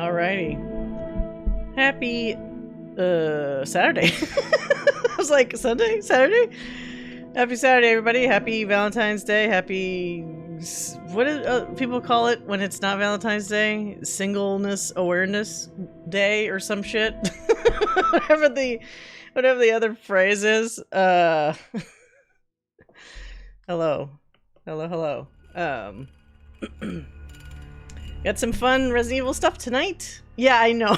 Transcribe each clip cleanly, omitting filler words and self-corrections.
Alrighty. Happy Saturday. I was like, Sunday? Saturday? Happy Saturday, everybody. Happy Valentine's Day. Happy... What do people call it when it's not Valentine's Day? Singleness Awareness Day or some shit? whatever the other phrase is. Hello. Hello. Got some fun Resident Evil stuff tonight? Yeah, I know.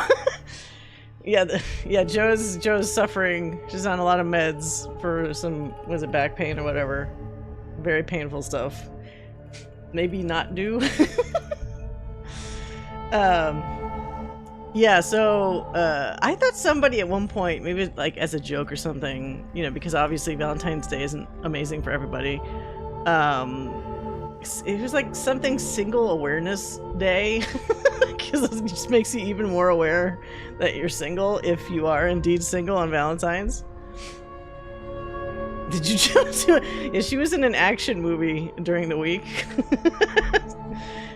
Joe's suffering. She's on a lot of meds for some, was it back pain or whatever? Very painful stuff. Maybe not do. I thought somebody at one point, maybe like as a joke or something, you know, because obviously Valentine's Day isn't amazing for everybody. It was like something single awareness day, because it just makes you even more aware that you're single if you are indeed single on Valentine's. Did you just do it? Yeah, she was in an action movie during the week.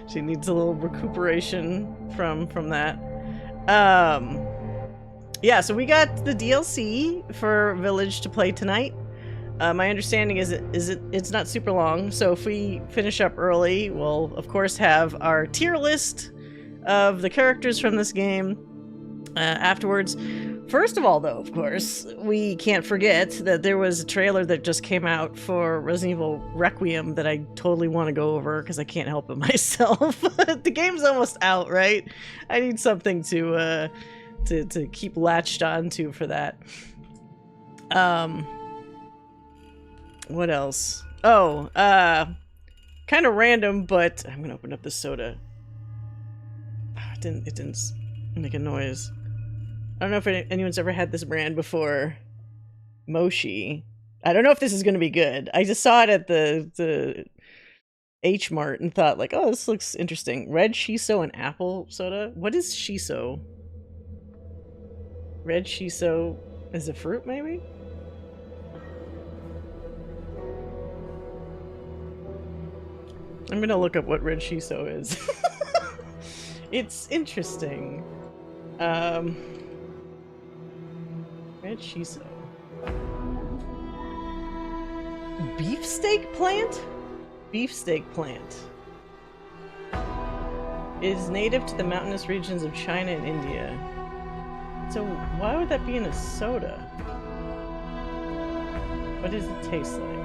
She needs a little recuperation from that. Yeah, so we got the DLC for Village to play tonight. My understanding is it's not super long, so if we finish up early, we'll of course have our tier list of the characters from this game afterwards. First of all, though, of course, we can't forget that there was a trailer that just came out for Resident Evil Requiem that I totally want to go over because I can't help it myself. The game's almost out, right? I need something to keep latched onto for that. What else? Oh, kind of random, but I'm gonna open up the soda. It didn't make a noise. I don't know if anyone's ever had this brand before. Moshi. I don't know if this is gonna be good. I just saw it at the H Mart and thought like, oh, this looks interesting. Red shiso and apple soda. What is shiso? Red shiso is a fruit, maybe? I'm gonna look up what red shiso is. It's interesting. Red shiso. Beefsteak plant? Beefsteak plant. Is native to the mountainous regions of China and India. So why would that be in a soda? What does it taste like?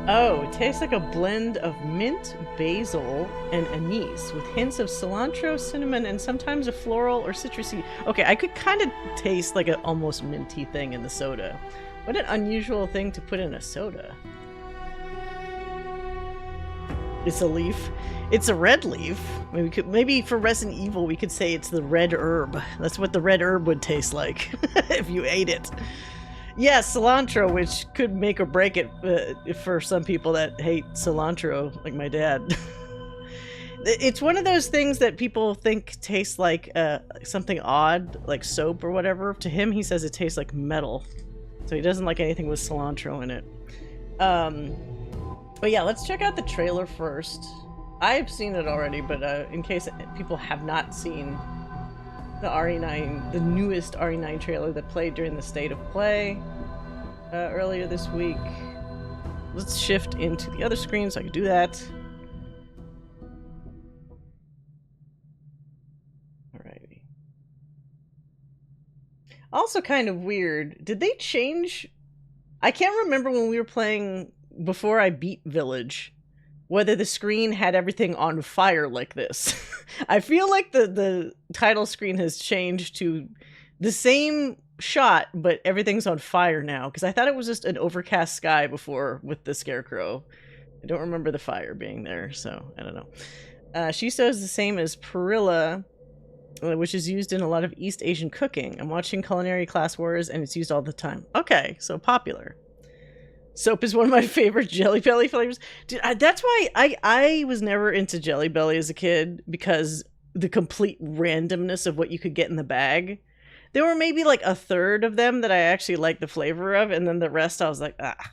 Oh, it tastes like a blend of mint, basil, and anise with hints of cilantro, cinnamon, and sometimes a floral or citrusy. Okay, I could kind of taste like an almost minty thing in the soda. What an unusual thing to put in a soda. It's a leaf. It's a red leaf. Maybe for Resident Evil we could say it's the red herb. That's what the red herb would taste like if you ate it. Yeah, cilantro, which could make or break it for some people that hate cilantro, like my dad. It's one of those things that people think tastes like something odd, like soap or whatever. To him, he says it tastes like metal. So he doesn't like anything with cilantro in it. But yeah, let's check out the trailer first. I've seen it already, but in case people have not seen the RE9, the newest RE9 trailer that played during the State of Play earlier this week. Let's shift into the other screen so I can do that. Alrighty. Also kind of weird. Did they change? I can't remember when we were playing before I beat Village, whether the screen had everything on fire like this. I feel like the title screen has changed to the same shot, but everything's on fire now, because I thought it was just an overcast sky before with the scarecrow. I don't remember the fire being there, so I don't know. Shiso is the same as perilla, which is used in a lot of East Asian cooking. I'm watching Culinary Class Wars, and it's used all the time. Okay, so popular. Soap is one of my favorite Jelly Belly flavors. Dude, that's why I was never into Jelly Belly as a kid, because the complete randomness of what you could get in the bag. There were maybe like a third of them that I actually liked the flavor of, and then the rest I was like, ah.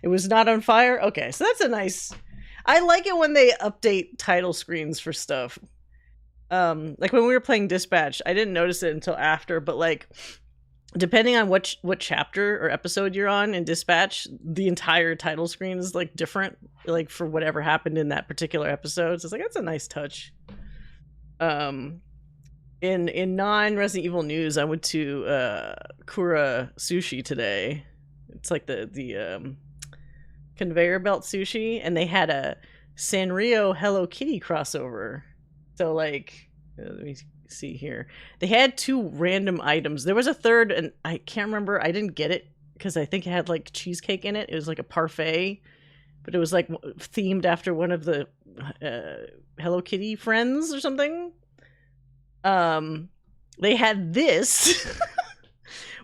It was not on fire? Okay, so that's a nice... I like it when they update title screens for stuff. Like when we were playing Dispatch, I didn't notice it until after, but like depending on what chapter or episode you're on in Dispatch, the entire title screen is like different, like for whatever happened in that particular episode. So it's like that's a nice touch. In non-Resident Evil news, I went to Kura Sushi today. It's like the conveyor belt sushi, and they had a Sanrio Hello Kitty crossover. So like, let me see here. They had 2 random items. There was a third, and I can't remember. I didn't get it because I think it had like cheesecake in it. It was like a parfait, but it was like themed after one of the Hello Kitty friends or something. They had this,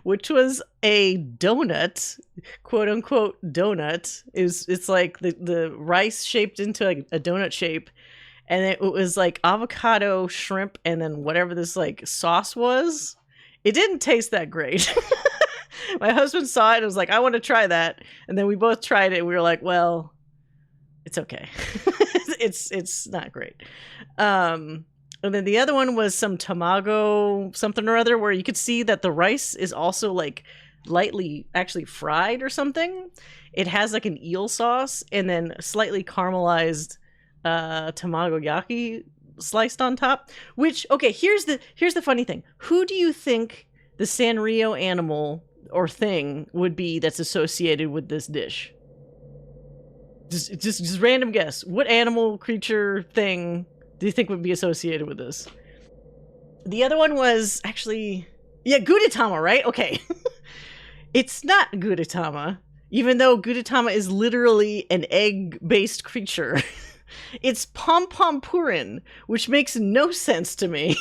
which was a donut, quote unquote donut. It's like the rice shaped into like a donut shape, and it was like avocado, shrimp, and then whatever this like sauce was. It didn't taste that great. My husband saw it and was like, I want to try that. And then we both tried it and we were like, well, it's okay. it's not great. And then the other one was some tamago something or other, where you could see that the rice is also like lightly actually fried or something. It has like an eel sauce and then slightly caramelized tamago yaki sliced on top. Which, okay, here's the funny thing. Who do you think the Sanrio animal or thing would be that's associated with this dish? Just random guess. What animal, creature, thing do you think would be associated with this? The other one was actually... Yeah, Gudetama, right? Okay. It's not Gudetama, even though Gudetama is literally an egg-based creature. It's Pom-Pom-Purin, which makes no sense to me.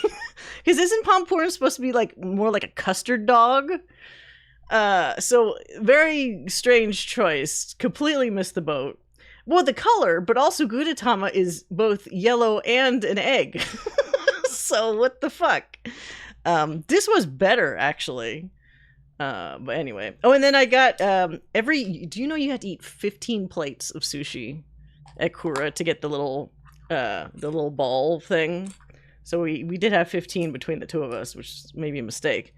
Because isn't Pom-Purin supposed to be like more like a custard dog? So, very strange choice. Completely missed the boat. Well, the color, but also Gudetama is both yellow and an egg. So what the fuck? This was better, actually. But anyway. Oh, and then I got do you know you had to eat 15 plates of sushi at Kura to get the little ball thing? So we did have 15 between the two of us, which is maybe a mistake.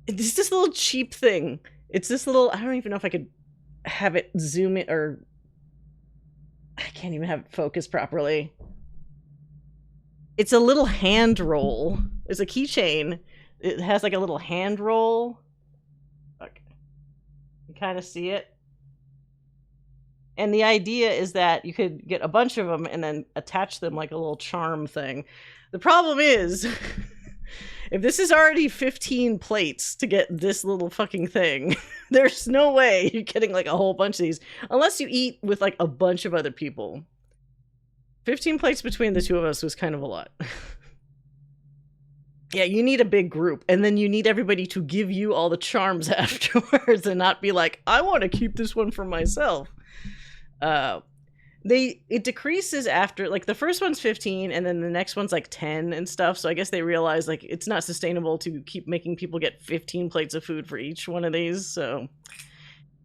It's this little cheap thing. It's this little, I don't even know if I could have it zoom in, or I can't even have it focus properly. It's a little hand roll. It's a keychain. It has like a little hand roll. Okay. You kind of see it. And the idea is that you could get a bunch of them and then attach them like a little charm thing. The problem is, if this is already 15 plates to get this little fucking thing, there's no way you're getting like a whole bunch of these unless you eat with like a bunch of other people. 15 plates between the two of us was kind of a lot. Yeah, you need a big group, and then you need everybody to give you all the charms afterwards and not be like, I want to keep this one for myself. It decreases after, like, the first one's 15 and then the next one's like 10 and stuff, so I guess they realize like it's not sustainable to keep making people get 15 plates of food for each one of these. So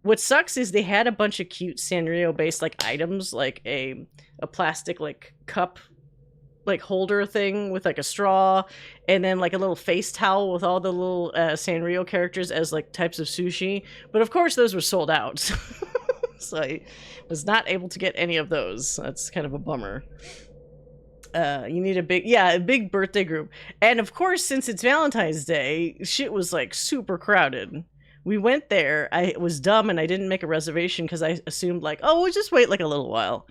what sucks is they had a bunch of cute Sanrio based like items, like a plastic like cup like holder thing with like a straw, and then like a little face towel with all the little Sanrio characters as like types of sushi, but of course those were sold out. So I was not able to get any of those. That's kind of a bummer. You need a big birthday group. And of course, since it's Valentine's Day, shit was like super crowded. We went there. I was dumb and I didn't make a reservation because I assumed like, oh, we'll just wait like a little while.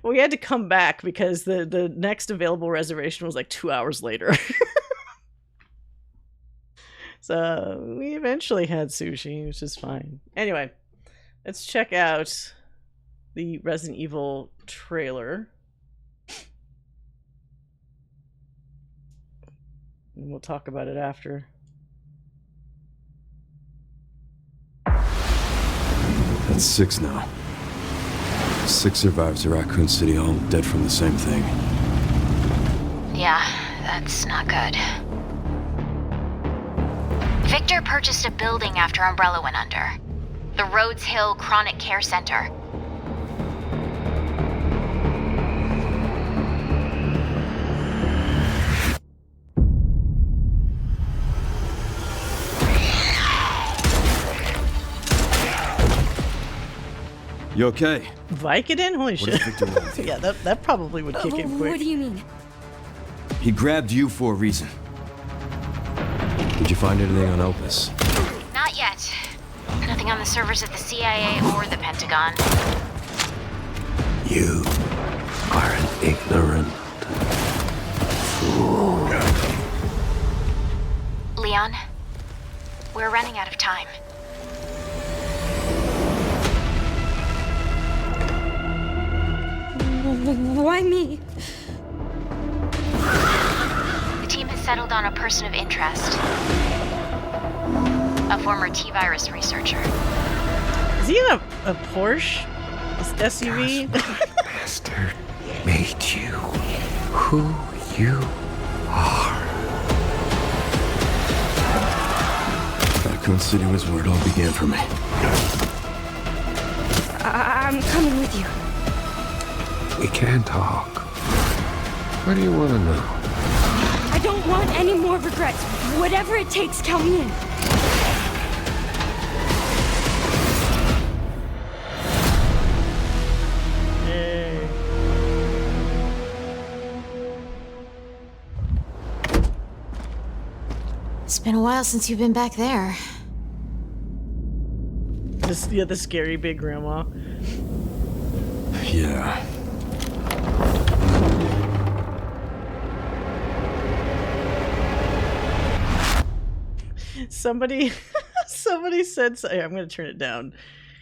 We had to come back because the next available reservation was like 2 hours later. So we eventually had sushi, which is fine. Anyway, let's check out the Resident Evil trailer. And we'll talk about it after. That's 6 now. 6 survivors of Raccoon City, all dead from the same thing. Yeah, that's not good. Victor purchased a building after Umbrella went under. The Rhodes Hill Chronic Care Center. You okay? Vicodin? Holy What shit. did Victor want with you? Yeah, that probably would kick in quick. What do you mean? He grabbed you for a reason. Did you find anything on Opus? Not yet. Nothing on the servers at the CIA or the Pentagon. You are an ignorant fool. Leon, we're running out of time. Why me? The team has settled on a person of interest. A former T-virus researcher. Is he in a Porsche? SUV? Bastard made you who you are. Raccoon City was where it all began for me. I'm coming with you. We can talk. What do you want to know? I don't want any more regrets. Whatever it takes, count me in. Yay. It's been a while since you've been back there. The scary big grandma. Yeah. Somebody said, I'm going to turn it down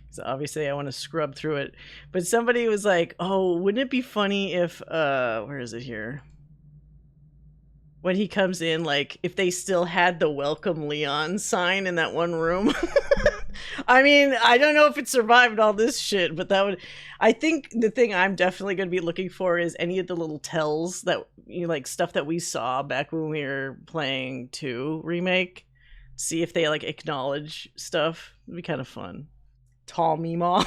because obviously I want to scrub through it. But somebody was like, oh, wouldn't it be funny if, where is it here? When he comes in, like, if they still had the welcome Leon sign in that one room. I mean, I don't know if it survived all this shit, but that would, I think the thing I'm definitely going to be looking for is any of the little tells that, you know, like stuff that we saw back when we were playing 2 remake. See if they like acknowledge stuff. It'd be kind of fun. Tall Meemaw.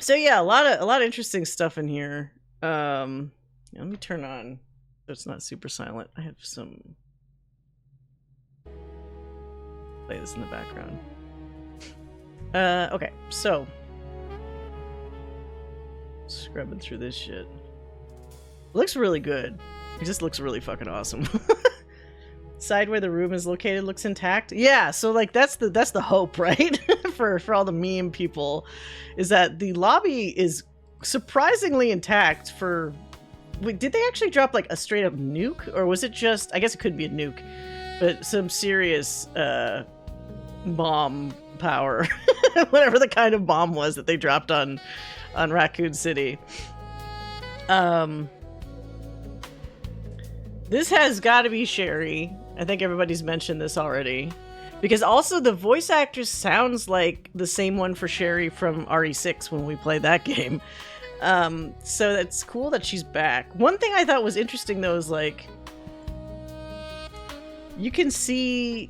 So yeah, a lot of interesting stuff in here. Let me turn on so it's not super silent. I have some play this in the background. Okay, so scrubbing through this shit. It looks really good. It just looks really fucking awesome. Side where the room is located looks intact. Yeah, so like that's the hope, right? for all the meme people, is that the lobby is surprisingly intact. For wait, did they actually drop like a straight up nuke, or was it just? I guess it could be a nuke, but some serious bomb power, whatever the kind of bomb was that they dropped on Raccoon City. This has got to be Sherry. I think everybody's mentioned this already. Because also the voice actress sounds like the same one for Sherry from RE6 when we played that game. So that's cool that she's back. One thing I thought was interesting though is like, you can see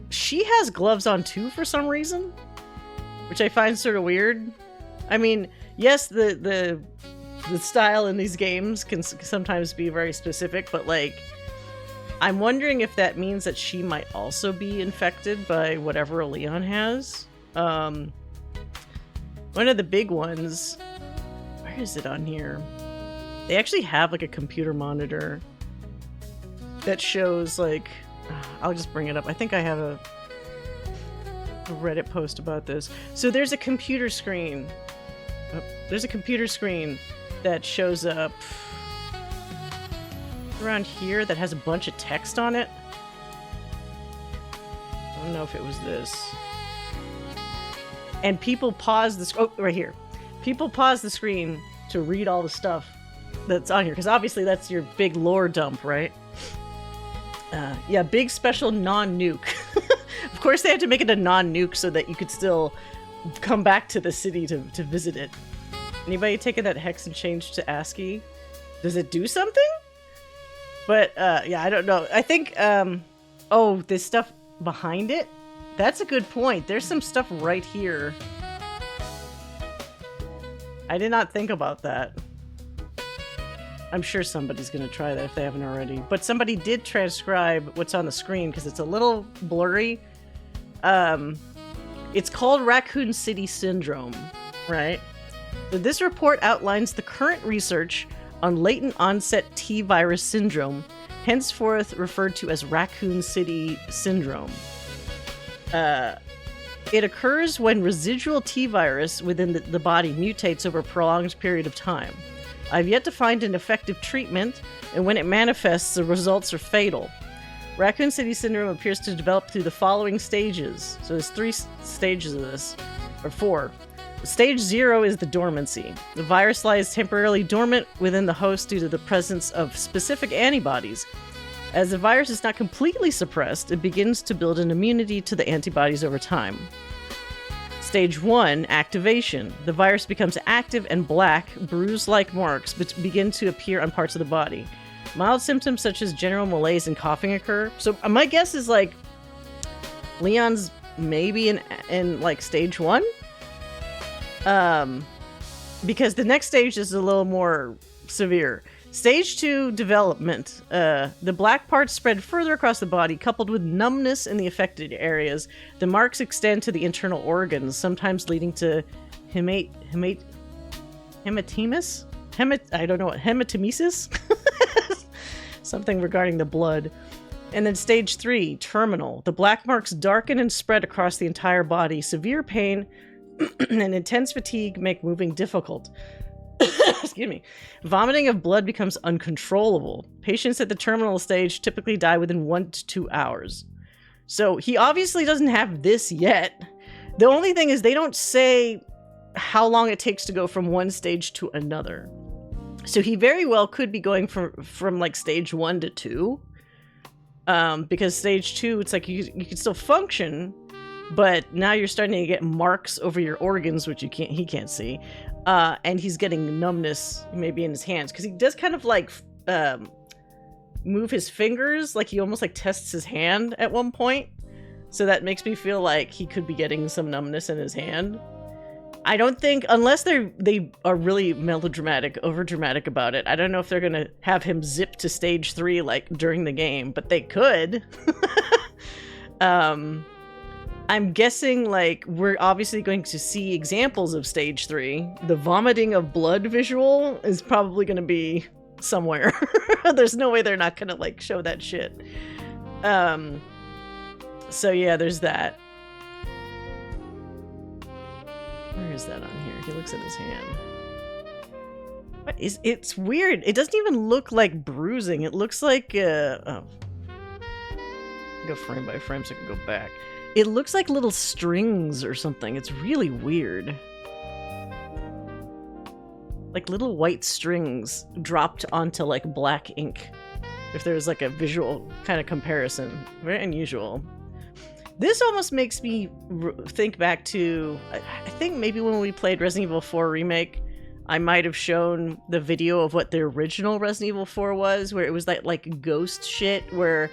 she has gloves on too for some reason, which I find sort of weird. I mean, yes, the style in these games can sometimes be very specific, but like, I'm wondering if that means that she might also be infected by whatever Leon has. One of the big ones, where is it on here? They actually have like a computer monitor that shows like, I'll just bring it up. I think I have a Reddit post about this. So there's a computer screen. There's a computer screen that shows up around here that has a bunch of text on it. I don't know if it was this. And people pause the oh, right here. People pause the screen to read all the stuff that's on here, because obviously that's your big lore dump, right? Yeah, big special non-nuke. Of course they had to make it a non-nuke so that you could still come back to the city to visit it. Anybody taking that hex and change to ASCII? Does it do something? But, yeah, I don't know. I think, oh, this stuff behind it? That's a good point. There's some stuff right here. I did not think about that. I'm sure somebody's going to try that if they haven't already. But somebody did transcribe what's on the screen because it's a little blurry. It's called Raccoon City Syndrome, right? So this report outlines the current research on latent onset T virus syndrome, henceforth referred to as Raccoon City Syndrome. It occurs when residual T virus within the body mutates over a prolonged period of time. I've yet to find an effective treatment, and when it manifests, the results are fatal. Raccoon City Syndrome appears to develop through the following stages. So there's 3 stages of this, or 4. Stage 0 is the dormancy. The virus lies temporarily dormant within the host due to the presence of specific antibodies. As the virus is not completely suppressed, it begins to build an immunity to the antibodies over time. Stage 1, activation. The virus becomes active and black, bruise-like marks begin to appear on parts of the body. Mild symptoms such as general malaise and coughing occur. So my guess is like Leon's maybe in like stage 1? Because the next stage is a little more severe. Stage 2, development. The black parts spread further across the body, coupled with numbness in the affected areas. The marks extend to the internal organs, sometimes leading to hematemesis? I don't know what, hematemesis? Something regarding the blood. And then stage 3, terminal. The black marks darken and spread across the entire body. Severe pain and intense fatigue make moving difficult. Excuse me. Vomiting of blood becomes uncontrollable. Patients at the terminal stage typically die within 1 to 2 hours. So he obviously doesn't have this yet. The only thing is they don't say how long it takes to go from one stage to another. So he very well could be going from like stage 1 to 2. Because stage 2, it's like you can still function, but now you're starting to get marks over your organs, which he can't see. And he's getting numbness maybe in his hands, because he does kind of like move his fingers, like he almost like tests his hand at one point. So that makes me feel like he could be getting some numbness in his hand. I don't think, unless they are really melodramatic, overdramatic about it, I don't know if they're gonna have him zip to stage 3 like during the game, but they could. I'm guessing like we're obviously going to see examples of stage 3. The vomiting of blood visual is probably going to be somewhere. There's no way they're not going to like show that shit. So yeah, there's that. Where is that on here? He looks at his hand. What is? It's weird. It doesn't even look like bruising. It looks like oh. Go frame by frame so I can go back. It looks like little strings or something. It's really weird. Like little white strings dropped onto like black ink. If there's like a visual kind of comparison. Very unusual. This almost makes me think back to, I think maybe when we played Resident Evil 4 Remake, I might have shown the video of what the original Resident Evil 4 was, where it was that like ghost shit where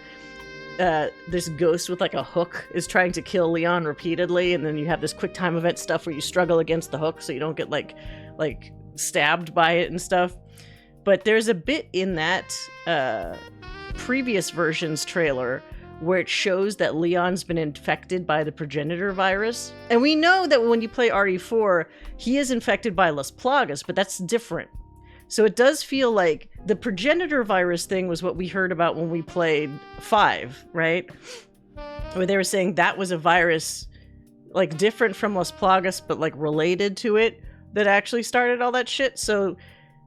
this ghost with like a hook is trying to kill Leon repeatedly, and then you have this quick time event stuff where you struggle against the hook so you don't get like stabbed by it and stuff. But there's a bit in that previous version's trailer where it shows that Leon's been infected by the progenitor virus. And we know that when you play RE4, he is infected by Las Plagas, but that's different. So it does feel like the progenitor virus thing was what we heard about when we played 5, right? Where they were saying that was a virus like different from Las Plagas, but like related to it, that actually started all that shit. So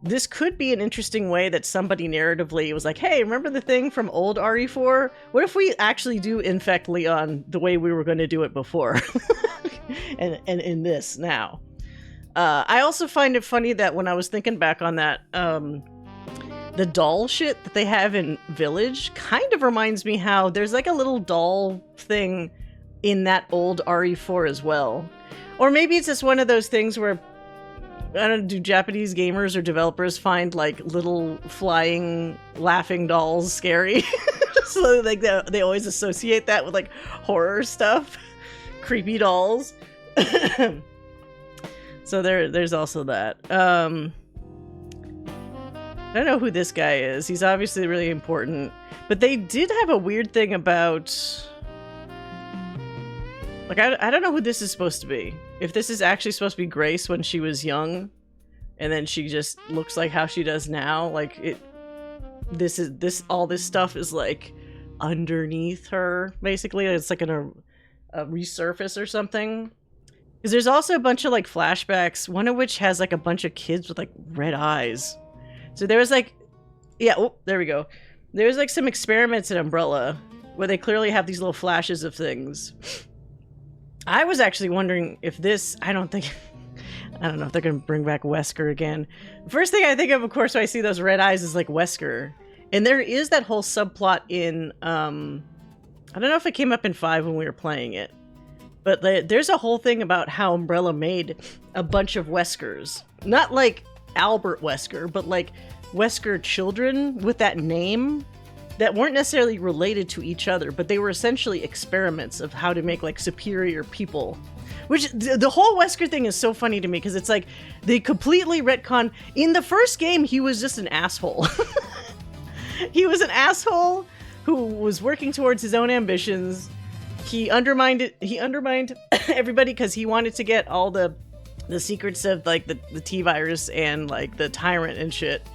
this could be an interesting way that somebody narratively was like, hey, remember the thing from old RE4? What if we actually do infect Leon the way we were going to do it before? and in this now. I also find it funny that when I was thinking back on that, the doll shit that they have in Village kind of reminds me how there's like a little doll thing in that old RE4 as well. Or maybe it's just one of those things where, I don't know, do Japanese gamers or developers find like little flying laughing dolls scary? So like they always associate that with like horror stuff. Creepy dolls. So there's also that. I don't know who this guy is. He's obviously really important. But they did have a weird thing about... Like, I don't know who this is supposed to be. If this is actually supposed to be Grace when she was young, and then she just looks like how she does now, like, all this stuff is, like, underneath her, basically. It's like a resurface or something. Because there's also a bunch of, like, flashbacks, one of which has, like, a bunch of kids with, like, red eyes. So there was, like, yeah, oh, there we go. There's, like, some experiments in Umbrella where they clearly have these little flashes of things. I was actually wondering if this, I don't know if they're going to bring back Wesker again. First thing I think of course, when I see those red eyes is, like, Wesker. And there is that whole subplot in, I don't know if it came up in 5 when we were playing it. But there's a whole thing about how Umbrella made a bunch of Weskers. Not like Albert Wesker, but like Wesker children with that name that weren't necessarily related to each other, but they were essentially experiments of how to make, like, superior people. Which, the whole Wesker thing is so funny to me, because it's like, they completely retcon. In the first game, he was just an asshole. He was an asshole who was working towards his own ambitions. He undermined everybody because he wanted to get all the secrets of, like, the T-virus and, like, the tyrant and shit.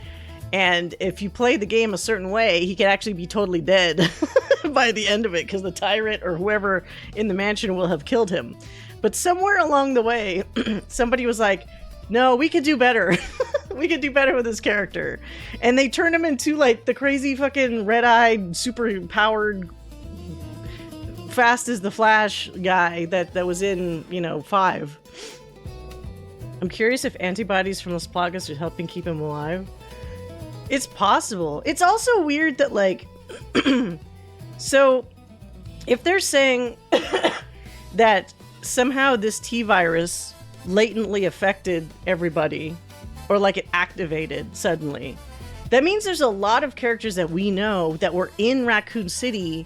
And if you play the game a certain way, he could actually be totally dead by the end of it, because the tyrant or whoever in the mansion will have killed him. But somewhere along the way, somebody was like, no, we could do better. We could do better with this character. And they turned him into, like, the crazy fucking red-eyed, super-powered, fast as the Flash guy that was in, 5. I'm curious if antibodies from Las Plagas are helping keep him alive. It's possible. It's also weird that, like, so if they're saying that somehow this T-virus latently affected everybody, or like it activated suddenly, that means there's a lot of characters that we know that were in Raccoon City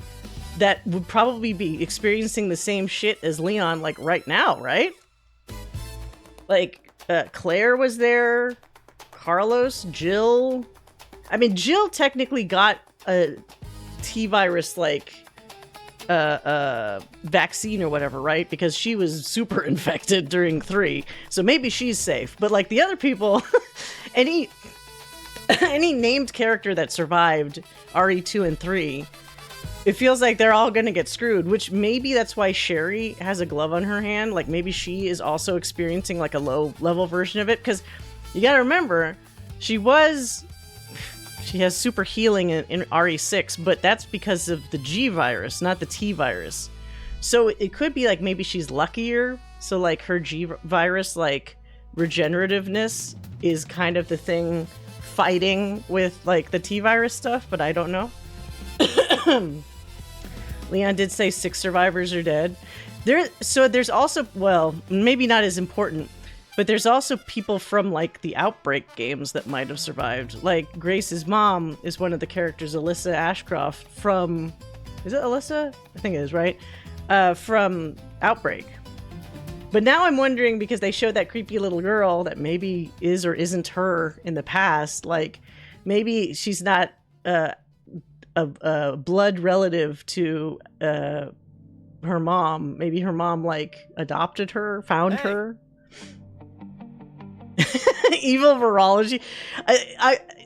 that would probably be experiencing the same shit as Leon, like, right now, right? Like, Claire was there, Carlos, Jill. I mean, Jill technically got a T-virus, like, vaccine or whatever, right? Because she was super infected during 3. So maybe she's safe. But, like, the other people, any named character that survived RE2 and 3, it feels like they're all gonna get screwed, which maybe that's why Sherry has a glove on her hand. Like, maybe she is also experiencing, like, a low-level version of it. Because you gotta remember, she has super healing in RE6, but that's because of the G virus, not the T virus. So it could be like maybe she's luckier. So, like, her G virus, like, regenerativeness is kind of the thing fighting with, like, the T virus stuff, but I don't know. Leon did say 6 survivors are dead. There's also, well, maybe not as important, but there's also people from, like, the Outbreak games that might have survived. Like, Grace's mom is one of the characters, Alyssa Ashcroft from... Is it Alyssa? I think it is, right? From Outbreak. But now I'm wondering, because they showed that creepy little girl that maybe is or isn't her in the past, like, maybe she's not a blood relative to her mom. Maybe her mom, like, adopted her, found her. Evil virology.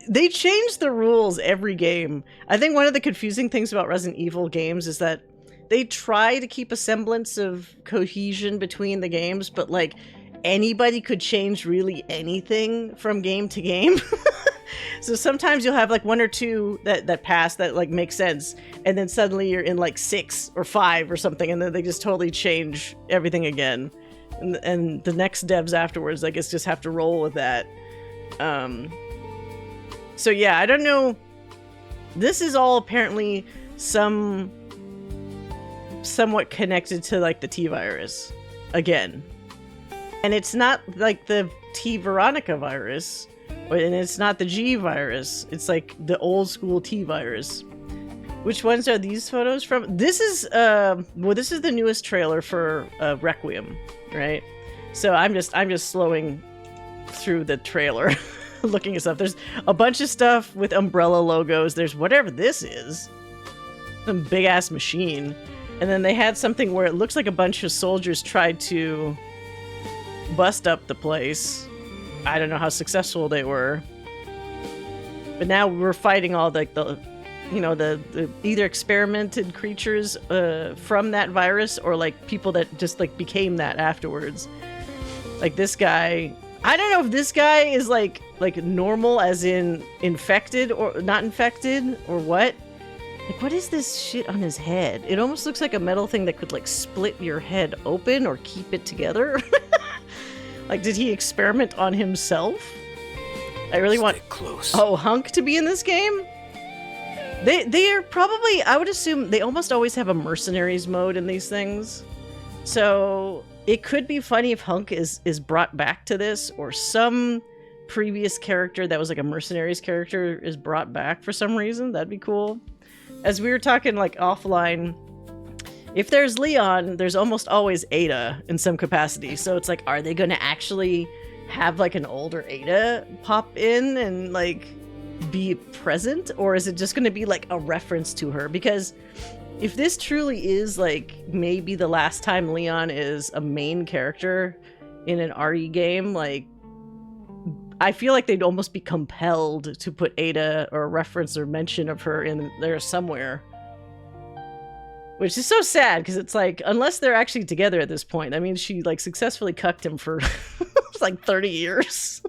They change the rules every game. I think one of the confusing things about Resident Evil games is that they try to keep a semblance of cohesion between the games, but, like, anybody could change really anything from game to game. So sometimes you'll have, like, 1 or 2 that pass that, like, make sense, and then suddenly you're in, like, 6 or 5 or something, and then they just totally change everything again. And the next devs afterwards, I guess, just have to roll with that. So yeah, I don't know. This is all apparently somewhat connected to, like, the T-virus again. And it's not like the T Veronica virus, and it's not the G virus. It's like the old school T virus. Which ones are these photos from? This is this is the newest trailer for Requiem, right? So I'm just slowing through the trailer, looking at stuff. There's a bunch of stuff with Umbrella logos. There's whatever this is, some big ass machine. And then they had something where it looks like a bunch of soldiers tried to bust up the place. I don't know how successful they were. But now we're fighting all the either experimented creatures from that virus, or like people that just like became that afterwards. Like this guy, I don't know if this guy is like normal as in infected or not infected or what. Like, what is this shit on his head? It almost looks like a metal thing that could like split your head open or keep it together. Like, did he experiment on himself? I really want close. Oh, Hunk to be in this game. They are probably, I would assume they almost always have a mercenaries mode in these things. So it could be funny if Hunk is brought back to this, or some previous character that was like a mercenaries character is brought back for some reason. That'd be cool. As we were talking like offline, if there's Leon, there's almost always Ada in some capacity. So it's like, are they going to actually have like an older Ada pop in and like be present, or is it just going to be like a reference to her? Because if this truly is like maybe the last time Leon is a main character in an RE game, like I feel like they'd almost be compelled to put Ada or a reference or mention of her in there somewhere. Which is so sad, because it's like, unless they're actually together at this point, that means she like successfully cucked him for like 30 years.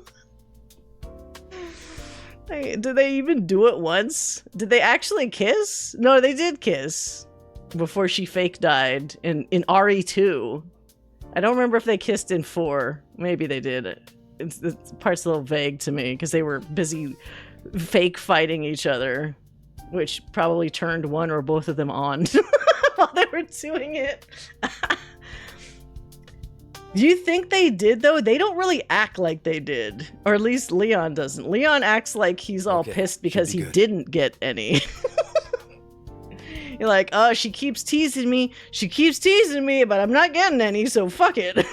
Did they even do it once? Did they actually kiss? No, they did kiss before she fake died in RE2. I don't remember if they kissed in 4. Maybe they did. The part's a little vague to me because they were busy fake fighting each other, which probably turned one or both of them on while they were doing it. Do you think they did, though? They don't really act like they did. Or at least Leon doesn't. Leon acts like he's all pissed because he didn't get any. You're like, oh, she keeps teasing me. She keeps teasing me, but I'm not getting any, so fuck it.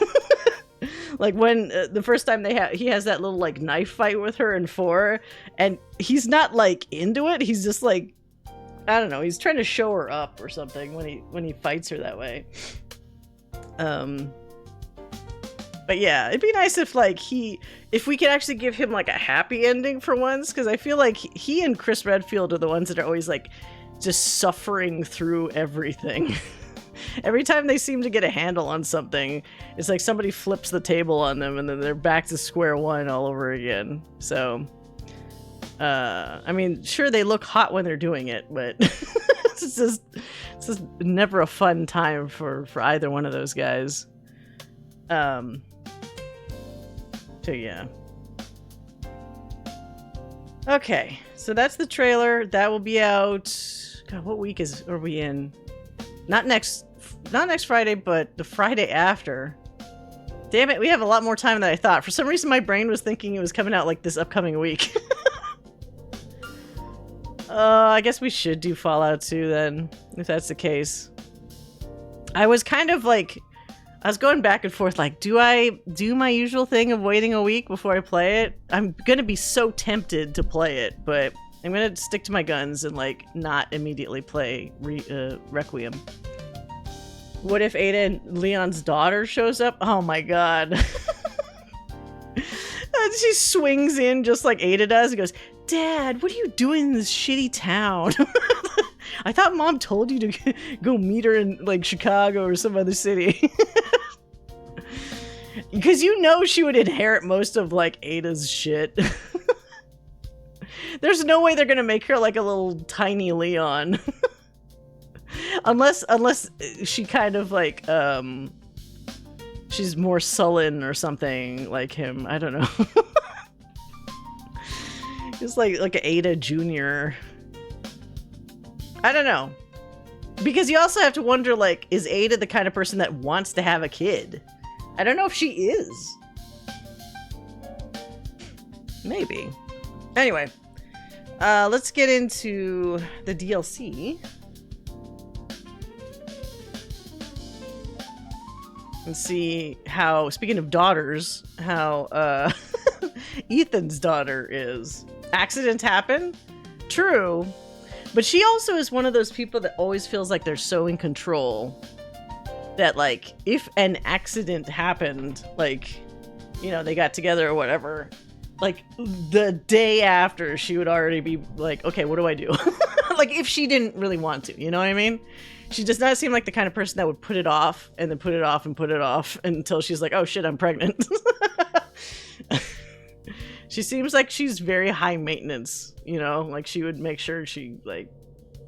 Like when the first time he has that little like knife fight with her in 4, and he's not like into it. He's just like, I don't know. He's trying to show her up or something when he fights her that way. But yeah, it'd be nice if like if we could actually give him like a happy ending for once, because I feel like he and Chris Redfield are the ones that are always like just suffering through everything. Every time they seem to get a handle on something, it's like somebody flips the table on them and then they're back to square one all over again. So, I mean, sure, they look hot when they're doing it, but it's just never a fun time for either one of those guys. So yeah. Okay, so that's the trailer. That will be out. God, what week are we in? Not next Friday, but the Friday after. Damn it, we have a lot more time than I thought. For some reason, my brain was thinking it was coming out like this upcoming week. I guess we should do Fallout 2 then, if that's the case. I was kind of like, I was going back and forth, like, do I do my usual thing of waiting a week before I play it? I'm gonna be so tempted to play it, but I'm gonna stick to my guns and like not immediately play Requiem. What if Ada and Leon's daughter shows up? Oh my god. She swings in just like Ada does and goes, Dad, what are you doing in this shitty town? I thought Mom told you to go meet her in like Chicago or some other city. Because you know she would inherit most of like Ada's shit. There's no way they're gonna make her like a little tiny Leon. unless she kind of like she's more sullen or something like him. I don't know. It's like an Ada Jr. I don't know. Because you also have to wonder, like, is Ada the kind of person that wants to have a kid? I don't know if she is. Maybe. Anyway. Let's get into the DLC. And see how, speaking of daughters, how Ethan's daughter is. Accidents happen? True. But she also is one of those people that always feels like they're so in control that, like, if an accident happened, like, you know, they got together or whatever, like, the day after, she would already be like, okay, what do I do? Like, if she didn't really want to, you know what I mean? She does not seem like the kind of person that would put it off and then put it off and put it off until she's like, oh shit, I'm pregnant. She seems like she's very high maintenance, you know? Like, she would make sure she, like,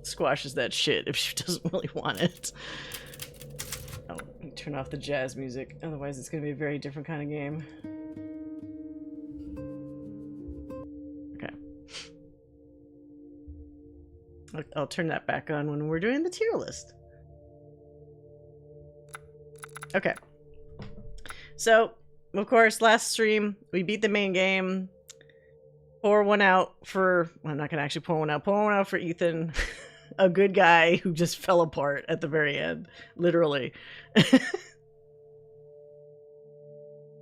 squashes that shit if she doesn't really want it. Oh, let me turn off the jazz music. Otherwise, it's going to be a very different kind of game. Okay. I'll turn that back on when we're doing the tier list. Okay. So, of course, last stream, we beat the main game. Pour one out for... Well, I'm not going to actually pour one out. Pour one out for Ethan. A good guy who just fell apart at the very end. Literally.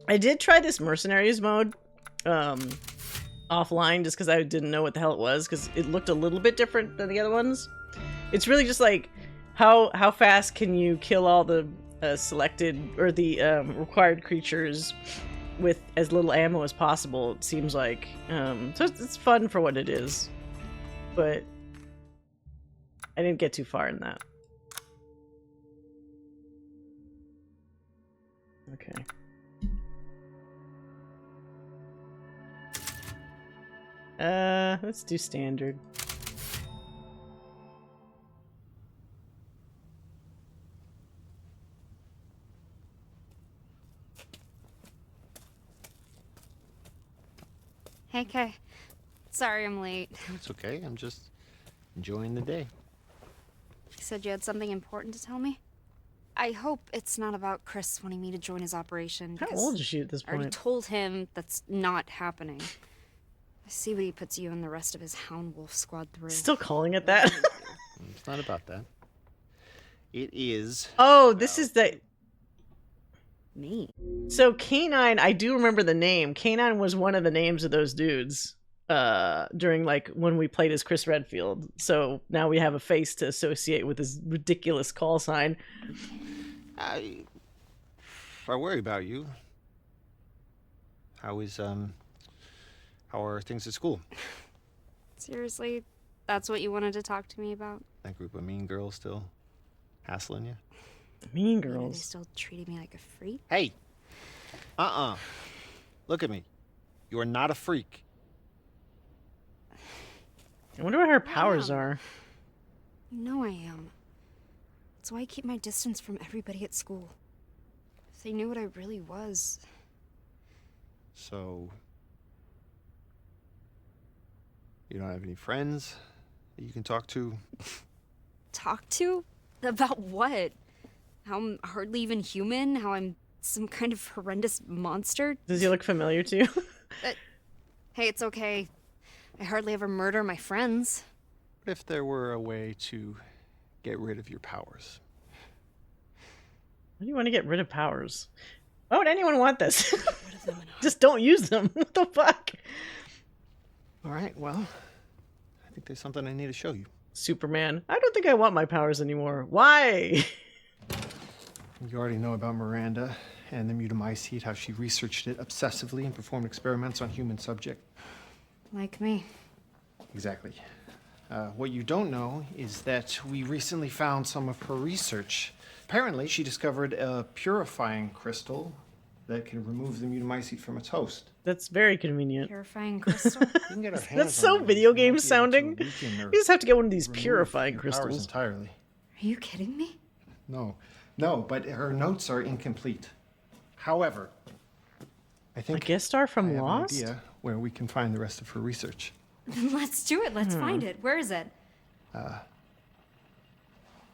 I did try this Mercenaries mode. Offline, just because I didn't know what the hell it was, because it looked a little bit different than the other ones. It's really just like, how fast can you kill all the selected, or the required creatures with as little ammo as possible, it seems like. So it's fun for what it is. But I didn't get too far in that. Okay. Let's do standard. Hey, Kay. Sorry I'm late. It's okay. I'm just enjoying the day. You said you had something important to tell me? I hope it's not about Chris wanting me to join his operation. How old is she at this I already point? told him that's not happening. I see what he puts you and the rest of his Hound Wolf squad through. Still calling it that? It's not about that. It is. Oh, this is the... Me? So K9, I do remember the name. K9 was one of the names of those dudes during, like, when we played as Chris Redfield. So now we have a face to associate with his ridiculous call sign. I worry about you. How are things at school? Seriously? That's what you wanted to talk to me about? That group of mean girls still hassling you? Mean Are they girls. still treating me like a freak? Hey! Look at me. You are not a freak. I wonder what her powers are. You know I am. That's why I keep my distance from everybody at school. If they knew what I really was. So... you don't have any friends that you can talk to? Talk to? About what? How I'm hardly even human? How I'm some kind of horrendous monster? Does he look familiar to you? Hey, it's okay. I hardly ever murder my friends. What if there were a way to get rid of your powers? Why do you want to get rid of powers? Why would anyone want this? Get rid of them and Just don't use them. What the fuck? All right, well, I think there's something I need to show you. Superman. I don't think I want my powers anymore. Why? You already know about Miranda and the mutamycete, how she researched it obsessively and performed experiments on human subject. Like me. Exactly. What you don't know is that we recently found some of her research. Apparently, she discovered a purifying crystal that can remove the mutamycete from its host. That's very convenient. Purifying crystal? We can get our hands That's so on one, video we might game be able to sounding. weaken or You just have to get one of these remove purifying your powers crystals. entirely. Are you kidding me? No, but her notes are incomplete. However, I A think guest star I from have Lost? an idea where we can find the rest of her research. Let's do it. Let's find it. Where is it?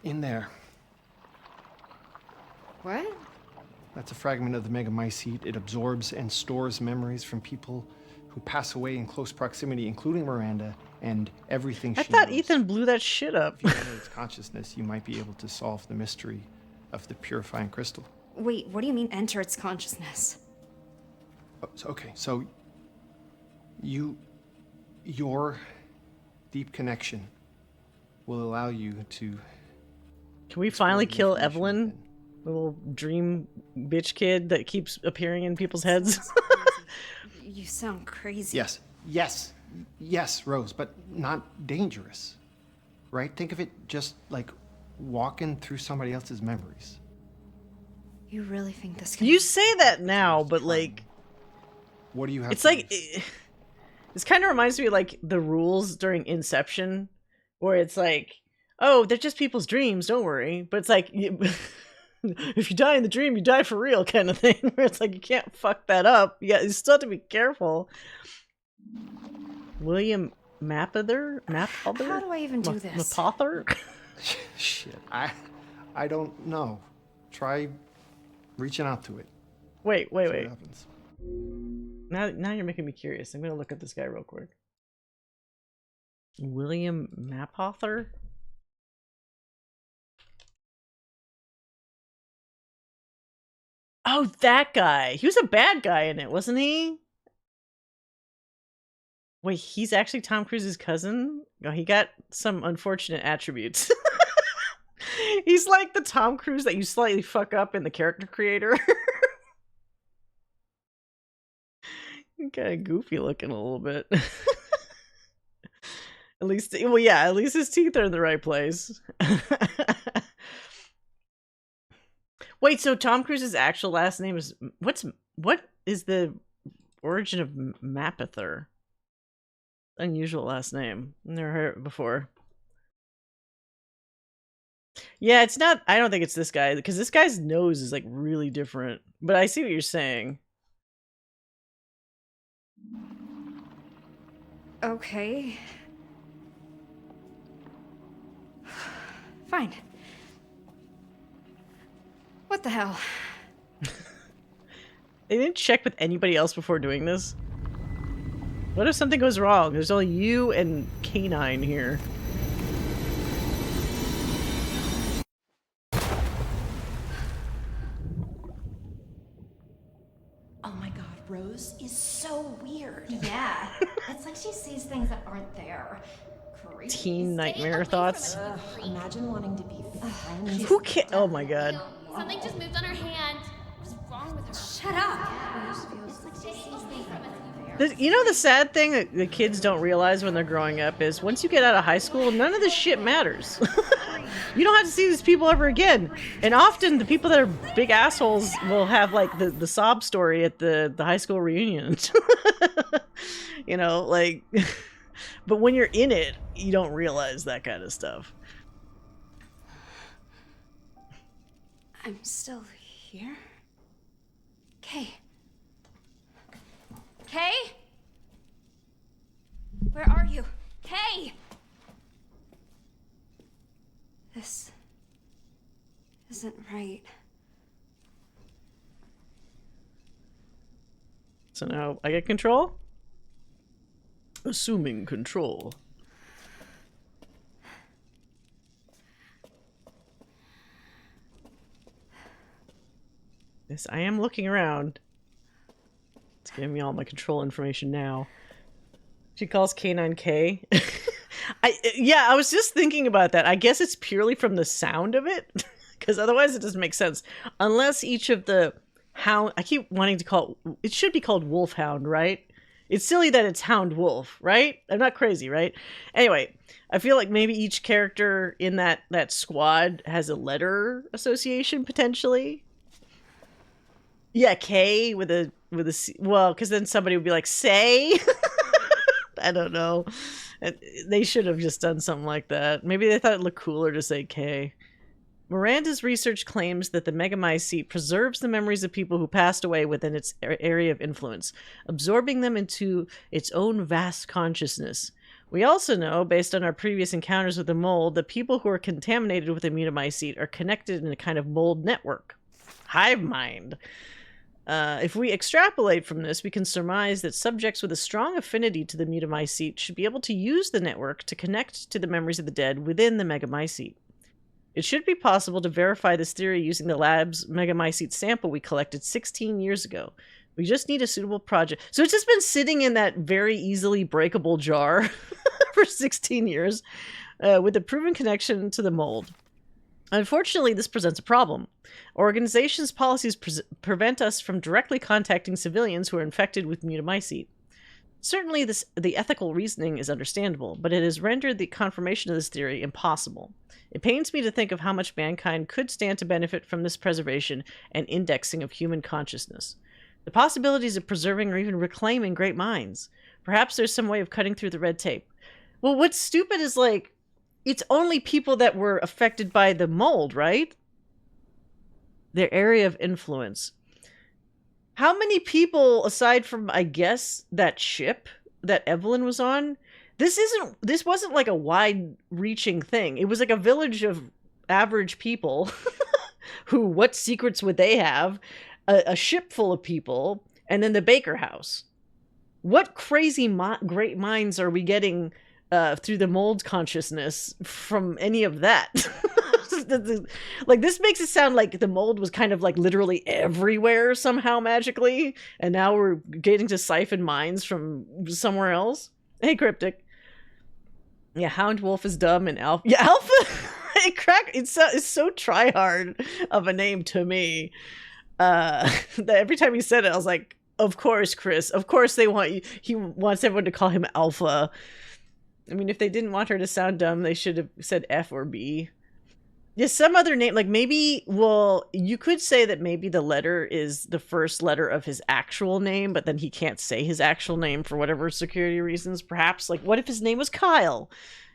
In there. What? That's a fragment of the megamycete. It absorbs and stores memories from people who pass away in close proximity, including Miranda, and everything I she thought knows. Ethan blew that shit up. If you enter its consciousness, you might be able to solve the mystery of the purifying crystal. Wait, what do you mean enter its consciousness? So your deep connection will allow you to. Can we explore finally the kill information Evelyn? within. The little dream bitch kid that keeps appearing in people's heads? Sounds crazy. You sound crazy. Yes, Rose, but not dangerous. Right? Think of it just like walking through somebody else's memories. You really think this can You say that now, but like, What do you have? it's to like, lose? this kind of reminds me of like the rules during Inception, where it's like, oh, they're just people's dreams, don't worry. But it's like, if you die in the dream, you die for real kind of thing, where it's like, you can't fuck that up. You still have to be careful. William Mapother? How do I even do this? Mapother? Shit, I don't know. Try reaching out to it. Wait. See what happens. Now you're making me curious. I'm gonna look at this guy real quick. William Mapother? Oh, that guy. He was a bad guy in it, wasn't he? Wait, he's actually Tom Cruise's cousin? Oh, he got some unfortunate attributes. He's like the Tom Cruise that you slightly fuck up in the character creator. Kind of goofy looking a little bit. At least, well, yeah, at least his teeth are in the right place. Wait, so Tom Cruise's actual last name is what is the origin of Mapother? Unusual last name. Never heard it before. Yeah, it's not. I don't think it's this guy because this guy's nose is like really different. But I see what you're saying. Okay. Fine. What the hell? They didn't check with anybody else before doing this. What if something goes wrong? There's only you and Canine here. Oh my god, Rose is so weird. Yeah. It's like she sees things that aren't there. Creepy. Teen nightmare thoughts. Ugh, imagine wanting to be friends. Who can? Oh my god. Something just moved on her hand. What's wrong with her? Shut up. It's like she sees things that aren't there. You know the sad thing that the kids don't realize when they're growing up is once you get out of high school, none of this shit matters. You don't have to see these people ever again. And often the people that are big assholes will have like the sob story at the high school reunion. You know, like, but when you're in it, you don't realize that kind of stuff. I'm still here? Kay. Kay? Where are you? Kay! This isn't right. So now I get control? Assuming control. Yes, I am looking around. It's giving me all my control information now. She calls K9K. I was just thinking about that. I guess it's purely from the sound of it, because otherwise it doesn't make sense. Unless each of the hound, I keep wanting to call it should be called Wolfhound, right? It's silly that it's Hound Wolf, right? I'm not crazy, right? Anyway, I feel like maybe each character in that squad has a letter association potentially. Yeah, K with a C. Well, because then somebody would be like, say. I don't know. They should have just done something like that. Maybe they thought it looked cooler to say K. Miranda's research claims that the Megamycete preserves the memories of people who passed away within its area of influence, absorbing them into its own vast consciousness. We also know, based on our previous encounters with the mold, that people who are contaminated with the Megamycete are connected in a kind of mold network. Hive mind. If we extrapolate from this, we can surmise that subjects with a strong affinity to the Megamycete should be able to use the network to connect to the memories of the dead within the Megamycete. It should be possible to verify this theory using the lab's Megamycete sample we collected 16 years ago. We just need a suitable project. So it's just been sitting in that very easily breakable jar for 16 years. with a proven connection to the mold. Unfortunately, this presents a problem. Organizations' policies prevent us from directly contacting civilians who are infected with mutamycete. Certainly, the ethical reasoning is understandable, but it has rendered the confirmation of this theory impossible. It pains me to think of how much mankind could stand to benefit from this preservation and indexing of human consciousness. The possibilities of preserving or even reclaiming great minds. Perhaps there's some way of cutting through the red tape. Well, what's stupid is, like, it's only people that were affected by the mold, right? Their area of influence. How many people, aside from, I guess, that ship that Evelyn was on, this wasn't like a wide-reaching thing. It was like a village of average people who, what secrets would they have? A ship full of people, and then the Baker house. What crazy great minds are we getting through the mold consciousness from any of that? Like, this makes it sound like the mold was kind of like literally everywhere somehow magically, and now we're getting to siphon minds from somewhere else. Hey, Cryptic. Yeah, Hound Wolf is dumb, and Alpha. Yeah, Alpha. It's so try hard of a name to me. That every time he said it, I was like, of course, Chris. Of course they want you. He wants everyone to call him Alpha. I mean, if they didn't want her to sound dumb, they should have said F or B. Yeah, some other name, like maybe, well, you could say that maybe the letter is the first letter of his actual name, but then he can't say his actual name for whatever security reasons. Perhaps, like, what if his name was Kyle?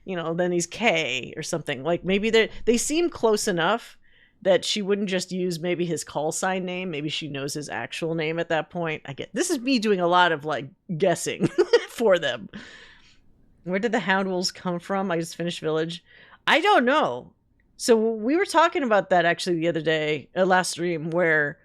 You know, then he's K or something. Like, maybe they seem close enough that she wouldn't just use maybe his call sign name. Maybe she knows his actual name at that point. This is me doing a lot of, like, guessing for them. Where did the Hound Wolves come from? I just finished Village. I don't know. So we were talking about that actually the other day, last stream, where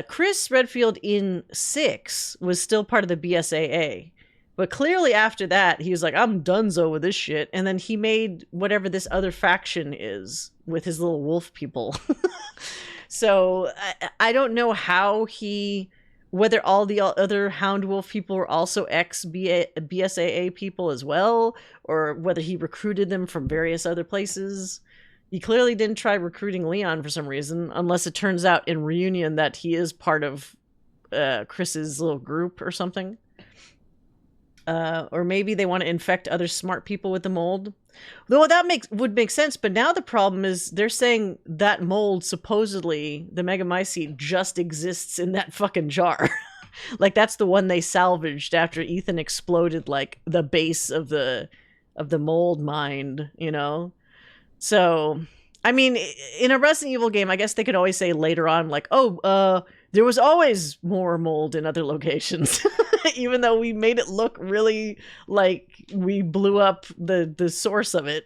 Chris Redfield in 6 was still part of the BSAA. But clearly after that, he was like, I'm donezo with this shit. And then he made whatever this other faction is with his little wolf people. So I don't know how whether all the other Hound Wolf people were also ex-BSAA people as well, or whether he recruited them from various other places. He clearly didn't try recruiting Leon for some reason, unless it turns out in Reunion that he is part of Chris's little group or something. Or maybe they want to infect other smart people with the mold. Though that would make sense, but now the problem is they're saying that mold, supposedly, the megamycete, just exists in that fucking jar. Like, that's the one they salvaged after Ethan exploded, like, the base of the mold mind, you know? So, I mean, in a Resident Evil game, I guess they could always say later on, like, oh, there was always more mold in other locations. Even though we made it look really like we blew up the source of it.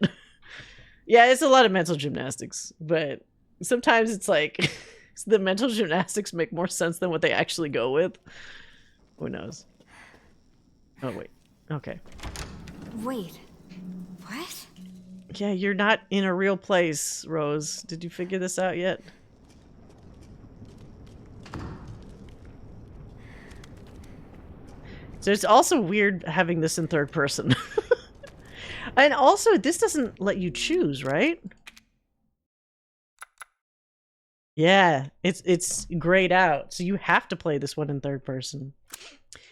Yeah, it's a lot of mental gymnastics, but sometimes it's like the mental gymnastics make more sense than what they actually go with. Who knows? Oh, wait. Okay. Wait. What? Yeah, you're not in a real place, Rose. Did you figure this out yet? So it's also weird having this in third person. And also, this doesn't let you choose, right? Yeah, it's grayed out, so you have to play this one in third person.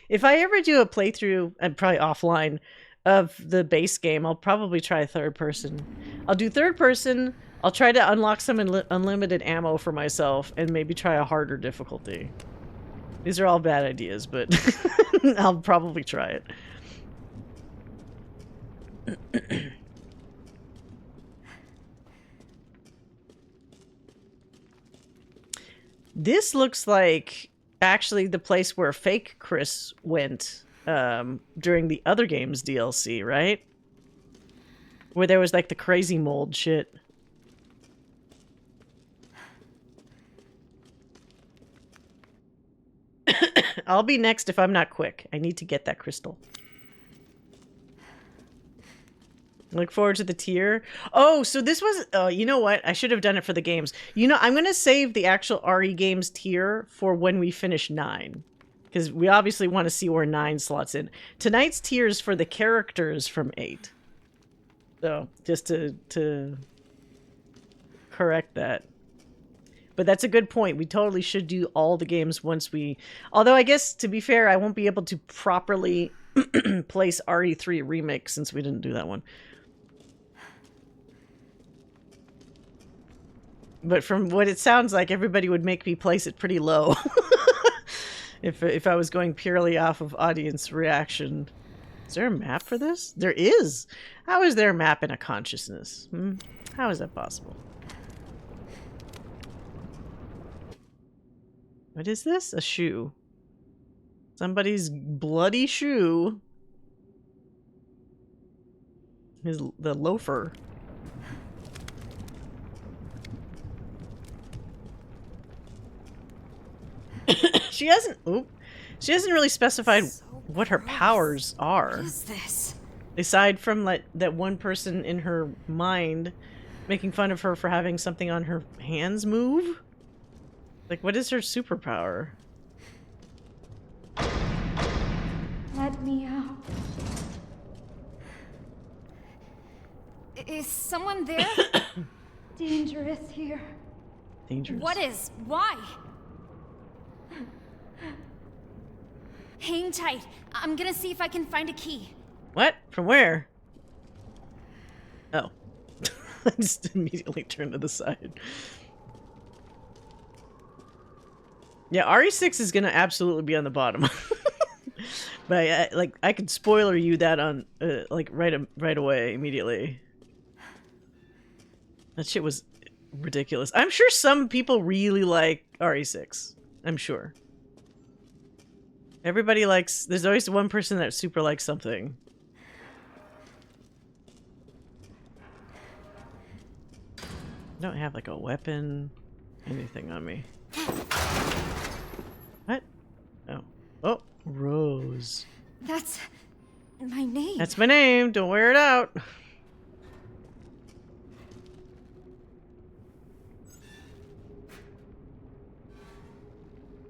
If I ever do a playthrough, and probably offline, of the base game, I'll probably try third person. I'll do third person, I'll try to unlock some unlimited ammo for myself, and maybe try a harder difficulty. These are all bad ideas, but I'll probably try it. This looks like actually the place where fake Chris went during the other game's DLC, right? Where there was like the crazy mold shit. I'll be next if I'm not quick. I need to get that crystal. Look forward to the tier. Oh, so this was... Oh, you know what? I should have done it for the games. You know, I'm going to save the actual RE Games tier for when we finish 9. Because we obviously want to see where 9 slots in. Tonight's tier is for the characters from 8. So, just to correct that. But that's a good point. We totally should do all the games once we... Although, I guess, to be fair, I won't be able to properly place RE3 Remake since we didn't do that one. But from what it sounds like, everybody would make me place it pretty low. if I was going purely off of audience reaction. Is there a map for this? There is! How is there a map in a consciousness? How is that possible? What is this? A shoe. Somebody's bloody shoe. The loafer. She hasn't really specified what her powers are. What is this? Aside from that one person in her mind making fun of her for having something on her hands move. Like, what is her superpower? Let me out. Is someone there? Dangerous here. Dangerous. What is? Why? Hang tight. I'm gonna see if I can find a key. What? From where? Oh. I just immediately turned to the side. Yeah, RE6 is gonna absolutely be on the bottom. But I could spoiler you that on right away immediately. That shit was ridiculous. I'm sure some people really like RE6. I'm sure. Everybody likes... There's always one person that super likes something. I don't have like a weapon, anything on me. What? Oh. Oh, Rose. That's my name. That's my name. Don't wear it out.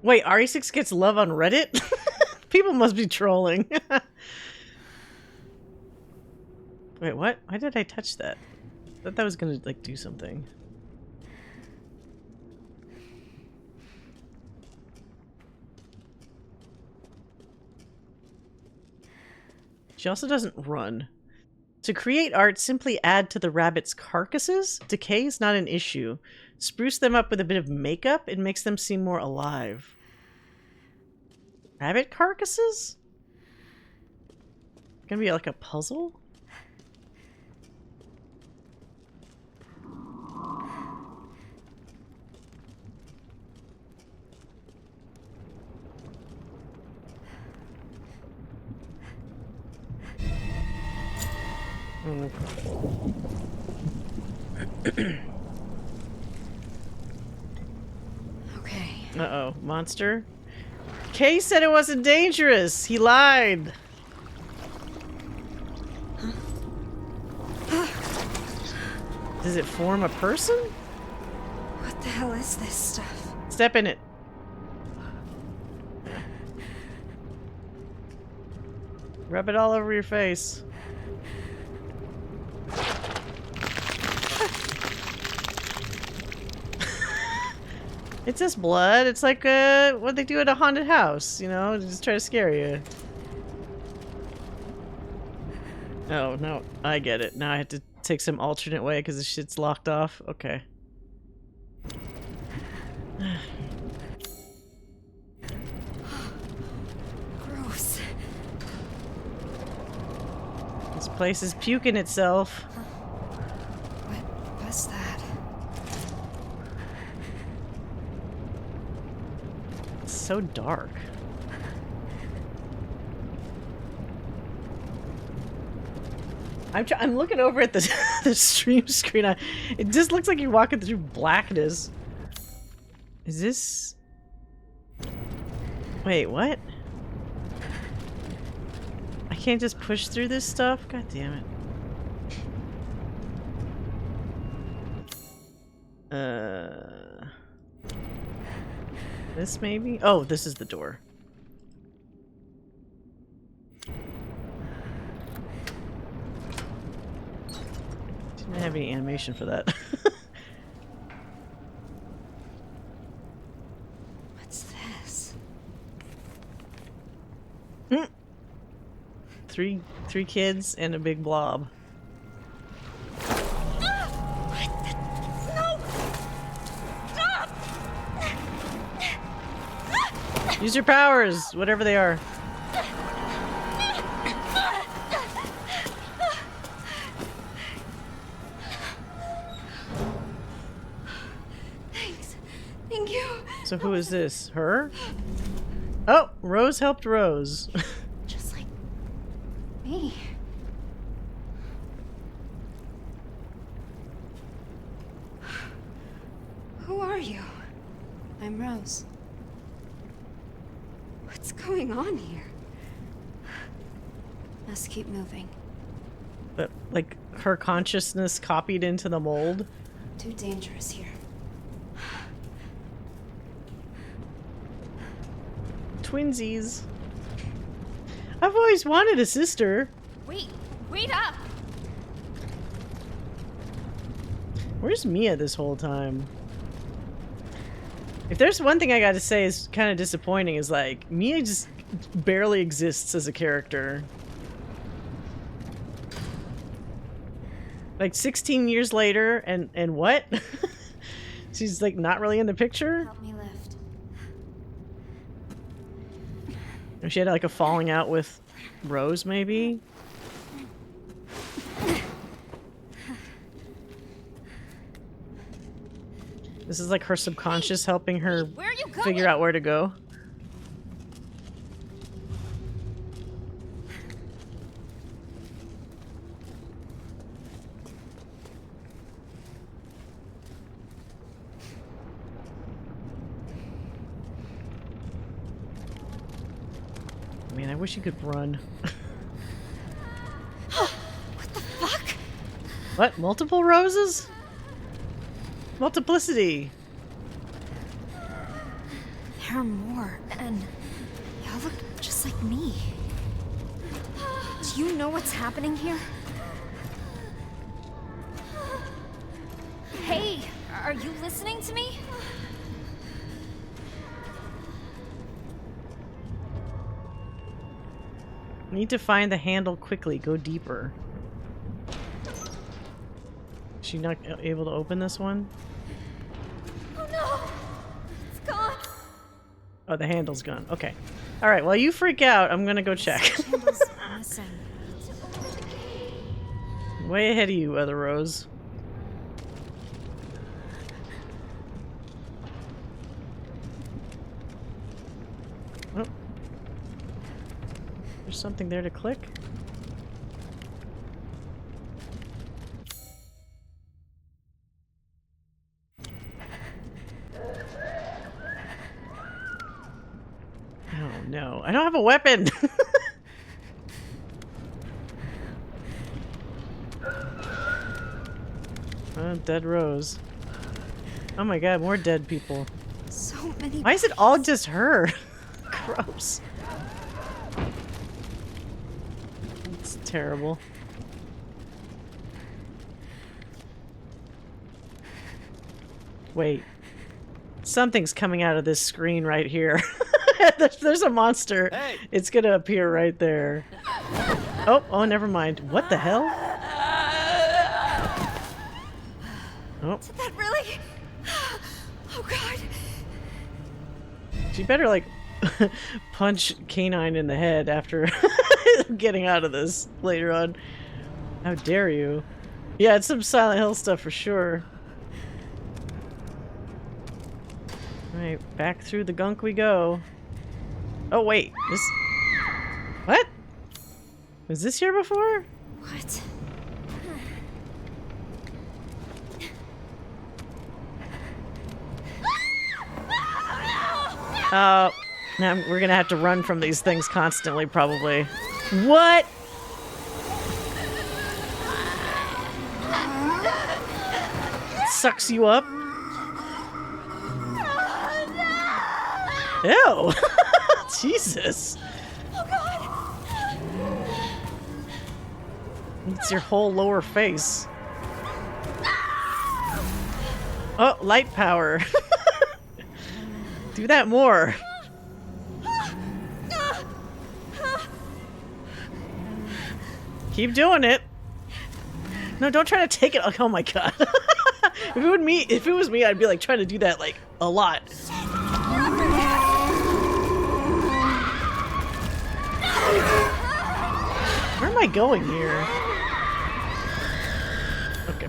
Wait, RE6 gets love on Reddit? People must be trolling. Wait, what? Why did I touch that? I thought that was gonna, like, do something. She also doesn't run. To create art, simply add to the rabbit's carcasses. Decay is not an issue. Spruce them up with a bit of makeup. It makes them seem more alive. Rabbit carcasses? Gonna be like a puzzle? Okay. Uh-oh. Monster? Kay said it wasn't dangerous! He lied! Does it form a person? What the hell is this stuff? Step in it. Rub it all over your face. It's just blood. It's like what they do at a haunted house, you know? Just try to scare you. Oh, no. I get it. Now I have to take some alternate way because the shit's locked off. Okay. Gross. This place is puking itself. What was that? It's so dark. I'm looking over at the the stream screen. It just looks like you're walking through blackness. Is this... Wait, what? I can't just push through this stuff? God damn it. This maybe? Oh, this is the door. have any animation for that. What's this? Three kids and a big blob. Use your powers, whatever they are. Thanks. Thank you. So who is this? Her? Oh, Rose helped Rose. Just like me. Who are you? I'm Rose. What's going on here? Must keep moving. But, like, her consciousness copied into the mold? Too dangerous here. Twinsies. I've always wanted a sister. Wait up! Where's Mia this whole time? If there's one thing I gotta say is kind of disappointing is, like, Mia just barely exists as a character. Like, 16 years later, and what? She's, like, not really in the picture? Help me lift. Or she had, like, a falling out with Rose, maybe? This is like her subconscious helping her Where are you going? figure out where to go. Man, I wish you could run. What the fuck? What? Multiple roses? Multiplicity. There are more, and y'all look just like me. Do you know what's happening here? Hey, are you listening to me? Need to find the handle quickly. Go deeper. Is she not able to open this one? Oh no! It's gone! Oh, the handle's gone. Okay. Alright, while you freak out, I'm gonna go check. Handle's missing. Way ahead of you, Other Rose. Oh. There's something there to click. Oh no, I don't have a weapon! Dead Rose. Oh my god, more dead people. So many. Why is it all just her? Gross. It's terrible. Wait. Something's coming out of this screen right here. There's a monster. Hey. It's gonna appear right there. Oh, never mind. What the hell? Oh. Did that really? Oh god. She better, like, punch Canine in the head after getting out of this later on. How dare you? Yeah, it's some Silent Hill stuff for sure. Alright, back through the gunk we go. Oh, wait. This... What? Was this here before? What? Now we're gonna have to run from these things constantly, probably. What? Sucks you up? Ew! Jesus! It's your whole lower face. Oh, light power. Do that more. Keep doing it. No, don't try to take it. Oh my god. If it was me, I'd be like trying to do that like a lot. Where am I going here? Okay.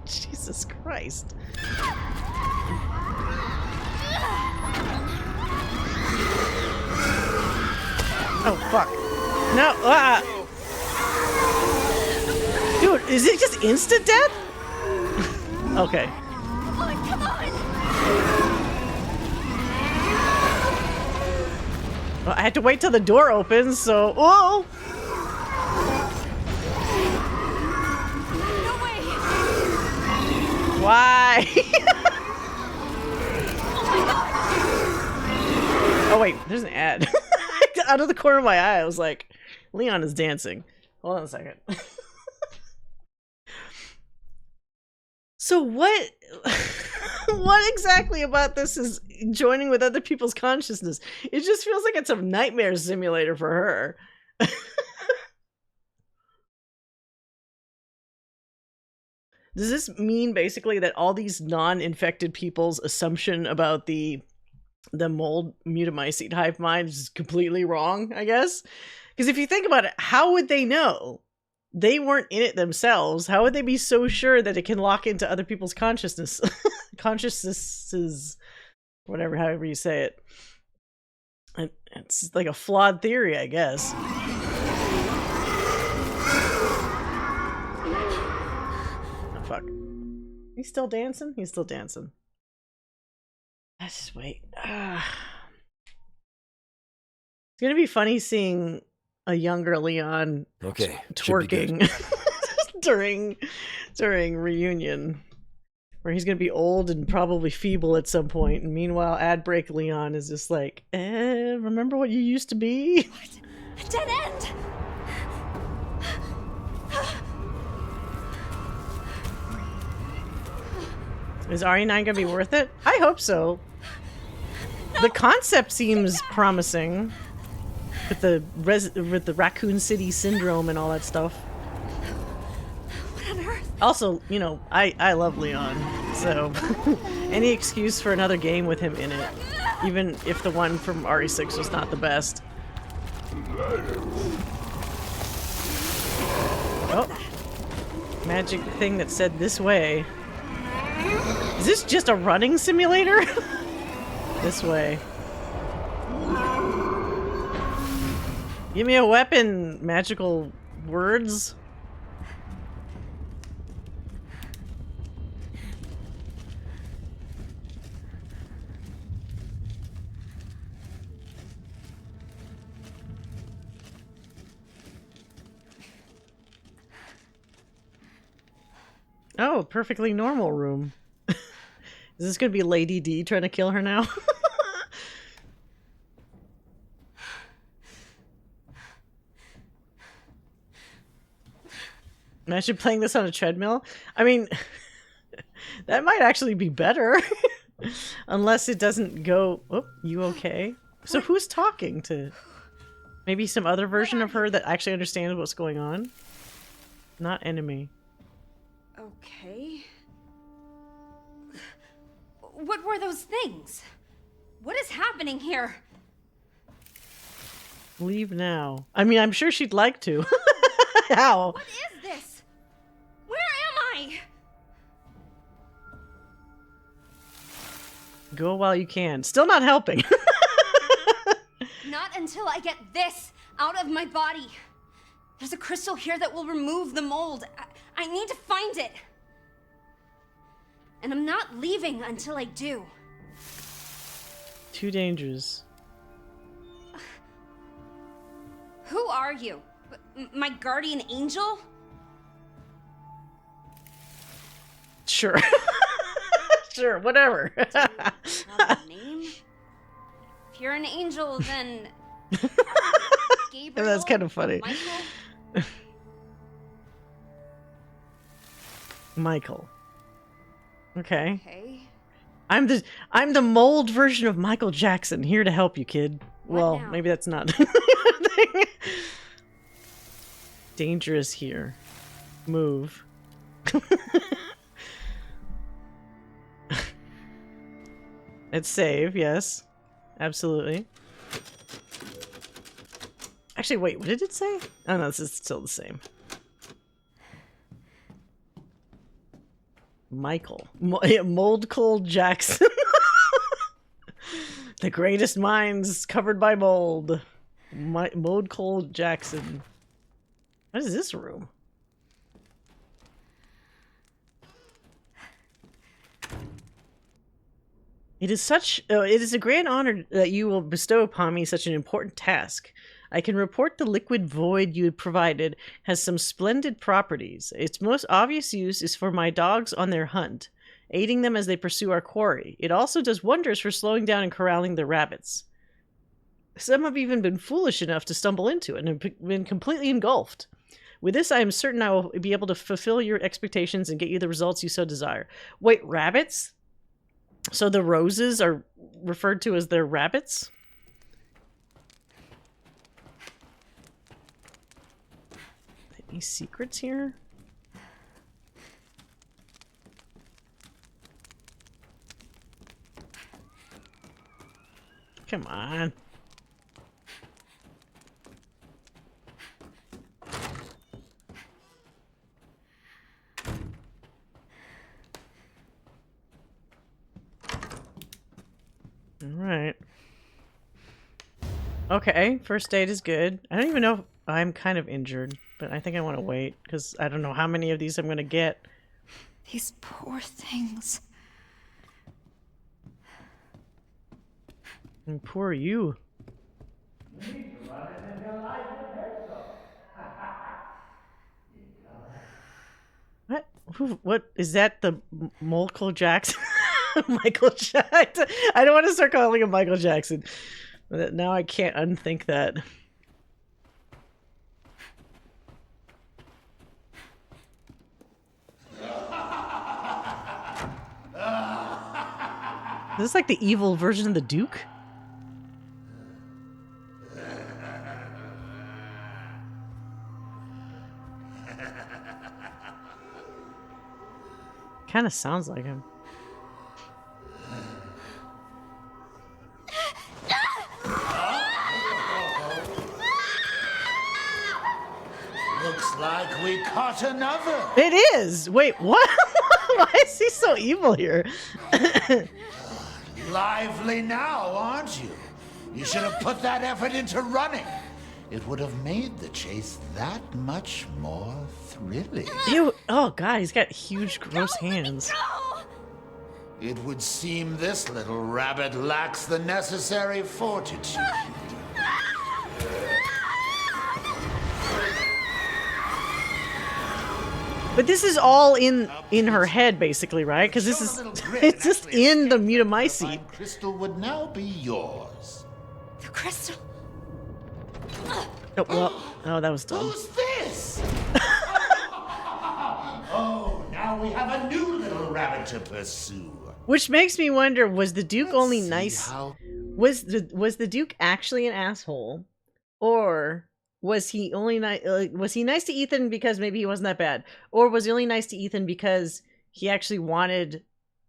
Jesus Christ. Oh fuck. No. Ah. Dude, is it just instant death? Okay. Come on, come on! Well, I had to wait till the door opens, so... Whoa! No way! Why? Oh wait, there's an ad. Out of the corner of my eye, I was like, Leon is dancing. Hold on a second. So what what exactly about this is joining with other people's consciousness? It just feels like it's a nightmare simulator for her. Does this mean basically that all these non-infected people's assumption about the mold mutamycete hive mind is completely wrong, I guess? Because if you think about it, how would they know? They weren't in it themselves. How would they be so sure that it can lock into other people's consciousness? Consciousnesses, whatever, however you say it. It's like a flawed theory, I guess. Oh, fuck. He's still dancing? He's still dancing. Let's just wait. It's gonna be funny seeing a younger Leon twerking during reunion, where he's gonna be old and probably feeble at some point, and meanwhile ad break Leon is just like, remember what you used to be? What? A dead end! Is RE9 gonna be worth it? I hope so. No. The concept seems promising. With the Raccoon City syndrome and all that stuff. What on earth? Also, you know, I love Leon, so any excuse for another game with him in it, even if the one from RE6 was not the best. Oh, magic thing that said this way. Is this just a running simulator? This way. Give me a weapon, magical words. Oh, perfectly normal room. Is this gonna be Lady D trying to kill her now? Imagine playing this on a treadmill. I mean, that might actually be better. Unless it doesn't go... Oh, you okay? So who's talking to... Maybe some other version of her that actually understands what's going on? Not enemy. Okay. What were those things? What is happening here? Leave now. I mean, I'm sure she'd like to. How? What is this? Where am I? Go while you can. Still not helping. Not until I get this out of my body. There's a crystal here that will remove the mold. I need to find it. And I'm not leaving until I do. Too dangerous. Who are you? My guardian angel? Sure. Sure, whatever. Do you have a name? If you're an angel, then... Gabriel? That's kind of funny. Michael? Michael. Okay. Okay. I'm the mold version of Michael Jackson, here to help you, kid. What Well, now? maybe that's not. Dangerous here. Move. Let's save, yes. Absolutely. Actually, wait, what did it say? Oh no, this is still the same. Michael. Mold Cold Jackson. The greatest minds covered by mold. Mold Cold Jackson. What is this room? It is a grand honor that you will bestow upon me such an important task. I can report the liquid void you provided has some splendid properties. Its most obvious use is for my dogs on their hunt, aiding them as they pursue our quarry. It also does wonders for slowing down and corralling the rabbits. Some have even been foolish enough to stumble into it and have been completely engulfed. With this, I am certain I will be able to fulfill your expectations and get you the results you so desire. Wait, rabbits? So the roses are referred to as their rabbits? Any secrets here? Come on. Alright. Okay, first aid is good. I don't even know if I'm kind of injured, but I think I want to wait, because I don't know how many of these I'm going to get. These poor things. And poor you. What? What is that? The Michael Jackson? Michael Jackson. I don't want to start calling him Michael Jackson. But now I can't unthink that. Is this like the evil version of the Duke? Kind of sounds like him. Looks like we caught another. It is! Wait, what? Why is he so evil here? Lively now, aren't you? You should have put that effort into running. It would have made the chase that much more thrilling. Ew. Oh god, he's got huge, gross hands. It would seem this little rabbit lacks the necessary fortitude. But this is all in her head, basically, right? Because this is it's just in the Mutamycete. Crystal would now be yours. The crystal. Oh, well, oh, that was dumb. Who's this? Oh, now we have a new little rabbit to pursue. Which makes me wonder: was the Duke only nice? Was the Duke actually an asshole, or was he only nice? Was he nice to Ethan because maybe he wasn't that bad, or was he only nice to Ethan because he actually wanted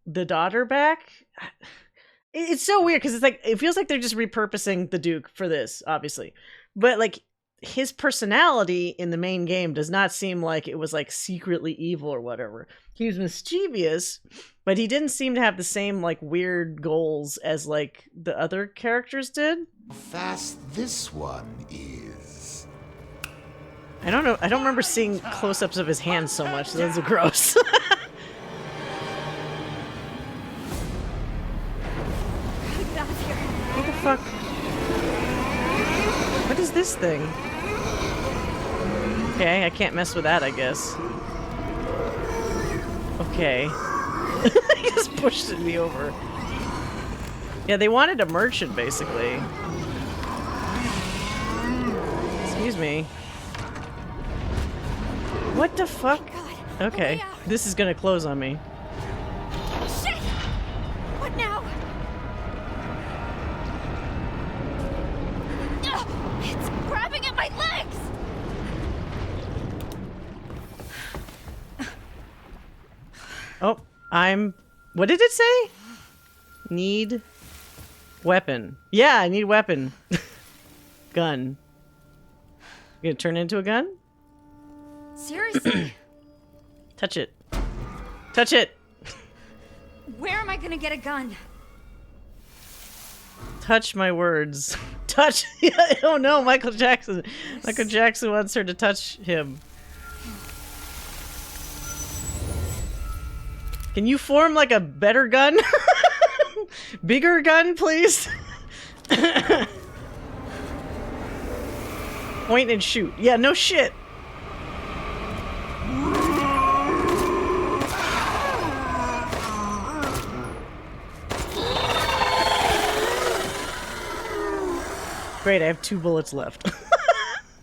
the daughter back? It's so weird because it's like it feels like they're just repurposing the Duke for this, obviously, but like his personality in the main game does not seem like it was like secretly evil or whatever. He was mischievous, but he didn't seem to have the same like weird goals as like the other characters did. How fast this one is. I don't know. I don't remember seeing close-ups of his hands so much. So those are gross. What the fuck? What is this thing? Okay, I can't mess with that, I guess. Okay. He just pushed me over. Yeah, they wanted a merchant, basically. Excuse me. What the fuck? Okay, this is gonna close on me. Oh, what did it say? Need weapon. Yeah, I need weapon. Gun. You gonna turn it into a gun? Seriously? Touch it. Touch it! Where am I gonna get a gun? Touch my words. Touch! Oh no, Michael Jackson. Michael Jackson wants her to touch him. Can you form like a better gun? Bigger gun, please? Point and shoot. Yeah, no shit. Great, I have 2 bullets left.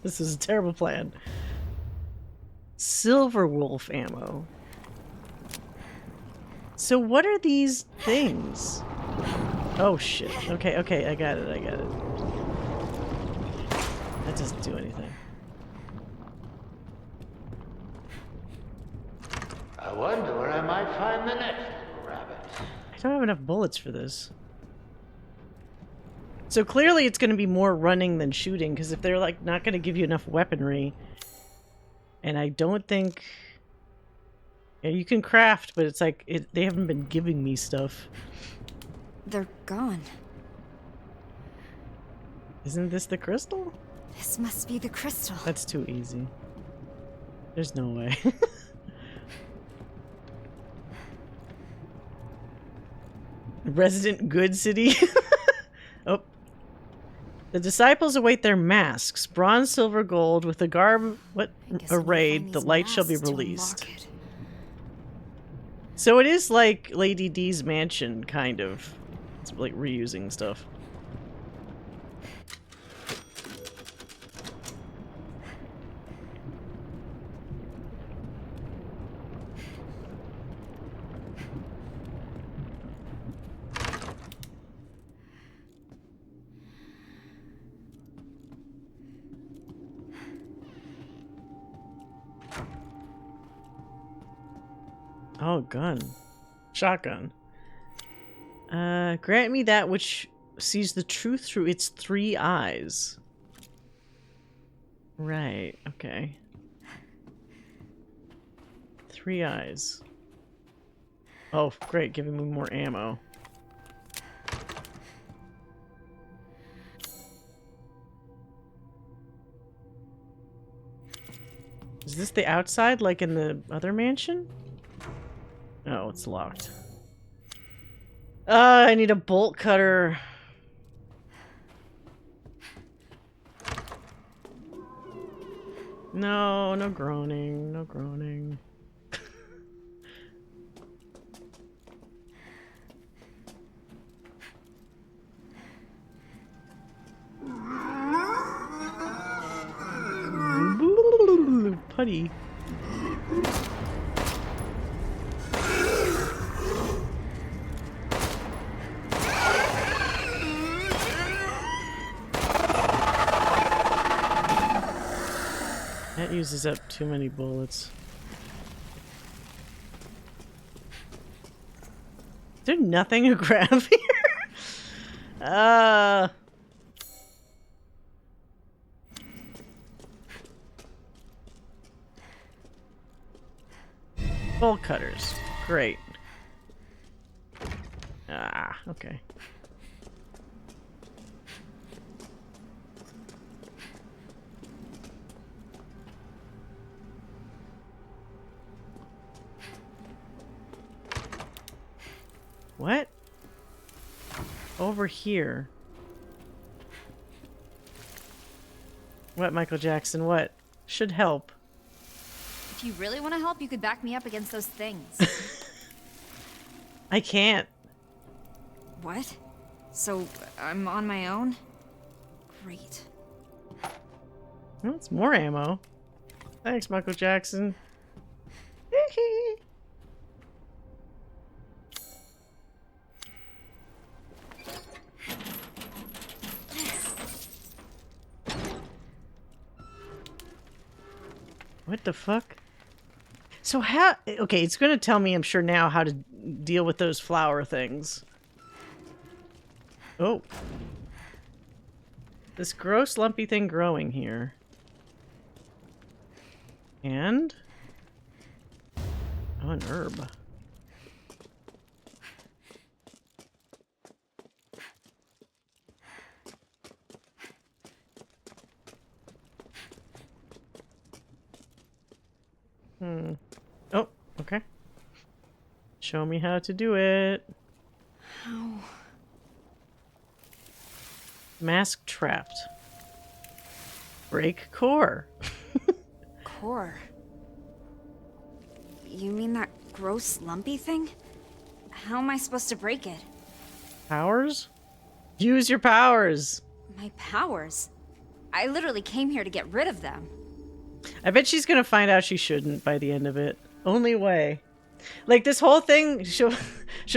This is a terrible plan. Silver Wolf ammo. So what are these things? Oh shit. Okay, okay, I got it, I got it. That doesn't do anything. I wonder where I might find the next little rabbit. I don't have enough bullets for this. So clearly it's going to be more running than shooting, because if they're like not going to give you enough weaponry, and I don't think... Yeah, you can craft, but it's like they haven't been giving me stuff. They're gone. Isn't this the crystal? This must be the crystal. That's too easy. There's no way. Resident Good City? Oh. The disciples await their masks. Bronze, silver, gold. With the garb arrayed, the light shall be released. So it is like Lady D's mansion, kind of. It's like reusing stuff. Oh, gun. Shotgun. Grant me that which sees the truth through its 3 eyes. Right, okay. 3 eyes. Oh, great, giving me more ammo. Is this the outside, like in the other mansion? Oh, it's locked. I need a bolt cutter. No, no groaning, no groaning. Putty. That uses up too many bullets. Is there nothing to grab here? Bolt cutters. Great. Ah, okay. What? Over here. What, Michael Jackson? What? Should help. If you really want to help, you could back me up against those things. I can't. What? So, I'm on my own? Great. Well, it's more ammo. Thanks, Michael Jackson. What the fuck? So how... Okay, it's going to tell me, I'm sure now, how to deal with those flower things. Oh. This gross lumpy thing growing here. And... Oh, an herb. Oh, okay. Show me how to do it. How? Mask trapped. Break core. Core. You mean that gross lumpy thing? How am I supposed to break it? Powers? Use your powers. My powers? I literally came here to get rid of them. I bet she's gonna find out she shouldn't by the end of it. Only way. Like, this whole thing, she'll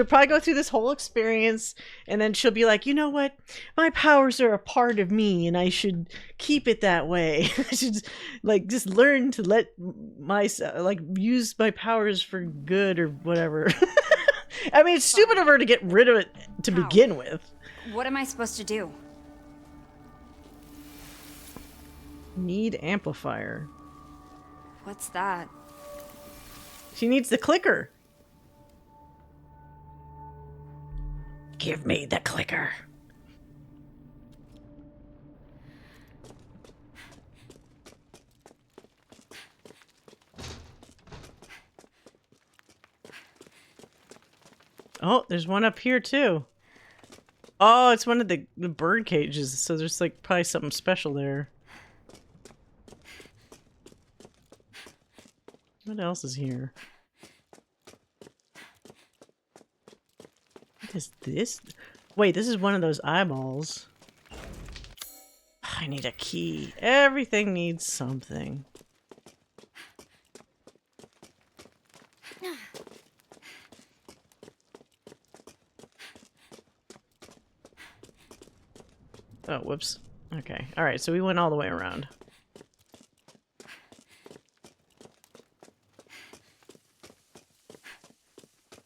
probably go through this whole experience, and then she'll be like, you know what? My powers are a part of me, and I should keep it that way. I should, like, just learn to let use my powers for good or whatever. I mean, it's stupid of her to get rid of it to begin with. What am I supposed to do? Need amplifier. What's that? She needs the clicker. Give me the clicker. Oh, there's one up here too. Oh, it's one of the bird cages, so there's like probably something special there. What else is here? What is this? Wait, this is one of those eyeballs. I need a key. Everything needs something. Oh, whoops. Okay. Alright, so we went all the way around.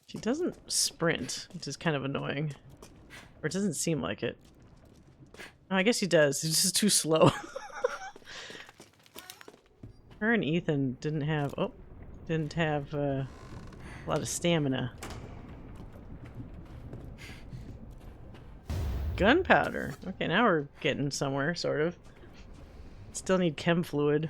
She doesn't sprint, which is kind of annoying. Or it doesn't seem like it. Oh, I guess he does. He's just too slow. Her and Ethan didn't have a lot of stamina. Gunpowder. Okay, now we're getting somewhere, sort of. Still need chem fluid.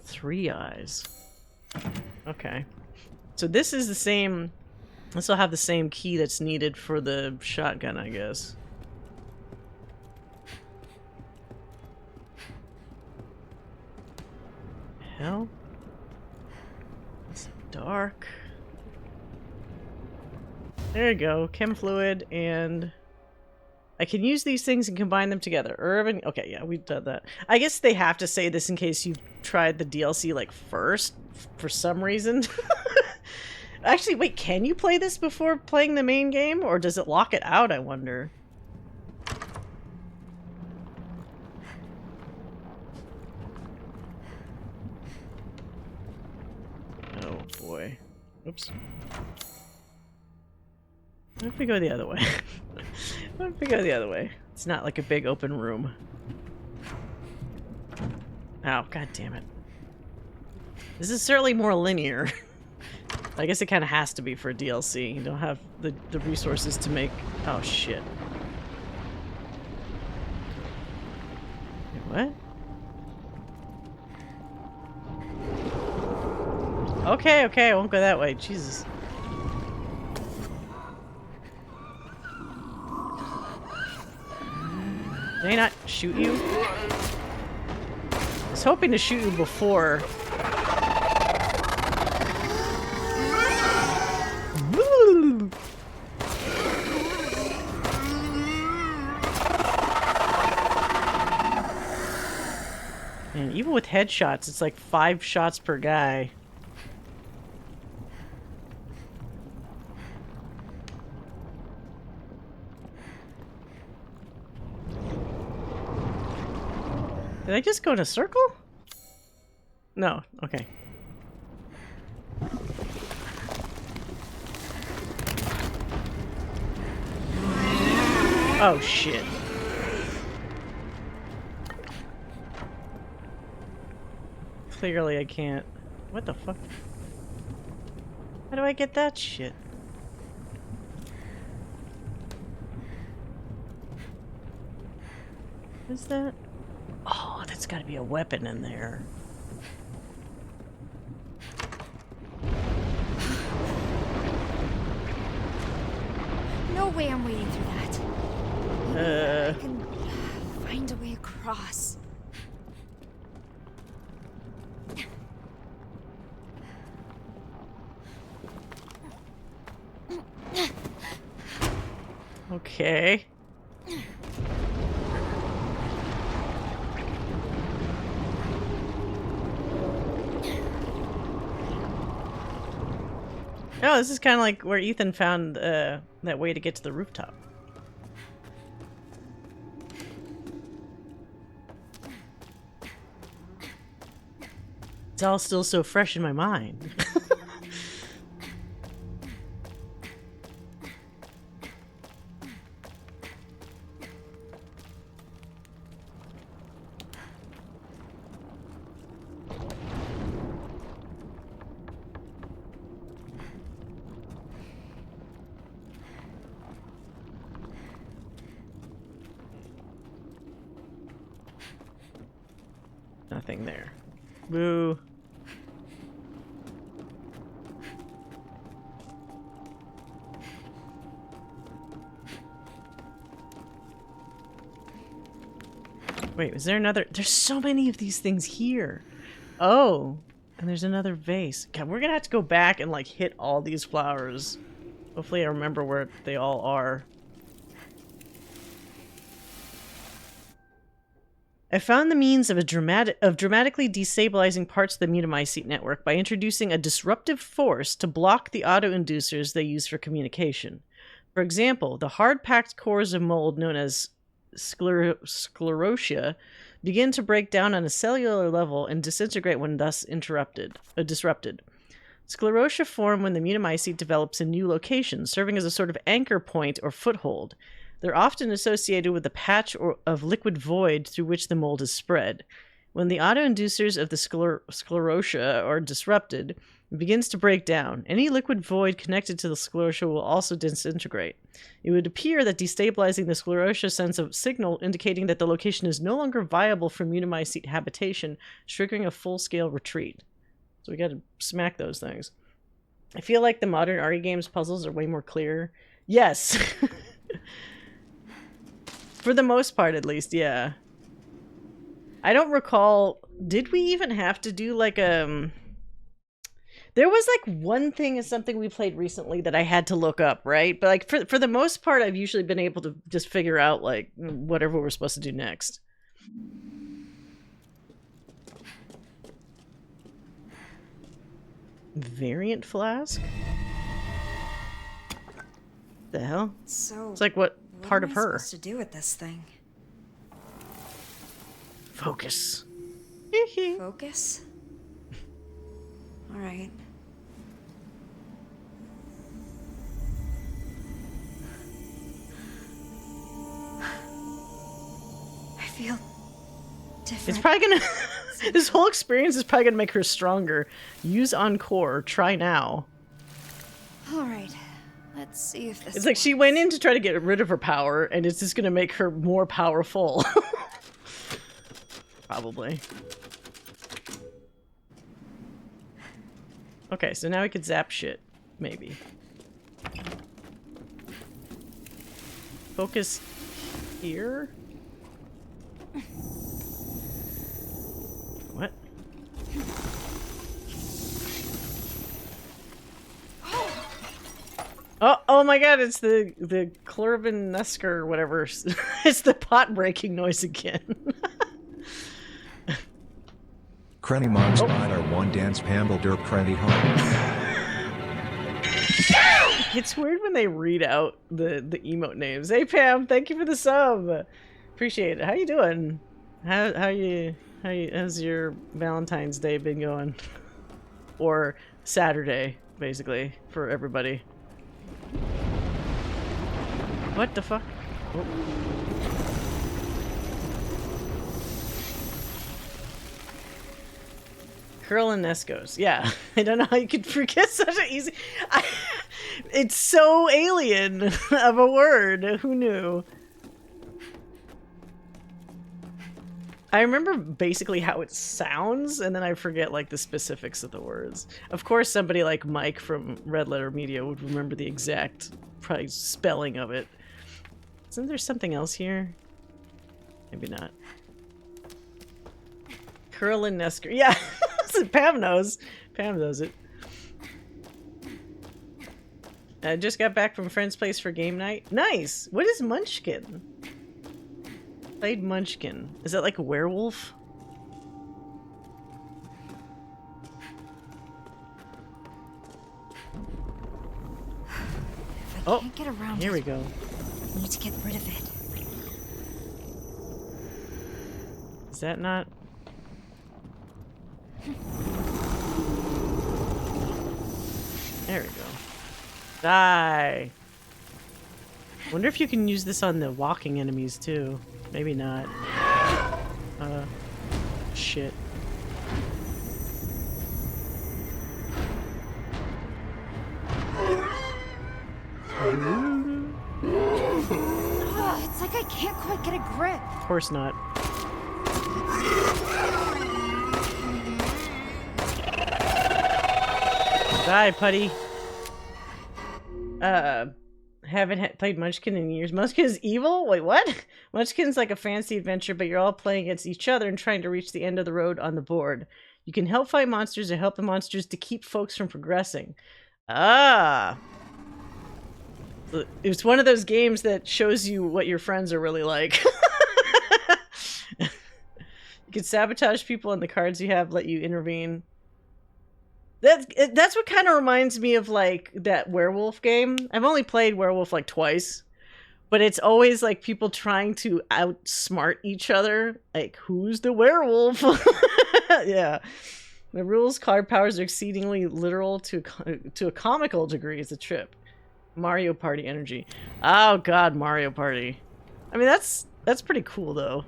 Three eyes. Okay. So this is the same... This will have the same key that's needed for the shotgun, I guess. Hell? It's dark. There you go. Chem fluid and... I can use these things and combine them together. Urban... Okay, yeah, we've done that. I guess they have to say this in case you've tried the DLC, like, first, for some reason. Actually, wait, can you play this before playing the main game? Or does it lock it out, I wonder? Oh, boy. Oops. What if we go the other way? What if we go the other way? It's not like a big open room. Oh, god damn it. This is certainly more linear. I guess it kind of has to be for a DLC. You don't have the resources to make... Oh, shit. Wait, what? Okay, okay, I won't go that way. Jesus. Did I not shoot you? I was hoping to shoot you before. And even with headshots, it's like 5 shots per guy. Did I just go in a circle? No. Okay. Oh, shit. Clearly I can't. What the fuck? How do I get that shit? What is that? Oh, that's gotta be a weapon in there. No way I'm wading through that. Maybe I can find a way across. Okay. Oh, this is kind of like where Ethan found that way to get to the rooftop. It's all still so fresh in my mind. Nothing there. Boo. Wait, was there another? There's so many of these things here. Oh, and there's another vase. God, we're gonna have to go back and like hit all these flowers. Hopefully I remember where they all are. I found the means of dramatically destabilizing parts of the mutamycete network by introducing a disruptive force to block the auto-inducers they use for communication. For example, the hard-packed cores of mold known as sclerotia begin to break down on a cellular level and disintegrate when thus disrupted. Sclerotia form when the mutamycete develops in new locations, serving as a sort of anchor point or foothold. They're often associated with a patch of liquid void through which the mold is spread. When the autoinducers of the sclerotia are disrupted, it begins to break down. Any liquid void connected to the sclerotia will also disintegrate. It would appear that destabilizing the sclerotia sends a signal indicating that the location is no longer viable for mutamycete habitation, triggering a full-scale retreat. So we gotta smack those things. I feel like the modern RE games puzzles are way more clear. Yes! For the most part, at least, yeah. I don't recall... Did we even have to do, like, There was, like, one thing is something we played recently that I had to look up, right? But, like, for the most part, I've usually been able to just figure out, like, whatever we're supposed to do next. Variant flask? The hell? So it's like what part of her? What am I supposed to do with this thing? Focus. Focus? All right. I feel different. It's probably gonna... This whole experience is probably gonna make her stronger. Use Encore. Try now. All right. Let's see if this... It's like she went in to try to get rid of her power, and it's just gonna make her more powerful. Probably. Okay, so now we could zap shit. Maybe. Focus here? What? Oh my god, it's the Clorvin-esque or whatever. It's the pot breaking noise again. Krenny Mons died our one dance Pamble derp Krenny home. It's weird when they read out the emote names. Hey Pam, thank you for the sub. Appreciate it. How you doing? How's your Valentine's Day been going? Or Saturday, basically, for everybody. What the fuck? Oh. Curl and Nescos. Yeah, I don't know how you could forget such an easy... It's so alien of a word. Who knew? I remember basically how it sounds, and then I forget like the specifics of the words. Of course, somebody like Mike from Red Letter Media would remember the exact probably spelling of it. Isn't there something else here? Maybe not. Curl and Nesker. Yeah, Pam knows. Pam knows it. I just got back from a friend's place for game night. Nice! What is Munchkin? Played Munchkin. Is that like a werewolf? I can't get around here we go. I need to get rid of it. Is that not? There we go. Die! Wonder if you can use this on the walking enemies too. Maybe not. Shit. It's like I can't quite get a grip. Of course not. Die, putty. Haven't played Munchkin in years. Munchkin is evil? Wait, what? Munchkin's like a fantasy adventure, but you're all playing against each other and trying to reach the end of the road on the board. You can help fight monsters or help the monsters to keep folks from progressing. Ah! It's one of those games that shows you what your friends are really like. You can sabotage people and the cards you have let you intervene. That's what kind of reminds me of like that werewolf game. I've only played werewolf like twice, but it's always like people trying to outsmart each other. Like, who's the werewolf? Yeah. The rules, card powers are exceedingly literal to a comical degree. It's a trip. Mario Party energy. Oh god, Mario Party. I mean, that's pretty cool though.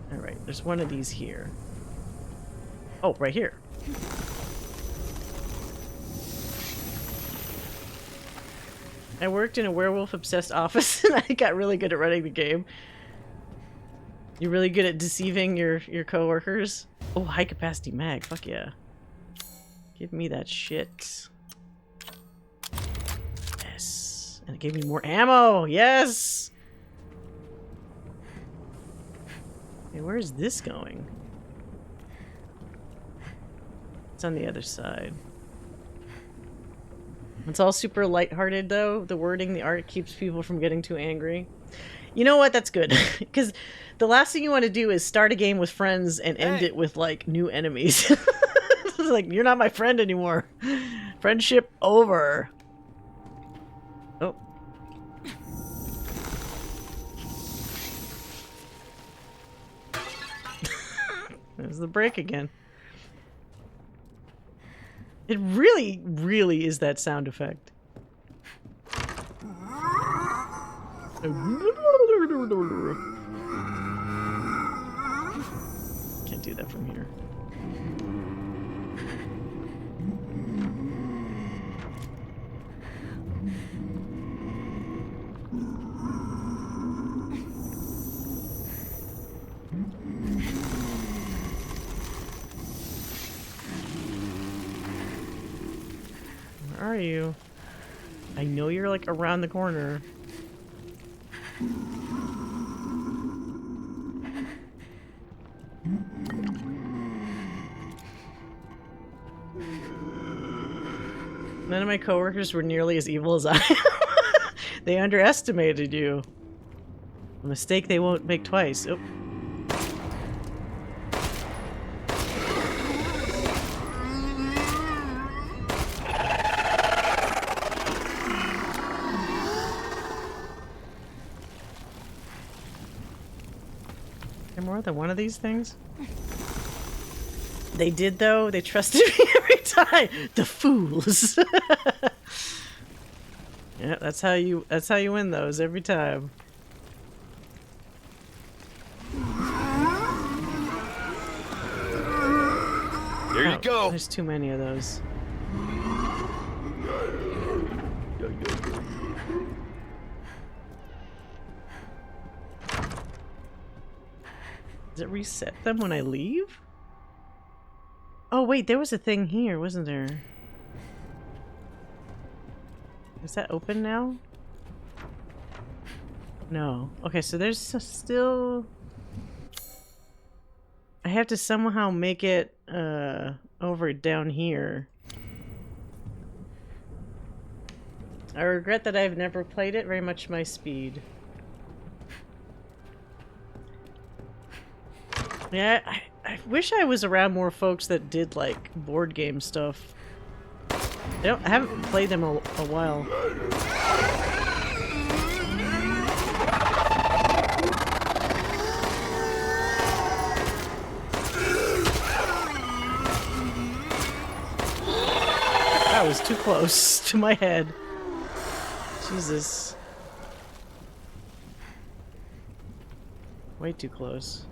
Alright, there's one of these here. Oh, right here. I worked in a werewolf-obsessed office and I got really good at running the game. You're really good at deceiving your coworkers? Oh, high-capacity mag. Fuck yeah. Give me that shit. Yes. And it gave me more ammo! Yes! Okay, where is this going? It's on the other side. It's all super lighthearted, though. The wording, the art keeps people from getting too angry. You know what? That's good. Because the last thing you want to do is start a game with friends and end it with, like, new enemies. It's like, you're not my friend anymore. Friendship over. Oh. There's the break again. It really, really is that sound effect. Can't do that from here. Where are you? I know you're like around the corner. None of my coworkers were nearly as evil as I am. They underestimated you. A mistake they won't make twice. Oh. another one of these things? They did, though. They trusted me every time. The fools. Yeah, that's how you win those every time. Here you go. There's too many of those. Does it reset them when I leave? Oh wait, there was a thing here, wasn't there? Is that open now? No. Okay, so there's still... I have to somehow make it over down here. I regret that I've never played it, very much my speed. Yeah, I wish I was around more folks that did like board game stuff. I haven't played them a while. That was too close to my head. Jesus. Way too close.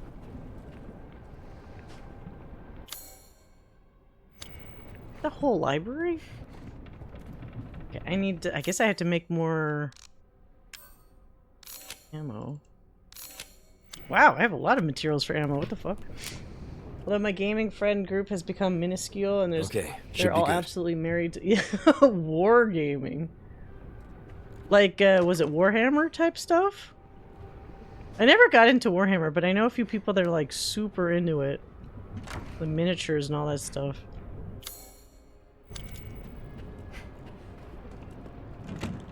The whole library? Okay, I need to... I guess I have to make more... ammo. Wow, I have a lot of materials for ammo. What the fuck? Although my gaming friend group has become minuscule and there's... Okay, they're all absolutely married to... Yeah, wargaming. Like, was it Warhammer type stuff? I never got into Warhammer, but I know a few people that are like super into it. The miniatures and all that stuff.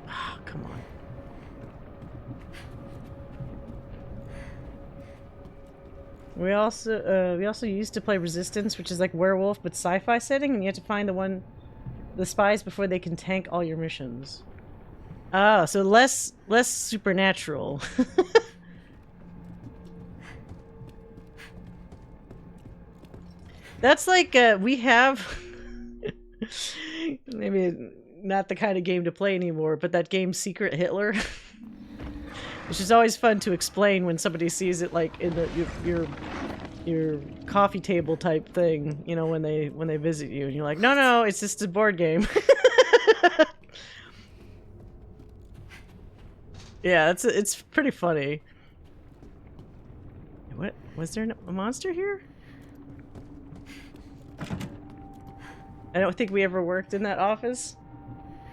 Oh, come on. We also used to play Resistance, which is like Werewolf but sci-fi setting, and you have to find the spies before they can tank all your missions. Oh, so less supernatural. That's like we have maybe not the kind of game to play anymore, but that game Secret Hitler, which is always fun to explain when somebody sees it like in your coffee table type thing, you know, when they visit you and you're like, no, it's just a board game. Yeah, it's pretty funny. What? Was there a monster here? I don't think we ever worked in that office.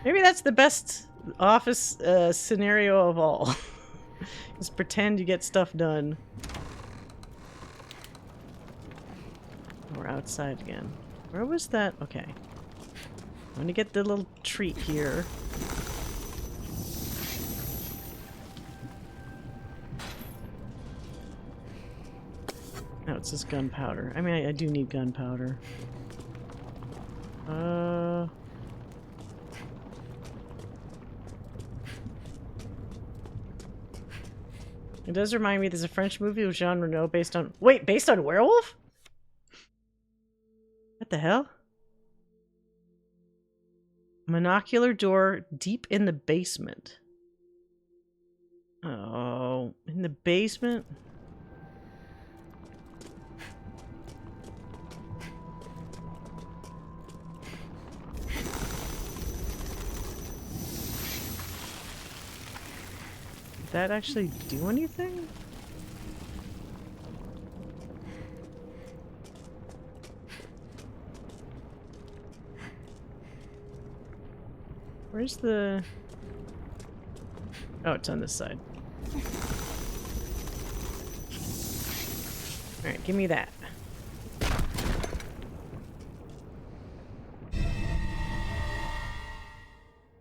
Maybe that's the best office scenario of all. Just pretend you get stuff done. We're outside again. Where was that? Okay. I'm gonna get the little treat here. Oh, it's just gunpowder. I mean, I do need gunpowder. It does remind me there's a French movie with Jean Reno based on... Wait, based on Werewolf? What the hell? Monocular door deep in the basement. Oh, in the basement? Did that actually do anything? Where's the... Oh, it's on this side. Alright, give me that.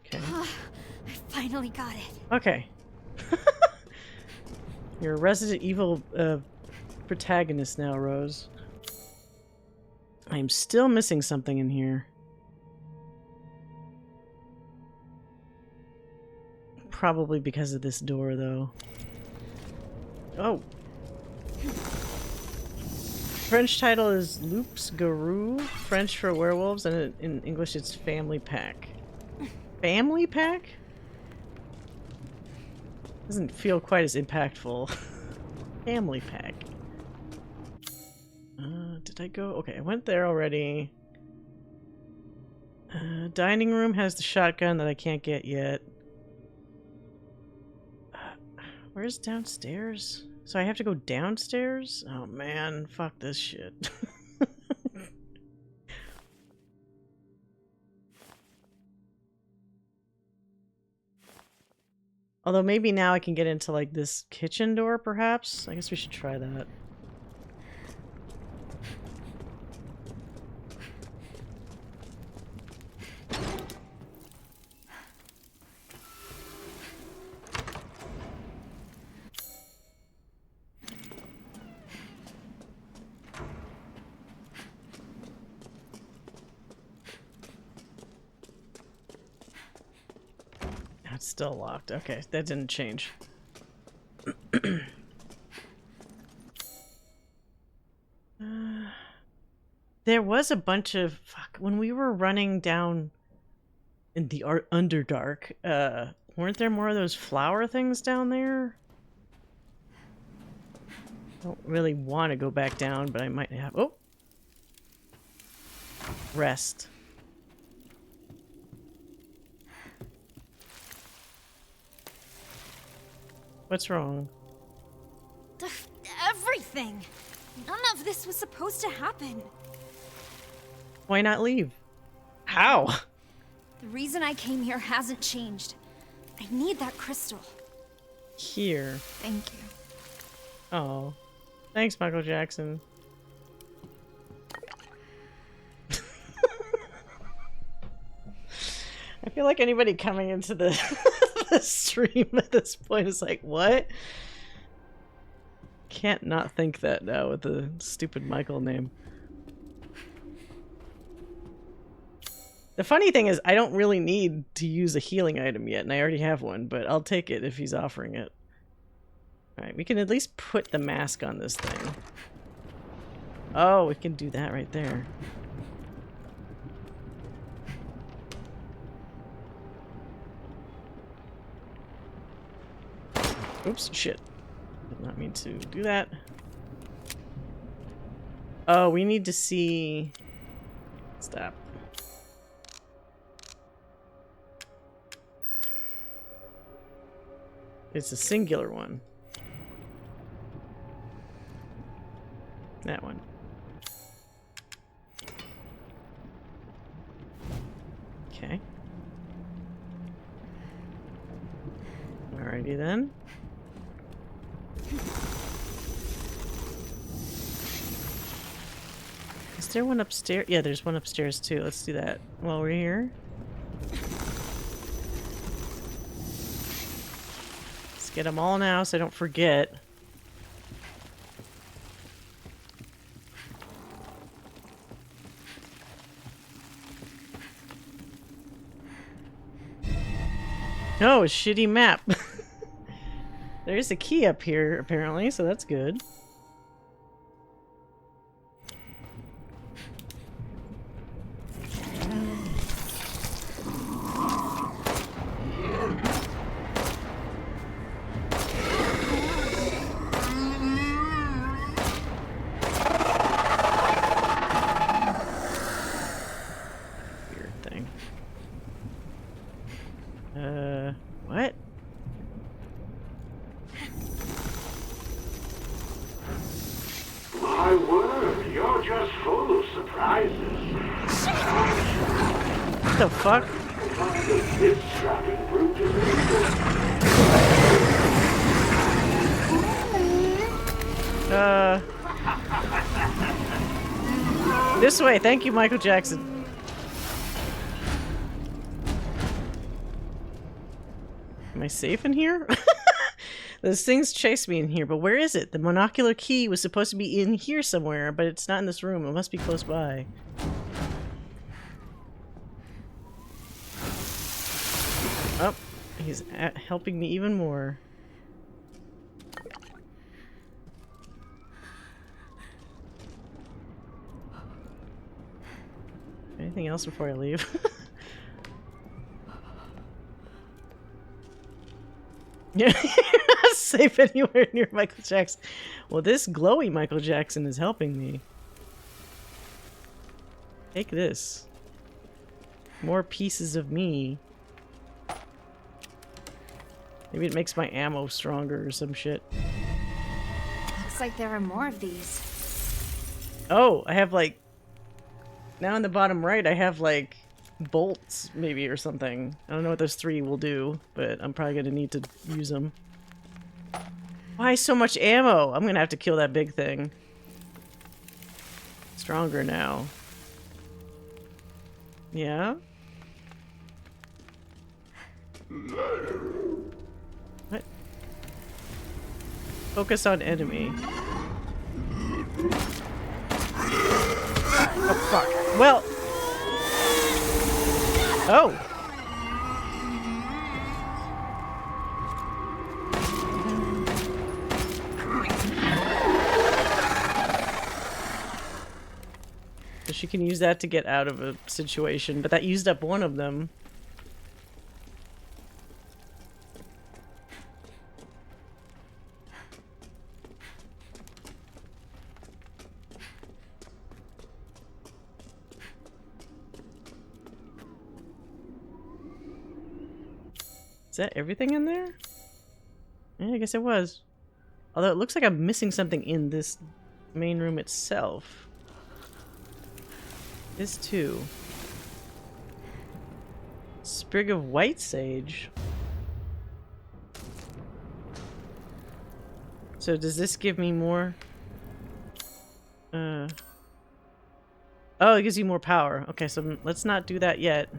Okay. I finally got it. Okay. You're a Resident Evil protagonist now, Rose. I'm still missing something in here. Probably because of this door, though. Oh. French title is Loups Garou, French for werewolves, and in English it's Family Pack. Family Pack? Doesn't feel quite as impactful. Family Pack. Did I go? Okay, I went there already. Dining room has the shotgun that I can't get yet. Where's downstairs? So I have to go downstairs? Oh man, fuck this shit. Although maybe now I can get into like this kitchen door perhaps? I guess we should try that. It's still locked. Okay, that didn't change. There was a bunch of... Fuck, when we were running down in the Underdark, weren't there more of those flower things down there? I don't really want to go back down, but I might have... Oh! Rest. What's wrong? Everything! None of this was supposed to happen. Why not leave? How? The reason I came here hasn't changed. I need that crystal. Here. Thank you. Oh. Thanks, Michael Jackson. I feel like anybody coming into the, the stream at this point is like, what? Can't not think that now with the stupid Michael name. The funny thing is, I don't really need to use a healing item yet, and I already have one, but I'll take it if he's offering it. Alright, we can at least put the mask on this thing. Oh, we can do that right there. Oops, shit. Did not mean to do that. Oh, we need to see... Stop. It's a singular one. That one. Okay. Alrighty then. Is there one upstairs? Yeah, there's one upstairs too. Let's do that while we're here. Let's get them all now so I don't forget. No, a shitty map. There's a key up here, apparently, so that's good. Weird thing. What? My word, you're just full of surprises. What the fuck? This strapping brute is This way. Thank you, Michael Jackson. Am I safe in here? Those things chase me in here, but where is it? The monocular key was supposed to be in here somewhere, but it's not in this room. It must be close by. Oh, he's helping me even more. Anything else before I leave? Yeah, you're not safe anywhere near Michael Jackson. Well, this glowy Michael Jackson is helping me. Take this. More pieces of me. Maybe it makes my ammo stronger or some shit. Looks like there are more of these. Oh, I have like... Now in the bottom right, I have like bolts maybe or something. I don't know what those 3 will do, but I'm probably gonna need to use them. Why so much ammo? I'm gonna have to kill that big thing. Stronger now. Yeah? What? Focus on enemy. Oh, fuck. Well... Oh! So she can use that to get out of a situation, but that used up one of them. Is that everything in there? Yeah, I guess it was. Although it looks like I'm missing something in this main room itself. This too. Sprig of white sage. So does this give me more? Oh, it gives you more power. Okay, so let's not do that yet.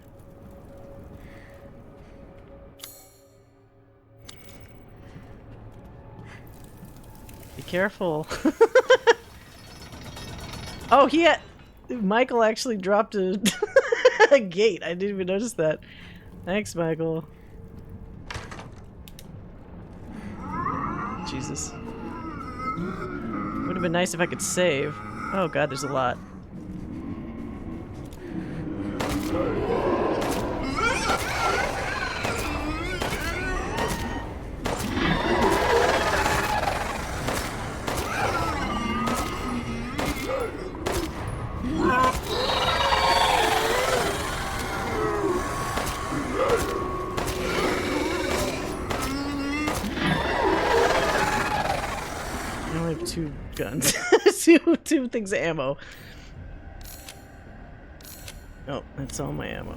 Be careful. Oh, Michael actually dropped a, a gate. I didn't even notice that. Thanks, Michael. Jesus. Would have been nice if I could save. Oh god, there's a lot. Two guns. two things of ammo. Oh, that's all my ammo.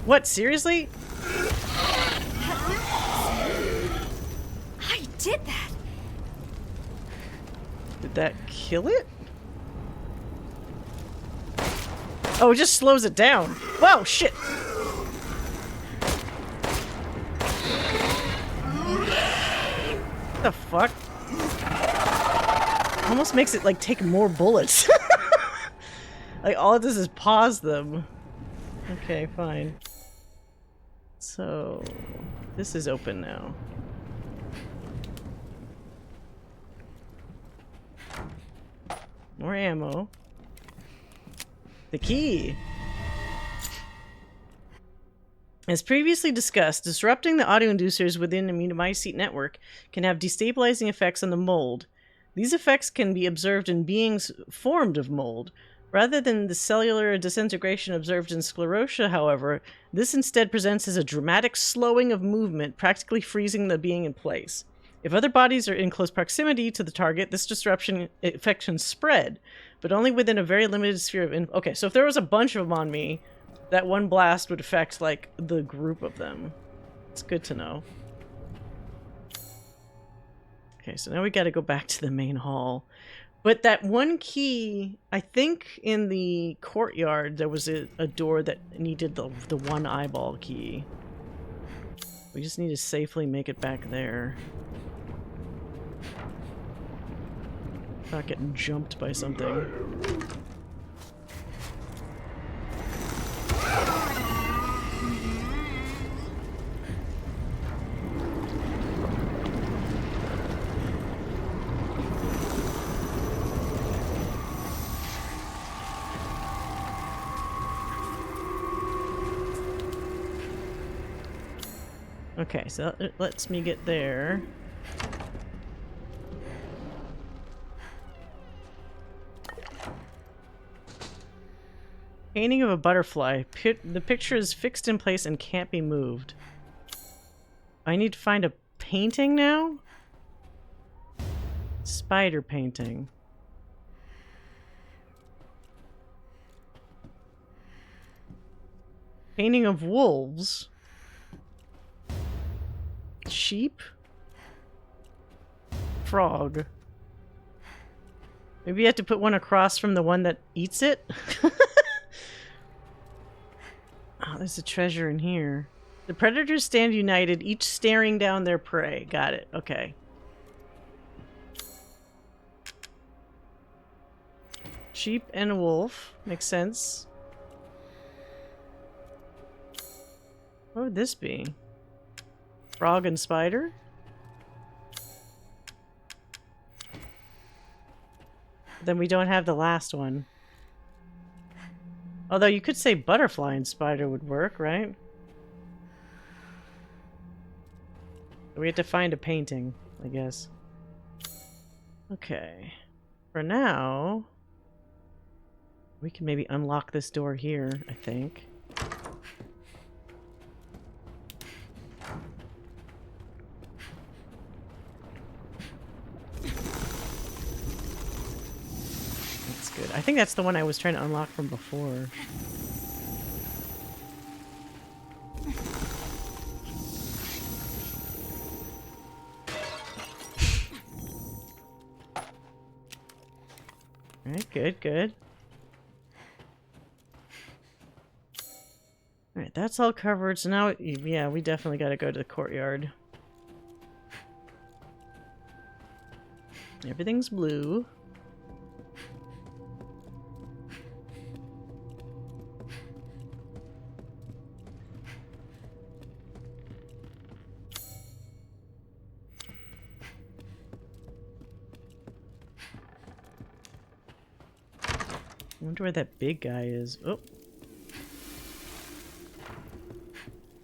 What, seriously? I did that! Did that kill it? Oh, it just slows it down. Whoa, shit! What the fuck? Almost makes it like take more bullets. Like all it does is pause them. Okay, fine. So this is open now. More ammo. The key. As previously discussed, disrupting the audio inducers within the Immunomycete network can have destabilizing effects on the mold. These effects can be observed in beings formed of mold. Rather than the cellular disintegration observed in sclerotia, however, this instead presents as a dramatic slowing of movement, practically freezing the being in place. If other bodies are in close proximity to the target, this disruption effect can spread, but only within a very limited sphere of okay, so if there was a bunch of them on me, that one blast would affect, like, the group of them. It's good to know. Okay, so now we gotta go back to the main hall. But that one key, I think in the courtyard there was a door that needed the one eyeball key. We just need to safely make it back there. Not getting jumped by something. Okay, so it lets me get there. Painting of a butterfly. The picture is fixed in place and can't be moved. I need to find a painting now? Spider painting. Painting of wolves. Sheep? Frog. Maybe you have to put one across from the one that eats it? Oh, there's a treasure in here. The predators stand united, each staring down their prey. Got it. Okay. Sheep and a wolf. Makes sense. What would this be? Frog and spider? Then we don't have the last one. Although you could say butterfly and spider would work, right? We have to find a painting, I guess. Okay. For now, we can maybe unlock this door here, I think. Good. I think that's the one I was trying to unlock from before. Alright, good, good. Alright, that's all covered, so now, yeah, we definitely gotta go to the courtyard. Everything's blue. I wonder where that big guy is. Oh.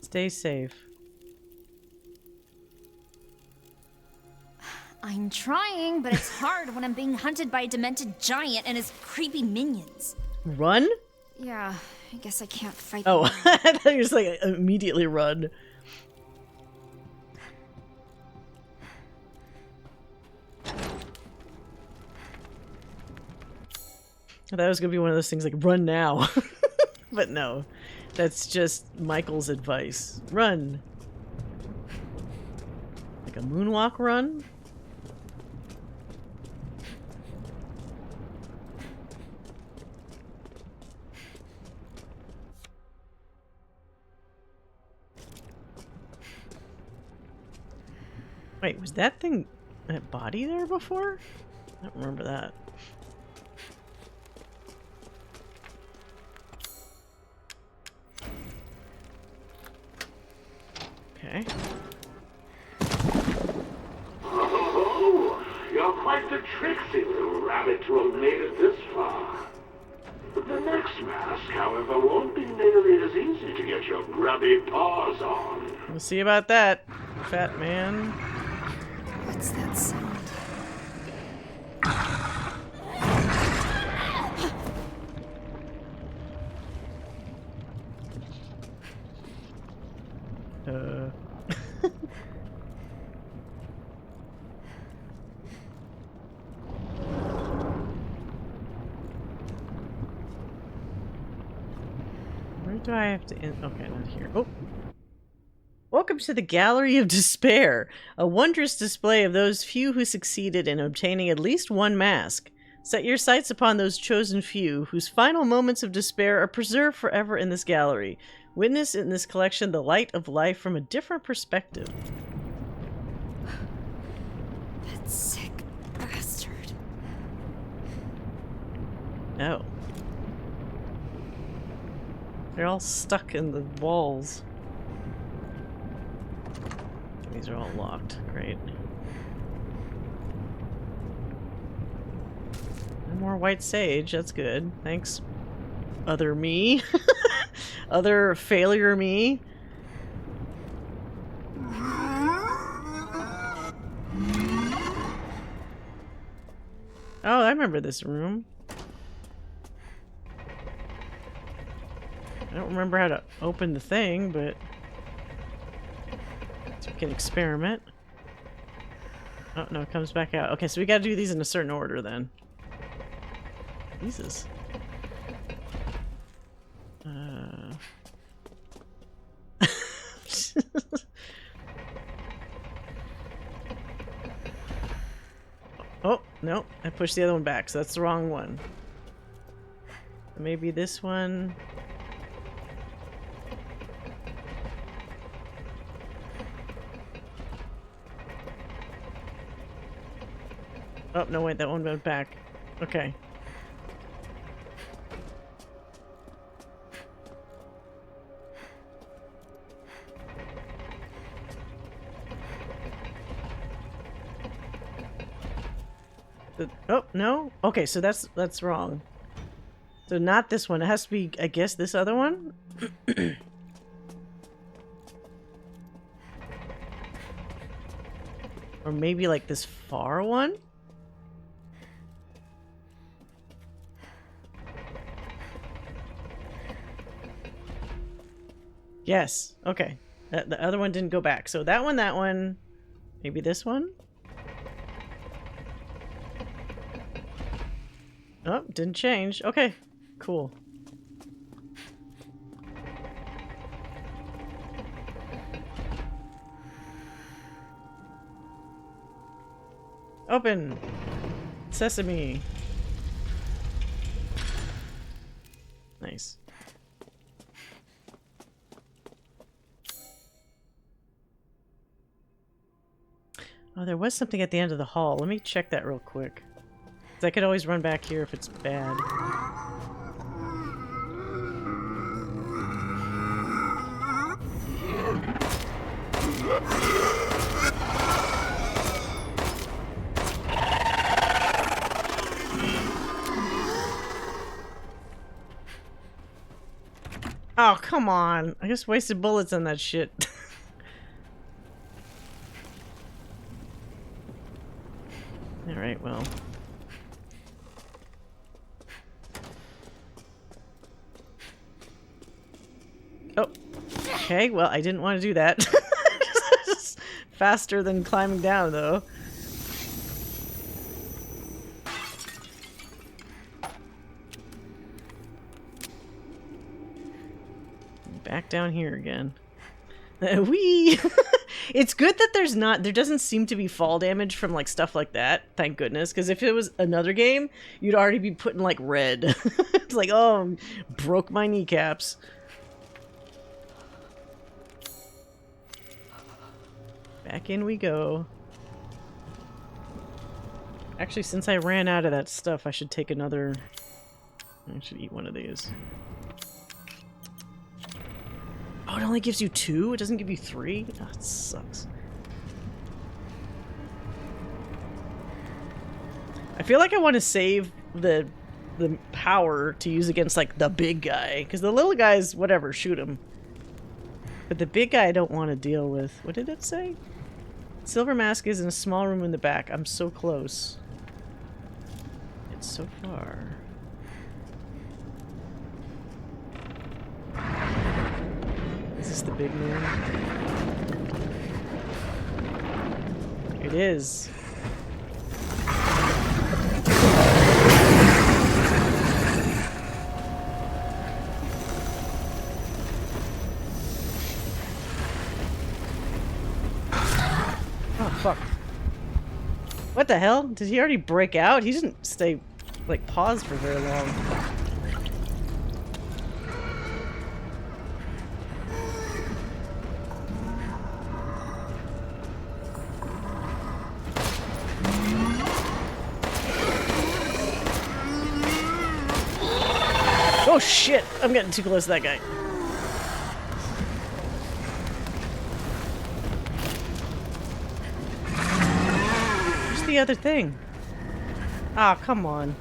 Stay safe. I'm trying, but it's hard when I'm being hunted by a demented giant and his creepy minions. Run? Yeah, I guess I can't fight Oh, them. I thought you were just like immediately run. That was gonna be one of those things like run now. But no, that's just Michael's advice. Run. Like a moonwalk run? Wait, was that body there before? I don't remember that. Okay. Oh, you're quite the tricksy little rabbit to have made it this far. The next mask, however, won't be nearly as easy to get your grubby paws on. We'll see about that, fat man. What's that sound? Where do I have to end? Okay, not here. Oh! Welcome to the Gallery of Despair, a wondrous display of those few who succeeded in obtaining at least one mask. Set your sights upon those chosen few, whose final moments of despair are preserved forever in this gallery. Witness in this collection the light of life from a different perspective. That sick bastard. Oh. They're all stuck in the walls. These are all locked. Great. No more white sage. That's good. Thanks, other me. Other failure me. Oh, I remember this room. I don't remember how to open the thing, but we can experiment. Oh, no, it comes back out. Okay, so we gotta do these in a certain order then. Jesus. Oh, no, I pushed the other one back, so that's the wrong one. Maybe this one. Oh, no, wait, that one went back. Okay. Oh, no? Okay, so that's wrong. So not this one. It has to be, I guess, this other one? Or maybe like this far one? Yes. Okay. The other one didn't go back. So that one, maybe this one? Oh, didn't change. Okay, cool. Open! Sesame! Nice. Oh, there was something at the end of the hall. Let me check that real quick. I could always run back here if it's bad. Oh, come on. I just wasted bullets on that shit. Alright, well. Oh, okay, well, I didn't want to do that. Faster than climbing down, though. Back down here again. Whee! It's good that there doesn't seem to be fall damage from, like, stuff like that. Thank goodness, because if it was another game, you'd already be putting, like, red. It's like, oh, broke my kneecaps. Back in we go. Actually, since I ran out of that stuff, I should take another... I should eat one of these. Oh, it only gives you 2? It doesn't give you 3? Oh, it sucks. I feel like I want to save the power to use against, like, the big guy. Because the little guys, whatever, shoot him. But the big guy I don't want to deal with. What did it say? Silver mask is in a small room in the back. I'm so close. It's so far. Is this the big room? It is. Fuck. What the hell? Did he already break out? He didn't stay, like, paused for very long. Oh shit! I'm getting too close to that guy. The other thing. Ah, oh, come on.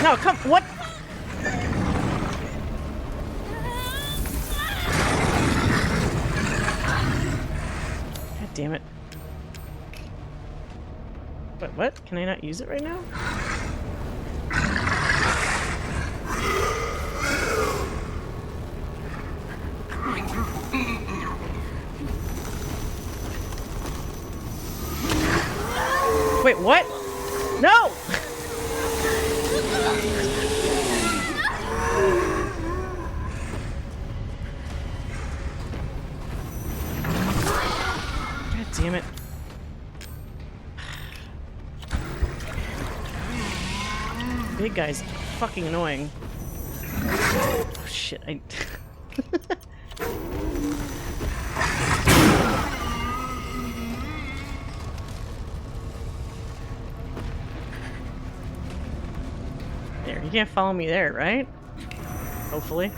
No, come. What? God damn it. What? Can I not use it right now? Wait, what? No! God damn it. Big guy's fucking annoying. Oh shit, I... There, you can't follow me there, right? Hopefully.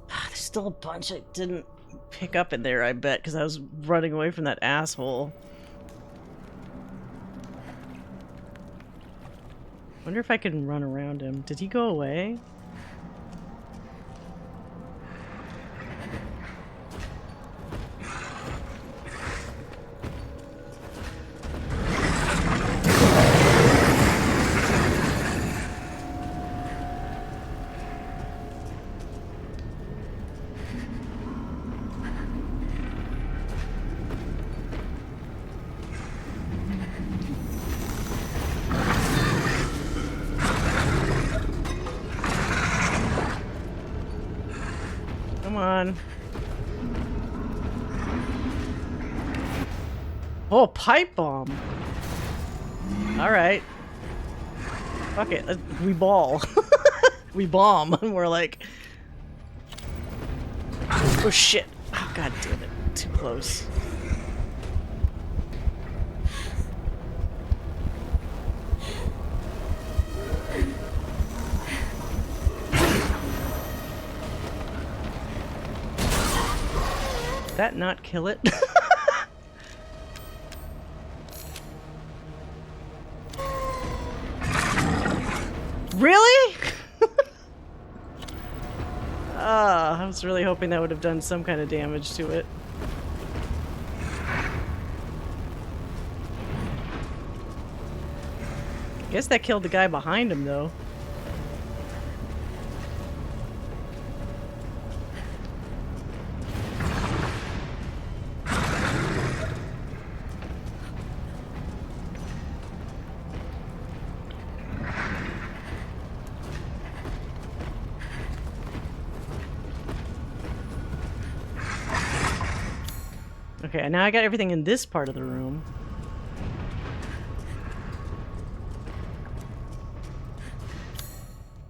There's still a bunch I didn't pick up in there, I bet, because I was running away from that asshole. Wonder if I can run around him. Did he go away? Come on. Oh, pipe bomb. All right. Fuck it. We ball. We bomb. And we're like... Oh, shit. Oh, God damn it. Too close. Did that not kill it? Really? I was really hoping that would have done some kind of damage to it. Guess that killed the guy behind him, though. Okay, now I got everything in this part of the room.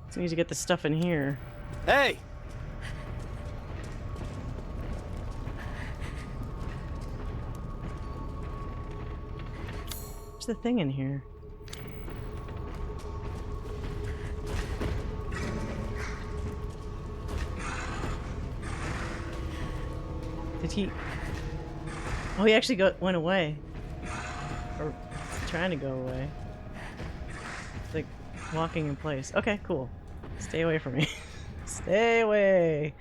So I need to get the stuff in here. Hey! What's the thing in here? Did he... Oh, he actually went away. Or trying to go away. It's like walking in place. Okay, cool. Stay away from me. Stay away.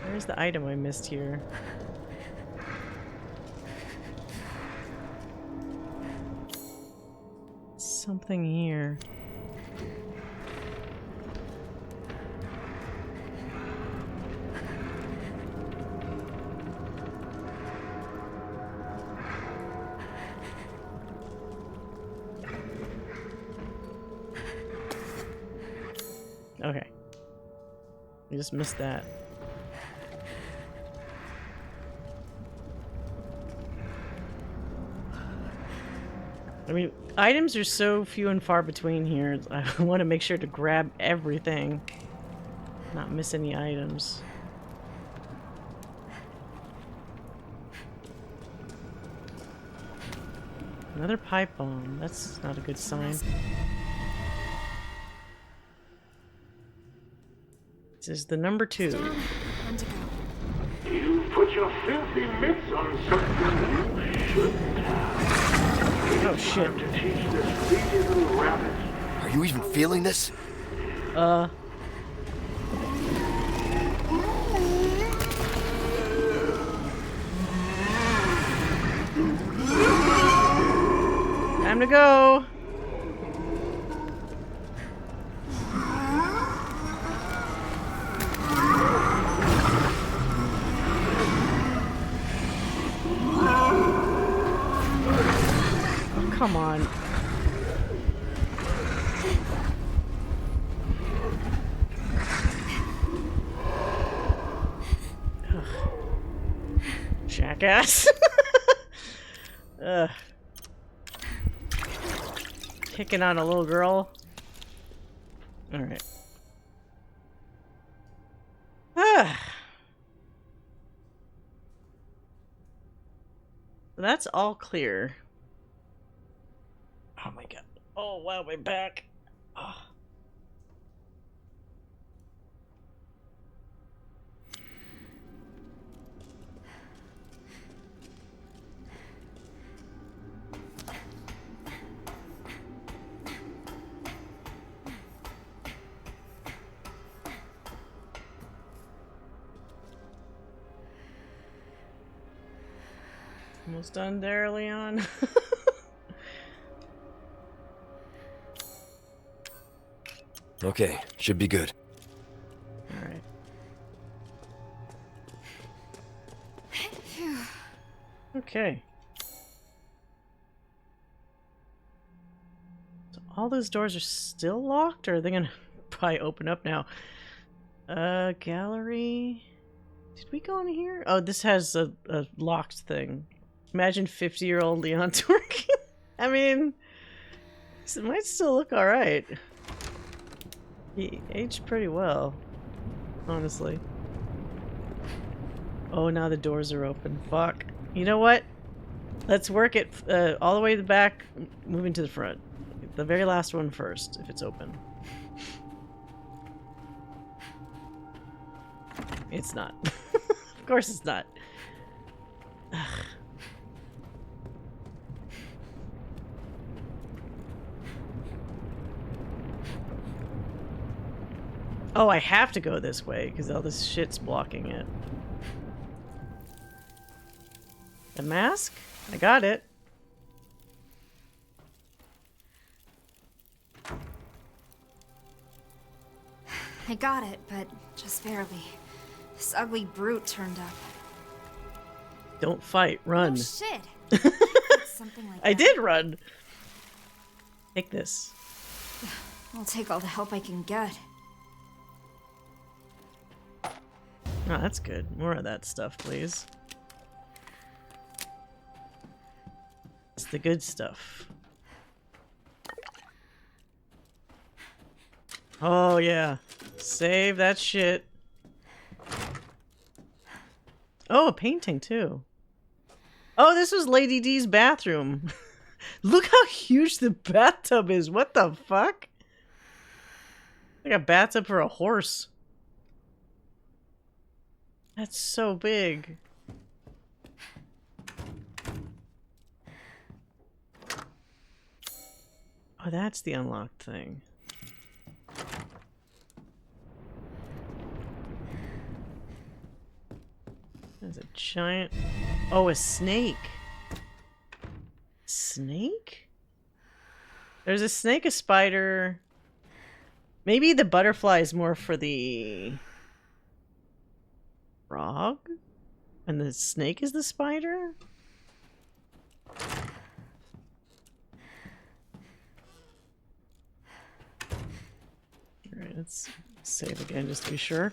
Where's the item I missed here? Something here. Okay. I just missed that. I mean, items are so few and far between here. I want to make sure to grab everything. Not miss any items. Another pipe bomb. That's not a good sign. This is the number 2. You put your filthy mitts on something you shouldn't have. Oh shit. To teach this greedy little rabbit. Are you even feeling this? Time to go. Oh, come on. Ugh. Jackass. Ugh. Picking on a little girl. Alright. That's all clear. Oh my god. Oh wow, my back. Oh. Almost done there, Leon. Okay, should be good. Alright. Okay. So all those doors are still locked, or are they gonna probably open up now? Gallery. Did we go in here? Oh, this has a locked thing. Imagine 50-year-old Leon twerking. I mean, it might still look alright. He aged pretty well, honestly. Oh, now the doors are open. Fuck. You know what? Let's work it all the way to the back, moving to the front. The very last one first, if it's open. It's not. Of course it's not. Ugh. Oh, I have to go this way because all this shit's blocking it. The mask? I got it. I got it, but just barely. This ugly brute turned up. Don't fight, run. Oh shit! Something like that. I did run. Take this. I'll take all the help I can get. Oh, that's good. More of that stuff, please. It's the good stuff. Oh, yeah. Save that shit. Oh, a painting, too. Oh, this was Lady D's bathroom. Look how huge the bathtub is. What the fuck? Like a bathtub for a horse. That's so big. Oh, that's the unlocked thing. There's a giant... Oh, a snake. Snake? There's a snake, a spider. Maybe the butterfly is more for the... frog? And the snake is the spider? Alright, let's save again just to be sure.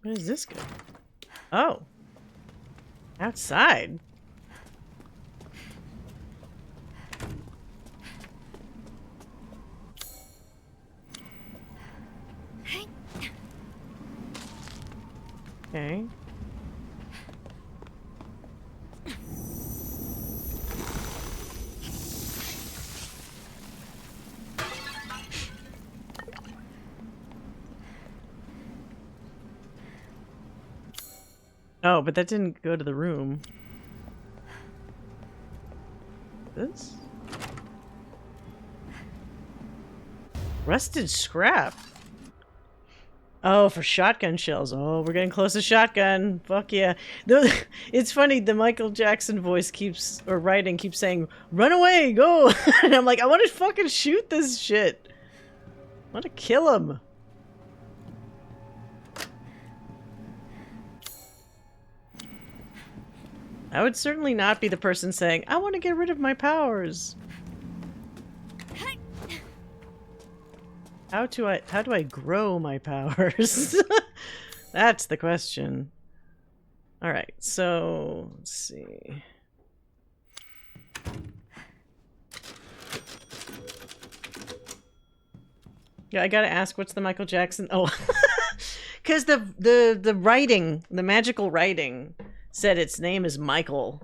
Where does this go? Oh. Outside. Okay. Oh, but that didn't go to the room. This? Rusted scrap. Oh, for shotgun shells. Oh, we're getting close to shotgun. Fuck yeah. It's funny, the Michael Jackson voice keeps, or writing keeps saying, run away, go! And I'm like, I want to fucking shoot this shit. I want to kill him. I would certainly not be the person saying, I want to get rid of my powers. How do I grow my powers? That's the question. All right, so let's see. Yeah, I gotta ask, what's the Michael Jackson? Oh, because the writing, the magical writing, said its name is Michael,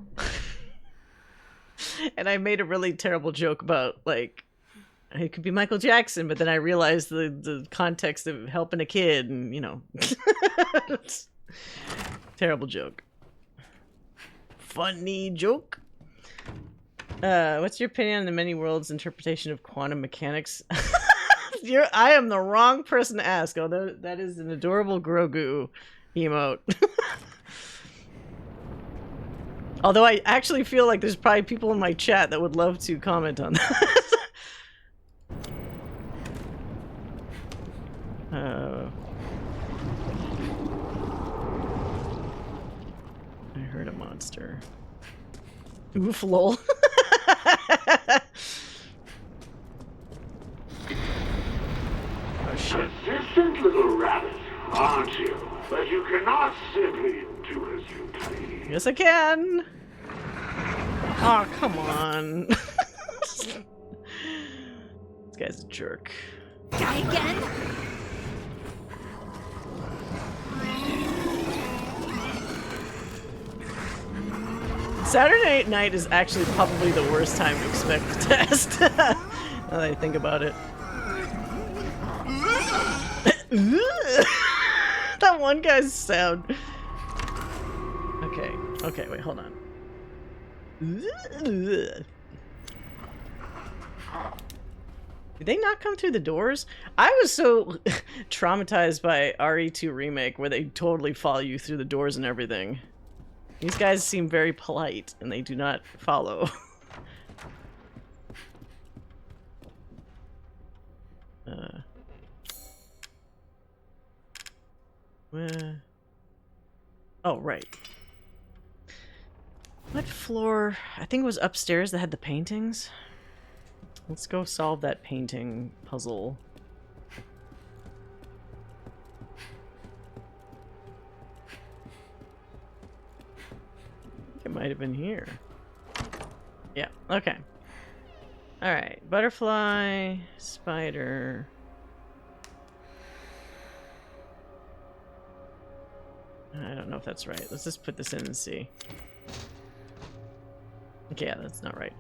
and I made a really terrible joke about like. It could be Michael Jackson, but then I realized the context of helping a kid, and you know, terrible joke. Funny joke. What's your opinion on the many worlds interpretation of quantum mechanics? I am the wrong person to ask. Although that is an adorable Grogu emote. Although I actually feel like there's probably people in my chat that would love to comment on that. I heard a monster. Oof, lol. Oh shit. Persistent little rabbit, aren't you? But you cannot simply do as you please. Yes, I can. Oh, come on. This guy's a jerk. Guy again? Saturday night is actually probably the worst time to expect a test. Now that I think about it. That one guy's sound. Okay, wait, hold on. Did they not come through the doors? I was so traumatized by RE2 Remake where they totally follow you through the doors and everything. These guys seem very polite and they do not follow. Oh, right. What floor? I think it was upstairs that had the paintings. Let's go solve that painting puzzle. I think it might have been here. Yeah, okay. Alright, butterfly, spider. I don't know if that's right. Let's just put this in and see. Okay, yeah, that's not right.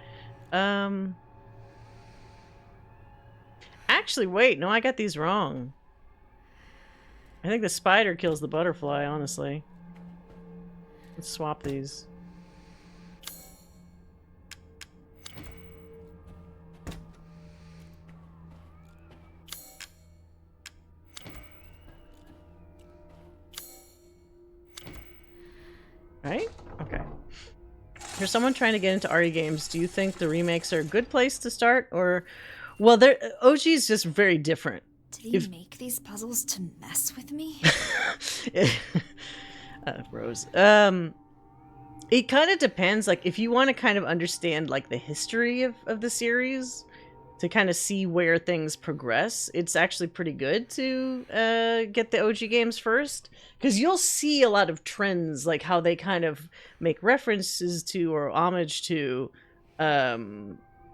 Actually, wait. No, I got these wrong. I think the spider kills the butterfly, honestly. Let's swap these. Right? Okay. For someone trying to get into RE games, do you think the remakes are a good place to start? Or, well, OG is just very different. Did he make these puzzles to mess with me? Rose. It kind of depends. Like, if you want to kind of understand, like, the history of the series, to kind of see where things progress, it's actually pretty good to get the OG games first. Because you'll see a lot of trends, like how they kind of make references to or homage to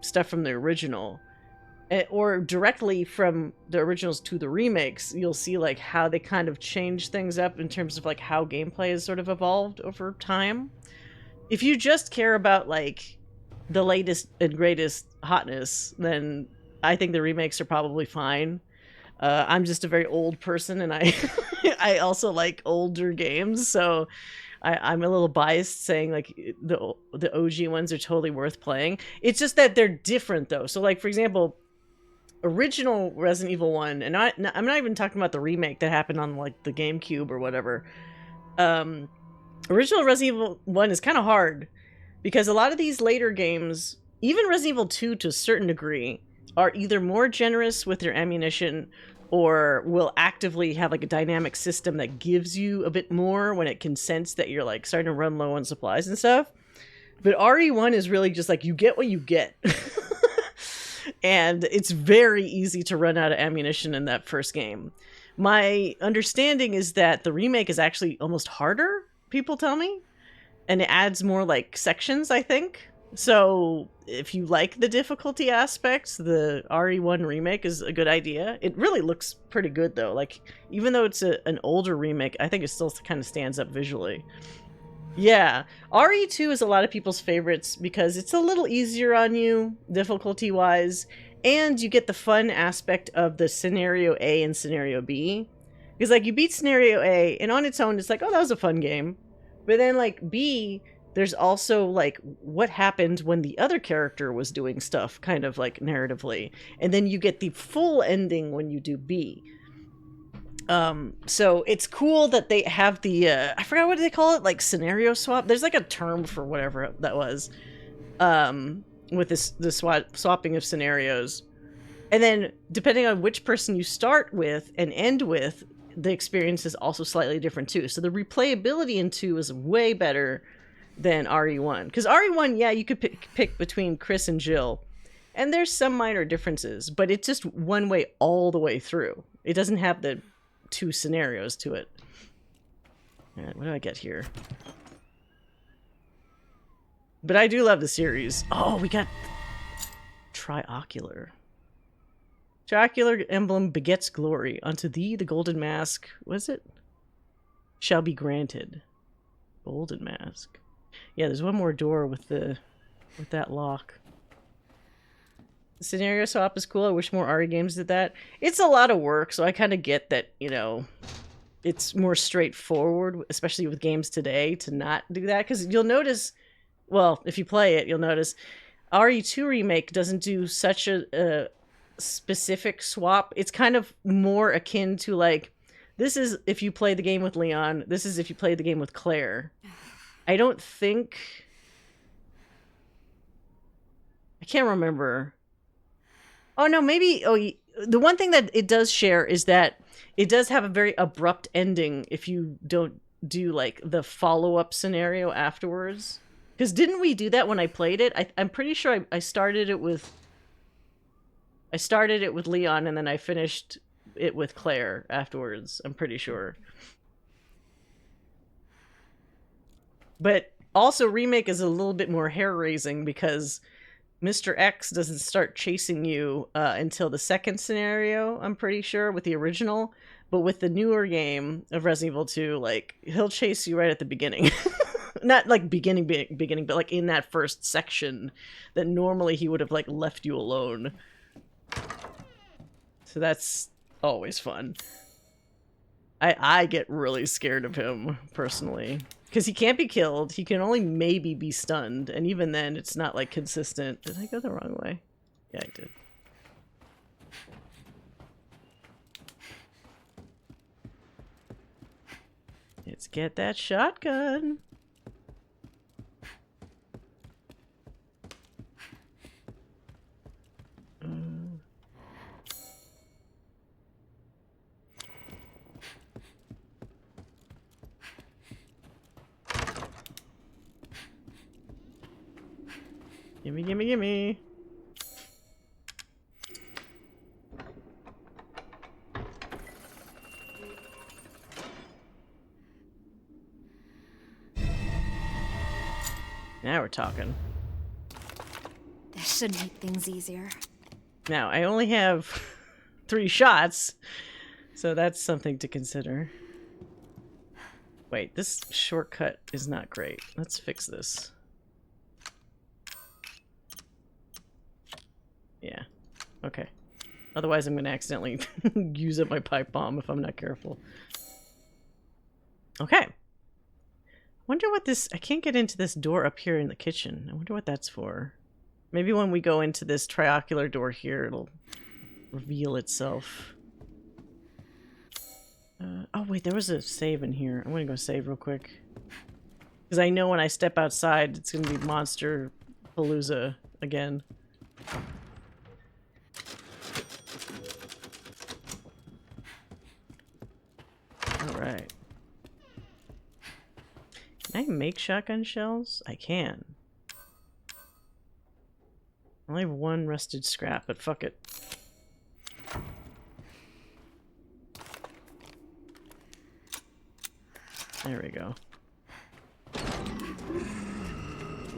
stuff from the original. Or directly from the originals to the remakes, you'll see like how they kind of change things up in terms of like how gameplay has sort of evolved over time. If you just care about like the latest and greatest hotness, then I think the remakes are probably fine. I'm just a very old person, and I I also like older games, so I'm a little biased saying like the OG ones are totally worth playing. It's just that they're different though. So like for example, original Resident Evil 1, and I'm not even talking about the remake that happened on like the GameCube or whatever. Original Resident Evil 1 is kind of hard because a lot of these later games, even Resident Evil 2 to a certain degree, are either more generous with their ammunition or will actively have like a dynamic system that gives you a bit more when it can sense that you're like starting to run low on supplies and stuff. But RE1 is really just like you get what you get. And it's very easy to run out of ammunition in that first game. My understanding is that the remake is actually almost harder, people tell me. And it adds more like sections, I think. So if you like the difficulty aspects, the RE1 remake is a good idea. It really looks pretty good though. Like even though it's an older remake, I think it still kind of stands up visually. Yeah, RE2 is a lot of people's favorites because it's a little easier on you, difficulty-wise, and you get the fun aspect of the Scenario A and Scenario B. Because, like, you beat Scenario A, and on its own, it's like, oh, that was a fun game. But then, like, B, there's also, like, what happened when the other character was doing stuff, kind of, like, narratively. And then you get the full ending when you do B. So it's cool that they have the, I forgot what they call it, like scenario swap. There's like a term for whatever that was, with the swapping of scenarios. And then depending on which person you start with and end with, the experience is also slightly different too. So the replayability in 2 is way better than RE1. Because RE1, yeah, you could pick between Chris and Jill. And there's some minor differences, but it's just one way all the way through. It doesn't have the 2 scenarios to it. All right, what do I get here? But I do love the series. Oh, we got Triocular. Triocular emblem begets glory. Unto thee the golden mask, was it? Shall be granted. Golden mask. Yeah, there's one more door with that lock. The scenario swap is cool. I wish more RE games did that. It's a lot of work, so I kind of get that, you know, it's more straightforward, especially with games today, to not do that. Because you'll notice, well, if you play it, you'll notice RE2 Remake doesn't do such a specific swap. It's kind of more akin to, like, this is if you play the game with Leon, this is if you play the game with Claire. I don't think... I can't remember. Oh, no, maybe... Oh, the one thing that it does share is that it does have a very abrupt ending if you don't do, like, the follow-up scenario afterwards. Because didn't we do that when I played it? I'm pretty sure I started it with... I started it with Leon, and then I finished it with Claire afterwards. I'm pretty sure. But also, Remake is a little bit more hair-raising because Mr. X doesn't start chasing you until the second scenario, I'm pretty sure, with the original. But with the newer game of Resident Evil 2, like, he'll chase you right at the beginning. Not, like, beginning, but, like, in that first section that normally he would have, like, left you alone. So that's always fun. I get really scared of him, personally. Because he can't be killed. He can only maybe be stunned. And even then, it's not, like, consistent. Did I go the wrong way? Yeah, I did. Let's get that shotgun. Gimme, gimme, gimme. Now we're talking. This should make things easier. Now, I only have 3 shots, so that's something to consider. Wait, this shortcut is not great. Let's fix this. Yeah. Okay. Otherwise, I'm going to accidentally use up my pipe bomb if I'm not careful. Okay. Wonder what this... I can't get into this door up here in the kitchen. I wonder what that's for. Maybe when we go into this triocular door here, it'll reveal itself. Oh, wait, there was a save in here. I'm gonna go save real quick. Because I know when I step outside, it's gonna be Monster Palooza again. Alright. Can I make shotgun shells? I can. I only have one rusted scrap, but fuck it. There we go.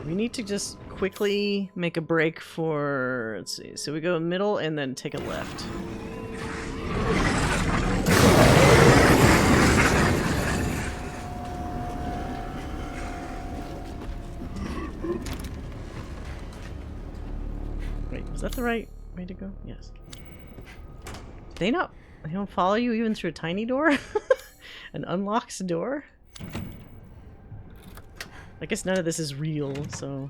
We need to just quickly make a break for... Let's see. So we go middle and then take a left. Is that the right way to go? Yes. They don't follow you even through a tiny door? An unlocked door? I guess none of this is real, so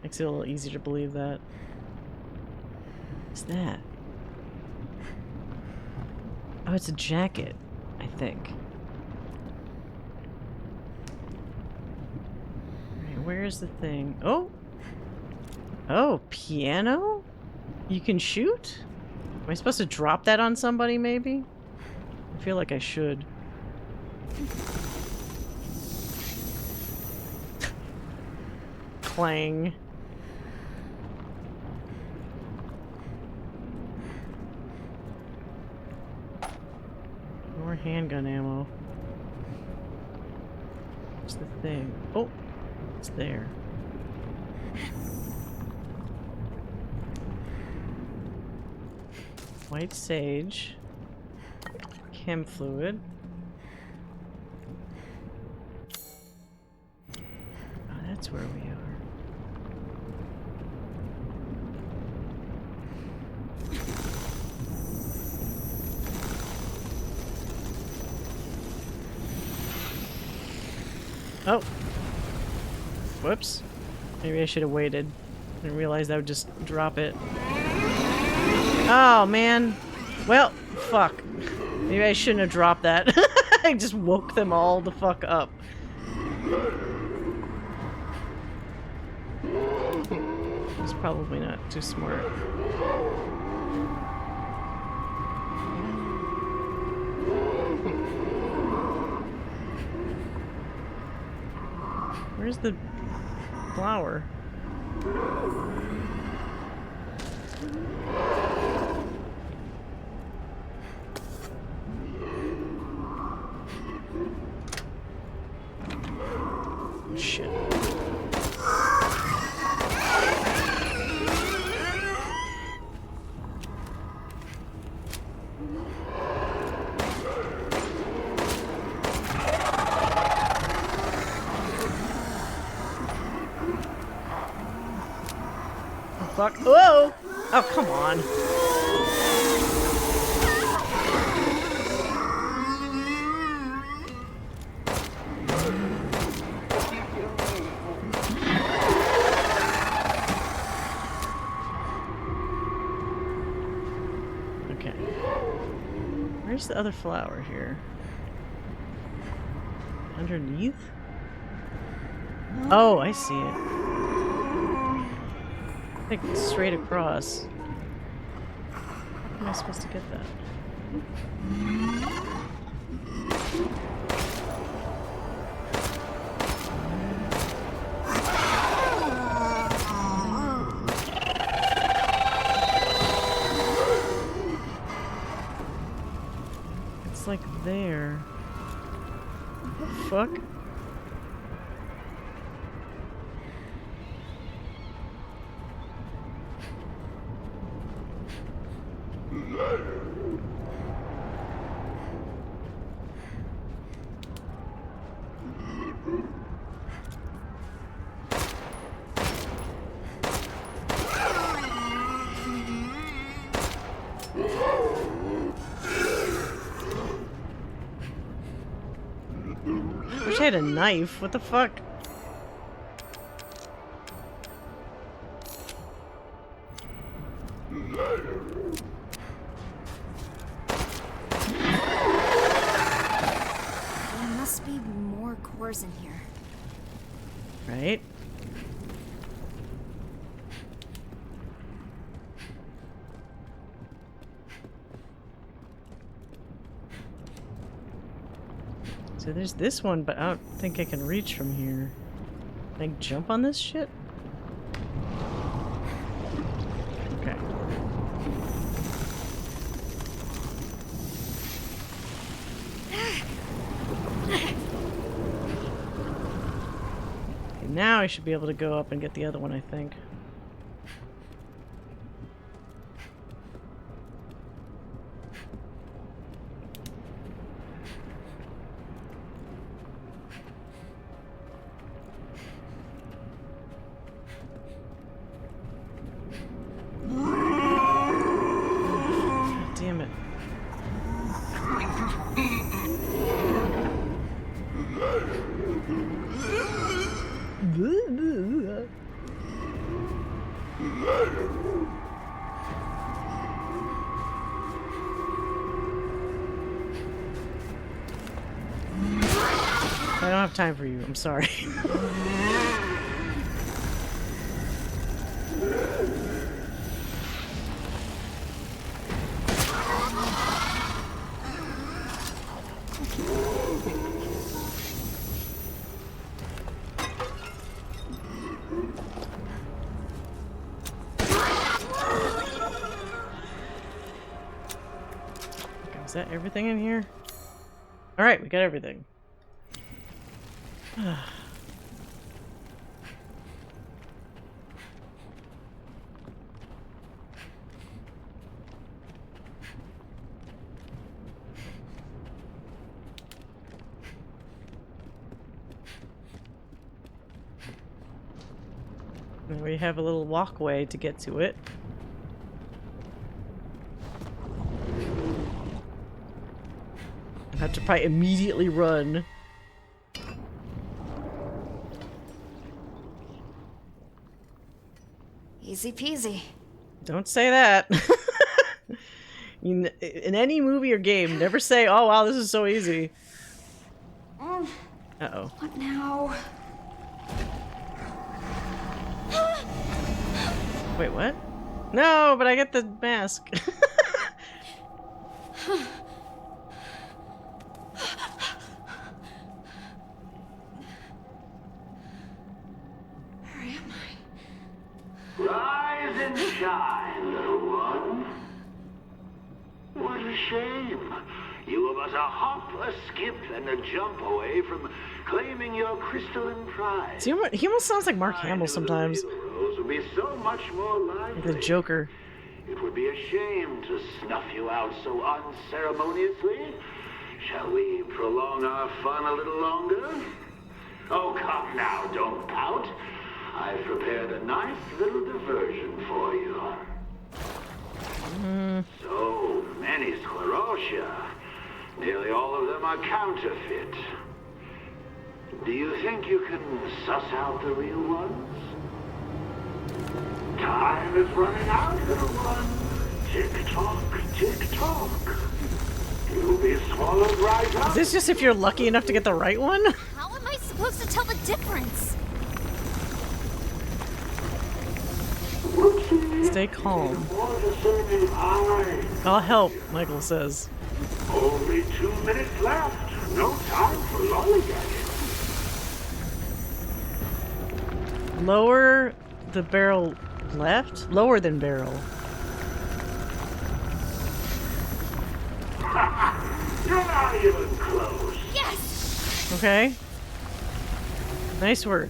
makes it a little easier to believe that. What's that? Oh, it's a jacket, I think. Alright, where's the thing? Oh! Oh, piano? You can shoot? Am I supposed to drop that on somebody, maybe? I feel like I should. Clang. More handgun ammo. What's the thing? Oh! It's there. White sage. Chem fluid. Oh, that's where we are. Oh! Whoops. Maybe I should have waited. I didn't realize that would just drop it. Oh, man. Well, fuck. Maybe I shouldn't have dropped that. I just woke them all the fuck up. It's probably not too smart. Where's the flower? Shit. Oh, fuck. Whoa! Oh, come on. Where's the other flower here? Underneath? Oh, I see it. I think it's straight across. How am I supposed to get that? It's like there. What the fuck? Wish I I had a knife. What the fuck? There must be more cores in here. Right? So there's this one, but I don't think I can reach from here. Can I jump on this shit? Okay. Okay, now I should be able to go up and get the other one, I think. Damn it. I don't have time for you. I'm sorry. Is that everything in here? Alright, we got everything. And we have a little walkway to get to it. I have to probably immediately run. Easy peasy. Don't say that. In any movie or game, never say, "Oh wow, this is so easy." Uh-oh. What now? Wait, what? No, but I get the mask. Where am I? Rise and shine, little one. What a shame. You were but a hop, a skip, and a jump away from claiming your crystalline prize. See, he almost sounds like Mark Hamill sometimes. Rose would be so much more lively. Like the Joker. It would be a shame to snuff you out so unceremoniously. Shall we prolong our fun a little longer? Oh, come now, don't pout. I've prepared a nice little diversion for you. So many sclerotia. Nearly all of them are counterfeit. Do you think you can suss out the real ones? Time is running out, little one. Tick-tock, tick-tock. You'll be swallowed right up. Is this just if you're lucky enough to get the right one? How am I supposed to tell the difference? Stay calm. I'll help, Michael says. Only 2 minutes left. No time for lollygagging. Lower the barrel left? Lower than barrel. You're not even close. Yes! Okay. Nice work.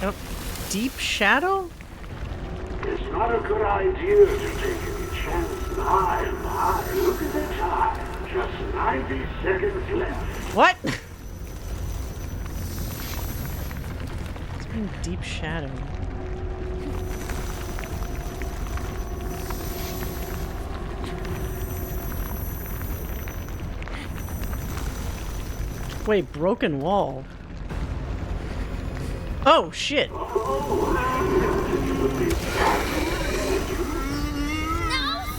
Oh, deep shadow? It's not a good idea to take any chance. My, look at the time. Just 90 seconds left. What? It's been deep shadow. Wait, broken wall. Oh, shit. No,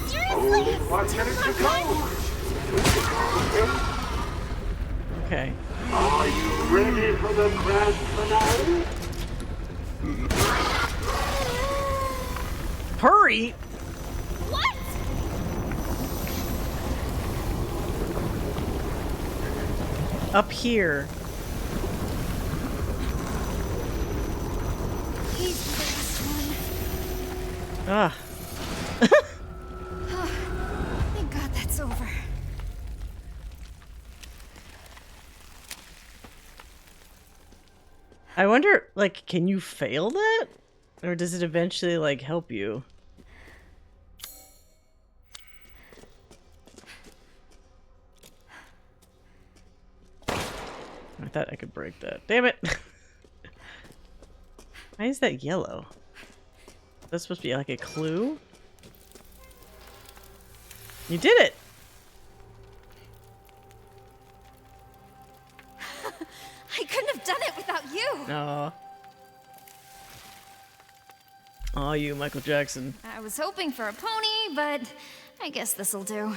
seriously! It's too much. Okay. Are you ready for the grand finale? Hurry! What? Up here. He's the last one. Ah. Thank God that's over. I wonder, like, can you fail that? Or does it eventually, like, help you? I thought I could break that. Damn it! Why is that yellow? That's supposed to be like a clue? You did it! I couldn't have done it without you. Aw. Aw, you, Michael Jackson. I was hoping for a pony, but I guess this'll do.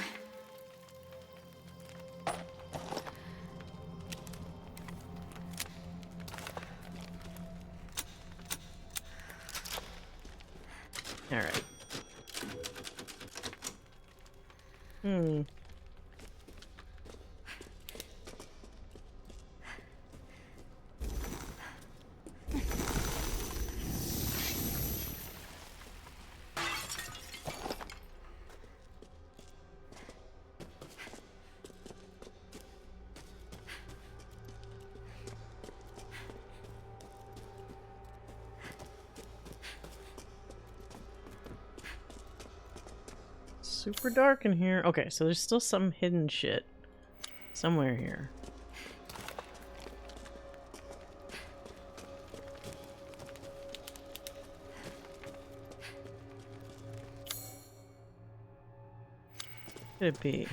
Alright. Hmm. Super dark in here. Okay, so there's still some hidden shit somewhere here. Could it be?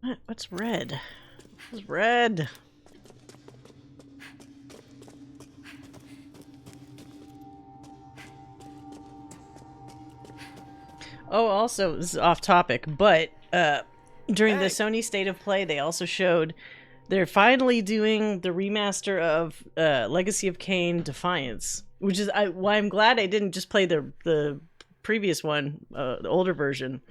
What? What's red? What's red? Oh, also, this is off topic, but during the Sony State of Play, they also showed they're finally doing the remaster of Legacy of Kain Defiance, which is why I'm glad I didn't just play the previous one, the older version.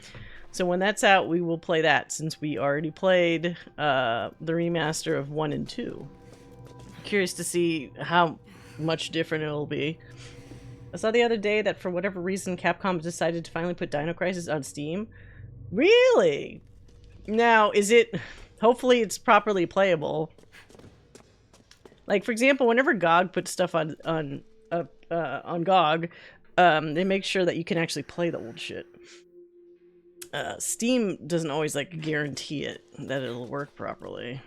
So when that's out, we will play that, since we already played the remaster of 1 and 2. Curious to see how much different it'll be. I saw the other day that for whatever reason, Capcom decided to finally put Dino Crisis on Steam. Really? Now, is it... Hopefully it's properly playable. Like, for example, whenever GOG puts stuff on GOG, they make sure that you can actually play the old shit. Steam doesn't always, like, guarantee it, that it'll work properly.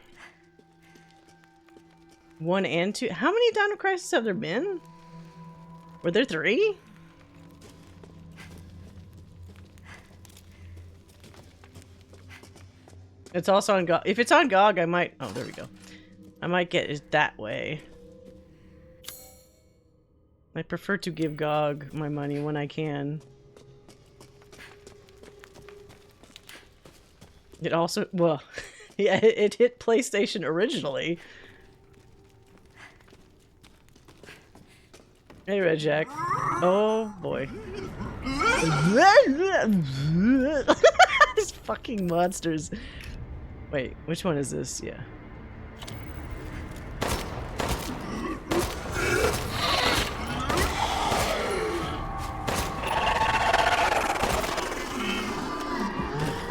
1 and 2? How many Dino Crisis have there been? Were there 3? It's also on GOG. If it's on GOG, I might... Oh, there we go. I might get it that way. I prefer to give GOG my money when I can. It also... Well, yeah, it hit PlayStation originally. Hey, Red Jack. Oh, boy. These fucking monsters. Wait, which one is this? Yeah.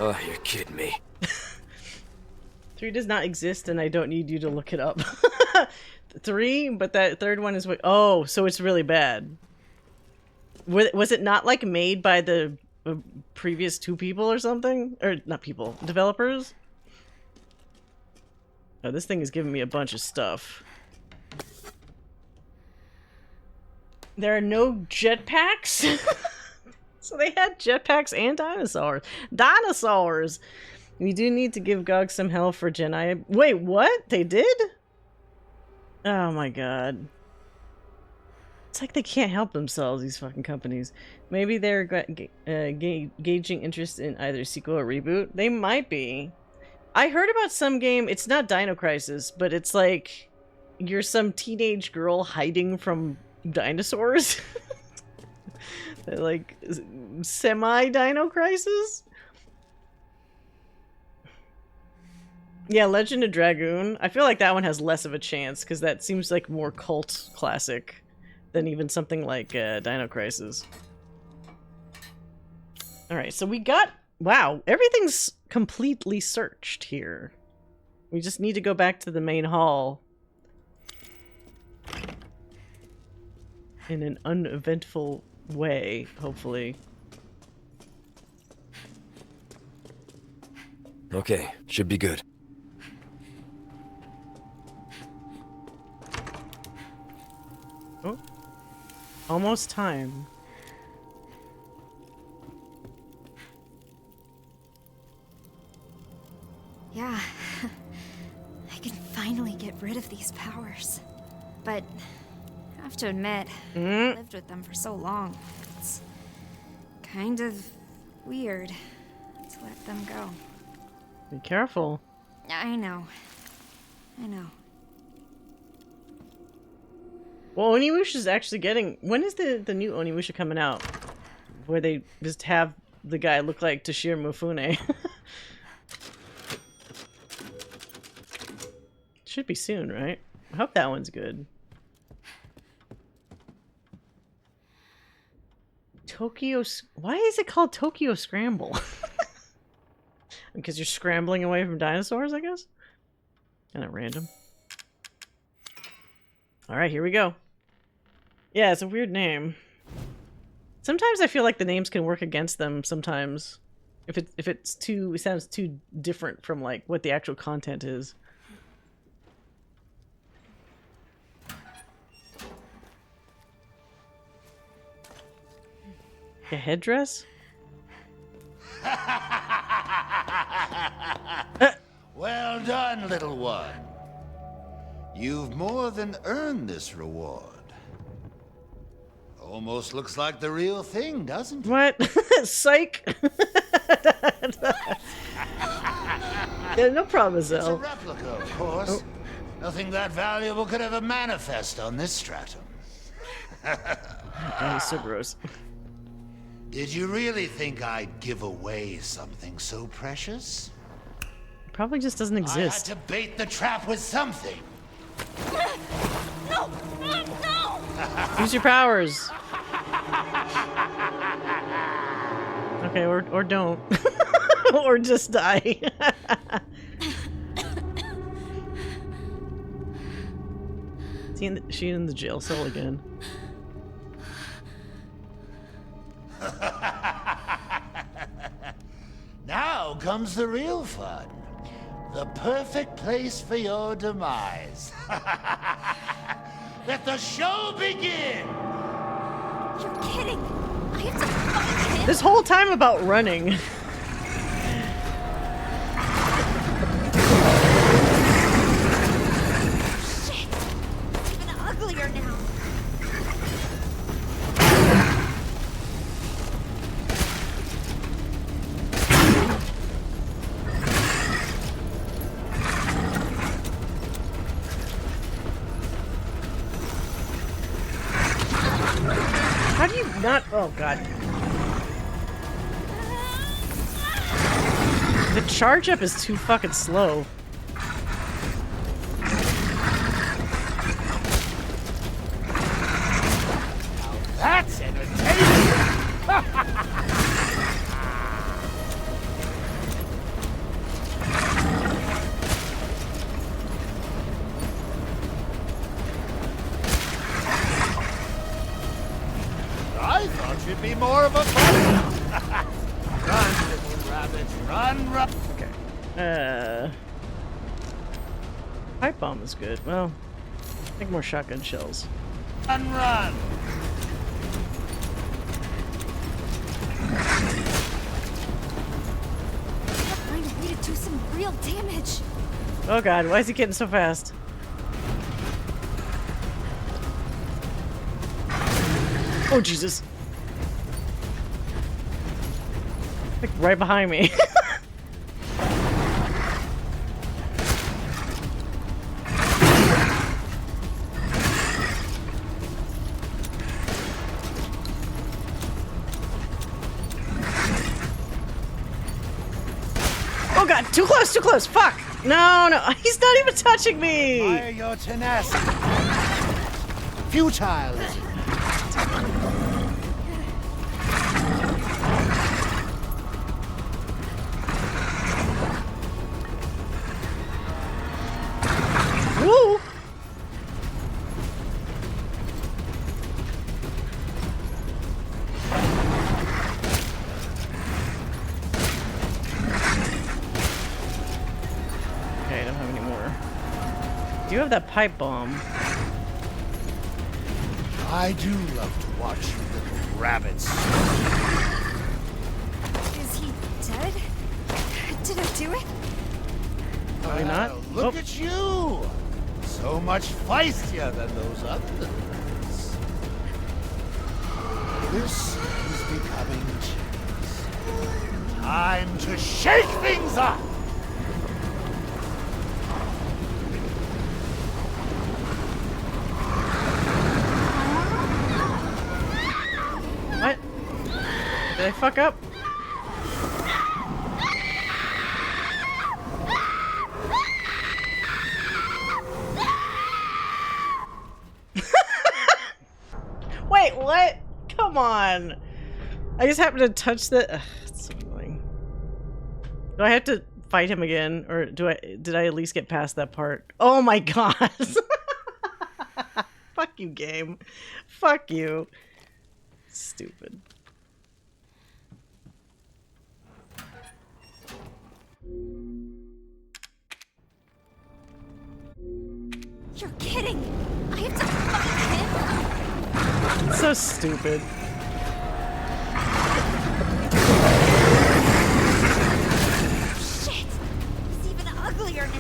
Oh, you're kidding me. 3 does not exist, and I don't need you to look it up. 3, but that third one is... Oh, so it's really bad. Was it not, like, made by the previous 2 people or something? Or, not people, developers? Oh, this thing is giving me a bunch of stuff. There are no jetpacks? So they had jetpacks and dinosaurs. Dinosaurs! We do need to give GOG some hell for Gen Wait, what? They did? Oh my god. It's like they can't help themselves, these fucking companies. Maybe they're gauging interest in either sequel or reboot. They might be. I heard about some game, it's not Dino Crisis, but it's like you're some teenage girl hiding from dinosaurs. Like semi-Dino Crisis? Yeah, Legend of Dragoon. I feel like that one has less of a chance because that seems like more cult classic than even something like Dino Crisis. Alright, so we got... Wow, everything's completely searched here. We just need to go back to the main hall in an uneventful way, hopefully. Okay, should be good. Oh, almost time. Yeah, I can finally get rid of these powers. But I have to admit, I lived with them for so long. It's kind of weird to let them go. Be careful. I know. I know. Well, Onimusha's actually getting... When is the new Onimusha coming out? Where they just have the guy look like Toshiro Mifune. Should be soon, right? I hope that one's good. Tokyo... Why is it called Tokyo Scramble? Because you're scrambling away from dinosaurs, I guess? Kind of random. Alright, here we go. Yeah, it's a weird name. Sometimes I feel like the names can work against them sometimes. If it's too... It sounds too different from, like, what the actual content is. A headdress? Well done, little one. You've more than earned this reward. Almost looks like the real thing, doesn't it? What? Psych! Yeah, no problem, It's a Zell. replica, of course. Nothing that valuable could ever manifest on this stratum. Oh, so gross. Did you really think I'd give away something so precious? Probably just doesn't exist. I had to bait the trap with something. No! No! Use your powers. Okay, or don't. Or just die. She in the jail cell again. Now comes the real fun. The perfect place for your demise. Let the show begin! You're kidding! I have to find him! This whole time about running. Shit! It's even uglier now. How do you not... Oh, God. The charge up is too fucking slow. That's entertaining! more of a fight. Run, little rabbit, run. Okay. Pipe bomb is good. Well, I think more shotgun shells. Run. Find a way to do some real damage. Oh god, why is he getting so fast? Oh Jesus. Like right behind me. Oh god, too close, fuck! No, he's not even touching me! Admire your tenacity. Futile is it? Woo! Okay, I don't have any more. Do you have that pipe bomb? I do love to watch you little rabbits. Is he dead? Did I do it? Probably not. Look at you! So much feistier than those others. This is becoming tense. Time to shake things up! What? Did I fuck up? Wait, what? Come on. I just happened to touch the... Ugh, it's so annoying. Do I have to fight him again? Or did I at least get past that part? Oh my god. Fuck you, game. Fuck you. Stupid. You're kidding! I have to fight him? It's so stupid. Shit! He's even uglier now.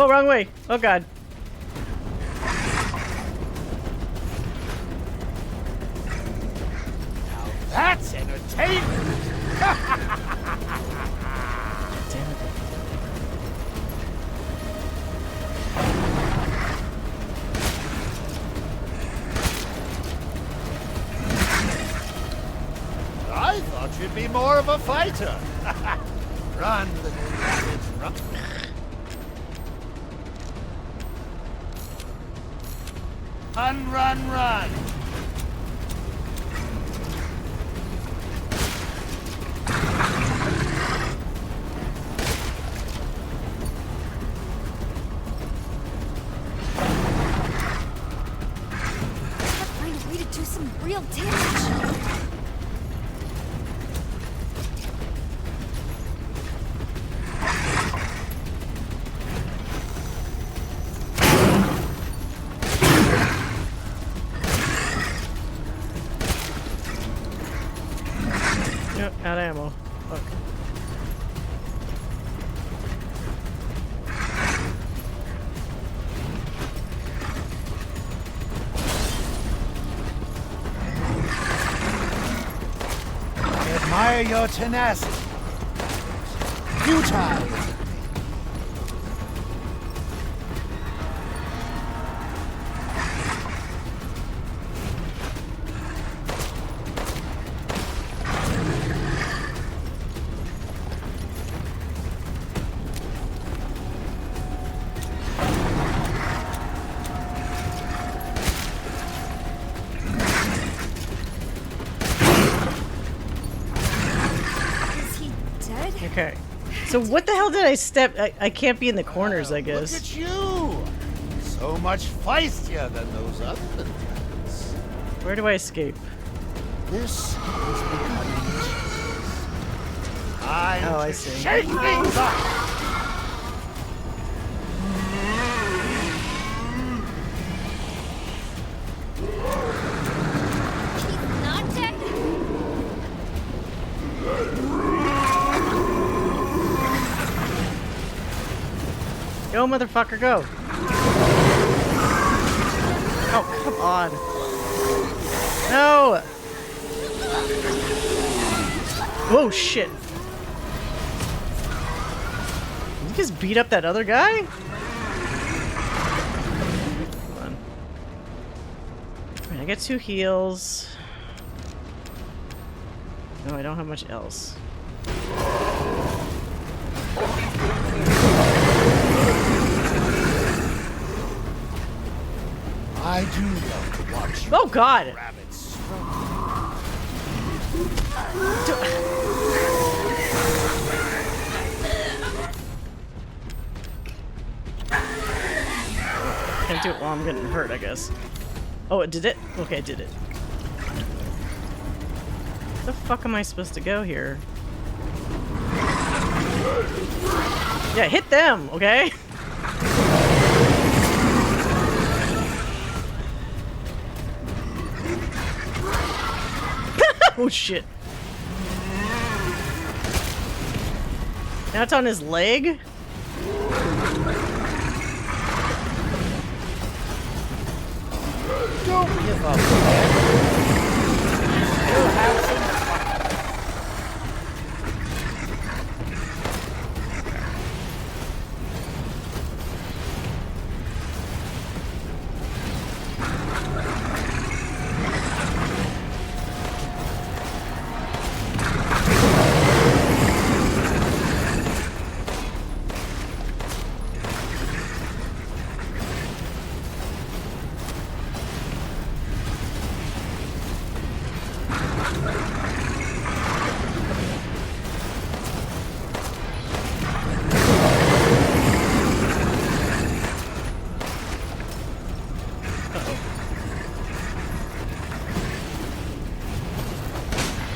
Oh, wrong way. Oh god. Now that's entertainment! Damn it. I thought you'd be more of a fighter. Run, little rabbit, run. Run. Find a way to do some real damage. Yep, out of ammo. Fuck. I admire your tenacity. Futile is it? Okay. So what the hell did I step? I can't be in the corners, I guess. Look at you! So much feistier than those other ones. Where do I escape? This is becoming time Oh, I to see. shake things up! Not dead. Go, motherfucker, go! Oh, come on. No! Whoa, shit. Did you just beat up that other guy? Come on. Alright, I got 2 heals. No, I don't have much else. I do love to watch you. Oh God! Rabbits. Can't do it while I'm getting hurt, I guess. Oh, it did it? Okay, it did it. Where the fuck am I supposed to go here? Yeah, hit them, okay? Oh shit. Now it's on his leg? Don't give up yet. You'll have some fun.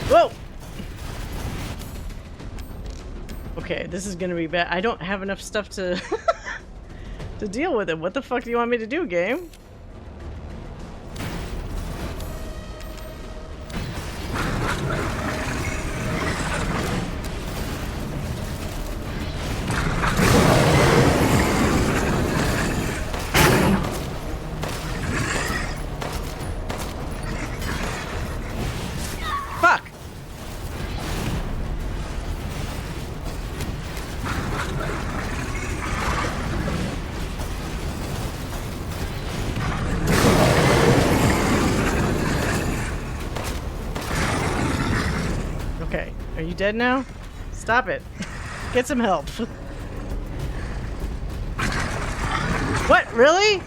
Whoa! Okay, this is gonna be bad. I don't have enough stuff to to deal with it. What the fuck do you want me to do, game? Fuck! Okay, are you dead now? Stop it. Get some help. What? Really?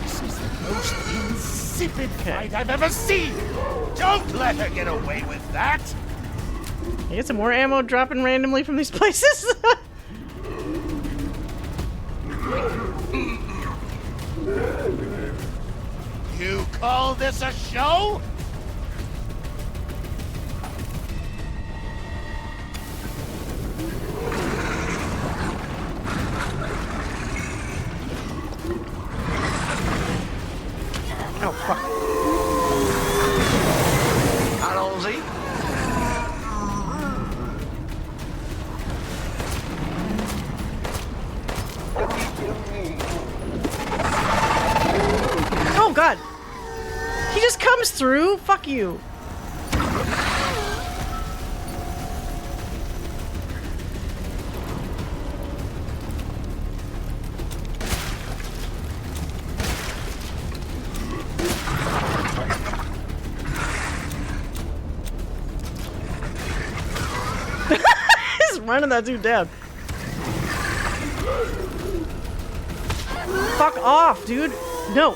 This is the most insipid fight I've ever seen. Don't let her get away with that. I get some more ammo dropping randomly from these places. You call this a show? Oh fuck. Allons-y. Oh god! He just comes through? Fuck you. He's running that dude down. Fuck off, dude. No.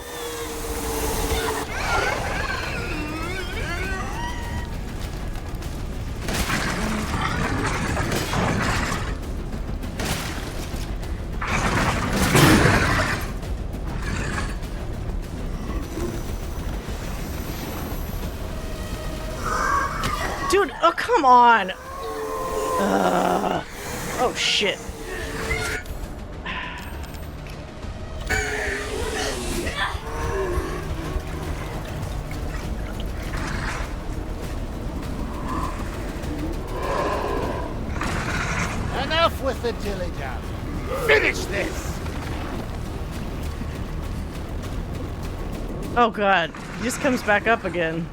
Dude, oh, come on! Oh, shit. Enough with the dilly-dally. Finish this! Oh god, he just comes back up again.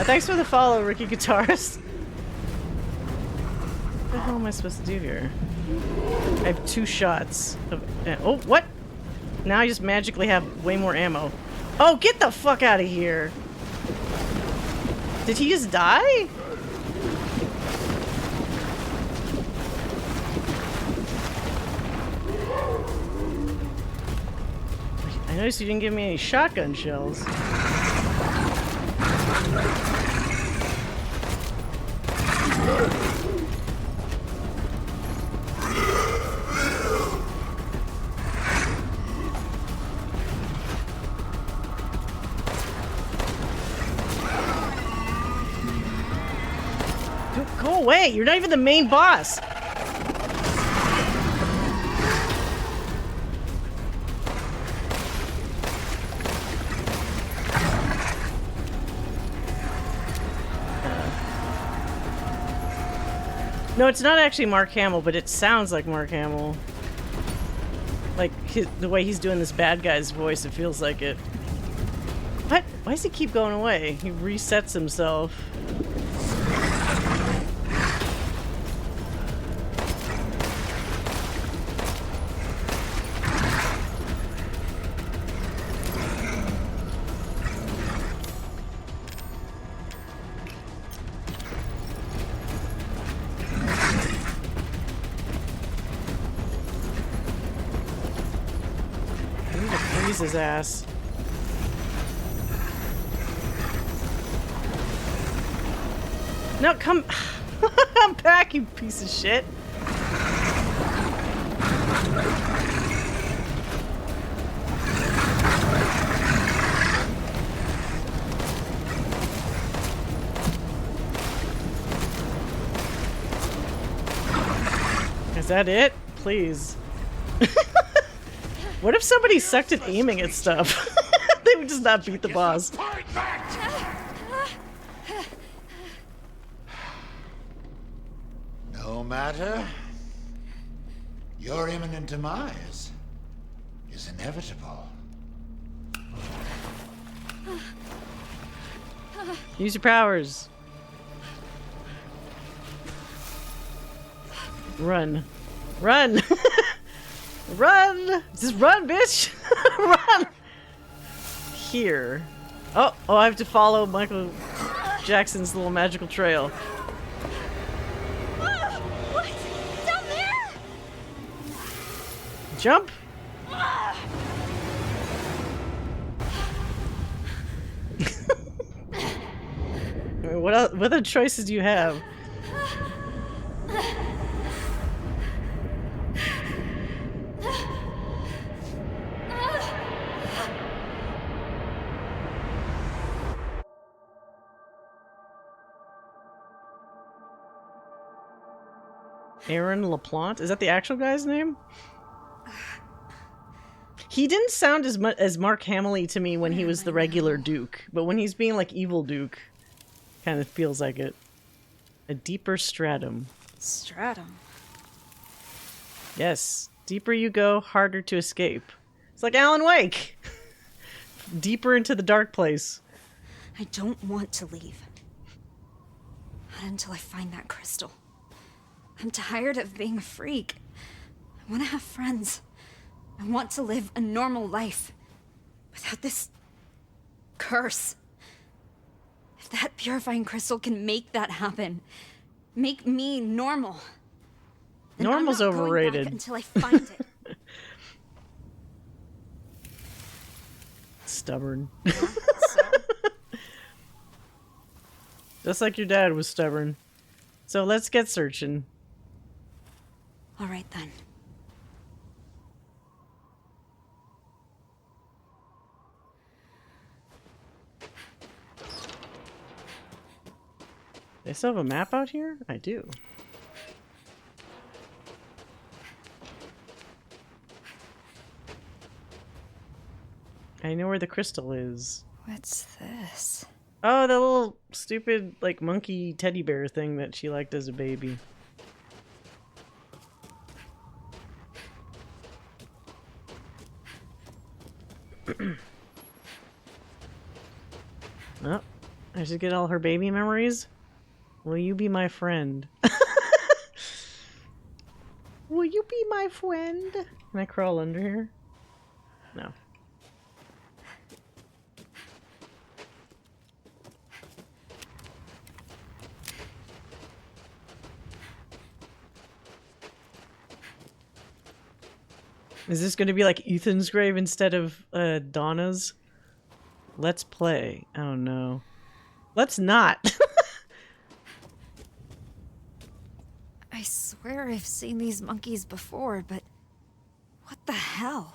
Thanks for the follow, Ricky Guitarist. What the hell am I supposed to do here? I have 2 shots of... oh, what? Now I just magically have way more ammo. Oh, get the fuck out of here! Did he just die? I noticed you didn't give me any shotgun shells. Dude, go away! You're not even the main boss! No, it's not actually Mark Hamill, but it sounds like Mark Hamill. Like, the way he's doing this bad guy's voice, it feels like it. What? Why does he keep going away? He resets himself. His ass. No, come I'm back, you piece of shit. Is that it? Please. What if somebody sucked at aiming at stuff? They would just not beat the boss. No matter. Your imminent demise is inevitable. Use your powers. Run. Run! Run! Just run, bitch! Run! Here. Oh, I have to follow Michael Jackson's little magical trail. What? Down there? Jump! What other choices do you have? Aaron LaPlante? Is that the actual guy's name? He didn't sound as Mark Hamill-y to me when he was the regular Duke, but when he's being like evil Duke, kind of feels like it. A deeper stratum. Stratum? Yes. Deeper you go, harder to escape. It's like Alan Wake! Deeper into the dark place. I don't want to leave. Not until I find that crystal. I'm tired of being a freak. I want to have friends. I want to live a normal life. Without this... curse. If that purifying crystal can make that happen, make me normal, then Normal's I'm not overrated. going back until I find it. Stubborn. So? Just like your dad was stubborn. So let's get searching. All right then. They still have a map out here? I do. I know where the crystal is. What's this? Oh, the little stupid, like, monkey teddy bear thing that she liked as a baby. Oh, I should get all her baby memories. Will you be my friend? Will you be my friend? Can I crawl under here? No. Is this going to be like Ethan's grave instead of Donna's? Let's play. Oh no. Let's not. I swear I've seen these monkeys before, but what the hell?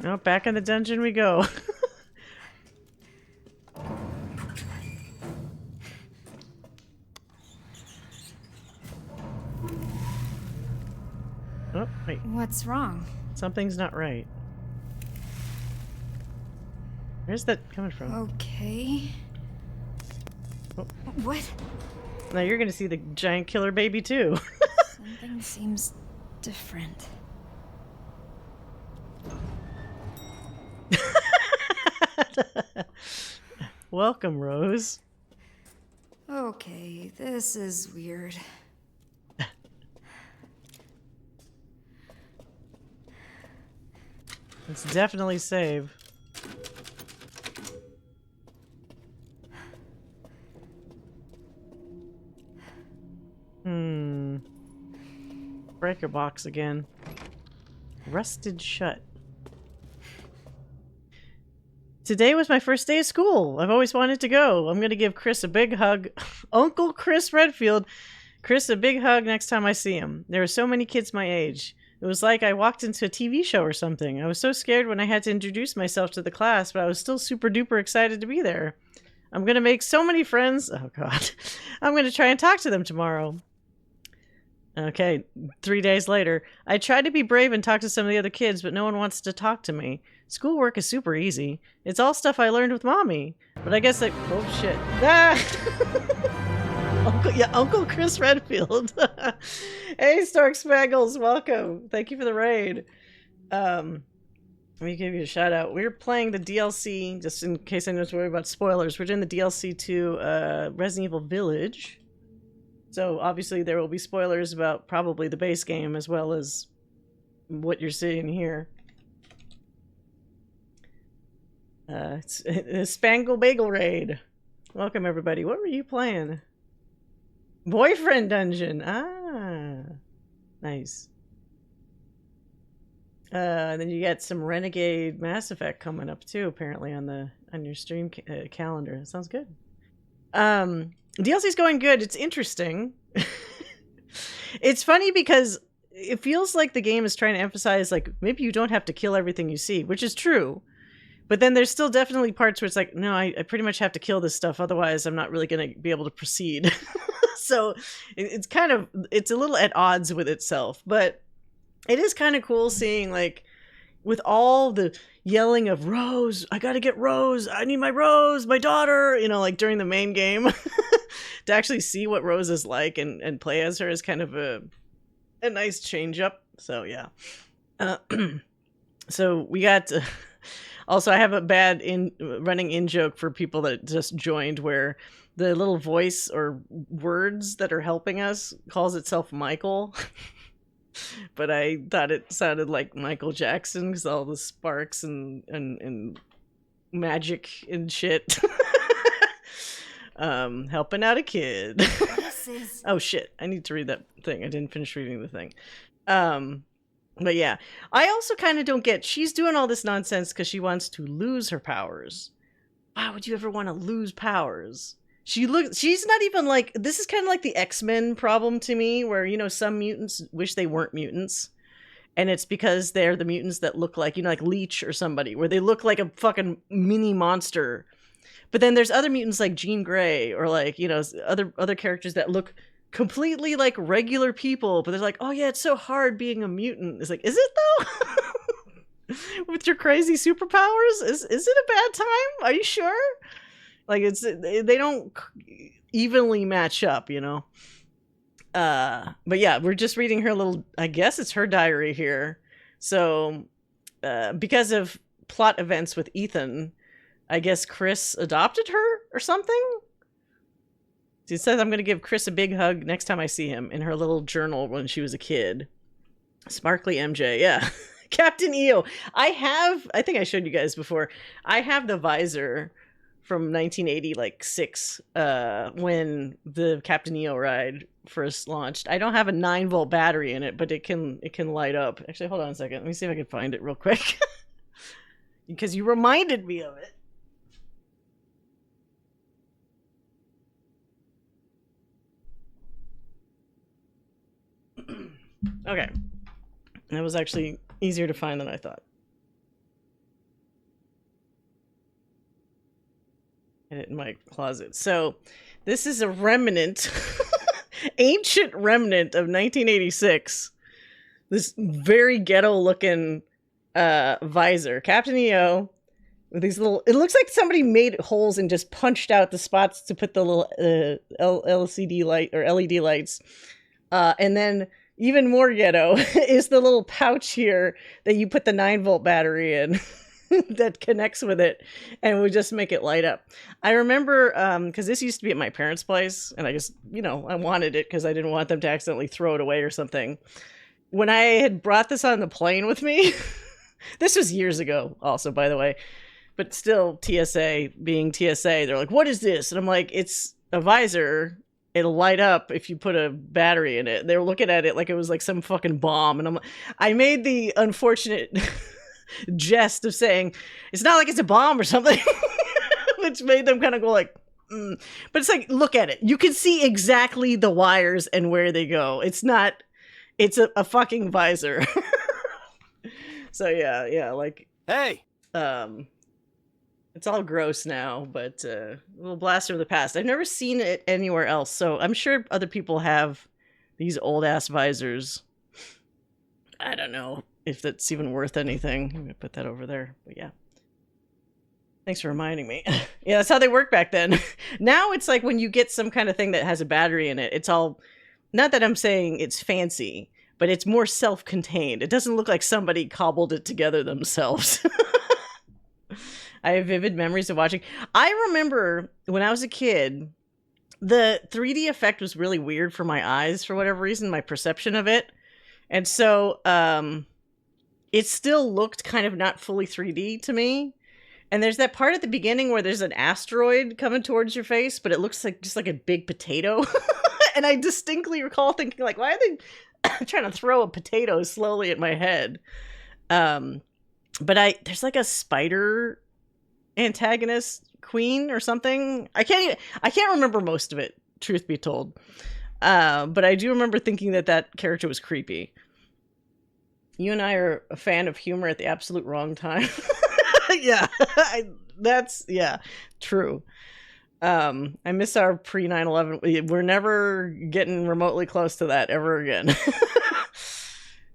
Oh, back in the dungeon we go. Oh, wait. What's wrong? Something's not right. Where's that coming from? Okay. Oh. What? Now you're gonna see the giant killer baby too. Something seems different. Welcome, Rose. Okay, this is weird. Let's definitely save. Breaker box again. Rusted shut. Today was my first day of school. I've always wanted to go. I'm going to give Chris a big hug. Uncle Chris Redfield. Chris a big hug next time I see him. There are so many kids my age. It was like I walked into a TV show or something. I was so scared when I had to introduce myself to the class, but I was still super duper excited to be there. I'm going to make so many friends. Oh, God. I'm going to try and talk to them tomorrow. Okay, 3 days later. I tried to be brave and talk to some of the other kids, but no one wants to talk to me. Schoolwork is super easy. It's all stuff I learned with Mommy. But I guess like, oh shit. Ah! Uncle Chris Redfield. Hey, Stark Spaggles, welcome. Thank you for the raid. Let me give you a shout out. We're playing the DLC, just in case anyone's worried about spoilers. We're doing the DLC to Resident Evil Village. So obviously there will be spoilers about probably the base game as well as what you're seeing here. It's a Spangle Bagel Raid. Welcome everybody. What were you playing? Boyfriend Dungeon. Ah, nice. And then you get some Renegade Mass Effect coming up too, apparently on your stream calendar. That sounds good. DLC's going good. It's interesting. It's funny because it feels like the game is trying to emphasize like maybe you don't have to kill everything you see, which is true. But then there's still definitely parts where it's like, no, I pretty much have to kill this stuff, otherwise I'm not really going to be able to proceed. So it's a little at odds with itself, but it is kind of cool seeing like with all the yelling of Rose, I gotta get Rose, I need my Rose, my daughter, you know, like during the main game, to actually see what Rose is like and play as her is kind of a nice change up. So yeah. So we got also I have a bad running in joke for people that just joined where the little voice or words that are helping us calls itself Michael. But I thought it sounded like Michael Jackson because all the sparks and magic and shit. Helping out a kid. Oh shit, I need to read that thing. I didn't finish reading the thing. But yeah, I also kind of don't get, she's doing all this nonsense because she wants to lose her powers. Why would you ever want to lose powers? She's not even like, this is kind of like the X-Men problem to me, where, you know, some mutants wish they weren't mutants. And it's because they're the mutants that look like, you know, like Leech or somebody, where they look like a fucking mini monster. But then there's other mutants like Jean Grey, or like, you know, other characters that look completely like regular people, but they're like, oh yeah, it's so hard being a mutant. It's like, is it though? With your crazy superpowers? Is it a bad time? Are you sure? Like, they don't evenly match up, you know? But yeah, we're just reading her little, I guess it's her diary here. So, because of plot events with Ethan, I guess Chris adopted her or something? She says, I'm going to give Chris a big hug next time I see him, in her little journal when she was a kid. Sparkly MJ, yeah. Captain EO. I think I showed you guys before. I have the visor from 1986, when the Captain EO ride first launched. I don't have a 9-volt battery in it, but it can light up. Actually, hold on a second. Let me see if I can find it real quick. Because you reminded me of it. Okay. That was actually easier to find than I thought. Had it in my closet. So, this is a remnant, ancient remnant of 1986. This very ghetto-looking visor. Captain EO with these little... It looks like somebody made holes and just punched out the spots to put the little LCD light or LED lights. And then... Even more ghetto is the little pouch here that you put the 9-volt battery in that connects with it, and would just make it light up. I remember, because this used to be at my parents' place, and I just, you know, I wanted it because I didn't want them to accidentally throw it away or something. When I had brought this on the plane with me, this was years ago also, by the way, but still TSA being TSA, they're like, what is this? And I'm like, it's a visor. It'll light up if you put a battery in it. They're looking at it like it was like some fucking bomb. And I made the unfortunate jest of saying, it's not like it's a bomb or something, which made them kind of go like, mm. But it's like, look at it. You can see exactly the wires and where they go. It's a fucking visor. So yeah, like, hey, it's all gross now, but a little blast from the past. I've never seen it anywhere else, so I'm sure other people have these old-ass visors. I don't know if that's even worth anything. I'm going to put that over there, but yeah. Thanks for reminding me. Yeah, that's how they work back then. Now it's like when you get some kind of thing that has a battery in it, it's all... Not that I'm saying it's fancy, but it's more self-contained. It doesn't look like somebody cobbled it together themselves. I have vivid memories of watching. I remember when I was a kid, the 3D effect was really weird for my eyes for whatever reason, my perception of it. And so it still looked kind of not fully 3D to me. And there's that part at the beginning where there's an asteroid coming towards your face, but it looks like just like a big potato. And I distinctly recall thinking like, why are they trying to throw a potato slowly at my head? But there's like a spider antagonist queen or something. I can't remember most of it, truth be told. But I do remember thinking that character was creepy. You and I are a fan of humor at the absolute wrong time. Yeah, that's true. I miss our pre 9/11. We're never getting remotely close to that ever again.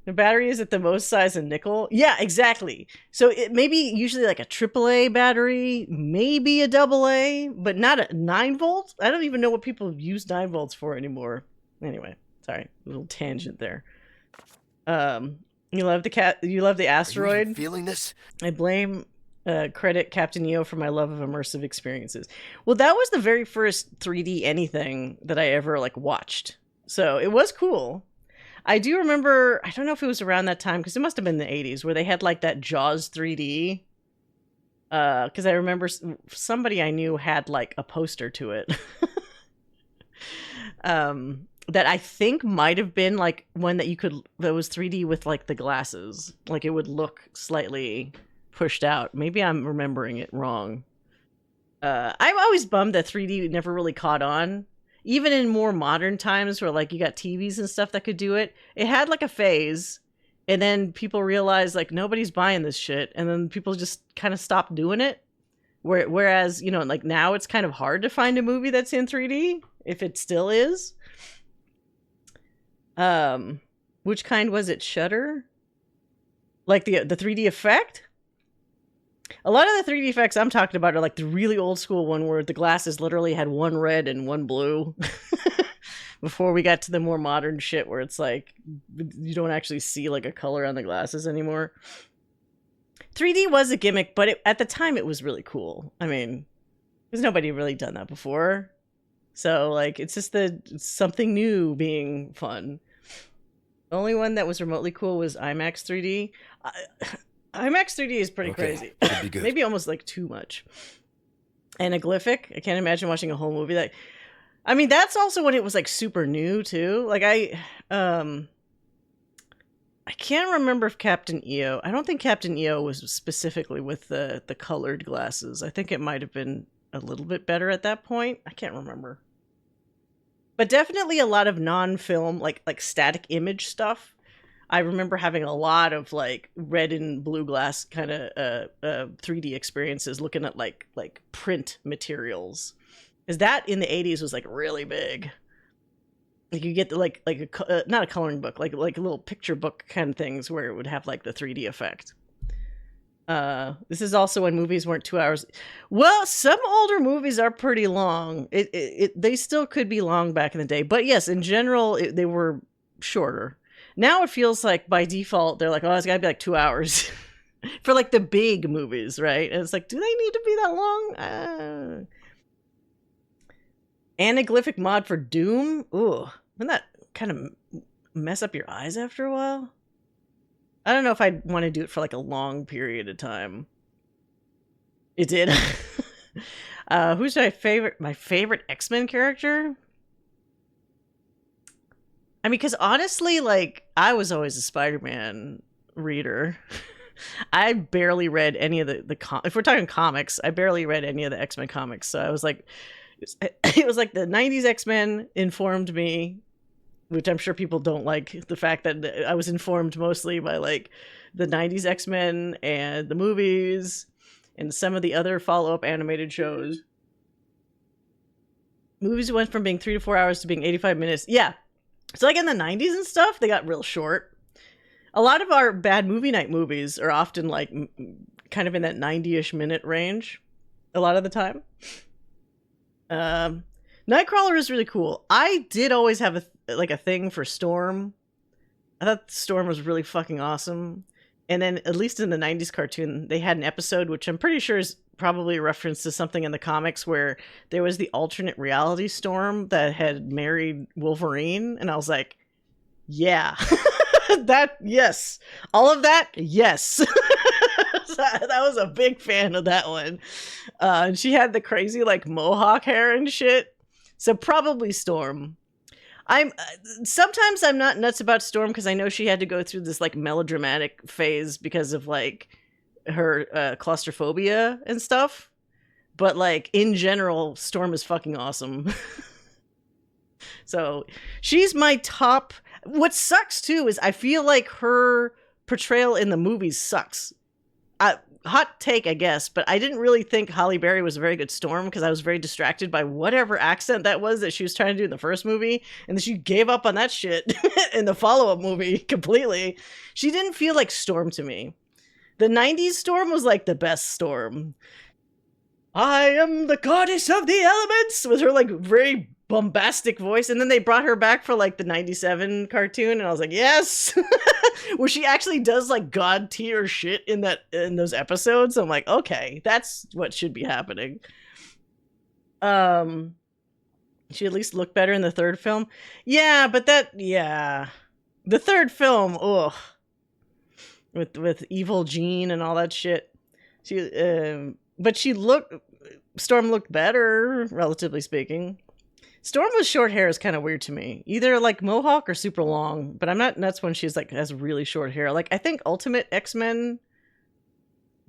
The battery is at the most size of nickel. Yeah, exactly. So it may be usually like a AAA battery, maybe a AA, but not a 9-volt. I don't even know what people use 9 volts for anymore. Anyway, sorry, a little tangent there. You love the asteroid. Are you even feeling this? I credit Captain EO for my love of immersive experiences. Well, that was the very first 3D anything that I ever like watched. So it was cool. I do remember, I don't know if it was around that time, because it must have been the 80s, where they had like that Jaws 3D. Because I remember somebody I knew had like a poster to it. That I think might have been like one that was 3D with like the glasses. Like it would look slightly pushed out. Maybe I'm remembering it wrong. I'm always bummed that 3D never really caught on. Even in more modern times where like you got TVs and stuff that could do it, it had like a phase, and then people realized like nobody's buying this shit, and then people just kind of stopped doing it. Whereas, you know, like now it's kind of hard to find a movie that's in 3D, if it still is. Which kind was it? Shudder? Like the 3D effect? A lot of the 3D effects I'm talking about are like the really old school one where the glasses literally had one red and one blue. Before we got to the more modern shit where it's like you don't actually see like a color on the glasses anymore. 3D was a gimmick, but at the time it was really cool. I mean, there's nobody really done that before. So like it's just it's something new being fun. The only one that was remotely cool was IMAX 3D. IMAX 3D is pretty crazy. Should be good. Maybe almost like too much. Anaglyphic. I can't imagine watching a whole movie that. I mean, that's also when it was like super new too. Like I can't remember if Captain EO. I don't think Captain EO was specifically with the colored glasses. I think it might have been a little bit better at that point. I can't remember. But definitely a lot of non-film, like static image stuff. I remember having a lot of like red and blue glass kind of 3D experiences looking at like print materials. Because that in the 80s was like really big. Like you get like not a coloring book, like a little picture book kind of things where it would have like the 3D effect. This is also when movies weren't 2 hours. Well, some older movies are pretty long. They still could be long back in the day, but yes, in general, they were shorter. Now it feels like by default they're like, oh, it's gotta be like 2 hours for like the big movies, right? And it's like, do they need to be that long? Anaglyphic mod for Doom. Ooh, wouldn't that kind of mess up your eyes after a while? I don't know if I'd want to do it for like a long period of time. It did. Who's my favorite? My favorite X-Men character? I mean, because honestly, like, I was always a Spider-Man reader. I barely read any of if we're talking comics, I barely read any of the X-Men comics. So I was like, it was like the 90s X-Men informed me, which I'm sure people don't like the fact that I was informed mostly by like the 90s X-Men and the movies and some of the other follow-up animated shows. Movies went from being 3 to 4 hours to being 85 minutes. Yeah. So like in the 90s and stuff, they got real short. A lot of our bad movie night movies are often like kind of in that 90-ish minute range a lot of the time. Nightcrawler is really cool. I did always have a thing for Storm. I thought Storm was really fucking awesome. And then at least in the 90s cartoon, they had an episode, which I'm pretty sure is probably a reference to something in the comics, where there was the alternate reality Storm that had married Wolverine. And I was like, yeah, yes. All of that, yes. I was a big fan of that one. And she had the crazy like mohawk hair and shit. So probably Storm. Sometimes I'm not nuts about Storm because I know she had to go through this like melodramatic phase because of like her claustrophobia and stuff. But like in general, Storm is fucking awesome. So she's my top. What sucks too is I feel like her portrayal in the movies sucks. Hot take, I guess, but I didn't really think Halle Berry was a very good Storm because I was very distracted by whatever accent that was that she was trying to do in the first movie, and then she gave up on that shit in the follow-up movie completely. She didn't feel like Storm to me. The 90s Storm was like the best Storm. I am the goddess of the elements with her like very bombastic voice, and then they brought her back for like the 97 cartoon, and I was like, yes. Where she actually does like god tier shit in those episodes. I'm like, okay, that's what should be happening. She at least looked better in the third film. Yeah, but the third film, ugh, with evil Jean and all that shit. But Storm looked better, relatively speaking. Storm with short hair is kind of weird to me. Either like mohawk or super long, but I'm not nuts when she's like has really short hair. Like I think Ultimate X-Men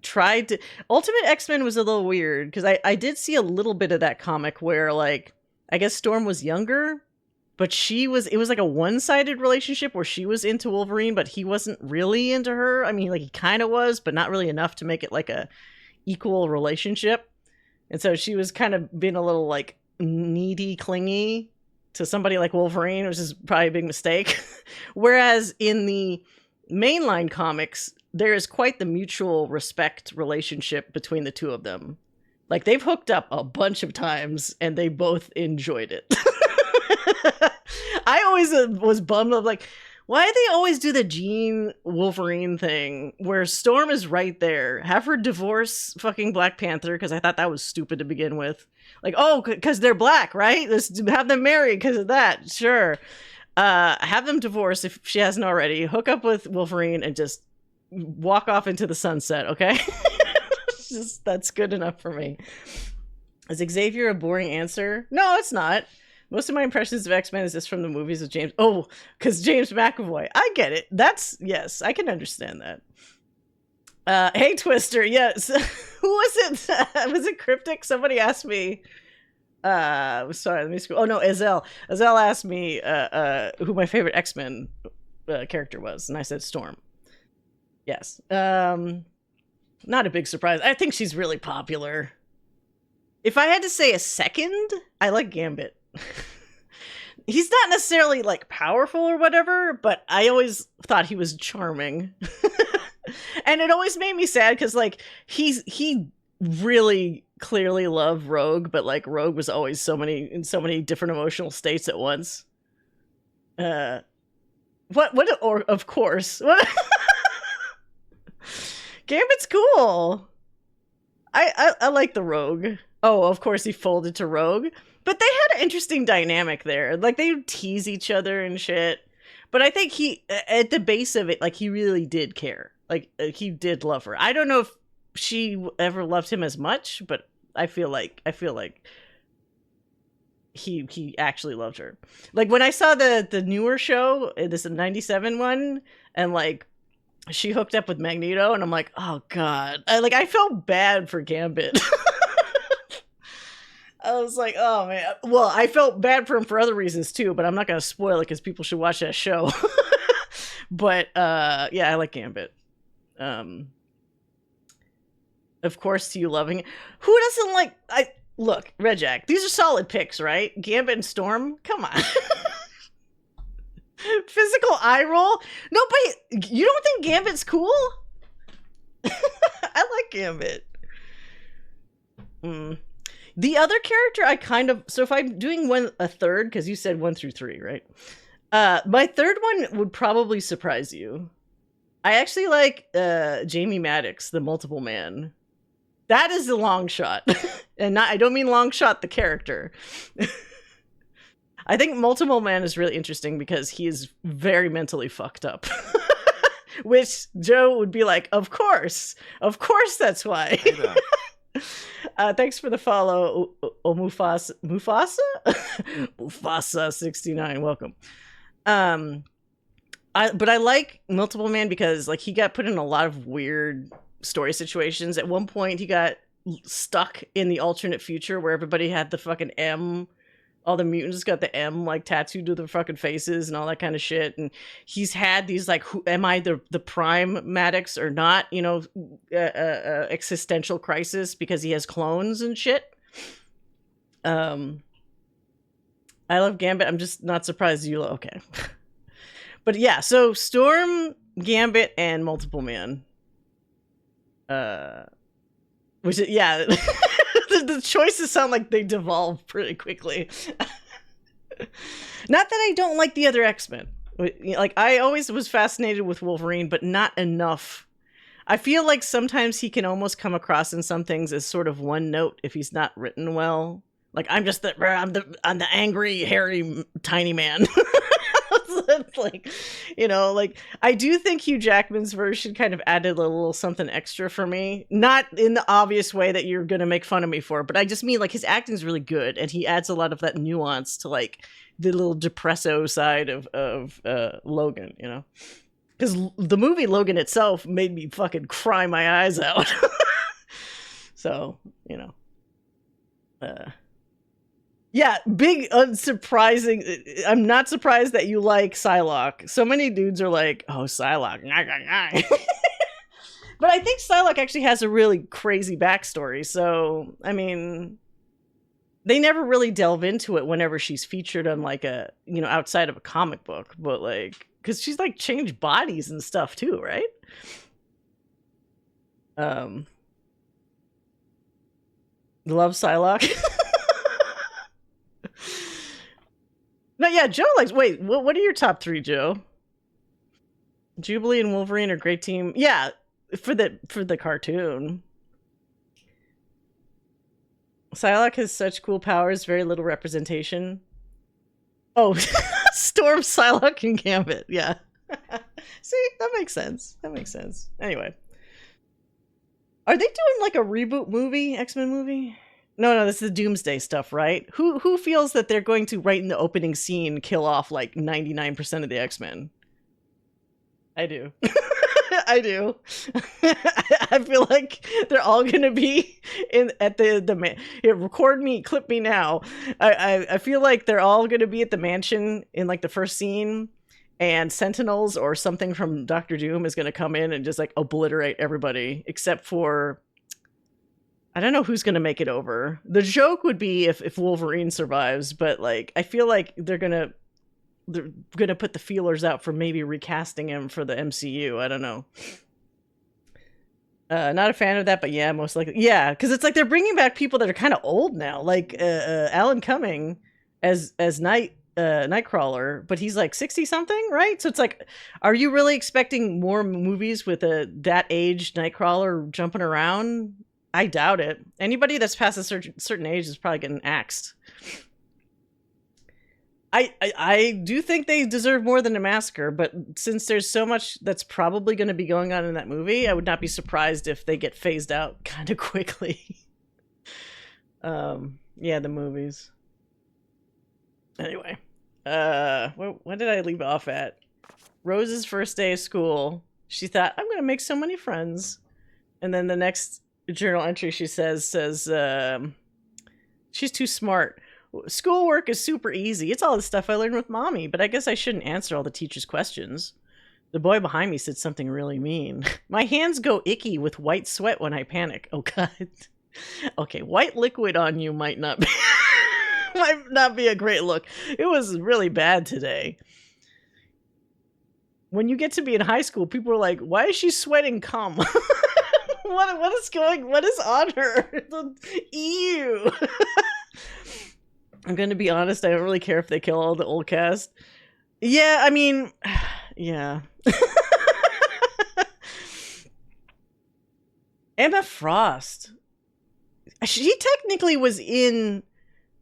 tried to. Ultimate X-Men was a little weird because I did see a little bit of that comic where, like, I guess Storm was younger, but it was like a one-sided relationship where she was into Wolverine, but he wasn't really into her. I mean, like, he kind of was, but not really enough to make it like a equal relationship. And so she was kind of being a little like needy, clingy to somebody like Wolverine, which is probably a big mistake. Whereas in the mainline comics, there is quite the mutual respect relationship between the two of them. Like, they've hooked up a bunch of times and they both enjoyed it. I always was bummed of like, why do they always do the Jean Wolverine thing where Storm is right there? Have her divorce fucking Black Panther, because I thought that was stupid to begin with. Like, oh, because they're black, right? Let's have them married because of that. Sure. Have them divorce if she hasn't already. Hook up with Wolverine and just walk off into the sunset, okay? Just, that's good enough for me. Is Xavier a boring answer? No, it's not. Most of my impressions of X-Men is just from the movies of James. Oh, because James McAvoy. I get it. Yes, I can understand that. Hey, Twister. Yes. Who was it? Was it Cryptic? Somebody asked me. Sorry, let me scroll. Oh, no, Ezel. Ezel asked me who my favorite X-Men character was, and I said Storm. Yes. Not a big surprise. I think she's really popular. If I had to say a second, I like Gambit. He's not necessarily like powerful or whatever, but I always thought he was charming. And it always made me sad because like he really clearly loved Rogue, but like Rogue was always in so many different emotional states at once. Of course. What? Gambit's cool. I like the Rogue. Oh, of course he folded to Rogue. But they had an interesting dynamic there. Like, they would tease each other and shit. But I think he, at the base of it, like, he really did care. Like, he did love her. I don't know if she ever loved him as much, but I feel like he actually loved her. Like, when I saw the newer show, this 97 one, and, like, she hooked up with Magneto, and I'm like, oh, God. I felt bad for Gambit. I was like, oh, man. Well, I felt bad for him for other reasons, too, but I'm not going to spoil it because people should watch that show. But, yeah, I like Gambit. Of course, to you loving it. Who doesn't like... Look, Rejak, these are solid picks, right? Gambit and Storm? Come on. Physical eye roll? No, but you don't think Gambit's cool? I like Gambit. The other character I kind of... So if I'm doing a third, because you said 1 through 3, right? My third one would probably surprise you. I actually like Jamie Maddox, the Multiple Man. That is the long shot. And I don't mean long shot, the character. I think Multiple Man is really interesting because he is very mentally fucked up. Which Joe would be like, of course that's why. Thanks for the follow, Mufasa? Mufasa 69, welcome. But I like Multiple Man because like he got put in a lot of weird story situations. At one point he got stuck in the alternate future where everybody had the fucking M. All the mutants got the M like tattooed to their fucking faces and all that kind of shit. And he's had these like, who am I, the prime Maddox or not? You know, existential crisis because he has clones and shit. I love Gambit. I'm just not surprised you love. Okay. But yeah, so Storm, Gambit, and Multiple Man. Which is, yeah. The choices sound like they devolve pretty quickly. Not that I don't like the other X-Men. Like, I always was fascinated with Wolverine, but not enough. I feel like sometimes he can almost come across in some things as sort of one note if he's not written well. Like, I'm the angry, hairy, tiny man. Like, you know, like, I do think Hugh Jackman's version kind of added a little something extra for me. Not in the obvious way that you're going to make fun of me for, but I just mean, like, his acting's really good, and he adds a lot of that nuance to, like, the little depresso side of Logan, you know? Because the movie Logan itself made me fucking cry my eyes out. So, you know. Yeah, big unsurprising. I'm not surprised that you like Psylocke. So many dudes are like, oh, Psylocke. But I think Psylocke actually has a really crazy backstory. So, I mean, they never really delve into it whenever she's featured on like a, you know, outside of a comic book. But like, because she's like changed bodies and stuff too, right? Love Psylocke. No, yeah, Joe likes. Wait, what are your top 3, Joe? Jubilee and Wolverine are great team. Yeah, for the cartoon. Psylocke has such cool powers, very little representation. Oh, Storm, Psylocke, and Gambit. Yeah. See, that makes sense. That makes sense. Anyway. Are they doing like a reboot movie, X-Men movie? No, this is the Doomsday stuff, right? Who feels that they're going to, right in the opening scene, kill off like 99% of the X-Men? I do. I do. I feel like they're all gonna be at the here, record me, clip me now. I feel like they're all gonna be at the mansion in like the first scene, and Sentinels or something from Doctor Doom is gonna come in and just like obliterate everybody except for, I don't know who's gonna make it over. The joke would be if Wolverine survives, but like I feel like they're gonna put the feelers out for maybe recasting him for the MCU. I don't know. Not a fan of that, but yeah, most likely. Yeah, because it's like they're bringing back people that are kind of old now, like Alan Cumming as Nightcrawler, but he's like 60 something, right? So it's like, are you really expecting more movies with that age Nightcrawler jumping around? I doubt it. Anybody that's past a certain age is probably getting axed. I do think they deserve more than a massacre, but since there's so much that's probably going to be going on in that movie, I would not be surprised if they get phased out kind of quickly. Yeah, the movies. Anyway, what did I leave off at? Rose's first day of school. She thought, I'm going to make so many friends. And then the next journal entry she says, she's too smart. Schoolwork is super easy. It's all the stuff I learned with mommy, but I guess I shouldn't answer all the teacher's questions. The boy behind me said something really mean. My hands go icky with white sweat when I panic. Oh, God. Okay, white liquid on you might not be a great look. It was really bad today. When you get to be in high school, people are like, why is she sweating cum? What is on her? Ew. I'm going to be honest, I don't really care if they kill all the old cast. Yeah, I mean, yeah. Emma Frost. She technically was in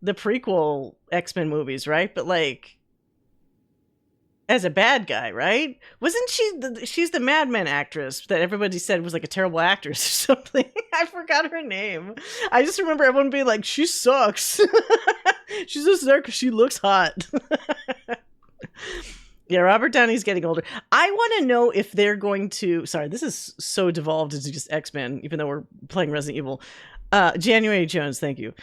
the prequel X-Men movies, right? But like, as a bad guy, right? Wasn't she's the Mad Men actress that everybody said was like a terrible actress or something? I forgot her name. I just remember everyone being like, she sucks. She's just there because she looks hot. Yeah, Robert Downey's getting older. I want to know if they're going to... Sorry, this is so devolved into just X-Men, even though we're playing Resident Evil. January Jones, thank you.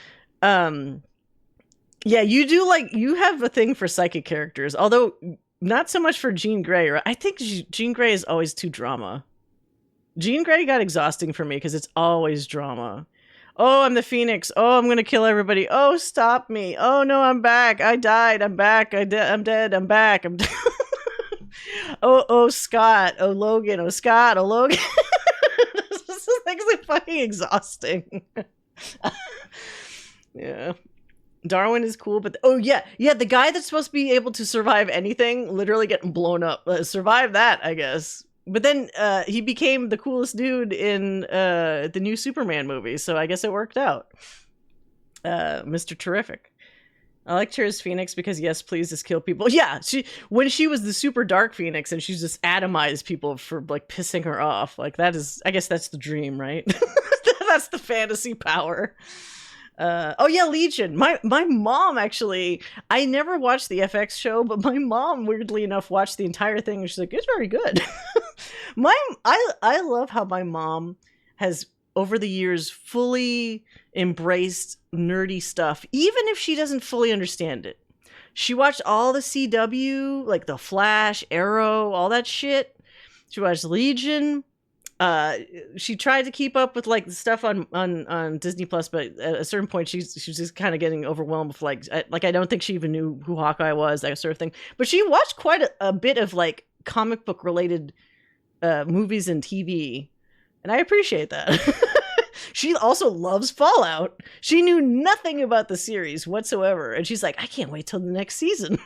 Yeah, you have a thing for psychic characters, although not so much for Jean Grey. Right? I think Jean Grey is always too drama. Jean Grey got exhausting for me because it's always drama. Oh, I'm the Phoenix. Oh, I'm going to kill everybody. Oh, stop me. Oh, no, I'm back. I died. I'm back. I'm dead. I'm back. Oh, Scott. Oh, Logan. Oh, Scott. Oh, Logan. This is like fucking exhausting. Yeah. Darwin is cool, but... oh, yeah. Yeah, the guy that's supposed to be able to survive anything, literally getting blown up. Survive that, I guess. But then he became the coolest dude in the new Superman movie, so I guess it worked out. Mr. Terrific. I liked her as Phoenix because, yes, please just kill people. Yeah, when she was the super dark Phoenix and she's just atomized people for, like, pissing her off. Like, that is... I guess that's the dream, right? That's the fantasy power. Oh yeah, Legion. My mom actually, I never watched the FX show, but my mom, weirdly enough, watched the entire thing and she's like, it's very good. I love how my mom has over the years fully embraced nerdy stuff, even if she doesn't fully understand it. She watched all the CW, like The Flash, Arrow, all that shit. She watched Legion. She tried to keep up with like the stuff on Disney Plus, but at a certain point she's just kind of getting overwhelmed with like I don't think she even knew who Hawkeye was, that sort of thing. But she watched quite a bit of like comic book related movies and TV, and I appreciate that. She also loves Fallout. She knew nothing about the series whatsoever, and she's like, I can't wait till the next season.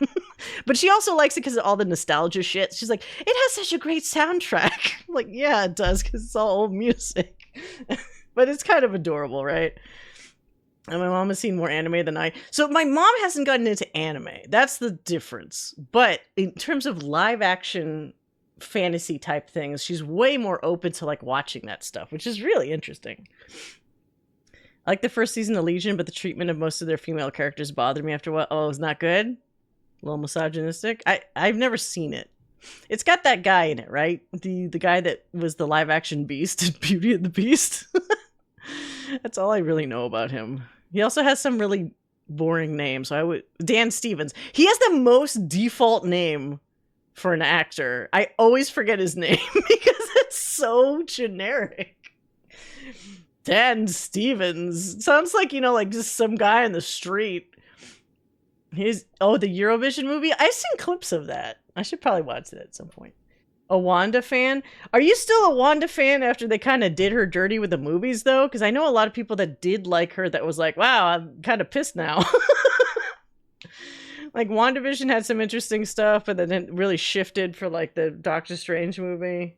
But she also likes it because of all the nostalgia shit. She's like, it has such a great soundtrack. I'm like, yeah, it does, because it's all old music. But it's kind of adorable, right? And my mom has seen more anime than I. So my mom hasn't gotten into anime. That's the difference. But in terms of live action fantasy type things, she's way more open to like watching that stuff, which is really interesting. I like the first season of Legion, but the treatment of most of their female characters bothered me after a while. Oh, it's not good? A little misogynistic? I've never seen it. It's got that guy in it, right? The guy that was the live action Beast in Beauty and the Beast. That's all I really know about him. He also has some really boring name, so Dan Stevens. He has the most default name for an actor. I always forget his name because it's so generic. Dan Stevens sounds like, like just some guy in the street. The Eurovision movie. I've seen clips of that. I should probably watch that at some point. A Wanda fan? Are you still a Wanda fan after they kind of did her dirty with the movies though? Because I know a lot of people that did like her that was like, wow, I'm kind of pissed now. Like, WandaVision had some interesting stuff, but then it really shifted for, like, the Doctor Strange movie.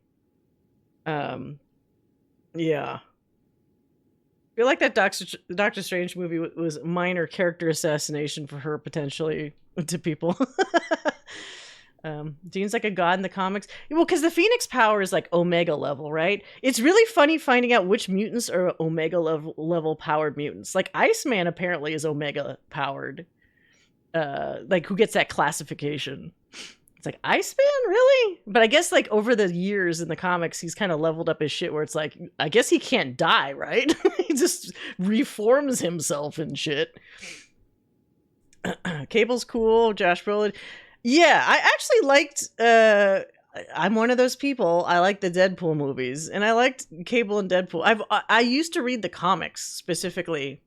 Yeah. I feel like that Doctor Strange movie was minor character assassination for her, potentially, to people. Jean's like a god in the comics. Well, because the Phoenix power is, like, Omega level, right? It's really funny finding out which mutants are Omega level powered mutants. Like, Iceman apparently is Omega powered. Like, who gets that classification? It's like, Iceman, really? But I guess like over the years in the comics he's kind of leveled up his shit where it's like, I guess he can't die, right? He just reforms himself and shit. Cable's cool. Josh Brolin, yeah, I actually liked I'm one of those people. I like the Deadpool movies, and I liked Cable and Deadpool. I used to read the comics specifically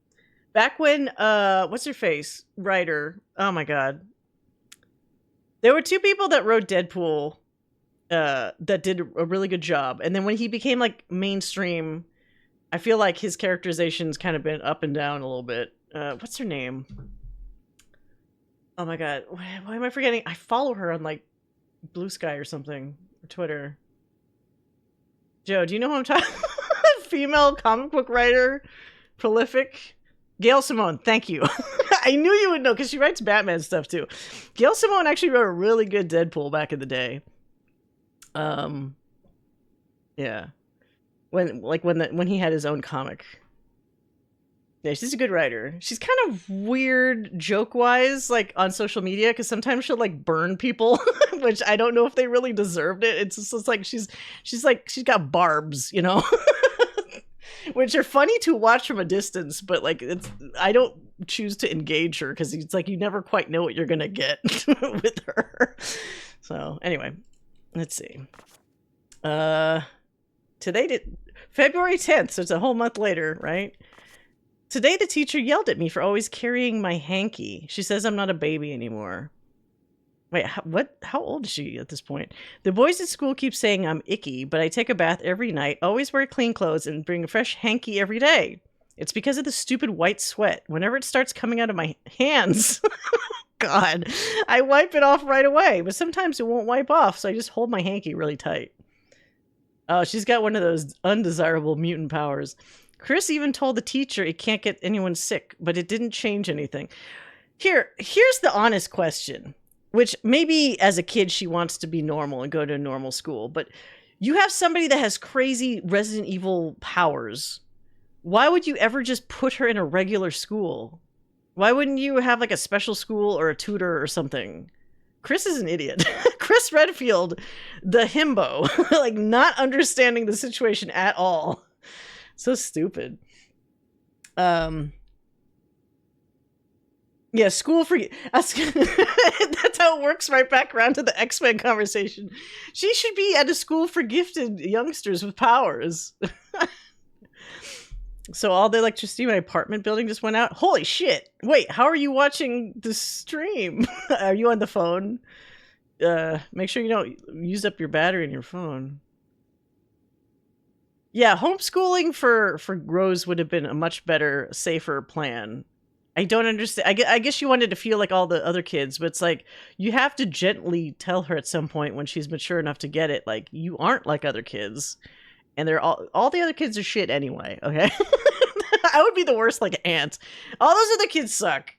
back when, what's her face? Writer. Oh my god. There were two people that wrote Deadpool that did a really good job. And then when he became like mainstream, I feel like his characterization's kind of been up and down a little bit. What's her name? Oh my god. Why am I forgetting? I follow her on like Blue Sky or something. Or Twitter. Joe, do you know who I'm talking about? Female comic book writer. Prolific. Gail Simone, thank you. I knew you would know because she writes Batman stuff too. Gail Simone actually wrote a really good Deadpool back in the day. Yeah, when he had his own comic. Yeah, she's a good writer. She's kind of weird joke-wise, like on social media, because sometimes she'll like burn people, which I don't know if they really deserved it. It's just like she's got barbs, you know. Which are funny to watch from a distance, but like I don't choose to engage her because it's like you never quite know what you're gonna get with her. So anyway, let's see. February 10th, so it's a whole month later, right? Today the teacher yelled at me for always carrying my hanky. She says I'm not a baby anymore. Wait, what? How old is she at this point? The boys at school keep saying I'm icky, but I take a bath every night, always wear clean clothes, and bring a fresh hanky every day. It's because of the stupid white sweat. Whenever it starts coming out of my hands, God, I wipe it off right away. But sometimes it won't wipe off, so I just hold my hanky really tight. Oh, she's got one of those undesirable mutant powers. Chris even told the teacher it can't get anyone sick, but it didn't change anything. Here's the honest question. Which maybe as a kid she wants to be normal and go to a normal school. But you have somebody that has crazy Resident Evil powers. Why would you ever just put her in a regular school? Why wouldn't you have like a special school or a tutor or something? Chris is an idiot. Chris Redfield, the himbo, like not understanding the situation at all. So stupid. Yeah, school for that's how it works. Right back around to the X-Men conversation. She should be at a school for gifted youngsters with powers. So all the electricity in my apartment building just went out. Holy shit! Wait, how are you watching the stream? Are you on the phone? Make sure you don't use up your battery in your phone. Yeah, homeschooling for Rose would have been a much better, safer plan. I don't understand. I guess you wanted to feel like all the other kids, but it's like you have to gently tell her at some point when she's mature enough to get it. Like, you aren't like other kids, and they're all the other kids are shit anyway. Okay, I would be the worst like aunt. All those other kids suck.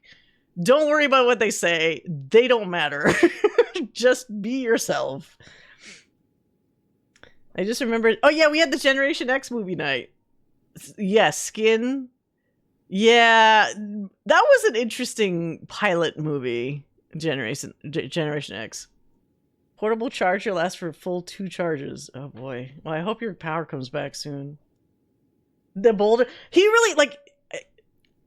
Don't worry about what they say. They don't matter. Just be yourself. I just remembered. Oh yeah, we had the Generation X movie night. Yeah, Skin. Yeah, that was an interesting pilot movie. Generation X. Portable charger lasts for full 2 charges. Oh boy. Well, I hope your power comes back soon. The boulder. He really like.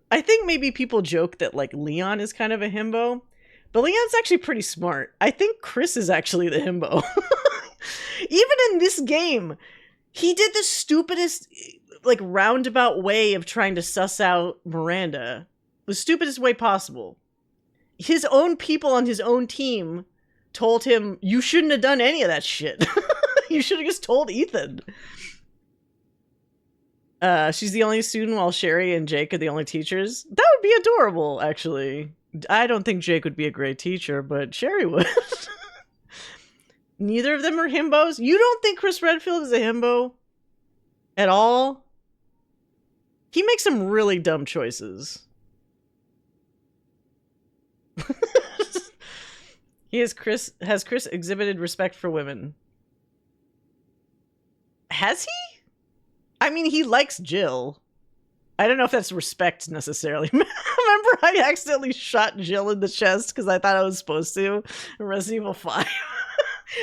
I think maybe people joke that like Leon is kind of a himbo, but Leon's actually pretty smart. I think Chris is actually the himbo. Even in this game, he did the stupidest like roundabout way of trying to suss out Miranda. The stupidest way possible. His own people on his own team told him, you shouldn't have done any of that shit. You should have just told Ethan. She's the only student while Sherry and Jake are the only teachers. That would be adorable, actually. I don't think Jake would be a great teacher, but Sherry would. Neither of them are himbos? You don't think Chris Redfield is a himbo? At all? He makes some really dumb choices. Has Chris exhibited respect for women? Has he? I mean, he likes Jill. I don't know if that's respect necessarily. Remember I accidentally shot Jill in the chest because I thought I was supposed to in Resident Evil 5?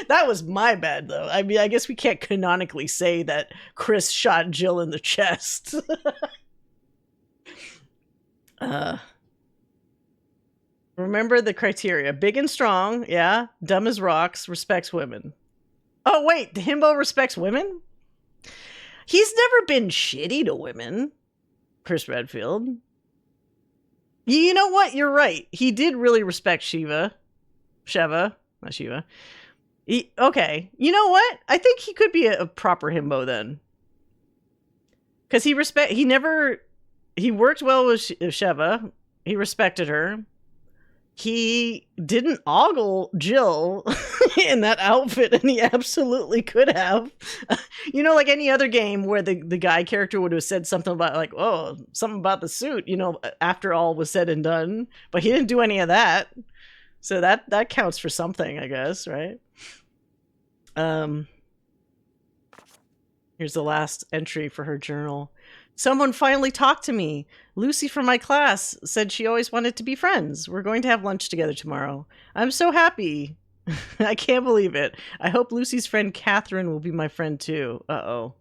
That was my bad, though. I mean, I guess we can't canonically say that Chris shot Jill in the chest. Remember the criteria. Big and strong, yeah. Dumb as rocks, respects women. Oh, wait, the himbo respects women? He's never been shitty to women, Chris Redfield. You know what? You're right. He did really respect Sheva, not Shiva. Okay. You know what? I think he could be a proper himbo then. Because he worked well with Sheva. He respected her. He didn't ogle Jill in that outfit, and he absolutely could have. You know, like any other game where the guy character would have said something about, like, oh, something about the suit, you know, after all was said and done. But he didn't do any of that. So that counts for something, I guess, right? Here's the last entry for her journal. Someone finally talked to me. Lucy from my class said she always wanted to be friends. We're going to have lunch together tomorrow. I'm so happy. I can't believe it. I hope Lucy's friend Catherine will be my friend too. Uh-oh.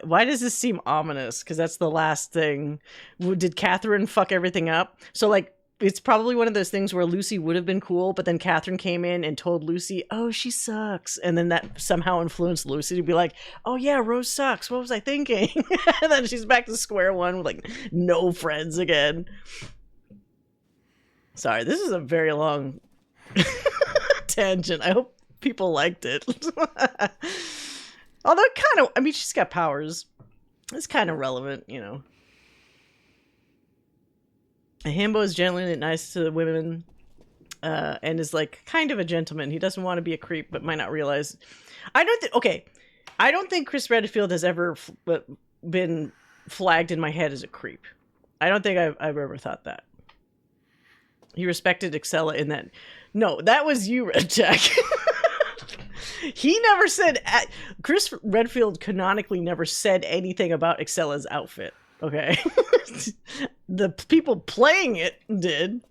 Why does this seem ominous? Because that's the last thing. Did Catherine fuck everything up? So, like, it's probably one of those things where Lucy would have been cool, but then Catherine came in and told Lucy, oh, she sucks. And then that somehow influenced Lucy to be like, oh yeah, Rose sucks. What was I thinking? And then she's back to square one with like no friends again. Sorry, this is a very long tangent. I hope people liked it. Although kind of, I mean, she's got powers. It's kind of relevant, you know. A himbo is genuinely nice to the women, and is like kind of a gentleman. He doesn't want to be a creep, but might not realize. I don't think Chris Redfield has ever been flagged in my head as a creep. I don't think I've ever thought that. He respected Excella in that. No, that was you, Red Jack. He never said... Chris Redfield canonically never said anything about Excella's outfit. Okay? The people playing it did.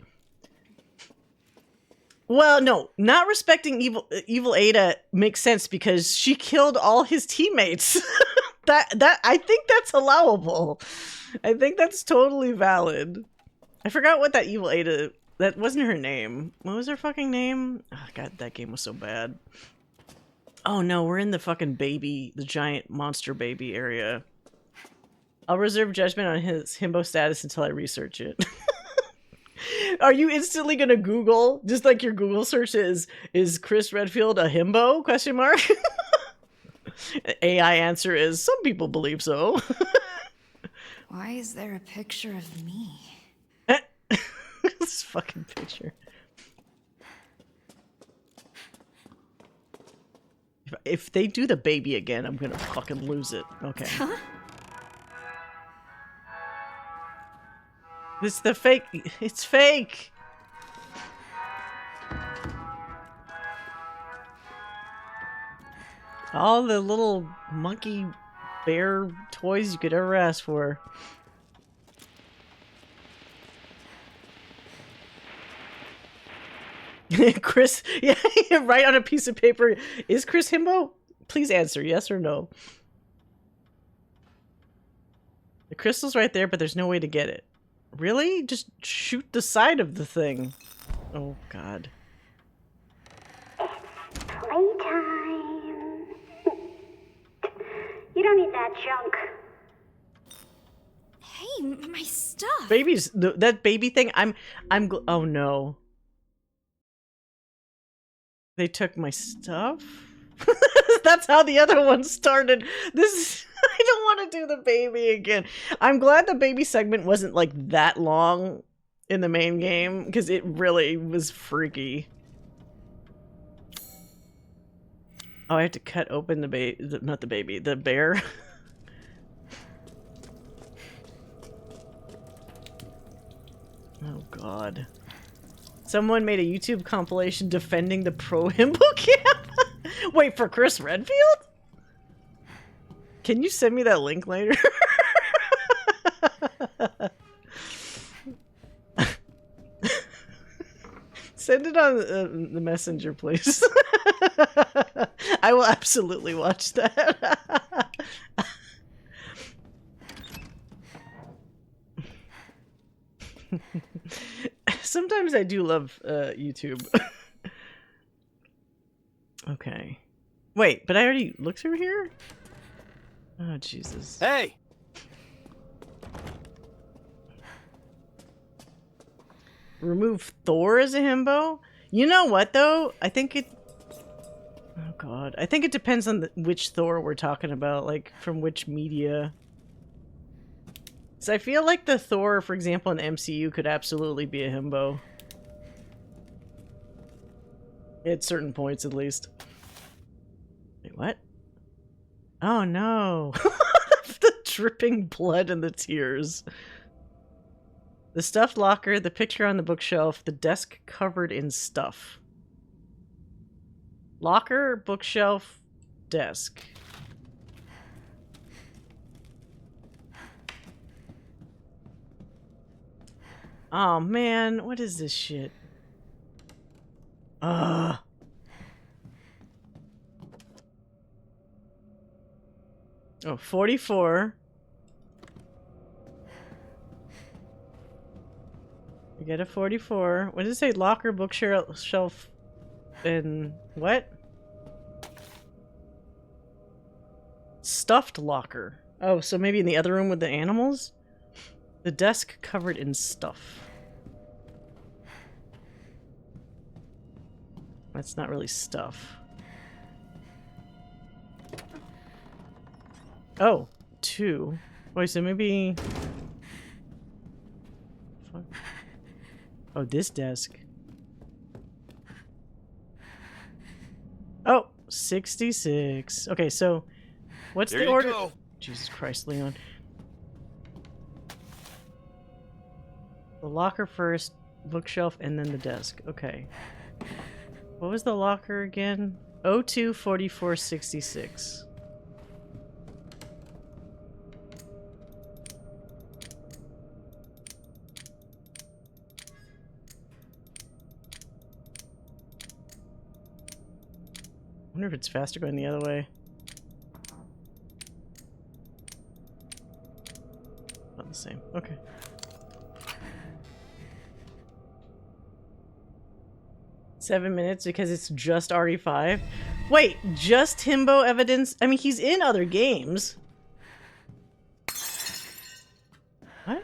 Well, no. Not respecting evil Ada makes sense because she killed all his teammates. That I think that's allowable. I think that's totally valid. I forgot what that evil Ada... That wasn't her name. What was her fucking name? Oh, God, that game was so bad. Oh no, we're in the fucking baby, the giant monster baby area. I'll reserve judgment on his himbo status until I research it. Are you instantly gonna Google, just like your Google search is Chris Redfield a himbo? Question mark. AI answer is, some people believe so. Why is there a picture of me? This fucking picture. If they do the baby again, I'm gonna fucking lose it. Okay. Huh? It's the fake. It's fake. All the little monkey bear toys you could ever ask for. Chris, yeah, write on a piece of paper. Is Chris himbo? Please answer yes or no. The crystal's right there, but there's no way to get it. Really? Just shoot the side of the thing. Oh, God. Playtime. You don't need that junk. Hey, my stuff. Babies, that baby thing. Oh no. They took my stuff? That's how the other one started. I don't want to do the baby again. I'm glad the baby segment wasn't like that long in the main game because it really was freaky. Oh, I have to cut open the baby, not the baby, the bear. Oh God. Someone made a YouTube compilation defending the pro-himbo camp? Wait, for Chris Redfield? Can you send me that link later? Send it on the messenger, please. I will absolutely watch that. Sometimes I do love YouTube. Okay. Wait, but I already looked through here? Oh, Jesus. Hey! Remove Thor as a himbo? You know what, though? I think it... Oh, God. I think it depends on which Thor we're talking about. Like, from which media. So I feel like the Thor, for example, in the MCU could absolutely be a himbo. At certain points, at least. Wait, what? Oh, no. The dripping blood and the tears. The stuffed locker, the picture on the bookshelf, the desk covered in stuff. Locker, bookshelf, desk. Oh man, what is this shit? Oh, 44. We get a 44. What does it say? Locker, bookshelf, and what? Stuffed locker. Oh, so maybe in the other room with the animals? The desk covered in stuff. That's not really stuff. Oh, 2. Wait, so maybe... Fuck. Oh, this desk. Oh, 66. Okay, so what's There the you order? go. Jesus Christ, Leon. The locker first, bookshelf, and then the desk. Okay. What was the locker again? 024466. I wonder if it's faster going the other way. Not the same. Okay. Seven minutes because it's just RE5. Wait, just himbo evidence? I mean, he's in other games. What?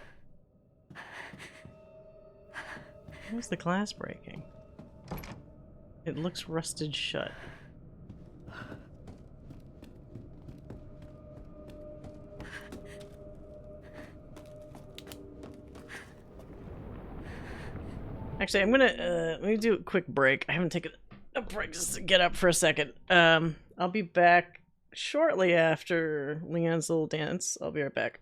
Where's the glass breaking? It looks rusted shut. Actually, I'm gonna, let me do a quick break. I haven't taken a break just to get up for a second. I'll be back shortly after Leon's little dance. I'll be right back.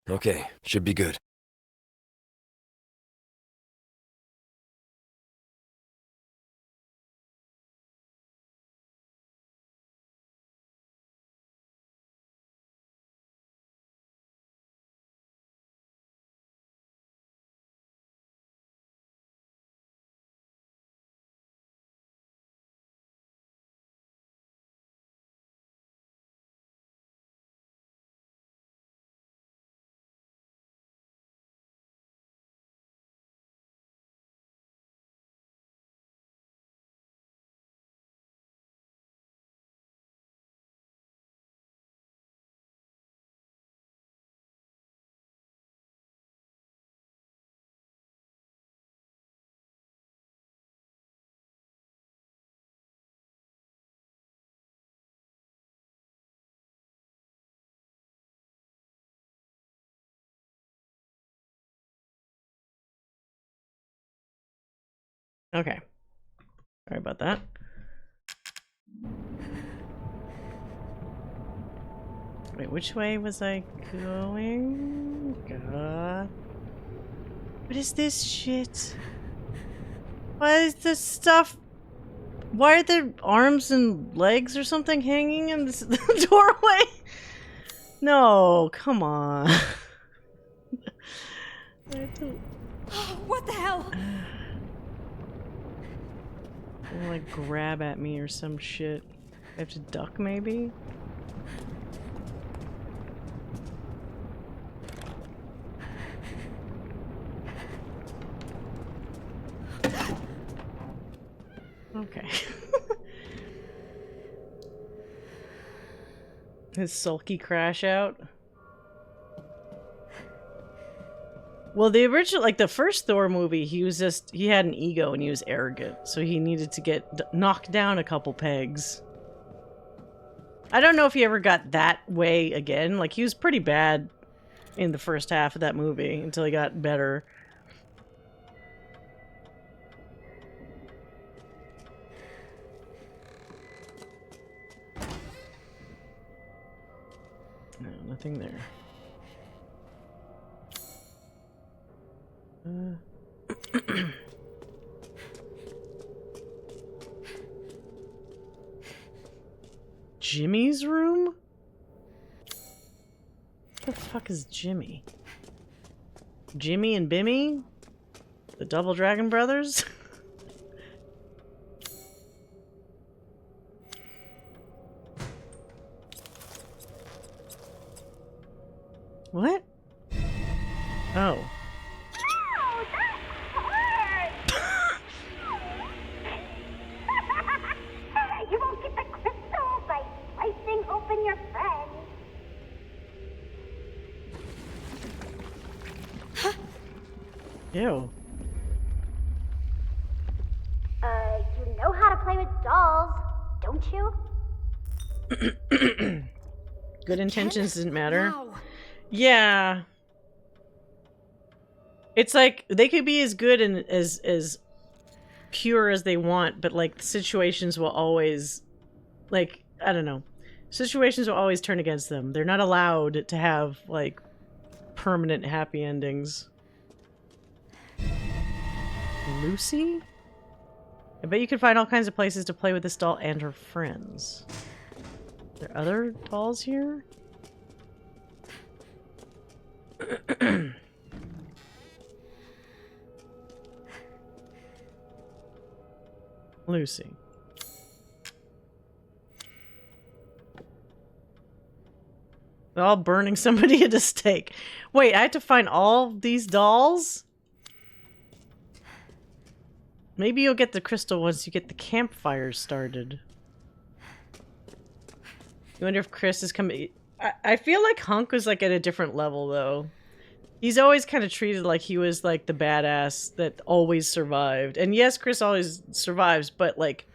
Okay, should be good. Okay. Sorry about that. Wait, which way was I going? God. What is this shit? What is this stuff? Why are there arms and legs or something hanging in this doorway? No, come on. What the hell? They'll, like, grab at me or some shit. I have to duck, maybe? Okay. His sulky crash out. Well, the original, like the first Thor movie, he had an ego and he was arrogant, so he needed to get knocked down a couple pegs. I don't know if he ever got that way again. Like, he was pretty bad in the first half of that movie until he got better. No, nothing there. Jimmy's room? What the fuck is Jimmy? Jimmy and Bimmy? The Double Dragon Brothers? What? Oh. You won't get the crystal by slicing open your friend. Ew. You know how to play with dolls, don't you? Good intentions didn't matter. Yeah. It's like, they could be as good and as pure as they want, but like, the situations will always, like, I don't know. Situations will always turn against them. They're not allowed to have, like, permanent happy endings. Lucy? I bet you can find all kinds of places to play with this doll and her friends. Are there other dolls here? Lucy. They're all burning somebody at a stake. Wait, I have to find all these dolls? Maybe you'll get the crystal once you get the campfire started. You wonder if Chris is coming... I feel like Hunk was like at a different level though. He's always kind of treated like he was like the badass that always survived. And yes, Chris always survives, but like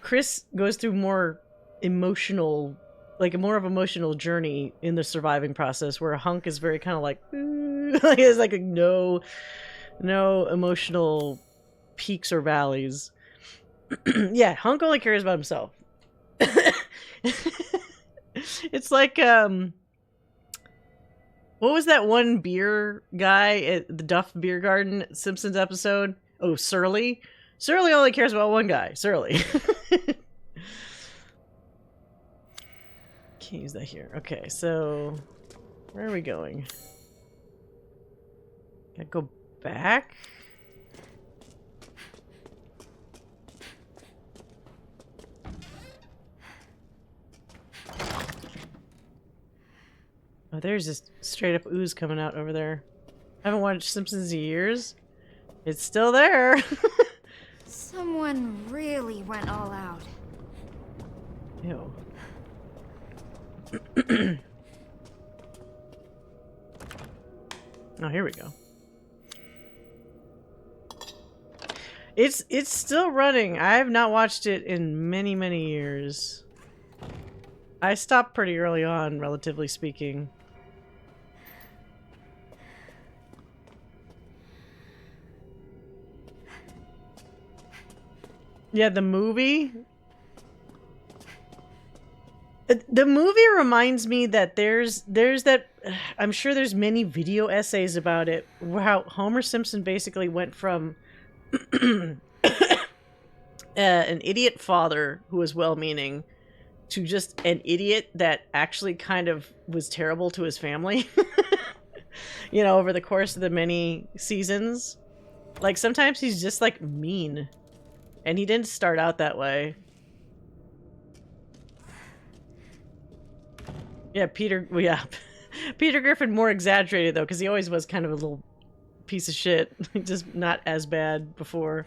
Chris goes through more emotional, like a more of emotional journey in the surviving process, where Hunk is very kind of like, like it's like no emotional peaks or valleys. Yeah, Hunk only cares about himself. It's like what was that one beer guy at the Duff Beer Garden Simpsons episode? Oh, Surly. Surly only cares about one guy. Surly. Can't use that here. Okay, so where are we going? Gotta go back? Oh, there's just straight up ooze coming out over there. I haven't watched Simpsons in years. It's still there. Someone really went all out. Ew. Oh, here we go. It's still running. I have not watched it in many, many years. I stopped pretty early on, relatively speaking. Yeah, the movie. The movie reminds me that there's that I'm sure there's many video essays about it, how Homer Simpson basically went from an idiot father who was well-meaning to just an idiot that actually kind of was terrible to his family. You know, over the course of the many seasons. Like sometimes he's just like mean. And he didn't start out that way. Yeah, Peter Griffin more exaggerated though, because he always was kind of a little piece of shit. Just not as bad before.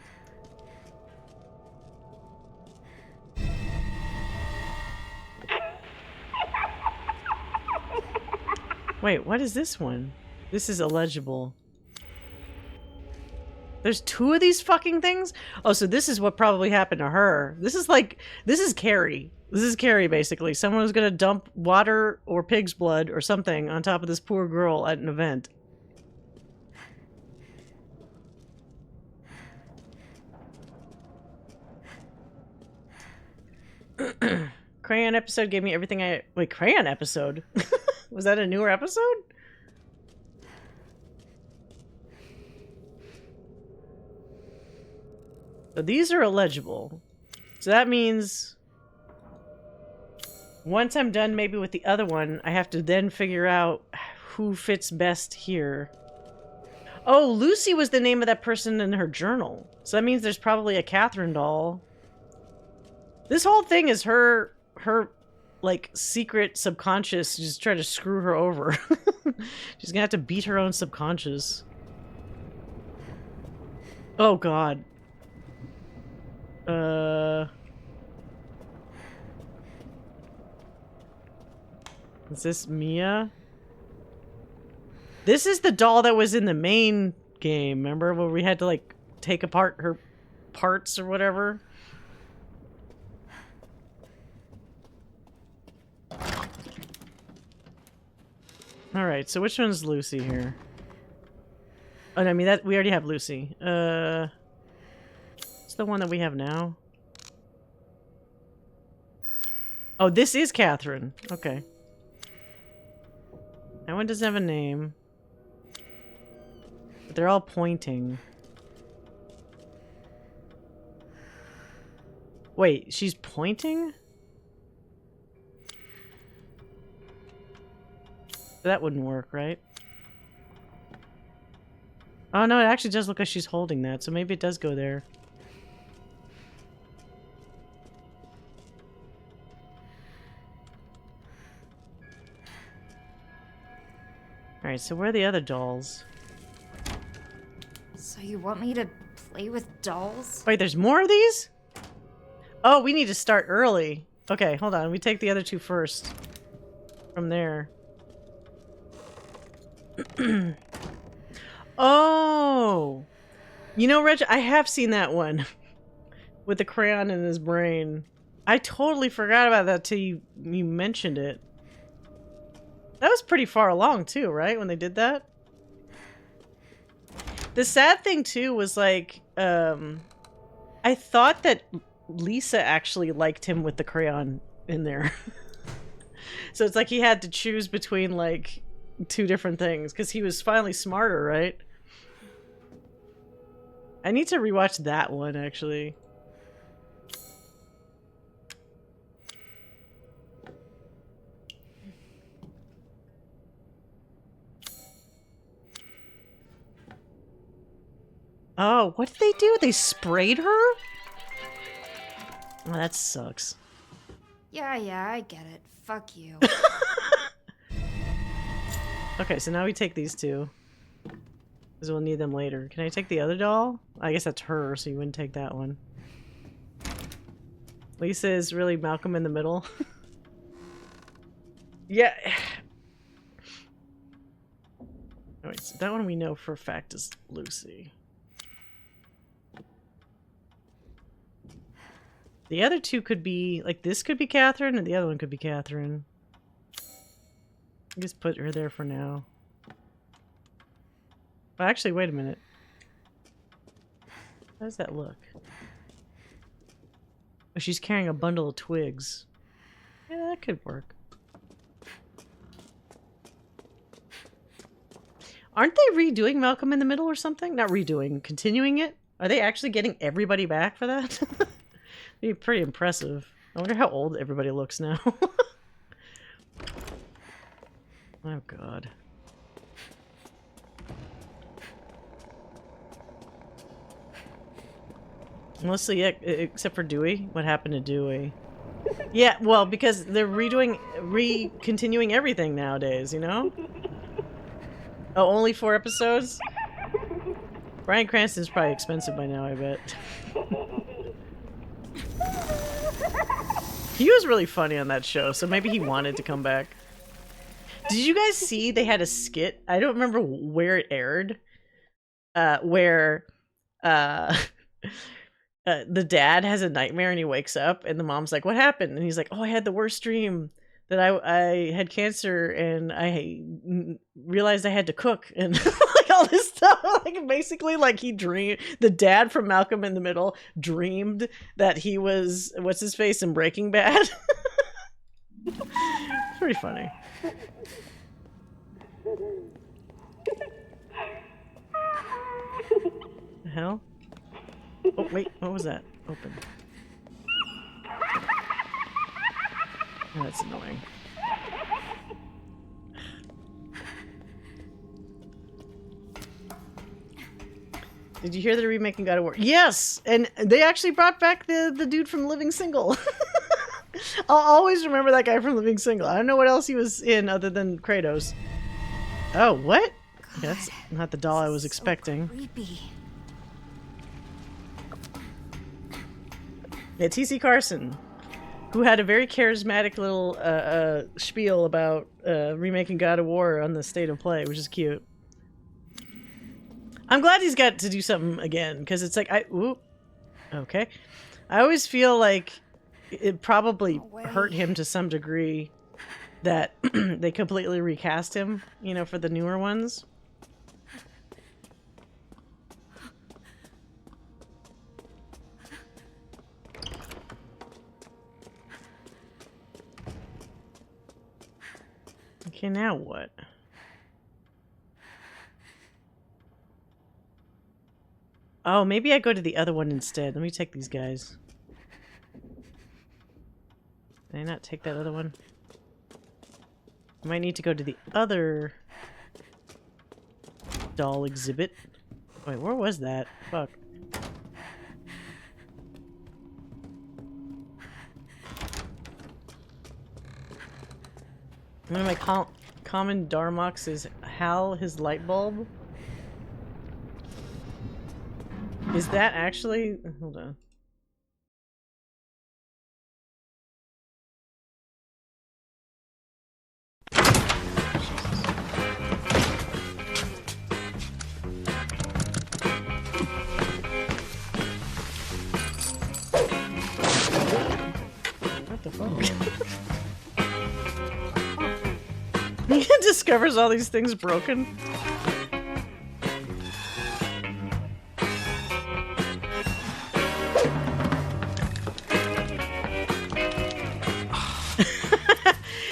Wait, what is this one? This is illegible. There's two of these fucking things? Oh, so this is what probably happened to her. This is Carrie. This is Carrie, basically. Someone was gonna dump water or pig's blood or something on top of this poor girl at an event. Crayon episode gave me everything I... Wait, Crayon episode? Was that a newer episode? So these are illegible. So that means once I'm done maybe with the other one, I have to then figure out who fits best here. Oh, Lucy was the name of that person in her journal. So that means there's probably a Catherine doll. This whole thing is her like secret subconscious just trying to screw her over. She's gonna have to beat her own subconscious. Oh god. Is this Mia? This is the doll that was in the main game, remember? Where we had to, like, take apart her parts or whatever? Alright, so which one's Lucy here? Oh, no, I mean, that we already have Lucy. It's the one that we have now. Oh, this is Catherine. Okay. That one doesn't have a name. But they're all pointing. Wait, she's pointing? That wouldn't work, right? Oh no, it actually does look like she's holding that, so maybe it does go there. Alright, so where are the other dolls? So you want me to play with dolls? Wait, there's more of these? Oh, we need to start early. Okay, hold on. We take the other two first. From there. Oh! You know, Reg, I have seen that one. With the crayon in his brain. I totally forgot about that till you mentioned it. That was pretty far along too, right? When they did that? The sad thing too was like, I thought that Lisa actually liked him with the crayon in there. So it's like he had to choose between like two different things because he was finally smarter, right? I need to rewatch that one actually. Oh, what did they do? They sprayed her? Oh, that sucks. Yeah, I get it. Fuck you. Okay, so now we take these two. Because we'll need them later. Can I take the other doll? I guess that's her, so you wouldn't take that one. Lisa is really Malcolm in the Middle. Yeah. Alright, so that one we know for a fact is Lucy. The other two could be, like, this could be Catherine, and the other one could be Catherine. Just put her there for now. Well, actually, wait a minute. How does that look? Oh, she's carrying a bundle of twigs. Yeah, that could work. Aren't they redoing Malcolm in the Middle or something? Not redoing, continuing it? Are they actually getting everybody back for that? Be pretty impressive. I wonder how old everybody looks now. Oh god. Mostly, yeah, except for Dewey. What happened to Dewey? Yeah, well, because they're continuing everything nowadays, you know? Oh, only 4 episodes? Bryan Cranston's probably expensive by now, I bet. He was really funny on that show, so maybe he wanted to come back. Did you guys see they had a skit? I don't remember where it aired. Where the dad has a nightmare and he wakes up and the mom's like, "What happened?" And he's like, "Oh, I had the worst dream that I had cancer and I realized I had to cook and like all this stuff." Like basically, like the dad from Malcolm in the Middle dreamed that he was what's his face in Breaking Bad. It's pretty funny. The hell? Oh wait, what was that? Open. Oh, that's annoying. Did you hear they're remaking God of War? Yes! And they actually brought back the dude from Living Single. I'll always remember that guy from Living Single. I don't know what else he was in other than Kratos. Oh, what? God, that's not the doll I was expecting. Creepy. Yeah, T.C. Carson, who had a very charismatic little spiel about remaking God of War on the State of Play, which is cute. I'm glad he's got to do something again, because it's like, okay. I always feel like it probably hurt him to some degree that they completely recast him, you know, for the newer ones. Okay, now what? Oh, maybe I go to the other one instead. Let me take these guys. Did I not take that other one? I might need to go to the other doll exhibit. Wait, where was that? Fuck. One of my common Darmox is Hal, his light bulb. Is that actually... Hold on. What the fuck? He discovers all these things broken.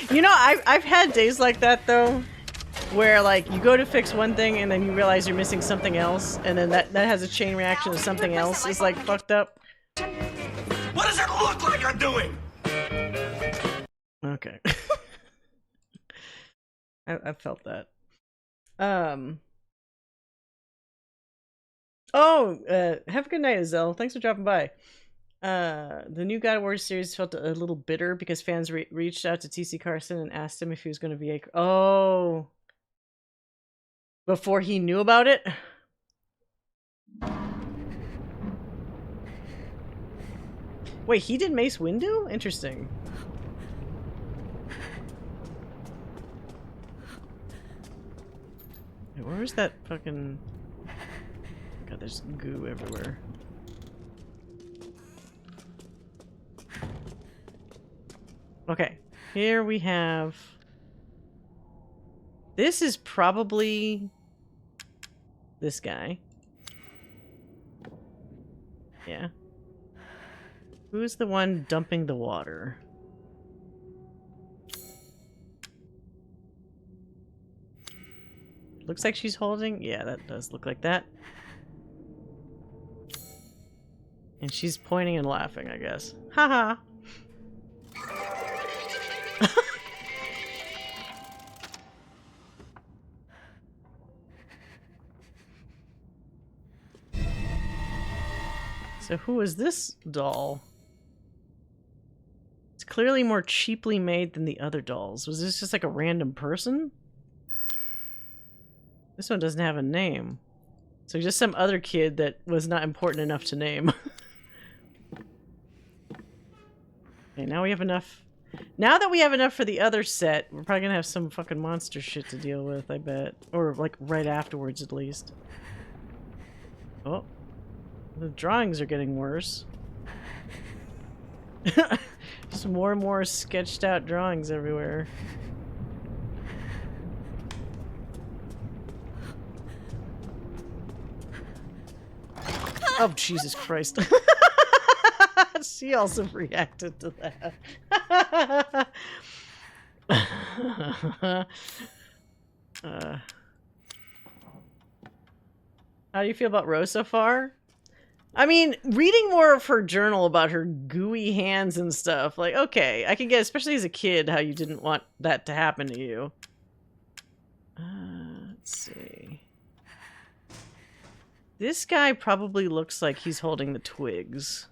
You know, I've had days like that though, where like you go to fix one thing and then you realize you're missing something else, and then that has a chain reaction to something else. It's like fucked up. What does it look like I'm doing? Okay. I felt that. Have a good night, Azelle. Thanks for dropping by. The new God of War series felt a little bitter because fans reached out to TC Carson and asked him if he was going to be oh, before he knew about it. Wait, he did Mace Windu? Interesting. Wait, where is that fucking... God, there's goo everywhere. Okay, here we have... This is probably... this guy. Yeah. Who's the one dumping the water? Looks like she's holding... Yeah, that does look like that. And she's pointing and laughing, I guess. Haha! So who is this doll? It's clearly more cheaply made than the other dolls. Was this just like a random person? This one doesn't have a name. So just some other kid that was not important enough to name. Okay, now we have enough. Now that we have enough for the other set, we're probably gonna have some fucking monster shit to deal with, I bet. Or like right afterwards at least. Oh. The drawings are getting worse. Just more and more sketched out drawings everywhere. Oh, Jesus Christ. She also reacted to that. How do you feel about Rose so far? I mean, reading more of her journal about her gooey hands and stuff, like, okay, I can get, especially as a kid, how you didn't want that to happen to you. Let's see. This guy probably looks like he's holding the twigs.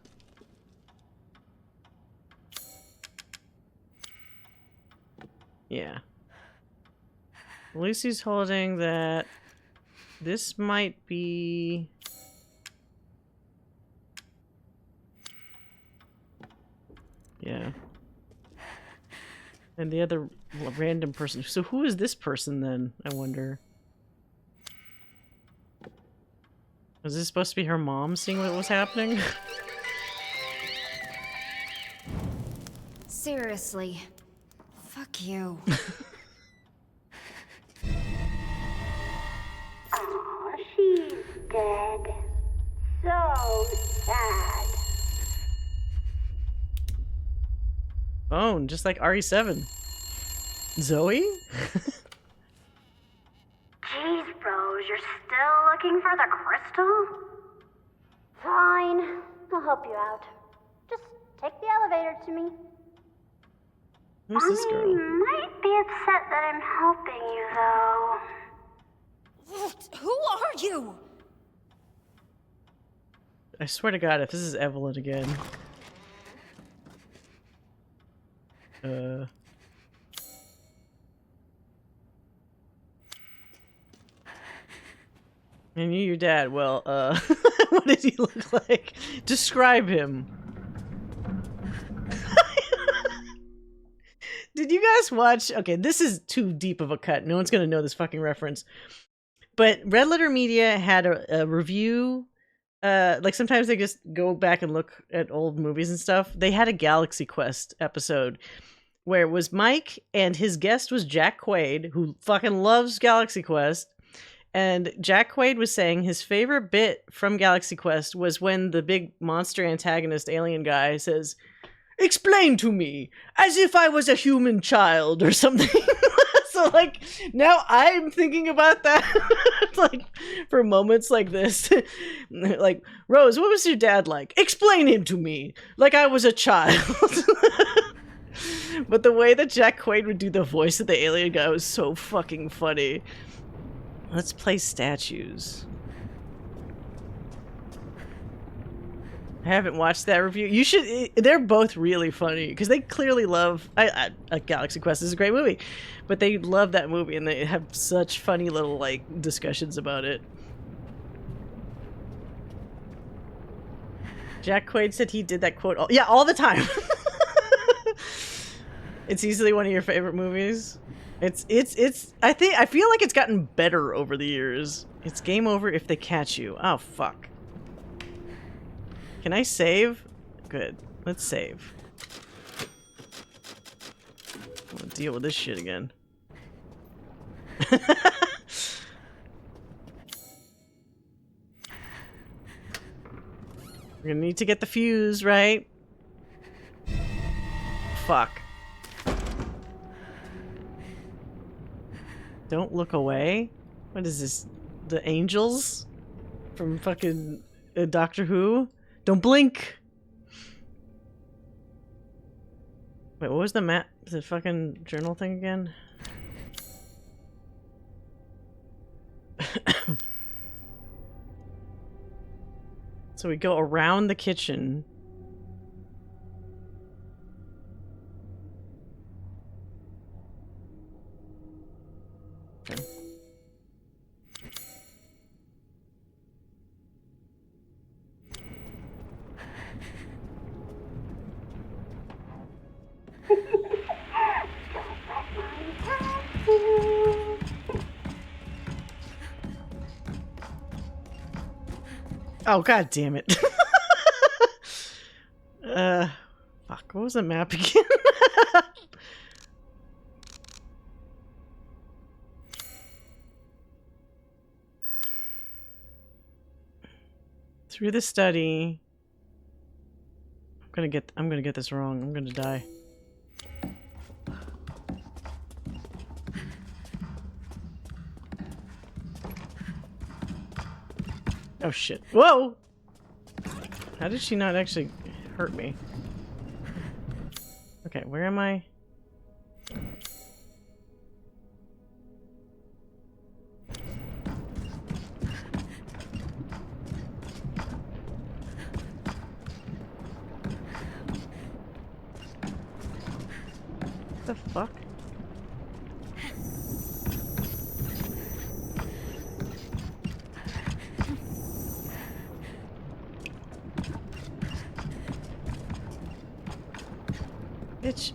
Yeah. Lucy's holding that. This might be... Yeah. And the other random person. So who is this person then, I wonder? Was this supposed to be her mom seeing what was happening? Seriously. Fuck you. Aw, she's dead. So sad. Bone, just like RE7. Zoe? Jeez, Rose, you're still looking for the crystal? Fine, I'll help you out. Just take the elevator to me. Who's this girl? You might be upset that I'm helping you, though. Who are you? I swear to God, if this is Evelyn again. I knew your dad. Well, what did he look like? Describe him. Did you guys watch? Okay, this is too deep of a cut. No one's gonna know this fucking reference. But Red Letter Media had a review. Like sometimes they just go back and look at old movies and stuff. They had a Galaxy Quest episode where it was Mike and his guest was Jack Quaid, who fucking loves Galaxy Quest. And Jack Quaid was saying his favorite bit from Galaxy Quest was when the big monster antagonist alien guy says, "Explain to me, as if I was a human child," or something. So, like, now I'm thinking about that, like, for moments like this. Like, Rose, what was your dad like? Explain him to me, like I was a child. But the way that Jack Quaid would do the voice of the alien guy was so fucking funny. Let's play statues. I haven't watched that review. You should. They're both really funny because they clearly love. Galaxy Quest is a great movie, but they love that movie and they have such funny little like discussions about it. Jack Quaid said he did that quote. All the time. It's easily one of your favorite movies. I feel like it's gotten better over the years. It's game over if they catch you. Oh, fuck. Can I save? Good. Let's save. I'll deal with this shit again. We're gonna need to get the fuse, right? Fuck. Don't look away? What is this? The angels? From fucking Doctor Who? Don't blink! Wait, what was the map? The fucking journal thing again? So we go around the kitchen. Okay. Oh, god damn it. Fuck, what was the map again? Through the study. I'm gonna get this wrong. I'm gonna die. Oh shit. Whoa! How did she not actually hurt me? Okay, where am I? What the fuck? Bitch.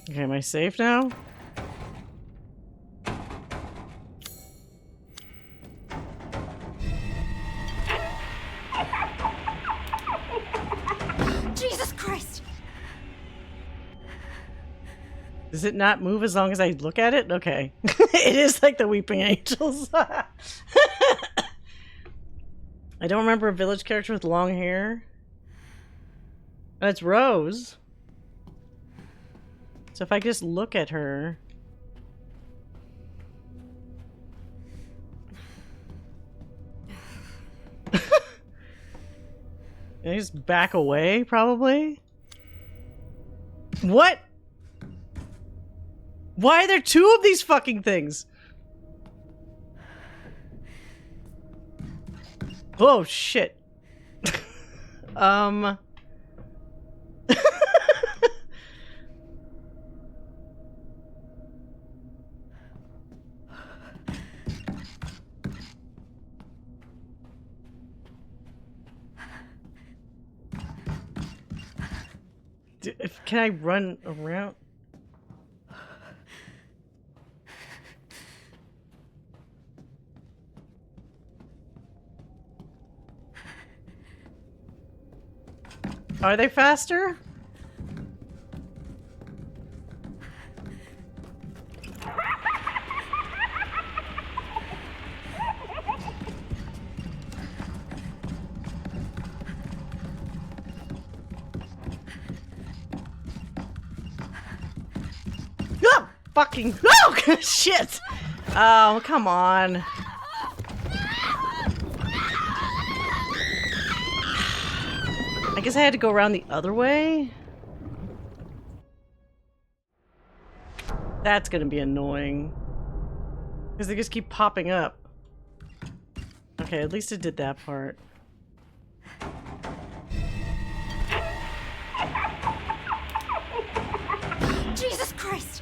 Okay, am I safe now? Jesus Christ! Does it not move as long as I look at it? Okay. It is like the Weeping Angels. I don't remember a village character with long hair. Oh, it's Rose. So if I just look at her... I just back away, probably? What? Why are there two of these fucking things? Oh, shit. Can I run around? Are they faster? Oh, fucking oh shit! Oh, come on. I guess I had to go around the other way? That's gonna be annoying. Because they just keep popping up. Okay, at least it did that part. Jesus Christ!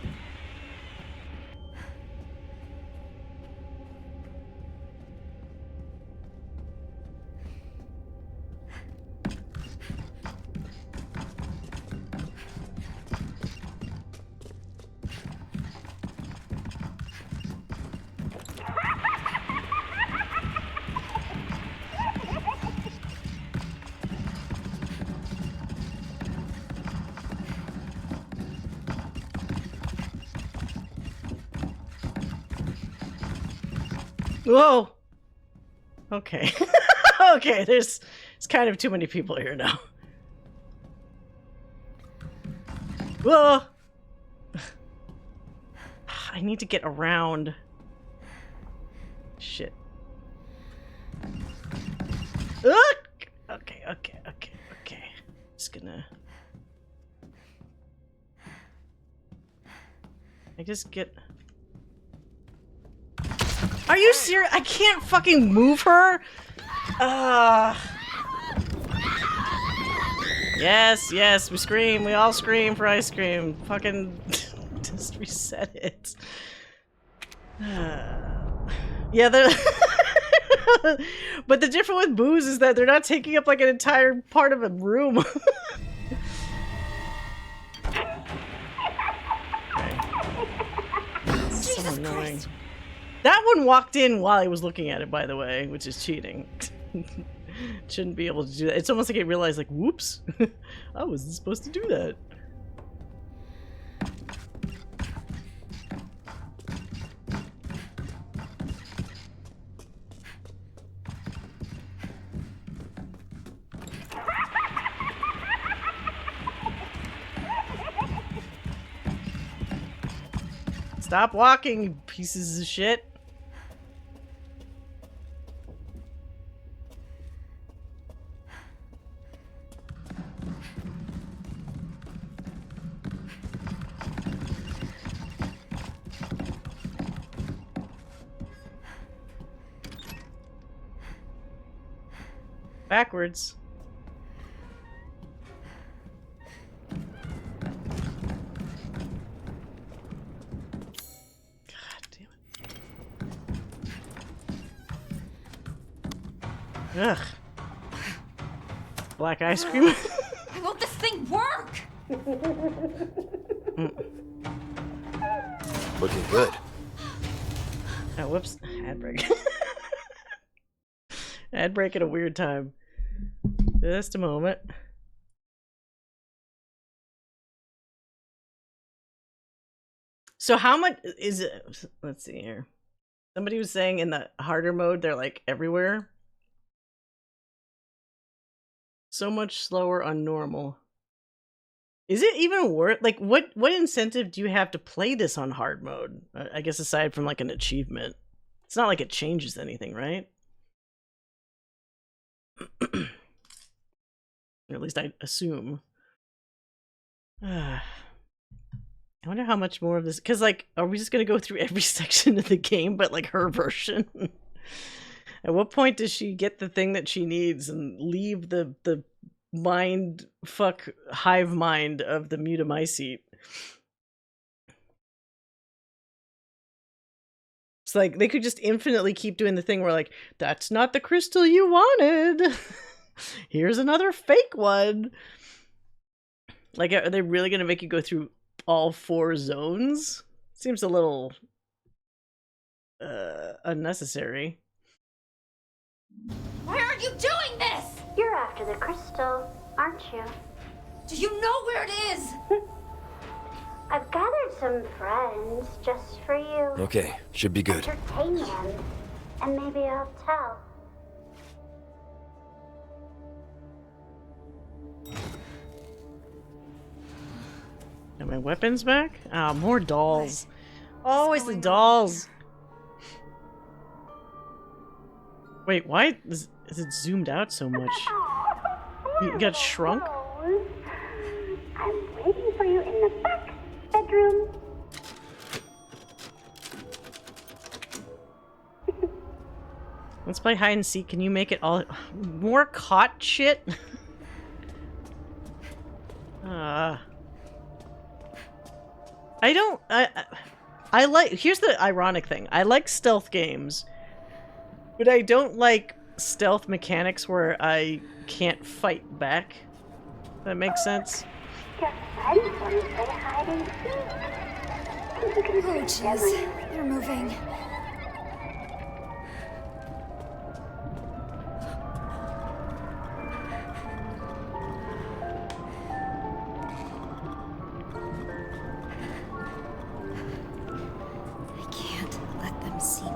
Whoa! Okay. Okay, there's kind of too many people here now. Whoa! I need to get around. Shit. Okay. Just gonna... I just get... Are you serious? I can't fucking move her? Yes, we scream. We all scream for ice cream. Fucking just reset it. Yeah, but the difference with booze is that they're not taking up like an entire part of a room. So annoying. Christ. That one walked in while I was looking at it, by the way, which is cheating. Shouldn't be able to do that. It's almost like I realized, like, whoops. I wasn't supposed to do that. Stop walking, you pieces of shit. Backwards. Ugh. Black ice cream. I want this thing work! Looking good. Oh, whoops. Ad break. Ad break at a weird time. Just a moment. So how much is it? Let's see here. Somebody was saying in the harder mode, they're like everywhere. So much slower on normal. Is it even worth, like, what incentive do you have to play this on hard mode? I guess aside from like an achievement. It's not like it changes anything, right? Or at least I assume. I wonder how much more of this, because like, are we just gonna go through every section of the game but like her version? At what point does she get the thing that she needs and leave the mind fuck hive mind of the Mutamycete? It's like they could just infinitely keep doing the thing where like, that's not the crystal you wanted. Here's another fake one. Like, are they really gonna make you go through all 4 zones? Seems a little unnecessary. Why aren't you doing this? You're after the crystal, aren't you? Do you know where it is? I've gathered some friends just for you. Okay, should be good. Entertain them, and maybe I'll tell. Are my weapons back? Ah, more dolls. Always the dolls. Wait, why is it zoomed out so much? You got shrunk? I'm waiting for you in the back bedroom. Let's play hide and seek. Can you make it all more caught shit? I like, here's the ironic thing. I like stealth games, but I don't like stealth mechanics where I can't fight back. That makes sense. Your friends want to play hide and seek. Oh, jeez. They're moving. I can't let them see me.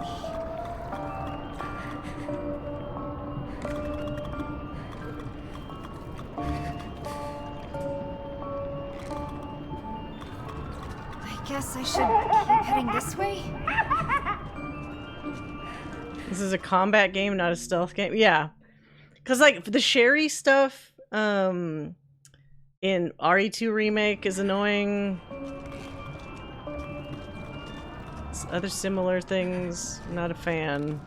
I guess I should keep heading this way? This is a combat game, not a stealth game. Yeah. Cause like the Sherry stuff in RE2 remake is annoying. Other similar things, not a fan.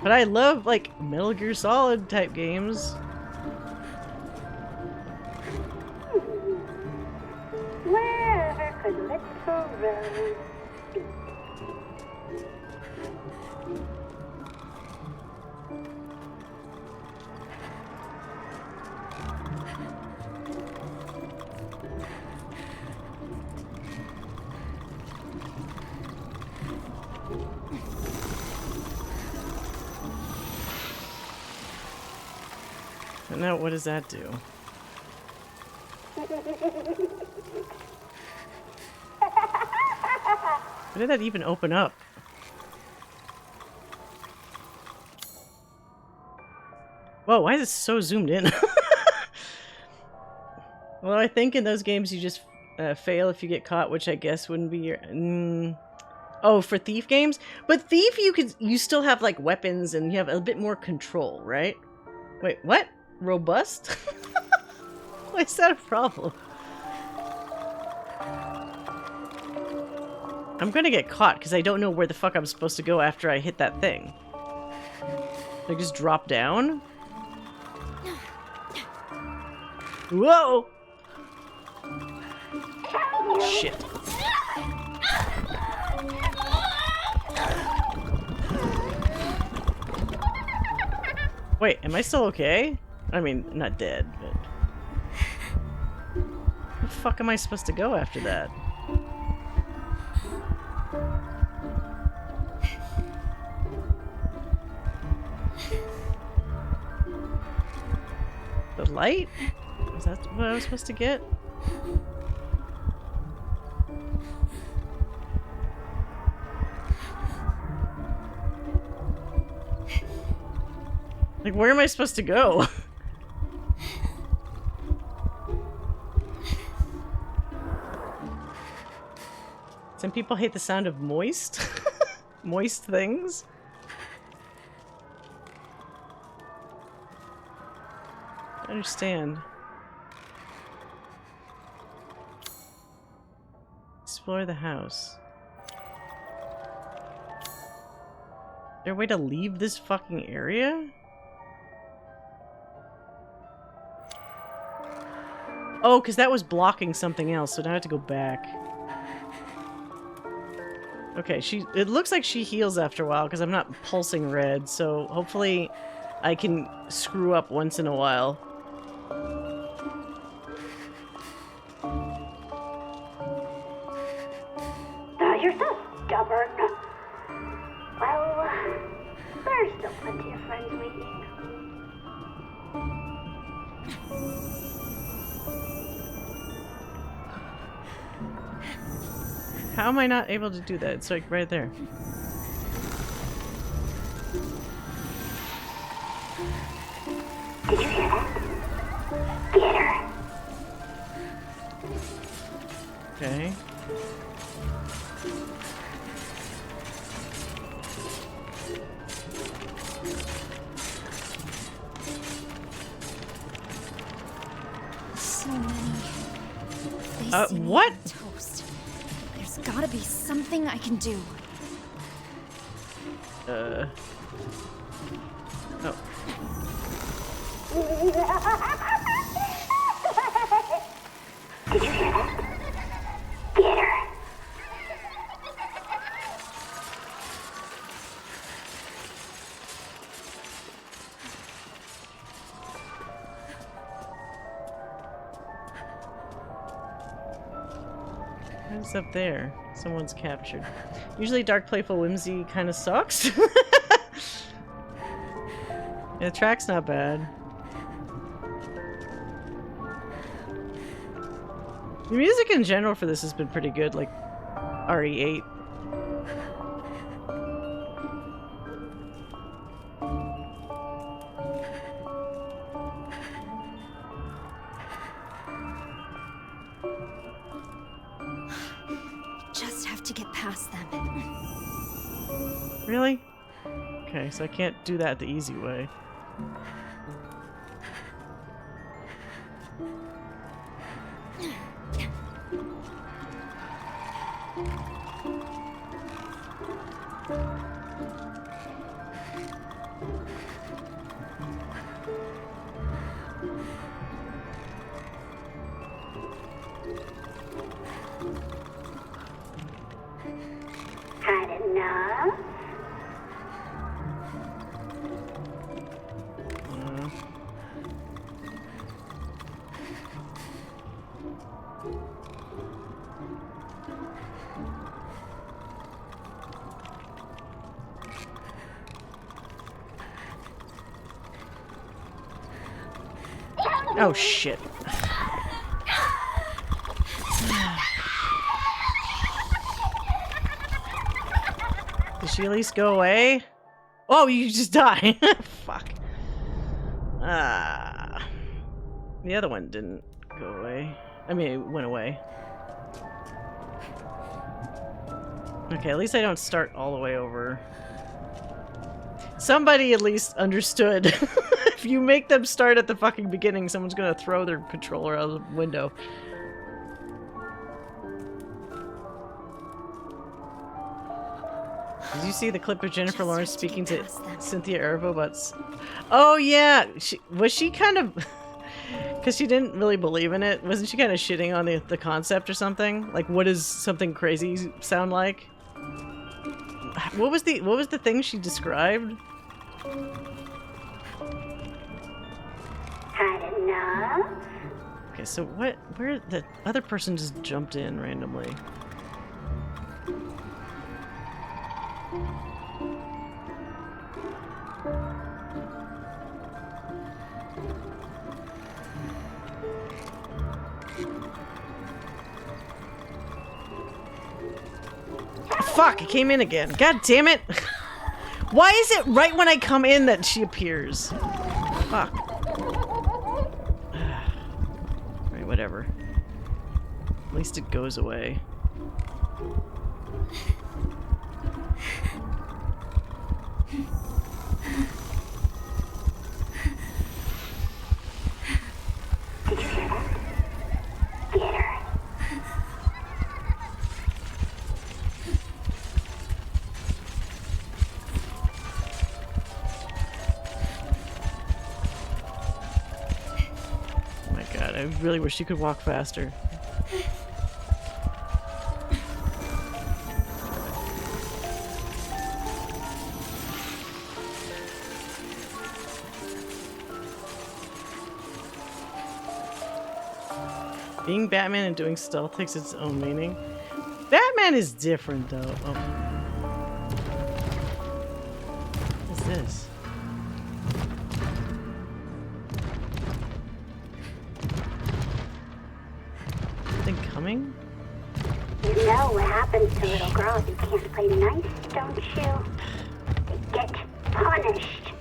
But I love like Metal Gear Solid type games. Where could little Rose be? And now what does that do? How did that even open up? Whoa, why is it so zoomed in? Well, I think in those games you just fail if you get caught, which I guess wouldn't be your... Oh, for Thief games? But Thief, you still have like weapons and you have a bit more control, right? Wait, what? Robust? Why is that a problem? I'm gonna get caught because I don't know where the fuck I'm supposed to go after I hit that thing. I just drop down? Whoa! Shit. Wait, am I still okay? I mean, not dead, but... Where the fuck am I supposed to go after that? The light? Is that what I was supposed to get? Like, where am I supposed to go? Some people hate the sound of moist. Moist things. I understand. Explore the house. Is there a way to leave this fucking area? Oh, because that was blocking something else, so now I have to go back. Okay, it looks like she heals after a while because I'm not pulsing red, so hopefully I can screw up once in a while. You're so stubborn. Well, there's still plenty of friends waiting. How am I not able to do that? It's like right there. Did you hear that? Get her. Okay. So many. What? Toast. There's gotta be something I can do. Oh. Did you hear that? Get her. What's up there? Someone's captured. Usually Dark Playful Whimsy kind of sucks. Yeah, the track's not bad. The music in general for this has been pretty good, like RE8. Just have to get past them. Really? Okay, so I can't do that the easy way. Had enough? Oh shit. Did she at least go away? Oh, you just die. Fuck. The other one didn't go away. I mean, it went away. Okay, at least I don't start all the way over. Somebody at least understood. If you make them start at the fucking beginning, someone's gonna throw their controller out the window. Did you see the clip of Jennifer Lawrence speaking to Cynthia Erivo about... Oh yeah! Was she kind of... Because she didn't really believe in it. Wasn't she kind of shitting on the concept or something? Like, what does something crazy sound like? What was the thing she described? Had enough? Okay, so where the other person just jumped in randomly. fuck, it came in again. God damn it. Why is it right when I come in that she appears? Fuck. Alright, whatever. At least it goes away. Did you hear that? Theater. Oh my god, I really wish you could walk faster. Being Batman and doing stealth takes its own meaning. Batman is different, though. Oh. What is this? Something coming? You know what happens to little girls who can't play nice, don't you? They get punished.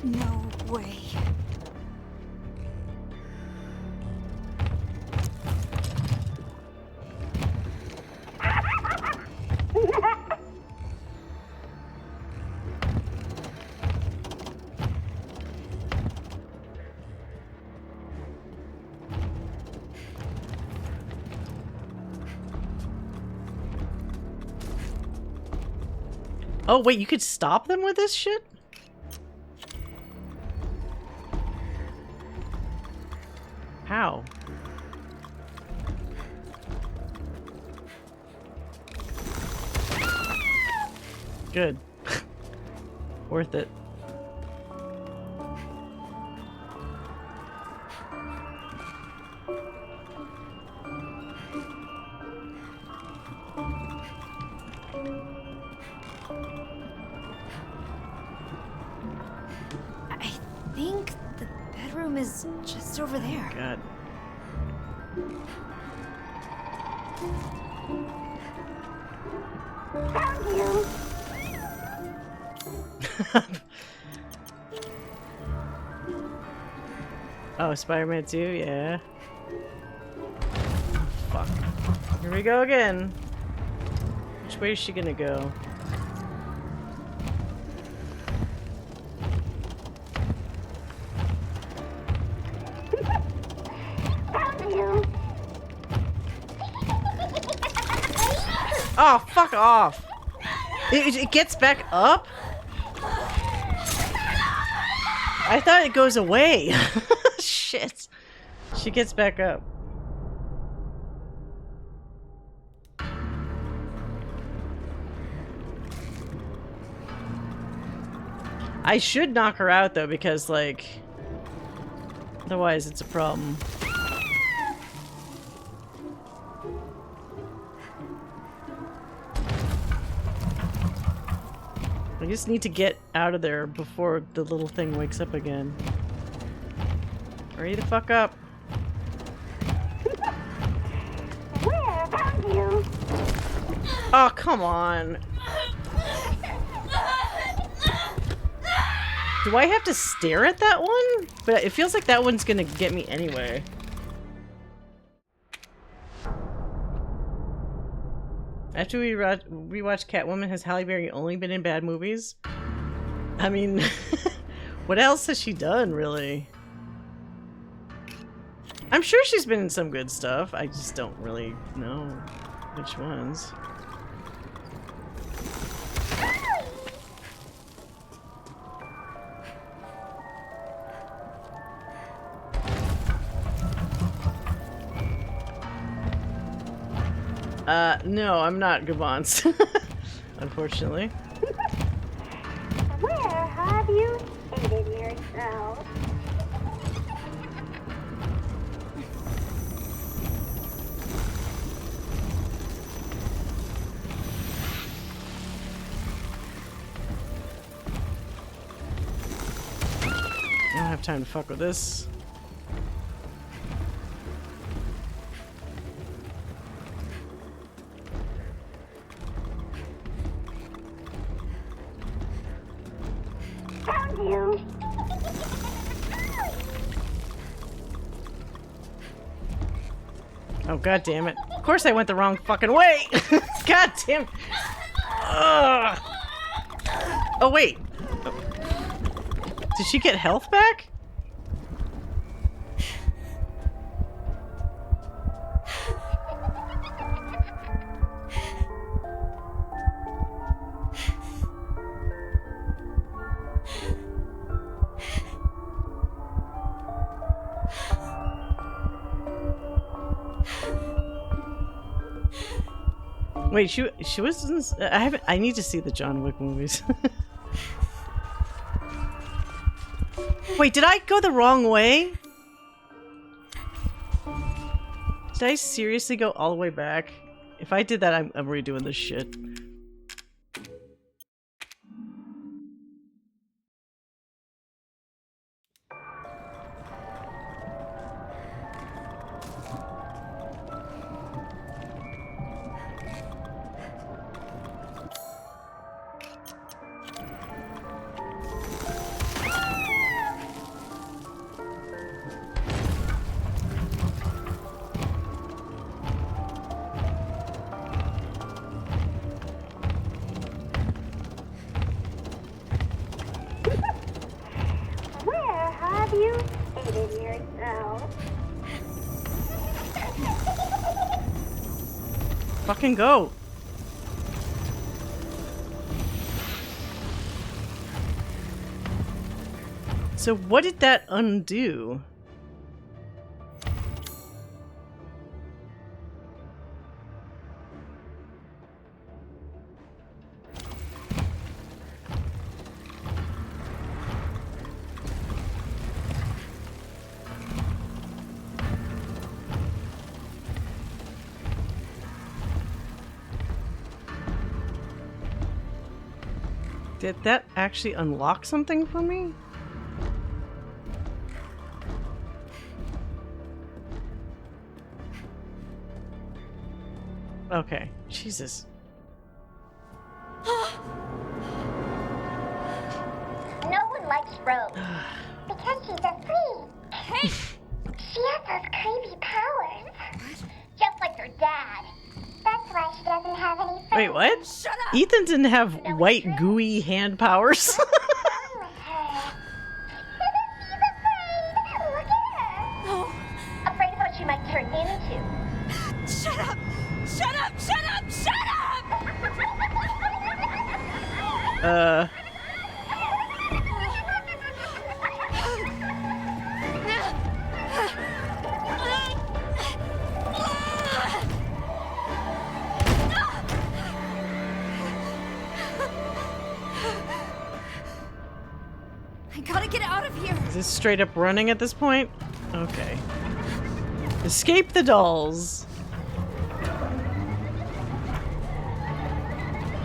No way. Oh, wait, you could stop them with this shit? How? Good. Worth it. I think the bedroom is just over there. God. Found you. Oh, Spider-Man 2? Yeah. Oh, fuck. Here we go again. Which way is she gonna go? Found you. Oh, fuck off! It gets back up? I thought it goes away. Shit. She gets back up. I should knock her out though, because like, otherwise it's a problem. I just need to get out of there before the little thing wakes up again. Hurry the fuck up. Where? Found you. Oh, come on. Do I have to stare at that one? But it feels like that one's gonna get me anyway. After we rewatched Catwoman, has Halle Berry only been in bad movies? I mean, what else has she done, really? I'm sure she's been in some good stuff. I just don't really know which ones. No, I'm not Gavance. Unfortunately. Where have you hidden yourself? I don't have time to fuck with this. Oh, god damn it. Of course I went the wrong fucking way! God damn it. Ugh. Oh, wait. Did she get health back? Wait, she was I need to see the John Wick movies. Wait, did I go the wrong way? Did I seriously go all the way back? If I did that, I'm redoing this shit. Where have you hidden yourself? Fucking go. So what did that undo? Did that actually unlock something for me? Okay. Jesus. No one likes Rose because she's a freak. Hey! She has those crazy powers. Just like her dad. That's why she doesn't have any friends. Wait, what? Shut up! Ethan didn't have white gooey hand powers. What's wrong with her? She's afraid. Look at her. No. Afraid of what she might turn into. Shut up! Shut up! Shut up! Shut up! I gotta get out of here. Is this straight up running at this point? Okay. Escape the dolls.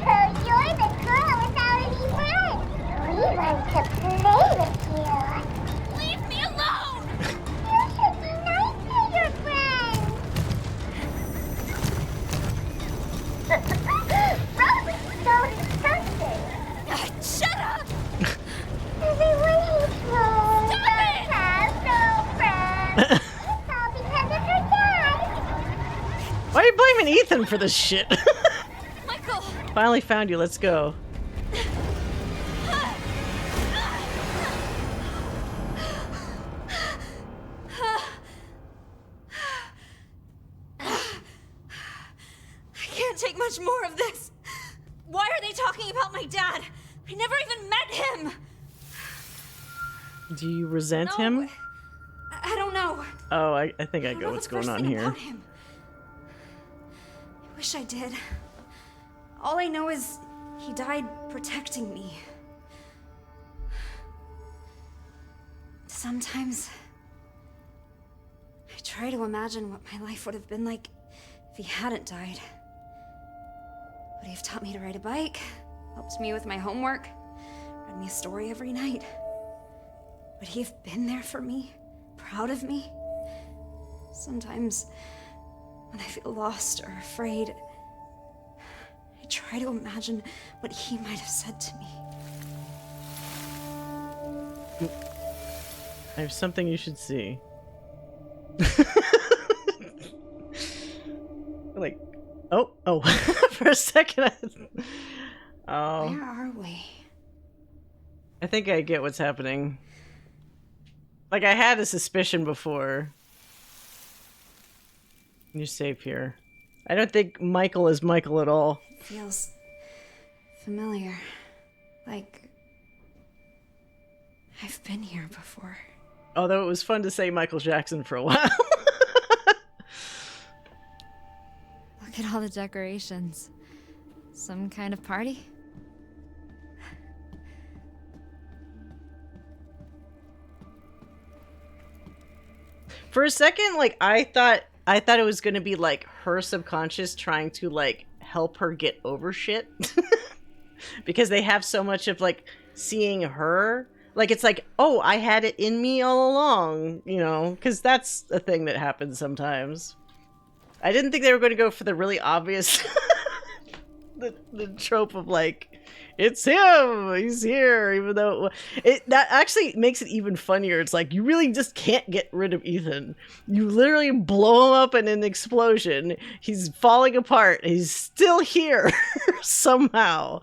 So you're the girl without any friends. We want to play with you. Leave me alone! You should be nice to your friends. Rose is so disgusting. Shut up! Everyone hates Rose. Stop Rose it! has no friends. It's all because of her dad. Why are you blaming Ethan for this shit? Michael! Finally found you, let's go. I can't take much more of this. Why are they talking about my dad? I never even met him. Do you resent No, him? I don't know. Oh, I think I don't go know what's the going first on thing here. about him. I wish I did. All I know is he died protecting me. Sometimes I try to imagine what my life would have been like if he hadn't died. Would he have taught me to ride a bike? Helped me with my homework? Read me a story every night? Would he have been there for me? Proud of me? Sometimes, when I feel lost or afraid, I try to imagine what he might have said to me. I have something you should see. Oh, for a second. Oh. Where are we? I think I get what's happening. Like, I had a suspicion before. You're safe here. I don't think Michael is Michael at all. Feels familiar. Like I've been here before. Although it was fun to say Michael Jackson for a while. Look at all the decorations. Some kind of party? For a second, like, I thought it was gonna be like her subconscious trying to like help her get over shit. Because they have so much of like seeing her. Like, it's like, oh, I had it in me all along, you know, because that's a thing that happens sometimes. I didn't think they were going to go for the really obvious the trope of like, it's him, he's here, even though that actually makes it even funnier. It's like, you really just can't get rid of Ethan. You literally blow him up in an explosion, he's falling apart, he's still here somehow.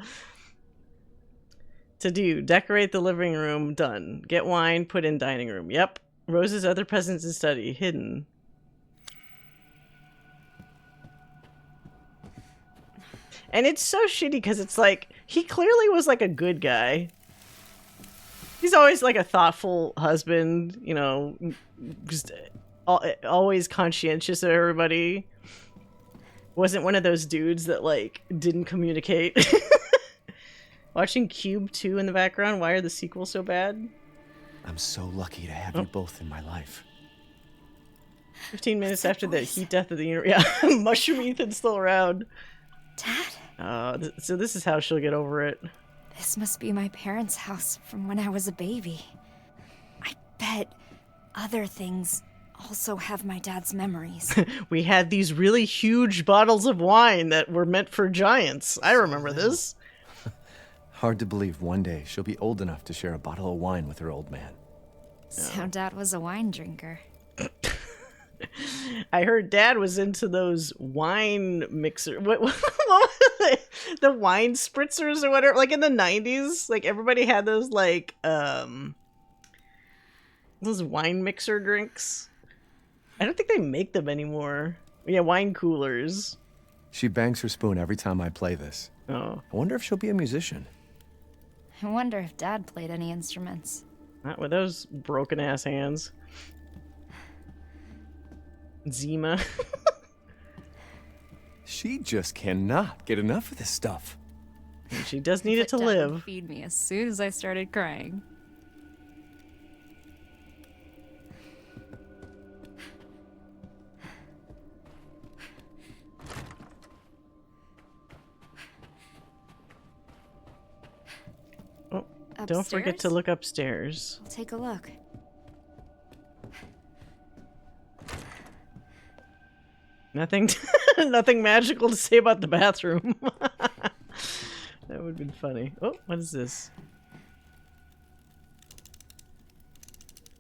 To do, decorate the living room, done. Get wine, put in dining room. Yep. Rose's other presents in study, hidden. And it's so shitty because it's like, he clearly was like a good guy. He's always like a thoughtful husband, you know, just always conscientious of everybody. Wasn't one of those dudes that like didn't communicate. Watching Cube 2 in the background. Why are the sequels so bad? I'm so lucky to have you both in my life. 15 minutes after the heat death of the universe. Yeah, Mushroom Ethan's still around. Dad? So this is how she'll get over it. This must be my parents' house from when I was a baby. I bet other things also have my dad's memories. We had these really huge bottles of wine that were meant for giants. I remember this. Hard to believe one day she'll be old enough to share a bottle of wine with her old man. So Dad was a wine drinker. I heard Dad was into those wine mixer. What was it? The wine spritzers or whatever. Like in the 90s, like everybody had those like those wine mixer drinks. I don't think they make them anymore. Yeah, wine coolers. She bangs her spoon every time I play this. Oh. I wonder if she'll be a musician. I wonder if Dad played any instruments. Not with those broken ass hands. Zima. She just cannot get enough of this stuff. And she does need it to Dad live. would feed me as soon as I started crying. Oh, don't forget to look upstairs. I'll take a look. Nothing, nothing magical to say about the bathroom. That would have been funny. Oh, what is this?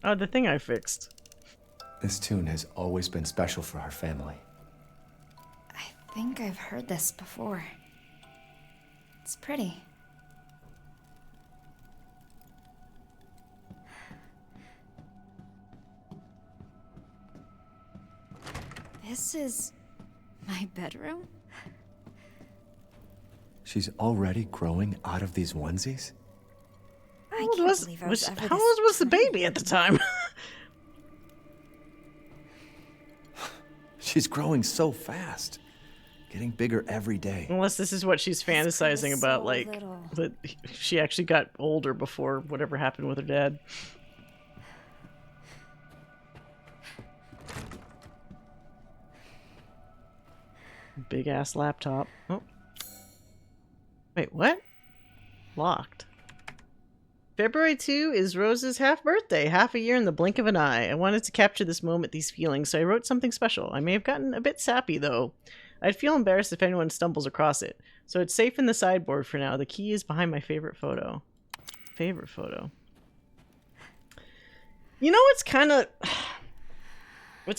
Oh, the thing I fixed. This tune has always been special for our family. I think I've heard this before. It's pretty. This is my bedroom? She's already growing out of these onesies? I can't believe I was ever How old was the baby at the time? She's growing so fast. Getting bigger every day. Unless this is what she's fantasizing about, like, little. that she actually got older before whatever happened with her dad. Big ass laptop. Oh. Wait, what? Locked. February 2 is Rose's half birthday, half a year in the blink of an eye. I wanted to capture this moment, these feelings, so I wrote something special. I may have gotten a bit sappy, though. I'd feel embarrassed if anyone stumbles across it. So it's safe in the sideboard for now. The key is behind my favorite photo. Favorite photo. You know what's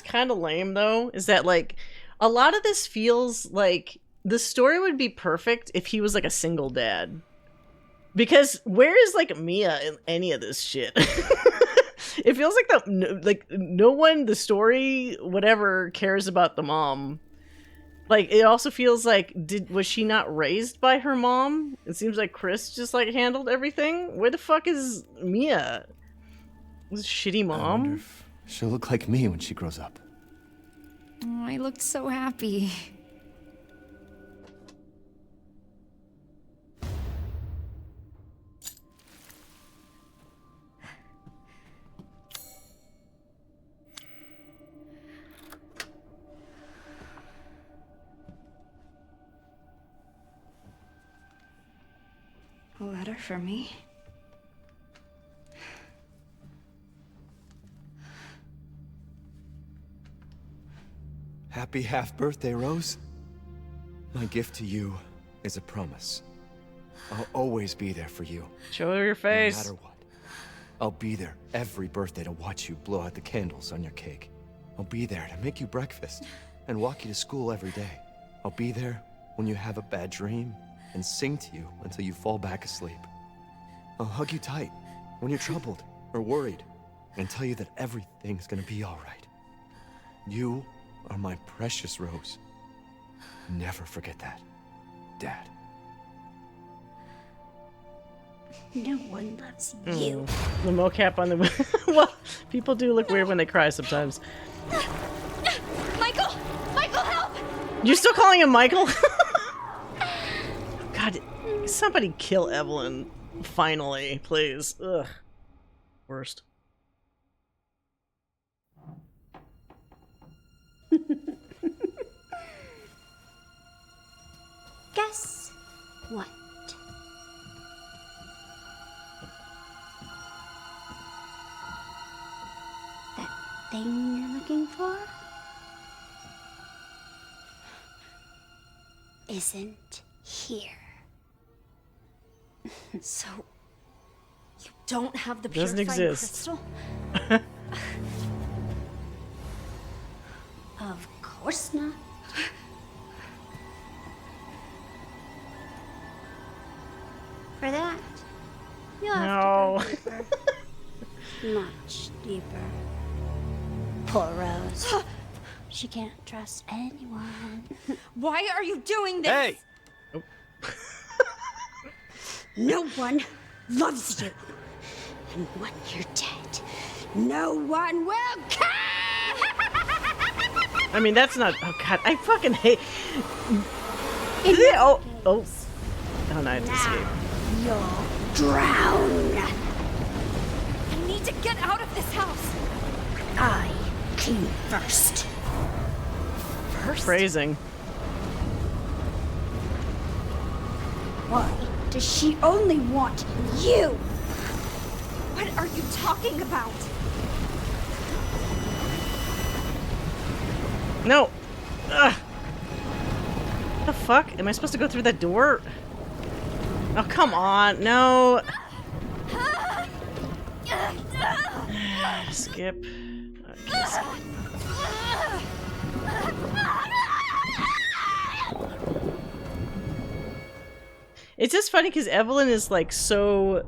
kind of lame, though? Is that, like, A lot of this feels like the story would be perfect if he was like a single dad. Because where is like Mia in any of this shit? It feels like no one, the story, whatever, cares about the mom. Like, it also feels like, was she not raised by her mom? It seems like Chris just like handled everything. Where the fuck is Mia? This shitty I wonder mom? if she'll look like me when she grows up. Oh, I looked so happy. A letter for me? Happy half-birthday, Rose. My gift to you is a promise. I'll always be there for you. Show her your face. No matter what. I'll be there every birthday to watch you blow out the candles on your cake. I'll be there to make you breakfast and walk you to school every day. I'll be there when you have a bad dream and sing to you until you fall back asleep. I'll hug you tight when you're troubled or worried and tell you that everything's gonna be all right. You are my precious Rose. Never forget that, Dad. No one loves you. The mocap on the... Well, people do look weird when they cry sometimes. Michael! Michael, help! You're still calling him Michael? God, somebody kill Evelyn. Finally, please. Ugh. Worst. Guess what? That thing you're looking for isn't here. So, you don't have the Doesn't purifying exist. crystal? Of course not. For that, you'll have to go deeper. Much deeper. Poor Rose. She can't trust anyone. Why are you doing this? Hey! No one loves you. And when you're dead, no one will care! I mean, that's not... Oh, God. I fucking hate... In Oh, no, I had to escape. You'll drown. I need to get out of this house. I came first. Phrasing. Why does she only want you? What are you talking about? No. Ugh. What the fuck? Am I supposed to go through that door? Oh, come on. No. Skip. Okay, skip. It's just funny because Evelyn is like so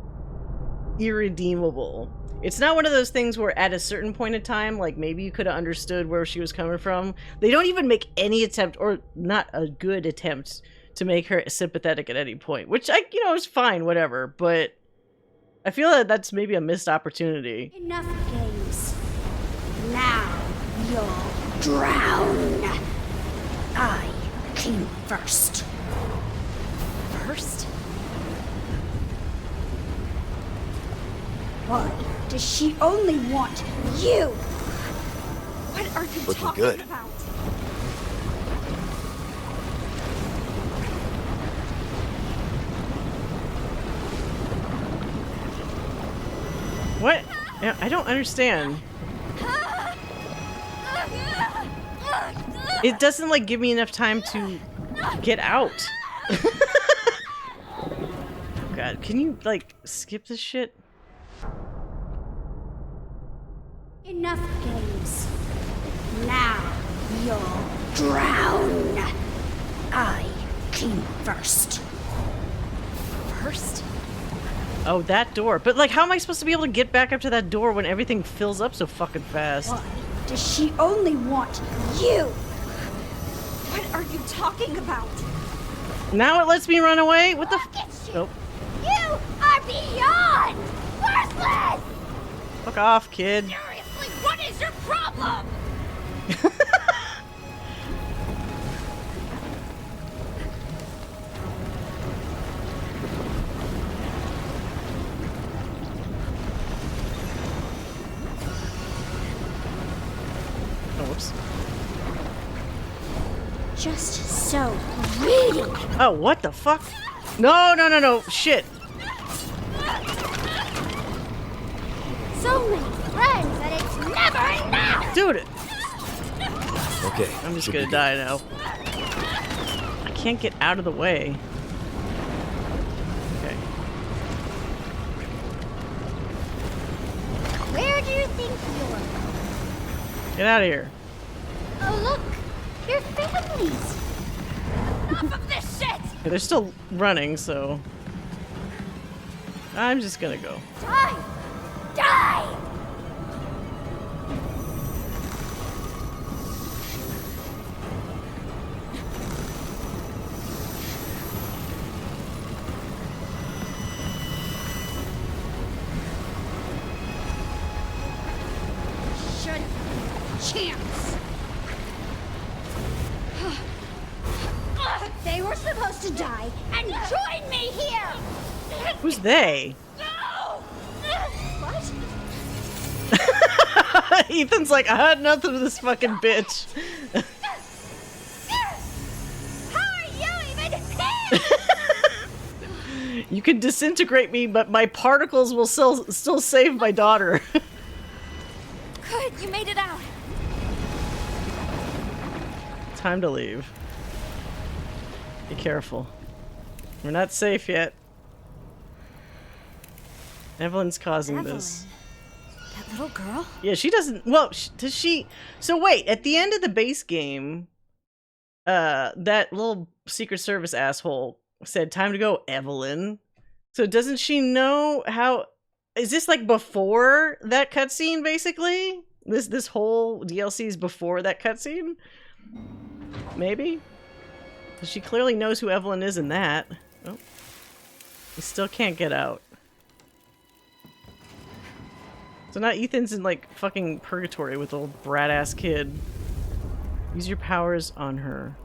irredeemable. It's not one of those things where at a certain point in time, like maybe you could have understood where she was coming from. They don't even make any attempt, or not a good attempt, to make her sympathetic at any point, which is fine, whatever. But I feel that that's maybe a missed opportunity. Enough games. Now you'll drown. I came first. First? Why does she only want you? What are you Looking talking good. about? What? I don't understand. It doesn't like give me enough time to get out. God, can you like skip this shit? Enough games. Now you'll drown. I came first. First? Oh, that door. But, like, how am I supposed to be able to get back up to that door when everything fills up so fucking fast? Why does she only want you? What are you talking about? Now it lets me run away? What the Oh. You are beyond worthless! Fuck off, kid. Seriously, what is your problem? Oh, whoops. Just so greedy. Oh, what the fuck? No, no, no, no. Shit. So many friends that it's never enough! Dude. Okay. I'm just should gonna be die now. I can't get out of the way. Okay. Where do you think you're? Get out of here. Oh, look! Your families! Enough of this shit! They're still running, so... I'm just gonna go. Die! Die! Should chance. They were supposed to die and join me here. Who's they? What? Ethan's like, I had nothing with this fucking bitch. How are you even here? You can disintegrate me, but my particles will still save my daughter. Good, you made it out. Time to leave. Be careful. We're not safe yet. Evelyn's causing this. That little girl? Yeah, she doesn't. Well, does she? So wait, at the end of the base game, that little Secret Service asshole said, "Time to go, Evelyn." So doesn't she know how? Is this like before that cutscene? Basically, this whole DLC is before that cutscene. Maybe. She clearly knows who Evelyn is in that. Oh, he still can't get out. So now Ethan's in like fucking purgatory with a little brat ass kid. Use your powers on her.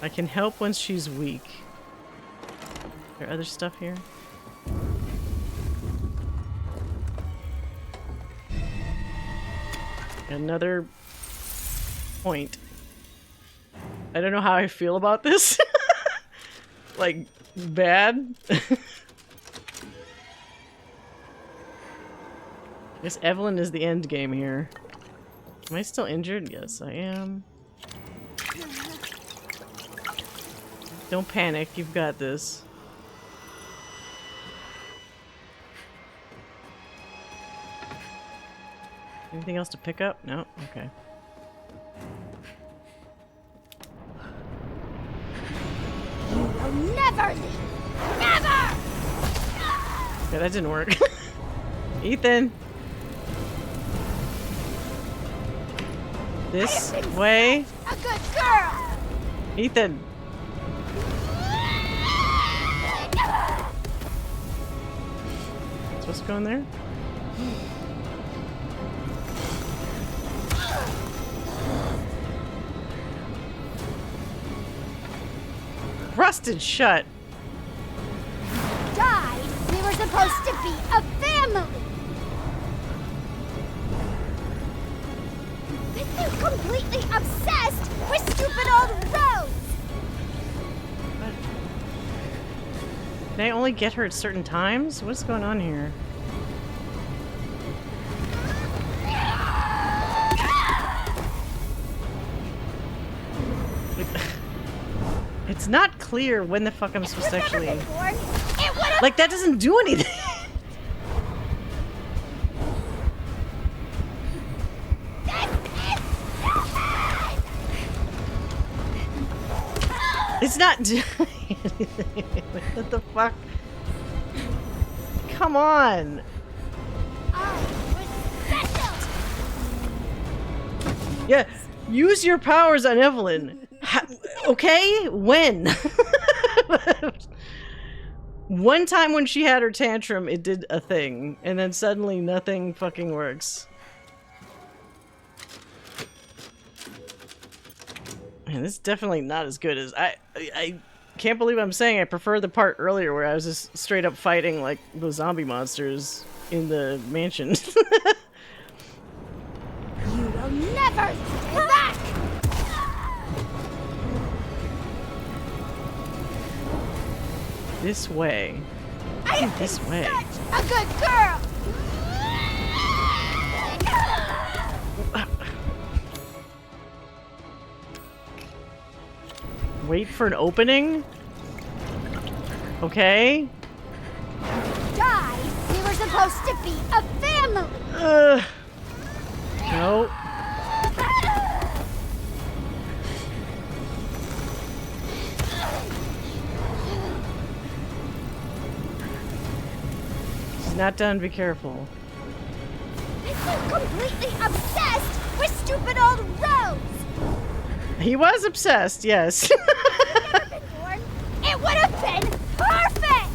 I can help when she's weak. Is there other stuff here? Another point. I don't know how I feel about this. Like, bad? I guess Evelyn is the end game here. Am I still injured? Yes, I am. Don't panic, you've got this. Anything else to pick up? No? Okay. You will never leave! Never! Yeah, that didn't work. Ethan! This way? A good girl! Ethan! Supposed to go in there? Rusted shut. Died. We were supposed to be a family. But you're completely obsessed with stupid old Rose. Can I only get her at certain times? What's going on here? It's not clear when the fuck I'm supposed to actually... Like, that doesn't do anything! It's not doing anything. What the fuck? Come on. Yeah, use your powers on Evelyn. Okay? When? One time when she had her tantrum, it did a thing, and then suddenly nothing fucking works. Man, this is definitely not as good as I can't believe I'm saying I prefer the part earlier where I was just straight up fighting like the zombie monsters in the mansion. You will never stay back! This way. I am This way. such a good girl! Wait for an opening? Okay. Die! We were supposed to be a family! No. She's not done, be careful. He's so completely obsessed with stupid old Rose! He was obsessed, yes. It would have been perfect!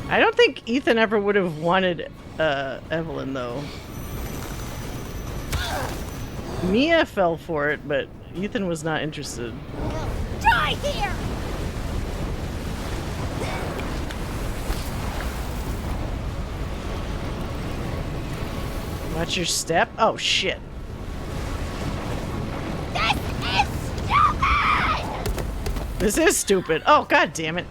I don't think Ethan ever would have wanted Evelyn, though. Mia fell for it, but Ethan was not interested. Die here! Watch your step. Oh, shit. This is stupid! This is stupid. Oh, god damn it.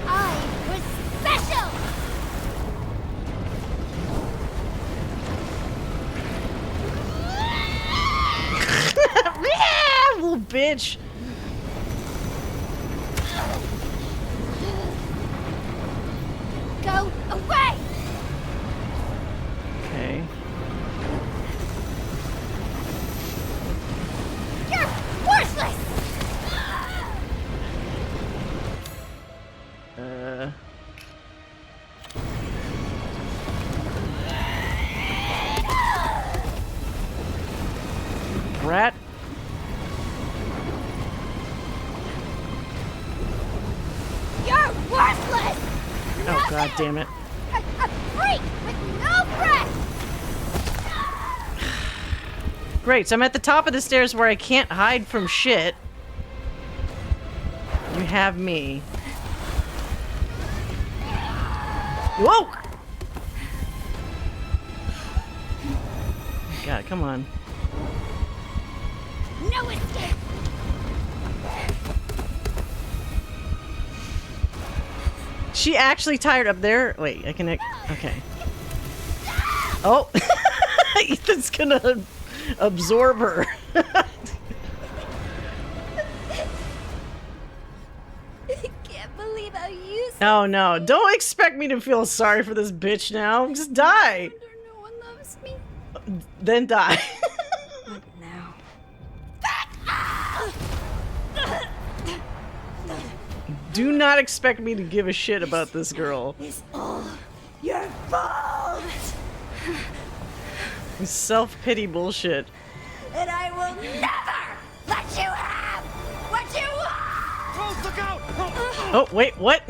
I was special! Yeah, little bitch. Go away! Okay. You're worthless! Rat. You're worthless! Oh, god damn it. A freak with no breath! Great, so I'm at the top of the stairs where I can't hide from shit. You have me. Whoa! God, come on. No escape! She actually tired up there? Wait, I can... Okay. Oh! Ethan's gonna absorb her. I can't believe how useless. Oh no, don't expect me to feel sorry for this bitch now. Just die. No one loves me. Then die. What now? Do not expect me to give a shit about this girl. It's all your fault! This self-pity bullshit. And I will never let you have what you want! Rose, look out! Oh, wait, what?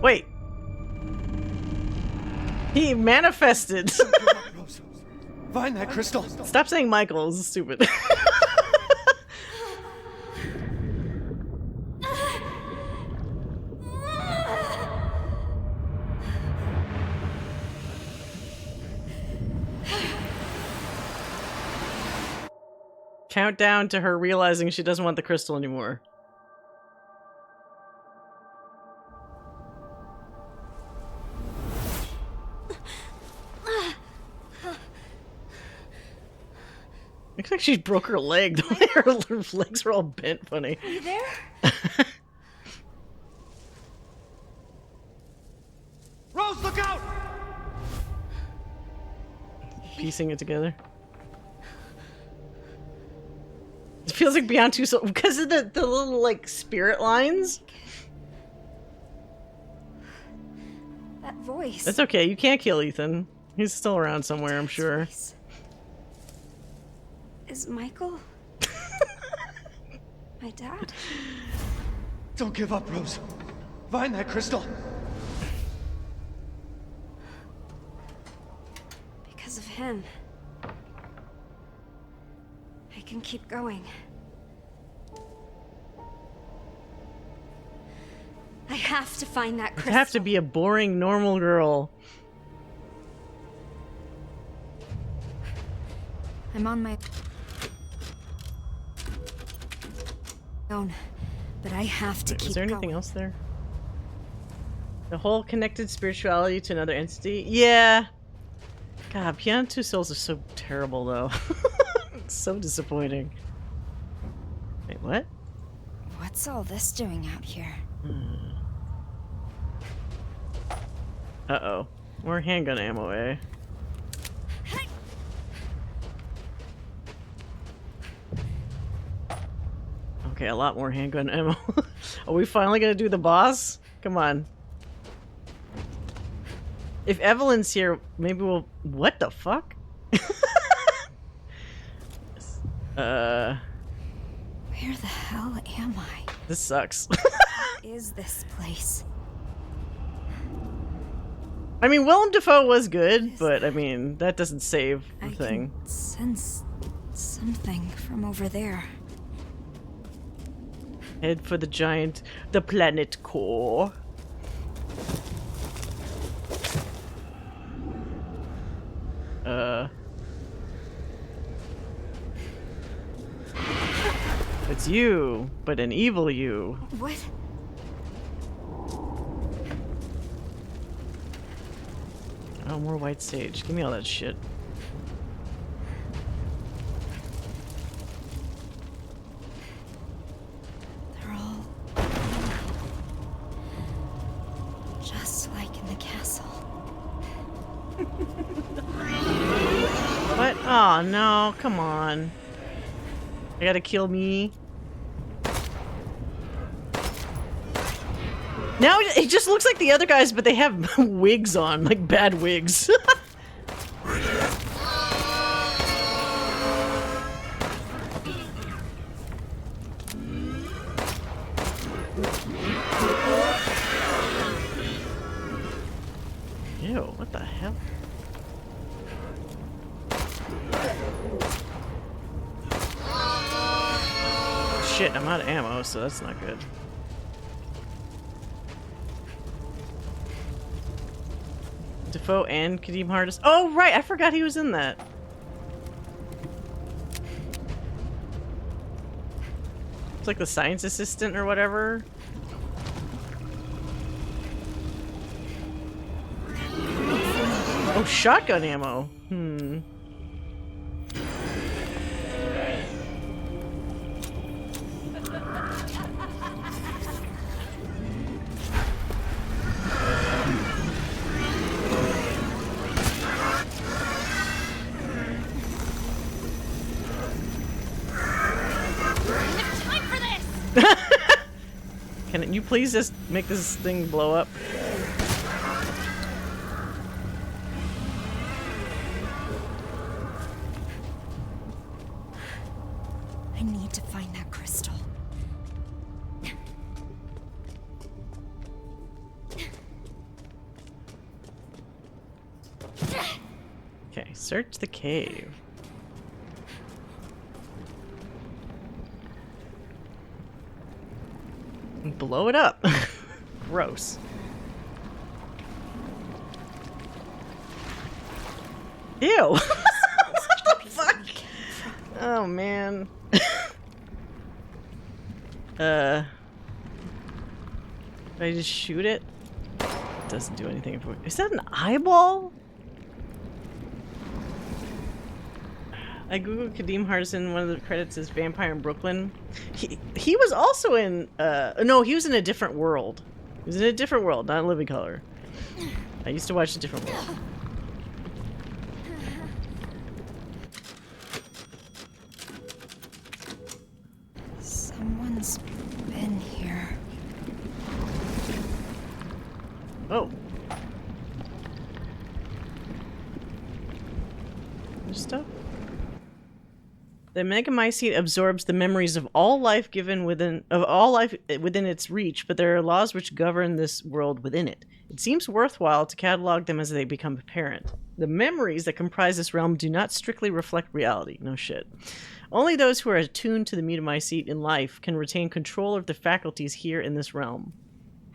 Wait. He manifested. Find that crystal. Stop saying Michael. This is stupid. Countdown to her realizing she doesn't want the crystal anymore. Looks like she broke her leg. The way her legs were all bent funny. Are you there? Rose, look out! piecing it together. It feels like Beyond Two Souls because of the little like spirit lines. That voice. That's okay. You can't kill Ethan. He's still around somewhere, I'm sure. Is Michael my dad? Don't give up, Rose. Find that crystal. Because of him, I can keep going. I have to find that crystal. You have to be a boring, normal girl. I'm on my own, but I have to keep Is there anything going. else there? The whole connected spirituality to another entity? Yeah. God, Beyond Two Souls is so terrible, though. It's so disappointing. Wait, what? What's all this doing out here? Uh-oh. More handgun ammo, eh? Okay, a lot more handgun ammo. Are we finally gonna do the boss? Come on. If Evelyn's here, maybe we'll... What the fuck? Where the hell am I? This sucks. What is this place? I mean, Willem Dafoe was good, but I mean, that doesn't save the thing. I can sense something from over there. Head for the giant... The planet core. It's you, but an evil you. What? Oh, more white sage. Give me all that shit. They're all just like in the castle. What? Oh, no. Come on. I gotta kill me. Now it just looks like the other guys, but they have wigs on, like bad wigs. Ew, what the hell? Shit, I'm out of ammo, so that's not good. Defoe and Kadeem Hardis. Oh, right, I forgot he was in that. It's like the science assistant or whatever. Oh, shotgun ammo. Can you please just make this thing blow up? I need to find that crystal. Okay, search the cave. Blow it up. Gross. Ew. What the fuck? Oh man. Did I just shoot it? It doesn't do anything. Is that an eyeball? I googled Kadeem Hardison. One of the credits is Vampire in Brooklyn. He was also in no, he was in a different world. He was in a different world, not Living Color. I used to watch A Different World. This stuff? The megamycete absorbs the memories of all life within its reach, but there are laws which govern this world within it. It seems worthwhile to catalog them as they become apparent. The memories that comprise this realm do not strictly reflect reality. No shit. Only those who are attuned to the megamycete in life can retain control of the faculties here in this realm.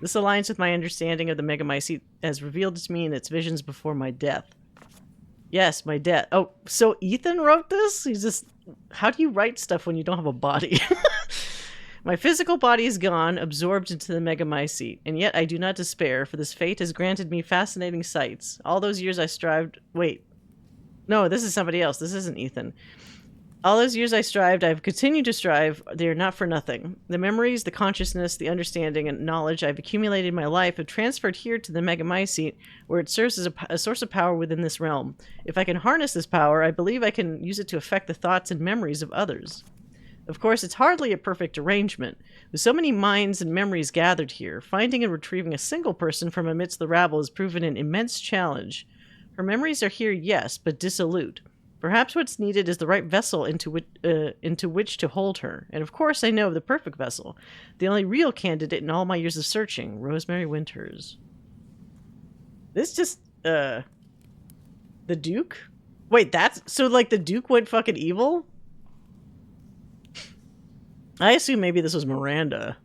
This aligns with my understanding of the megamycete as revealed to me in its visions before my death. Yes, my death. Oh, so Ethan wrote this? He's just... How do you write stuff when you don't have a body? My physical body is gone, absorbed into the megamycete, and yet I do not despair, for this fate has granted me fascinating sights. All those years I strived... Wait. No, this is somebody else. This isn't Ethan. All those years I strived, I've continued to strive. They are not for nothing. The memories, the consciousness, the understanding, and knowledge I've accumulated in my life have transferred here to the megamycete, where it serves as a source of power within this realm. If I can harness this power, I believe I can use it to affect the thoughts and memories of others. Of course, it's hardly a perfect arrangement. With so many minds and memories gathered here, finding and retrieving a single person from amidst the rabble has proven an immense challenge. Her memories are here, yes, but dissolute. Perhaps what's needed is the right vessel into which to hold her. And of course I know of the perfect vessel. The only real candidate in all my years of searching. Rosemary Winters. This just, the Duke? Wait, that's... So, like, the Duke went fucking evil? I assume maybe this was Miranda.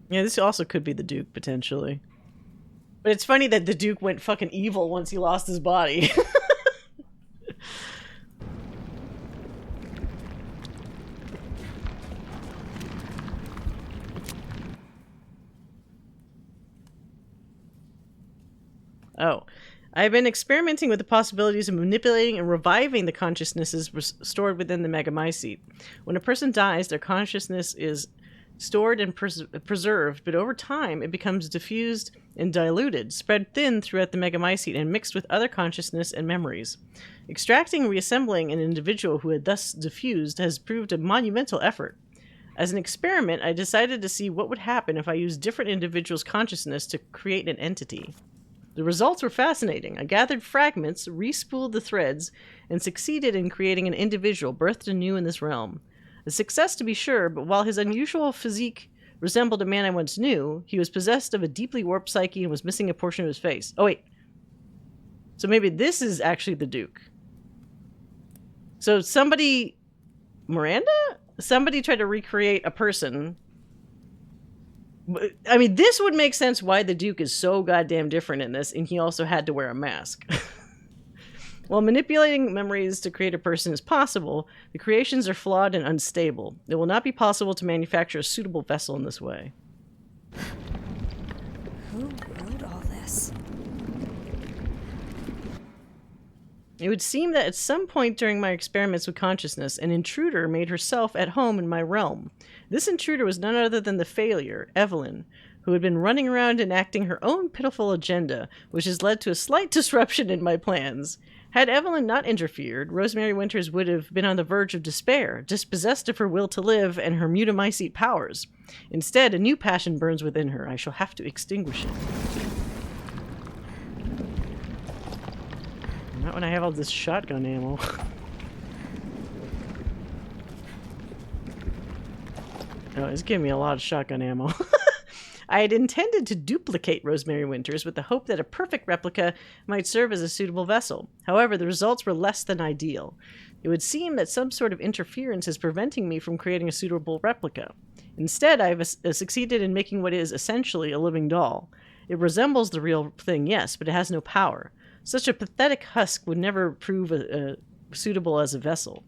Yeah, this also could be the Duke, potentially. But it's funny that the Duke went fucking evil once he lost his body. Oh. I've been experimenting with the possibilities of manipulating and reviving the consciousnesses stored within the megamycete. When a person dies, their consciousness is stored and preserved, but over time it becomes diffused and diluted, spread thin throughout the megamycete and mixed with other consciousness and memories. Extracting and reassembling an individual who had thus diffused has proved a monumental effort. As an experiment, I decided to see what would happen if I used different individuals' consciousness to create an entity. The results were fascinating. I gathered fragments, re-spooled the threads, and succeeded in creating an individual birthed anew in this realm. A success to be sure, but while his unusual physique resembled a man I once knew, he was possessed of a deeply warped psyche and was missing a portion of his face. Oh, wait. So maybe this is actually the Duke. So somebody... Miranda? Somebody tried to recreate a person. I mean, this would make sense why the Duke is so goddamn different in this, and he also had to wear a mask. While manipulating memories to create a person is possible, the creations are flawed and unstable. It will not be possible to manufacture a suitable vessel in this way. Who wrote all this? It would seem that at some point during my experiments with consciousness, an intruder made herself at home in my realm. This intruder was none other than the failure, Evelyn, who had been running around enacting her own pitiful agenda, which has led to a slight disruption in my plans. Had Evelyn not interfered, Rosemary Winters would have been on the verge of despair, dispossessed of her will to live and her megamycete powers. Instead, a new passion burns within her. I shall have to extinguish it. Not when I have all this shotgun ammo. Oh, it's giving me a lot of shotgun ammo. I had intended to duplicate Rosemary Winters with the hope that a perfect replica might serve as a suitable vessel. However, the results were less than ideal. It would seem that some sort of interference is preventing me from creating a suitable replica. Instead, I have succeeded in making what is essentially a living doll. It resembles the real thing, yes, but it has no power. Such a pathetic husk would never prove suitable as a vessel.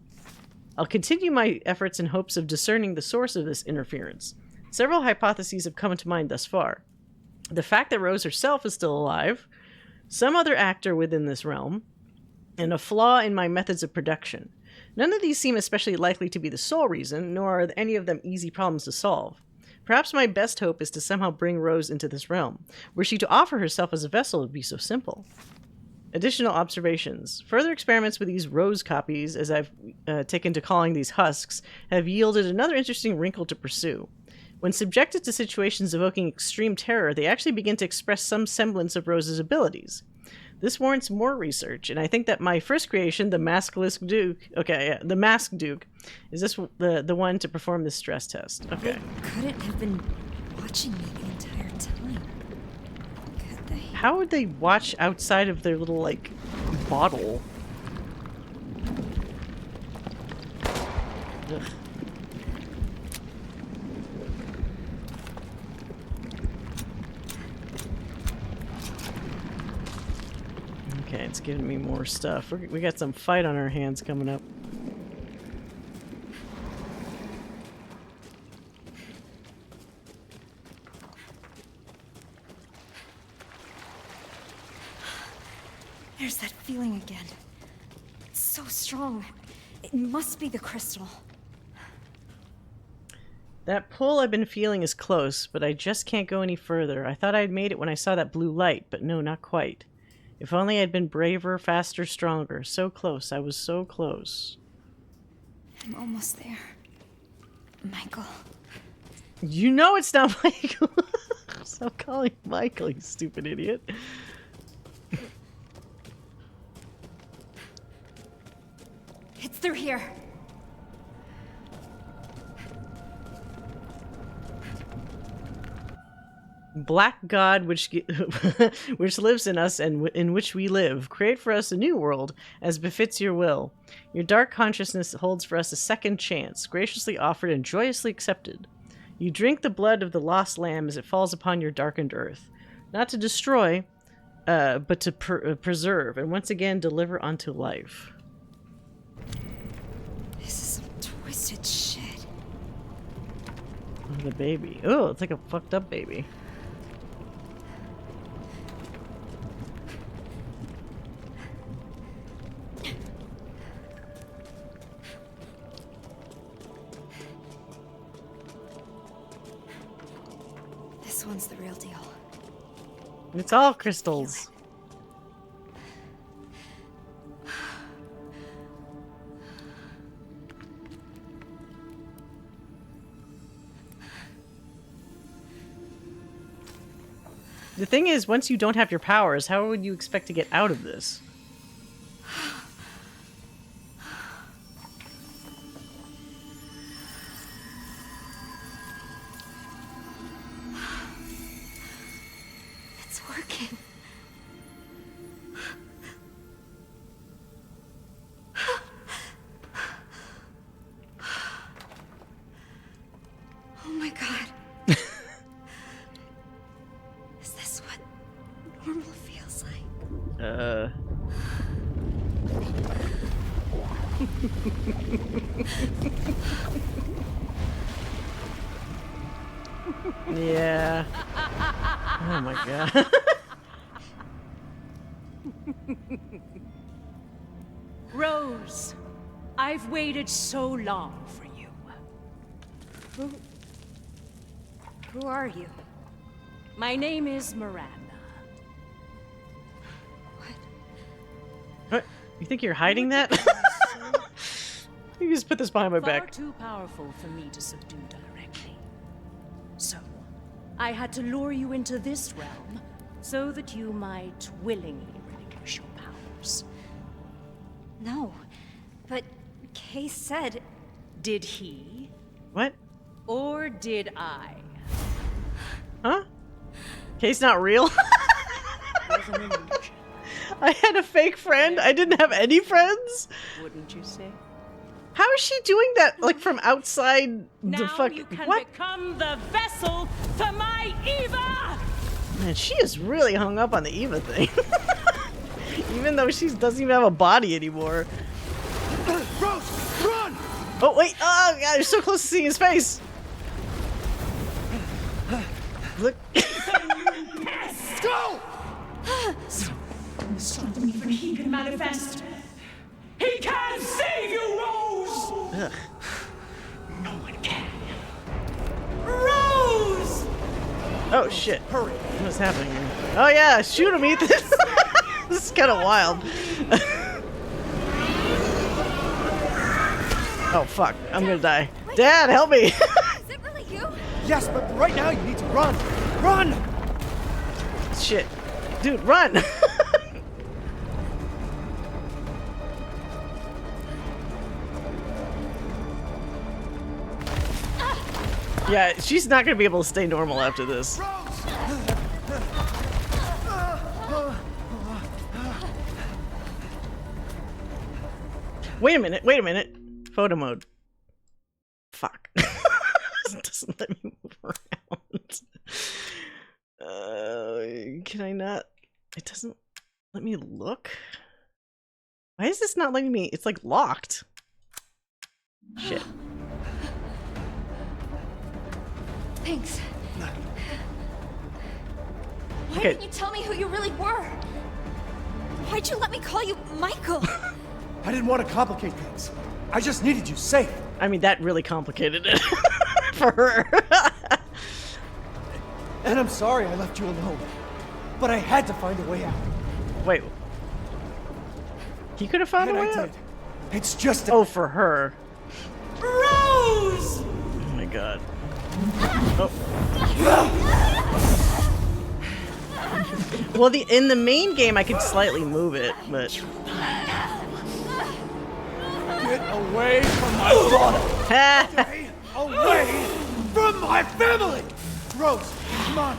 I'll continue my efforts in hopes of discerning the source of this interference. Several hypotheses have come to mind thus far. The fact that Rose herself is still alive, some other actor within this realm, and a flaw in my methods of production. None of these seem especially likely to be the sole reason, nor are any of them easy problems to solve. Perhaps my best hope is to somehow bring Rose into this realm. Were she to offer herself as a vessel, it would be so simple. Additional observations. Further experiments with these Rose copies, as I've taken to calling these husks, have yielded another interesting wrinkle to pursue. When subjected to situations evoking extreme terror, they actually begin to express some semblance of Rose's abilities. This warrants more research, and I think that my first creation, the Maskless Duke, the Masked Duke, is this the one to perform this stress test. Okay. They couldn't have been watching me the entire time. Could they? How would they watch outside of their little, like, bottle? Ugh. Okay, it's giving me more stuff. We got some fight on our hands coming up. There's that feeling again. It's so strong. It must be the crystal. That pull I've been feeling is close, but I just can't go any further. I thought I'd made it when I saw that blue light, but no, not quite. If only I'd been braver, faster, stronger. So close. I was so close. I'm almost there. Michael. You know it's not Michael. Stop calling him Michael, you stupid idiot. It's through here. Black God, which lives in us and in which we live, create for us a new world as befits your will. Your dark consciousness holds for us a second chance, graciously offered and joyously accepted. You drink the blood of the lost lamb as it falls upon your darkened earth, not to destroy, but to preserve, and once again deliver unto life. This is some twisted shit. Oh, the baby. Oh, it's like a fucked up baby. This one's the real deal. It's all crystals. The thing is, once you don't have your powers, how would you expect to get out of this? It's working. Oh my god. Is this what normal feels like? Yeah. Oh my god. Rose, I've waited so long for you. Who are you? My name is Miranda. What? You think you're hiding that? You just put this behind my Far back. too powerful for me to subdue directly. So, I had to lure you into this realm so that you might willingly relinquish your powers. No, but Kay said... Did he? What? Or did I? Huh? Kay's not real? Was an illusion. I had a fake friend? I didn't have any friends? Wouldn't you say? How is she doing that, like, from outside the Now fuck? you can What? become the vessel for my Eva! Man, she is really hung up on the Eva thing. Even though she doesn't even have a body anymore. Rose, run! Oh, wait. Oh, God, you're so close to seeing his face. Look. Go! Stop him even he can manifest. He can save you, Rose! Ugh. No one can. Rose! Oh, shit. Hurry. What's happening here? Oh, yeah. Shoot him, Ethan. This is kind of wild. Oh, fuck. I'm gonna die. Dad, help me. Is it really you? Yes, but right now you need to run. Run! Shit. Dude, run! Yeah, she's not gonna be able to stay normal after this. Wait a minute. Photo mode. Fuck. It doesn't let me move around. Can I not? It doesn't let me look? Why is this not letting me? It's like locked. Shit. Thanks. Why Okay. didn't you tell me who you really were? Why'd you let me call you Michael? I didn't want to complicate things. I just needed you safe. I mean, that really complicated it for her. And I'm sorry I left you alone. But I had to find a way out. Wait. He could have found a way I out? did. It's just Oh, for her. Rose! Oh my god. Oh. Well, in the main game, I could slightly move it, but... Get away from my daughter! Stay away from my family! Rose, come on!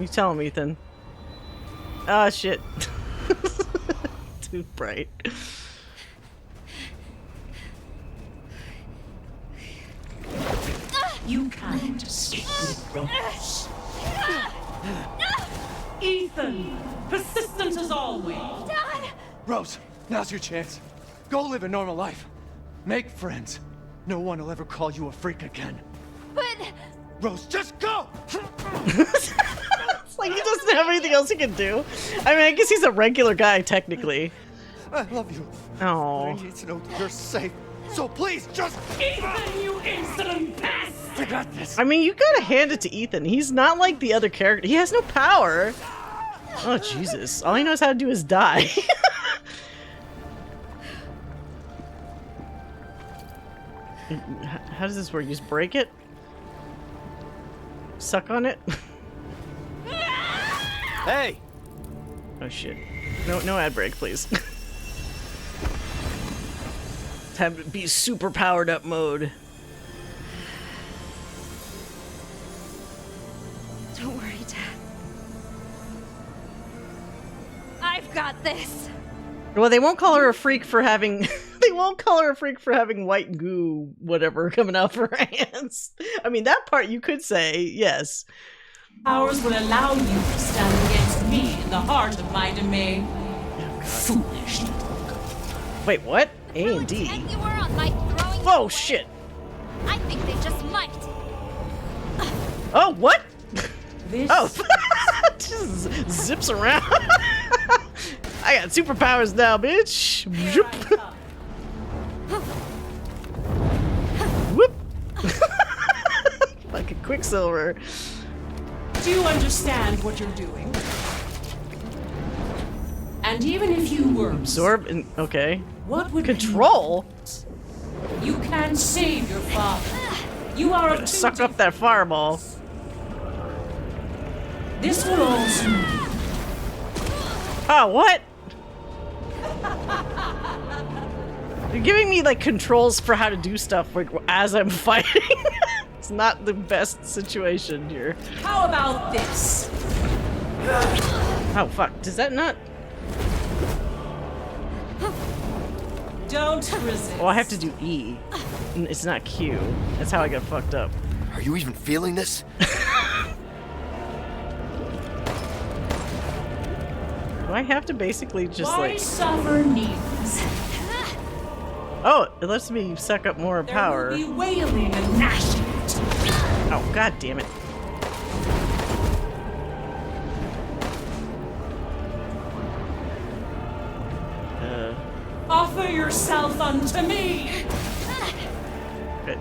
You tell him, Ethan. Ah, shit. Too bright. You can't escape Rose. Ethan, persistent as always. Dad! Rose, now's your chance. Go live a normal life. Make friends. No one will ever call you a freak again. But... Rose, just go! It's like he doesn't have anything else he can do. I mean, I guess he's a regular guy, technically. I love you. Oh. I need to know that you're safe. So please, just... Ethan, you insolent pest! I got this. I mean, you gotta hand it to Ethan. He's not like the other character. He has no power. Oh, Jesus. All he knows how to do is die. How does this work? You just break it? Suck on it? Hey! Oh shit. No ad break, please. Have to be super powered up mode. Don't worry, Dad. I've got this. Well, they won't call her a freak for having they won't call her a freak for having white goo whatever coming out of her hands. I mean, that part you could say, yes. Powers will allow you to stand against me in the heart of my domain. Foolish. Wait, what? A and D. You were on my throwing. Oh shit. I think they just might. Oh, what? This oh, just zips around. I got superpowers now, bitch. Whoop. Fucking Quicksilver. Do you understand what you're doing? And even if you were Absorb and okay. What would control? You can save your father. You are a suck up that fireball. This will also. Oh, what? You're giving me like controls for how to do stuff like as I'm fighting. It's not the best situation here. How about this? Oh fuck! Does that not? Don't resist. Oh, I have to do E. It's not Q. That's how I got fucked up. Are you even feeling this? Do I have to basically just Why like... suffer needs? Oh, it lets me suck up more power. There will be wailing and gnashing. Oh, god damn it. Offer yourself unto me. Good.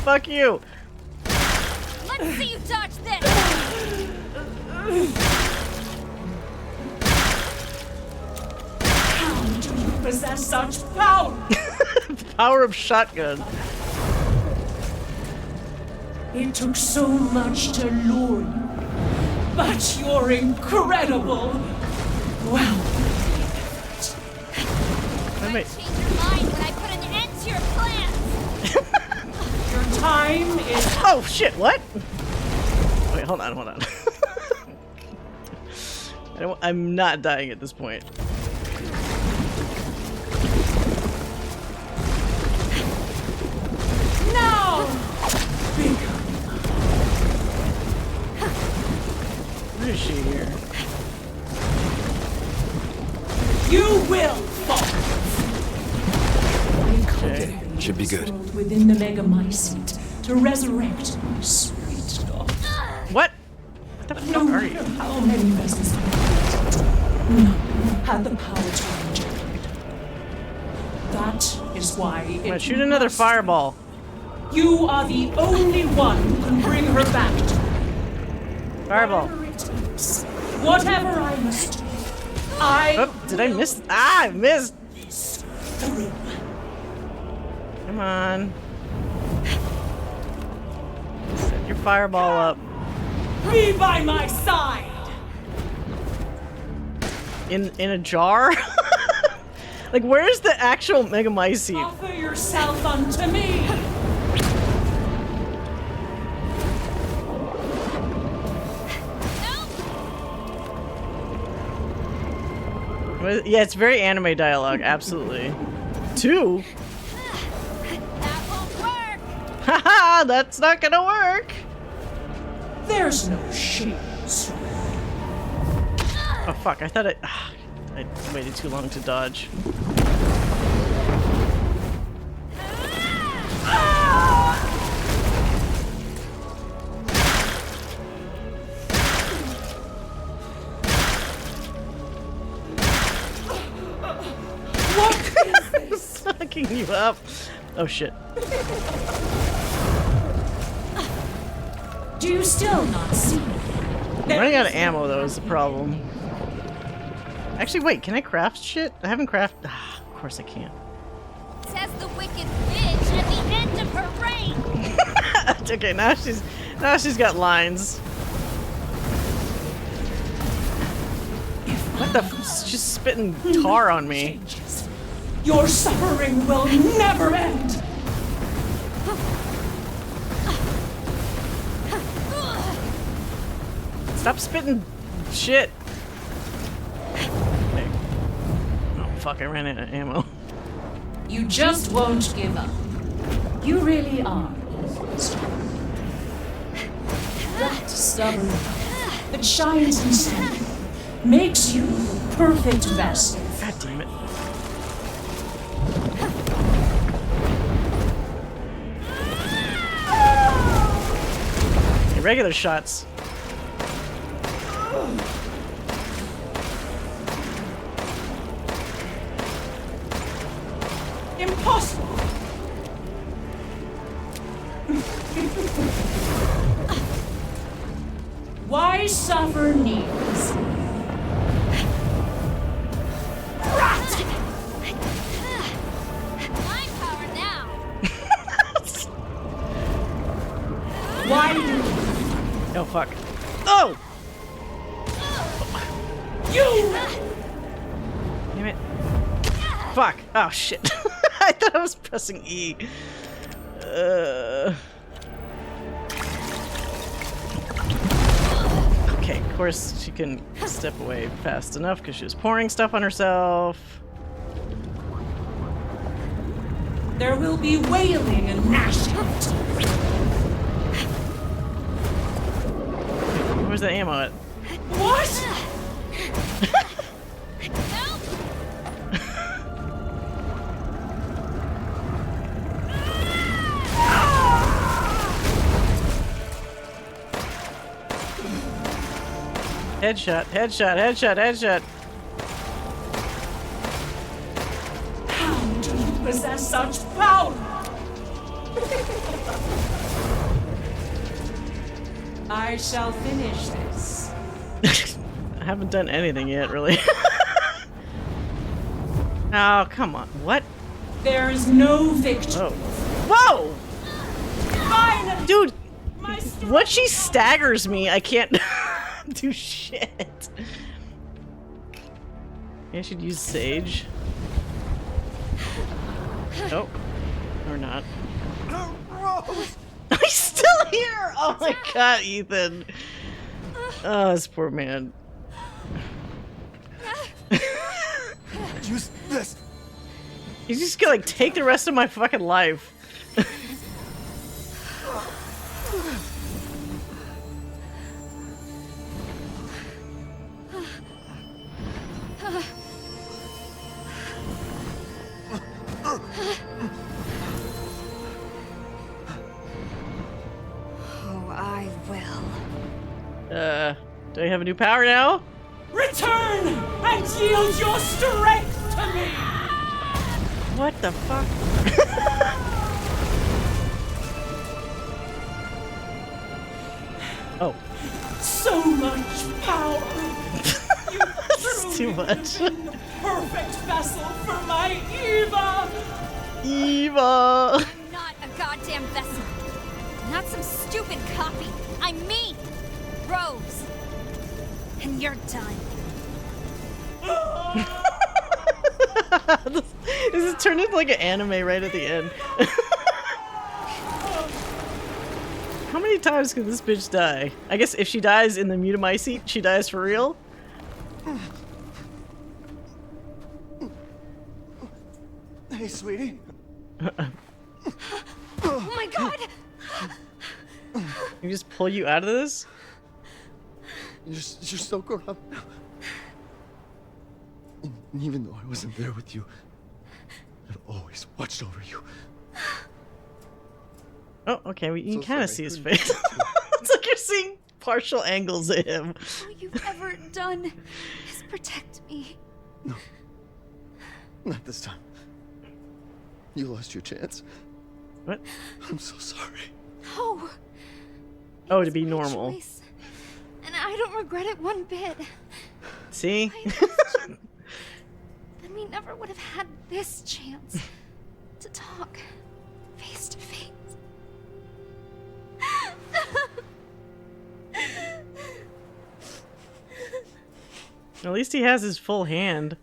Fuck you. Let's see you dodge this. How do you possess such power? The power of shotgun. It took so much to lure you, but you're incredible. Well, Wait. Change your mind when I put an end to your plans. your time is. Oh shit! What? Wait, hold on. I'm not dying at this point. No! Where is she here? You will fall. Okay. Should be good. Within the Megamycete to resurrect my sweet daughter. What? What the fuck are you? How many vessels have created? None had the power to regenerate. That is why I'm gonna shoot another fireball. You are the only one who can bring her back to me. Fireball. Whatever I must do, I. Oh, did I miss? Ah, I missed. Through. Come on. Set your fireball up. Be by my side. In a jar? Like, where's the actual Megamycete? Offer yourself unto me. Yeah, it's very anime dialogue, absolutely. 2? That won't work. Haha, that's not gonna work! There's no shields. Oh fuck, I thought I waited too long to dodge. What is this? Fucking you up. Oh shit. Do you still not see? I'm running out of ammo though is the problem. Actually, wait, can I craft shit? I haven't crafted. Ah, of course I can't. Says the wicked bitch at the end of her reign. Okay, now she's got lines. What the? She's spitting tar on me. Your suffering will never end. Stop spitting shit. Okay. Oh fuck! I ran out of ammo. You just won't give up. You really are. That stubborn that shines inside you makes you the perfect vessel. God damn it. Okay, regular shots. Impossible! Why suffer needs? My power now. Why do Oh fuck. Oh! you? Damn it. Fuck. Oh shit. I thought I was pressing E. Okay, of course she can step away fast enough because she was pouring stuff on herself. There will be wailing and gnashing. Where's the ammo at? What? Headshot, headshot, headshot, headshot. How do you possess such power? I shall finish this. I haven't done anything yet, really. Oh, come on. What? There is no victory. Whoa! Finally! Dude, once she staggers me, I can't do shit. I should use Sage. Oh. Or not. He's still here! Oh my god, Ethan. Oh, this poor man. Use this. He's just gonna like take the rest of my fucking life. Oh, I will. Do I have a new power now? Return and yield your strength to me! What the fuck? Oh. So much power! That's too much. Perfect vessel for my Eva! Eva! I'm not a goddamn vessel. Not some stupid copy. I'm me, Rose. And you're done. This is turned into like an anime right at the end. How many times can this bitch die? I guess if she dies in the Mutamycete, she dies for real? Hey, sweetie. Oh my god! Can we just pull you out of this? You're so grown up now. And even though I wasn't there with you, I've always watched over you. Oh, okay, you can So kind of sorry, see his I couldn't face. It's like you're seeing partial angles of him. All you've ever done is protect me. No. Not this time. You lost your chance. What? I'm so sorry. No. Oh, to be normal. Choice. And I don't regret it one bit. See? Then we never would have had this chance to talk face to face. At least he has his full hand.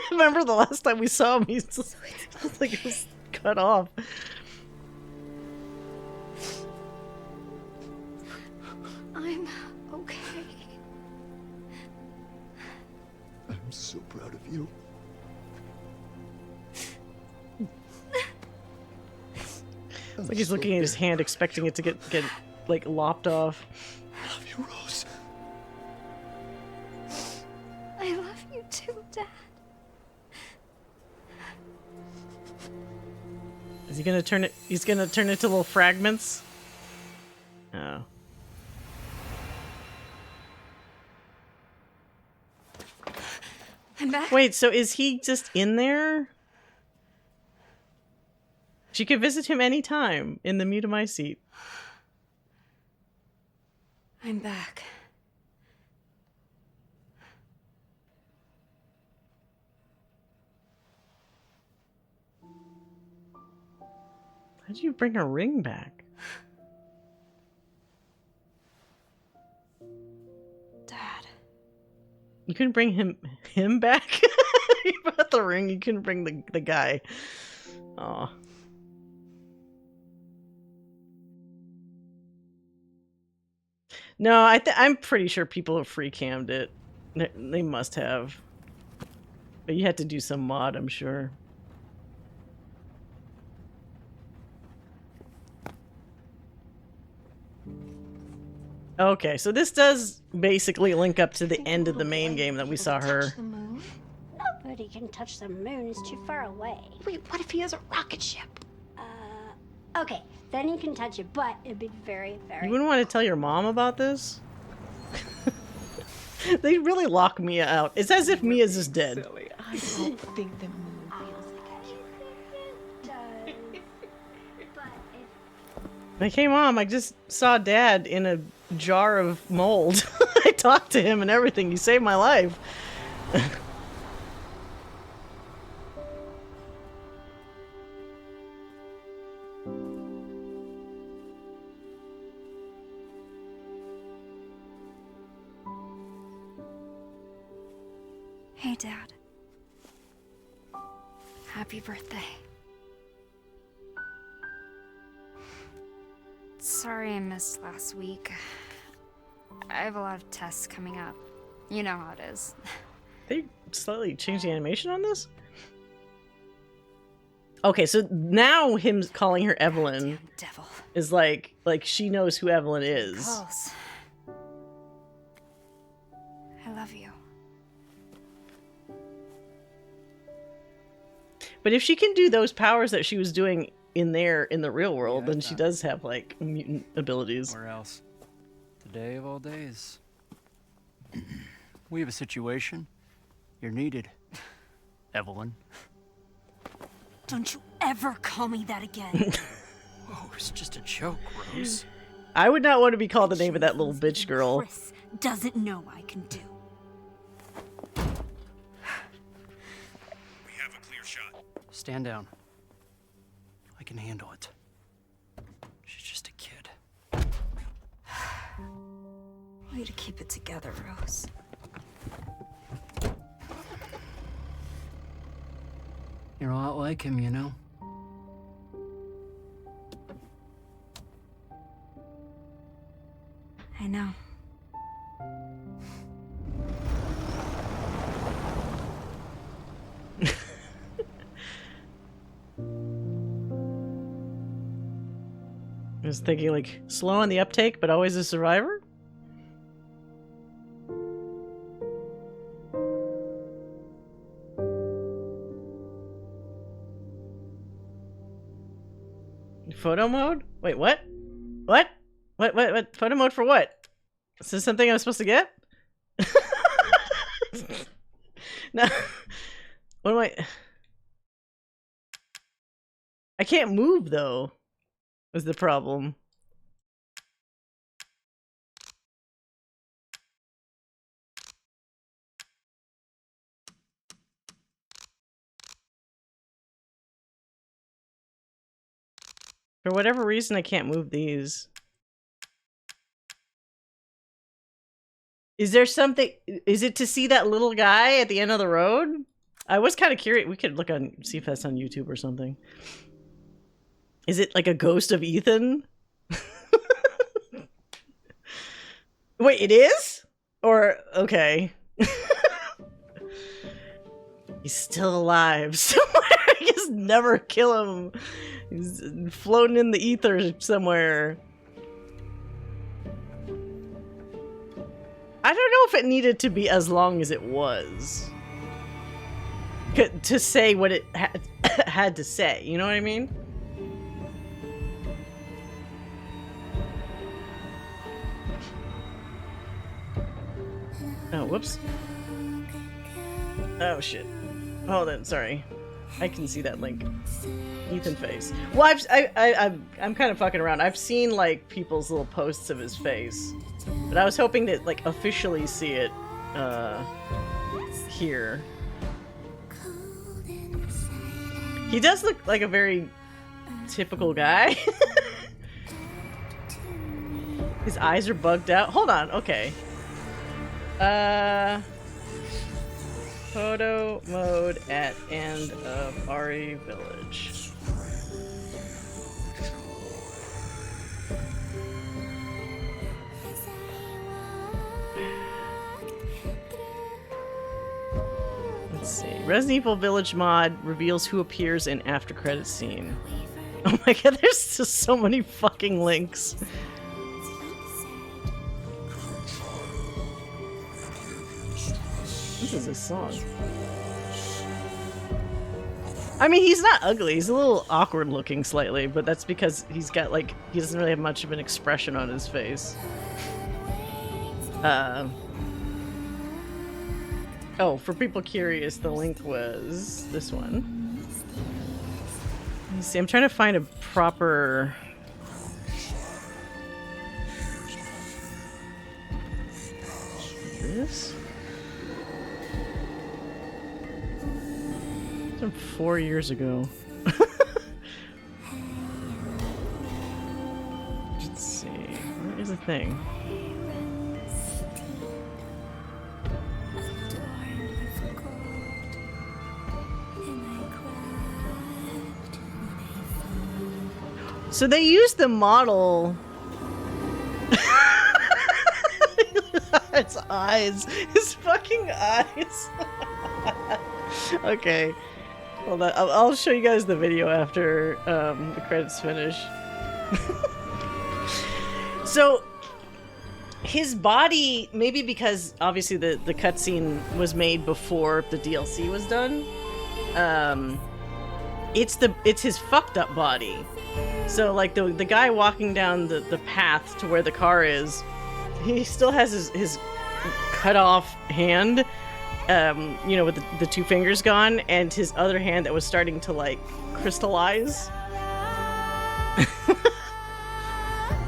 Remember the last time we saw him, he's just like it was cut off. I'm okay. I'm so proud of you. It's like he's looking at his hand, expecting it to get like lopped off. I love you, Rose. I love you too, Dad. Is he gonna turn it? He's gonna turn it to little fragments. Oh. I'm back. Wait, so is he just in there? She could visit him anytime in the Mutamycete. I'm back. How'd you bring a ring back? Dad. You couldn't bring him back? You brought the ring, you couldn't bring the guy. Aw. No, I'm pretty sure people have free cammed it. They must have. But you had to do some mod, I'm sure. Okay, so this does basically link up to the end of the main game that we saw her. Nobody can touch the moon. It's too far away. Wait, what if he has a rocket ship? Okay, then you can touch it, but it'd be very, very... You wouldn't want to tell your mom about this? They really lock Mia out. It's as if Mia's just dead. Silly. I don't think the moon feels like Like, hey mom, I just saw dad in a jar of mold. I talked to him and everything. You saved my life. Hey, Dad. Happy birthday. Sorry I missed last week. I have a lot of tests coming up. You know how it is. They slightly changed the animation on this? Okay, so now him calling her Evelyn devil. is like she knows who Evelyn is. Close. I love you. But if she can do those powers that she was doing in the real world, then she does have like mutant abilities. Where else? Today of all days. We have a situation. You're needed, Evelyn. Don't you ever call me that again. Oh, it's just a joke, Rose. I would not want to be called the name of that little bitch girl. Chris doesn't know I can do. We have a clear shot. Stand down. I can handle it. She's just a kid. Way to keep it together, Rose. You're a lot like him, you know? I know. I was thinking like slow on the uptake, but always a survivor? Photo mode? Wait, what? What? What? Photo mode for what? Is this something I'm supposed to get? No. What am I can't move though, is the problem. For whatever reason, I can't move these. Is there something? Is it to see that little guy at the end of the road? I was kind of curious. We could look on, see if that's on YouTube or something. Is it like a ghost of Ethan? Wait, it is? Or, okay. He's still alive somewhere. I just never kill him. He's floating in the ether somewhere. I don't know if it needed to be as long as it was. To say what it had to say, you know what I mean? Oh, whoops. Oh, shit. Hold on, sorry. I can see that link. Ethan face. Well, I'm kind of fucking around. I've seen, like, people's little posts of his face. But I was hoping to, like, officially see it, here. He does look like a very typical guy. His eyes are bugged out. Hold on, okay. Photo mode at end of Ari Village. Let's see. Resident Evil Village mod reveals who appears in after credits scene. Oh my god, there's just so many fucking links. This is his song. I mean, he's not ugly. He's a little awkward looking slightly, but that's because he's got, like, he doesn't really have much of an expression on his face. Oh, for people curious, the link was this one. Let me see, I'm trying to find a proper... This? It's from 4 years ago. Let's see, where is the thing? So they used the model. Its eyes. His fucking eyes. Okay. Hold on. I'll show you guys the video after the credits finish. So, his body, maybe because obviously the cutscene was made before the DLC was done, it's his fucked up body. So like the guy walking down the path to where the car is, he still has his cut off hand, you know, with the two fingers gone, and his other hand that was starting to like crystallize.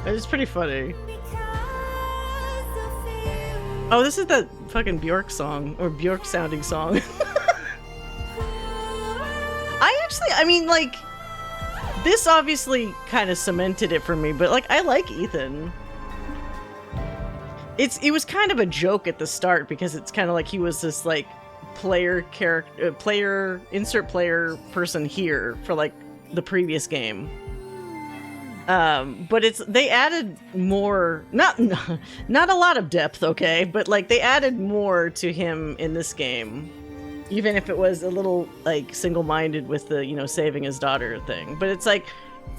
It's pretty funny. Oh, this is the fucking Bjork song, or Bjork sounding song. I mean, like, this obviously kind of cemented it for me, but like, I like Ethan. It was kind of a joke at the start because it's kind of like he was this like insert player person here for like the previous game. But they added more, not a lot of depth, okay, but like they added more to him in this game, even if it was a little like single-minded with the, you know, saving his daughter thing. But it's like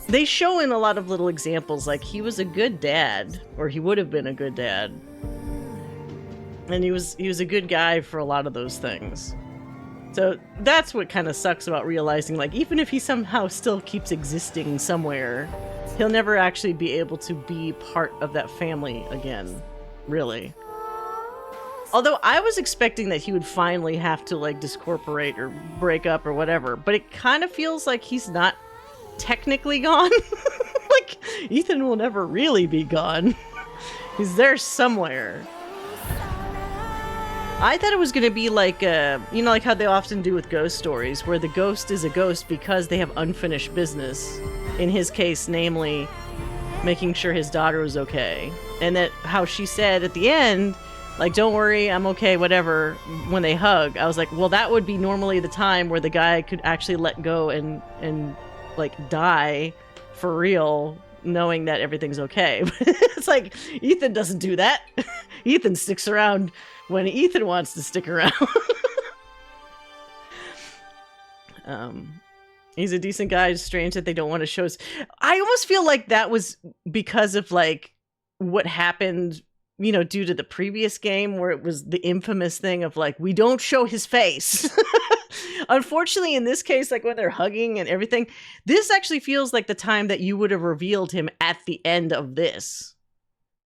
they show in a lot of little examples like he was a good dad, or he would have been a good dad, and he was a good guy for a lot of those things. So that's what kind of sucks about realizing, like, even if he somehow still keeps existing somewhere, he'll never actually be able to be part of that family again, really. Although I was expecting that he would finally have to like discorporate or break up or whatever, but it kind of feels like he's not technically gone. Like, Ethan will never really be gone. He's there somewhere. I thought it was going to be like, you know, like how they often do with ghost stories, where the ghost is a ghost because they have unfinished business. In his case, namely, making sure his daughter was okay. And that how she said at the end, like, don't worry, I'm okay, whatever, when they hug. I was like, well, that would be normally the time where the guy could actually let go and like, die for real, knowing that everything's okay. But it's like, Ethan doesn't do that. Ethan sticks around when Ethan wants to stick around. He's a decent guy. It's strange that they don't want to show us. I almost feel like that was because of like what happened, you know, due to the previous game, where it was the infamous thing of like, we don't show his face. Unfortunately, in this case, like when they're hugging and everything, this actually feels like the time that you would have revealed him at the end of this.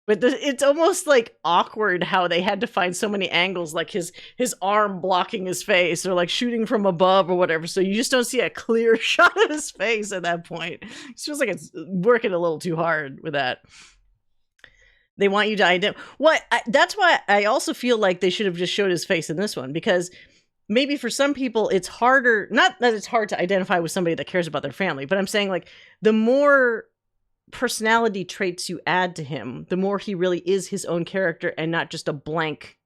But it's almost like awkward how they had to find so many angles, like his arm blocking his face, or like shooting from above or whatever. So you just don't see a clear shot of his face at that point. It feels like it's working a little too hard with that. They want you to identify. That's why I also feel like they should have just showed his face in this one, because maybe for some people it's harder. Not that it's hard to identify with somebody that cares about their family, but I'm saying like the more personality traits you add to him, the more he really is his own character and not just a blank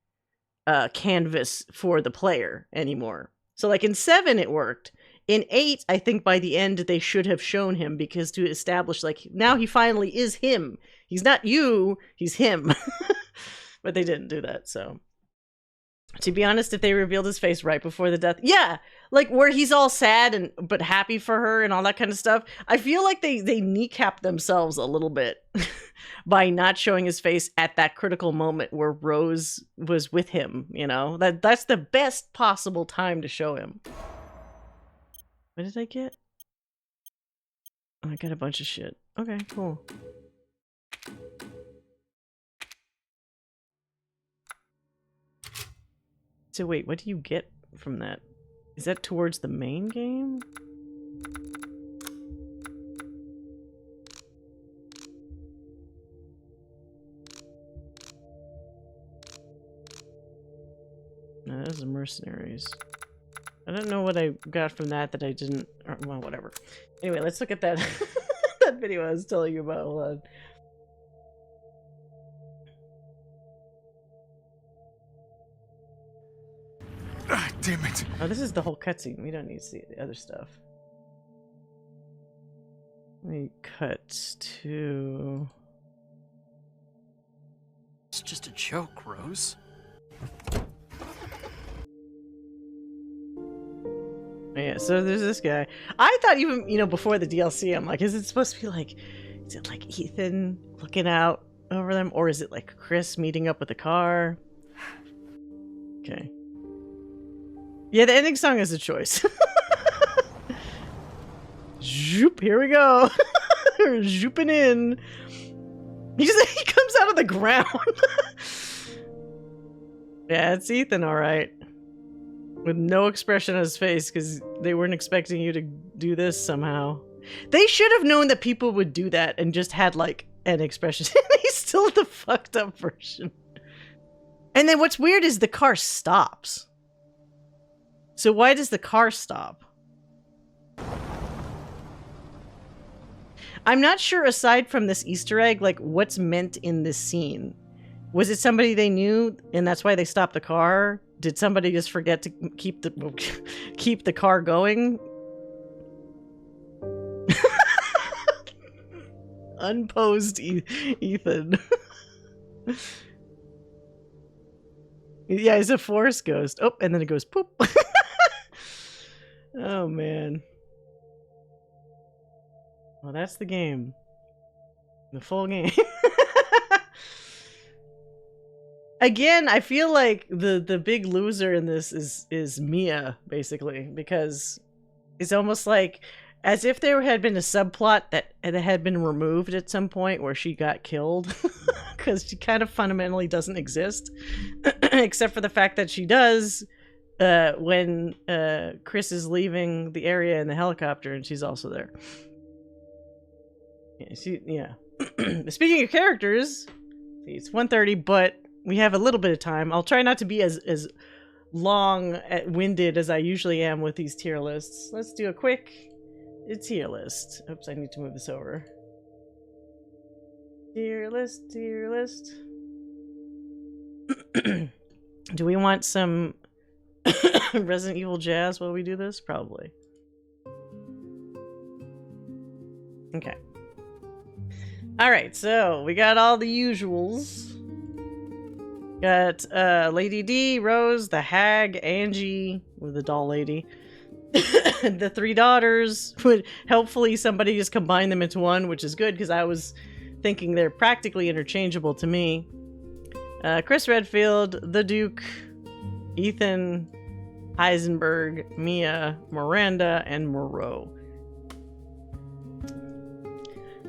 canvas for the player anymore. So like in 7 it worked. In 8, I think by the end they should have shown him, because to establish like now he finally is him. He's not you, he's him. But they didn't do that, so. To be honest, if they revealed his face right before the death, yeah, like where he's all sad but happy for her and all that kind of stuff, I feel like they kneecapped themselves a little bit by not showing his face at that critical moment where Rose was with him, you know? That's the best possible time to show him. What did I get? Oh, I got a bunch of shit. Okay, cool. So wait, what do you get from that? Is that towards the main game? No, those are mercenaries. I don't know what I got from that I didn't... well, whatever. Anyway, let's look at that that video I was telling you about. Hold on. Damn it. Oh, this is the whole cutscene. We don't need to see the other stuff. me cut to... It's just a joke, Rose. Yeah, so there's this guy. I thought even, before the DLC, I'm like, is it supposed to be like, is it like Ethan looking out over them? Or is it like Chris meeting up with the car? Okay. Yeah, the ending song is a choice. Zoop, here we go. We're zooping in. He comes out of the ground. Yeah, it's Ethan, all right. With no expression on his face because they weren't expecting you to do this somehow. They should have known that people would do that and just had like an expression. He's still the fucked up version. And then what's weird is the car stops. So why does the car stop? I'm not sure, aside from this Easter egg, like what's meant in this scene. Was it somebody they knew and that's why they stopped the car? Did somebody just forget to keep the car going? Unposed Ethan. Yeah, he's a force ghost. Oh, and then it goes poop. Oh, man. Well, that's the game. The full game. Again, I feel like the big loser in this is Mia, basically, because it's almost like as if there had been a subplot that had been removed at some point where she got killed, because she kind of fundamentally doesn't exist, except for the fact that she does when Chris is leaving the area in the helicopter, and she's also there. Yeah. Speaking of characters, it's 1:30, but we have a little bit of time. I'll try not to be as long-winded as I usually am with these tier lists. Let's do a quick tier list. Oops, I need to move this over. Tier list. Do we want some Resident Evil jazz while we do this? Probably. Okay. Alright, so we got all the usuals. Got Lady D, Rose, the hag, Angie, with the doll lady. The three daughters. Hopefully somebody just combined them into one, which is good because I was thinking they're practically interchangeable to me. Chris Redfield, the Duke, Ethan, Heisenberg, Mia, Miranda, and Moreau.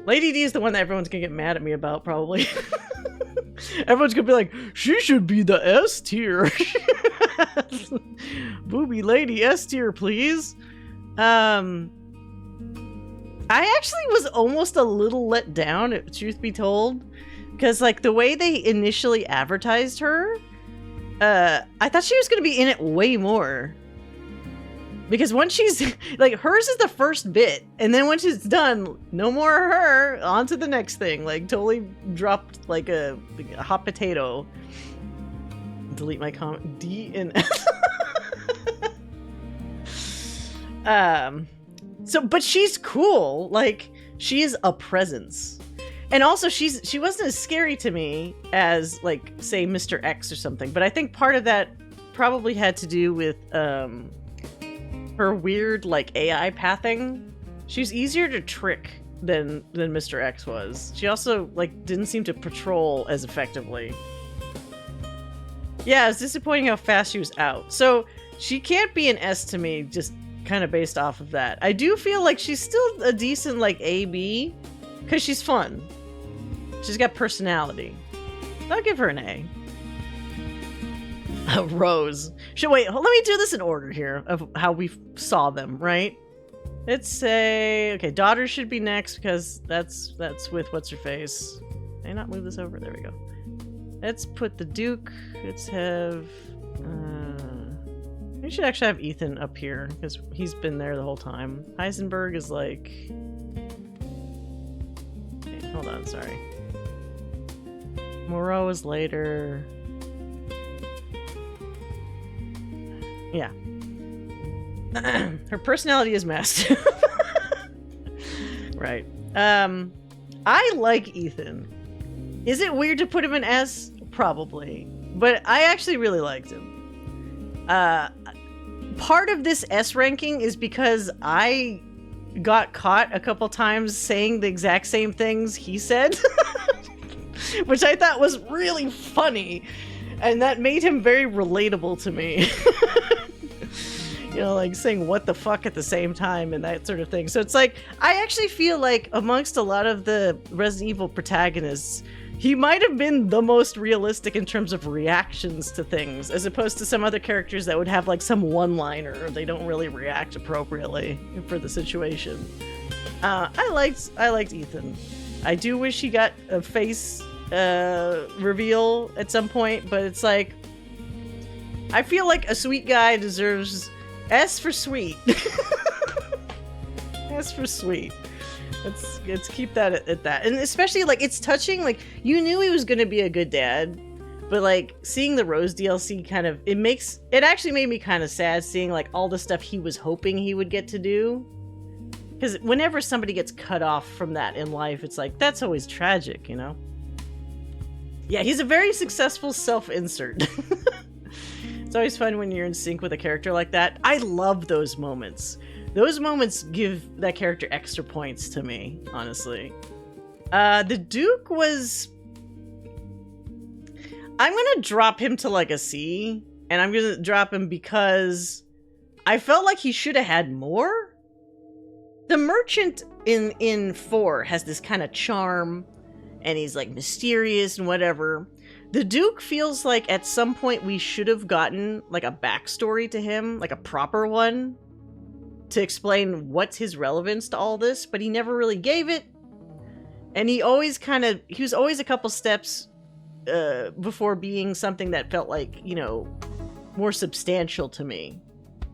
Lady D is the one that everyone's gonna get mad at me about, probably. Everyone's gonna be like, she should be the S tier. Booby lady S tier, please. I actually was almost a little let down, if truth be told. Because, like, the way they initially advertised her, I thought she was gonna be in it way more. Because once she's, like, hers is the first bit, and then once it's done, no more of her, on to the next thing. Like, totally dropped like a hot potato. Delete my comment. D and S. But she's cool. Like, she is a presence. And also, she wasn't as scary to me as, like, say, Mr. X or something. But I think part of that probably had to do with, her weird, like, AI pathing. She's easier to trick than Mr. X was. She also, like, didn't seem to patrol as effectively. Yeah, it's disappointing how fast she was out. So, she can't be an S to me, just kind of based off of that. I do feel like she's still a decent, like, A-B, because she's fun. She's got personality. I'll give her an A. Rose. Wait, let me do this in order here of how we saw them, right? Let's say, okay, daughter should be next because that's with what's her face. Can I not move this over? There we go. Let's put the Duke. Let's have. We should actually have Ethan up here because he's been there the whole time. Heisenberg is like. Okay, hold on, sorry. Moreau is later. Yeah. Her personality is messed. Right. I like Ethan. Is it weird to put him in S? Probably. But I actually really liked him. Part of this S ranking is because I got caught a couple times saying the exact same things he said. Which I thought was really funny. And that made him very relatable to me. You know, like saying what the fuck at the same time and that sort of thing. So it's like, I actually feel like amongst a lot of the Resident Evil protagonists, he might have been the most realistic in terms of reactions to things, as opposed to some other characters that would have like some one-liner or they don't really react appropriately for the situation. I liked Ethan. I do wish he got a face reveal at some point, but it's like, I feel like a sweet guy deserves S for sweet. S for sweet. Let's keep that at that. And especially, like, it's touching. Like, you knew he was gonna be a good dad, but like seeing the Rose DLC kind of, it actually made me kind of sad seeing like all the stuff he was hoping he would get to do. Because whenever somebody gets cut off from that in life, it's like, that's always tragic, you know? Yeah, he's a very successful self-insert. It's always fun when you're in sync with a character like that. I love those moments. Those moments give that character extra points to me, honestly. The Duke was... I'm gonna drop him to like a C, and I'm gonna drop him because I felt like he should have had more. The Merchant in 4 has this kind of charm, and he's like mysterious and whatever. The Duke feels like at some point we should have gotten like a backstory to him, like a proper one, to explain what's his relevance to all this, but he never really gave it. And he was always a couple steps before being something that felt like, you know, more substantial to me.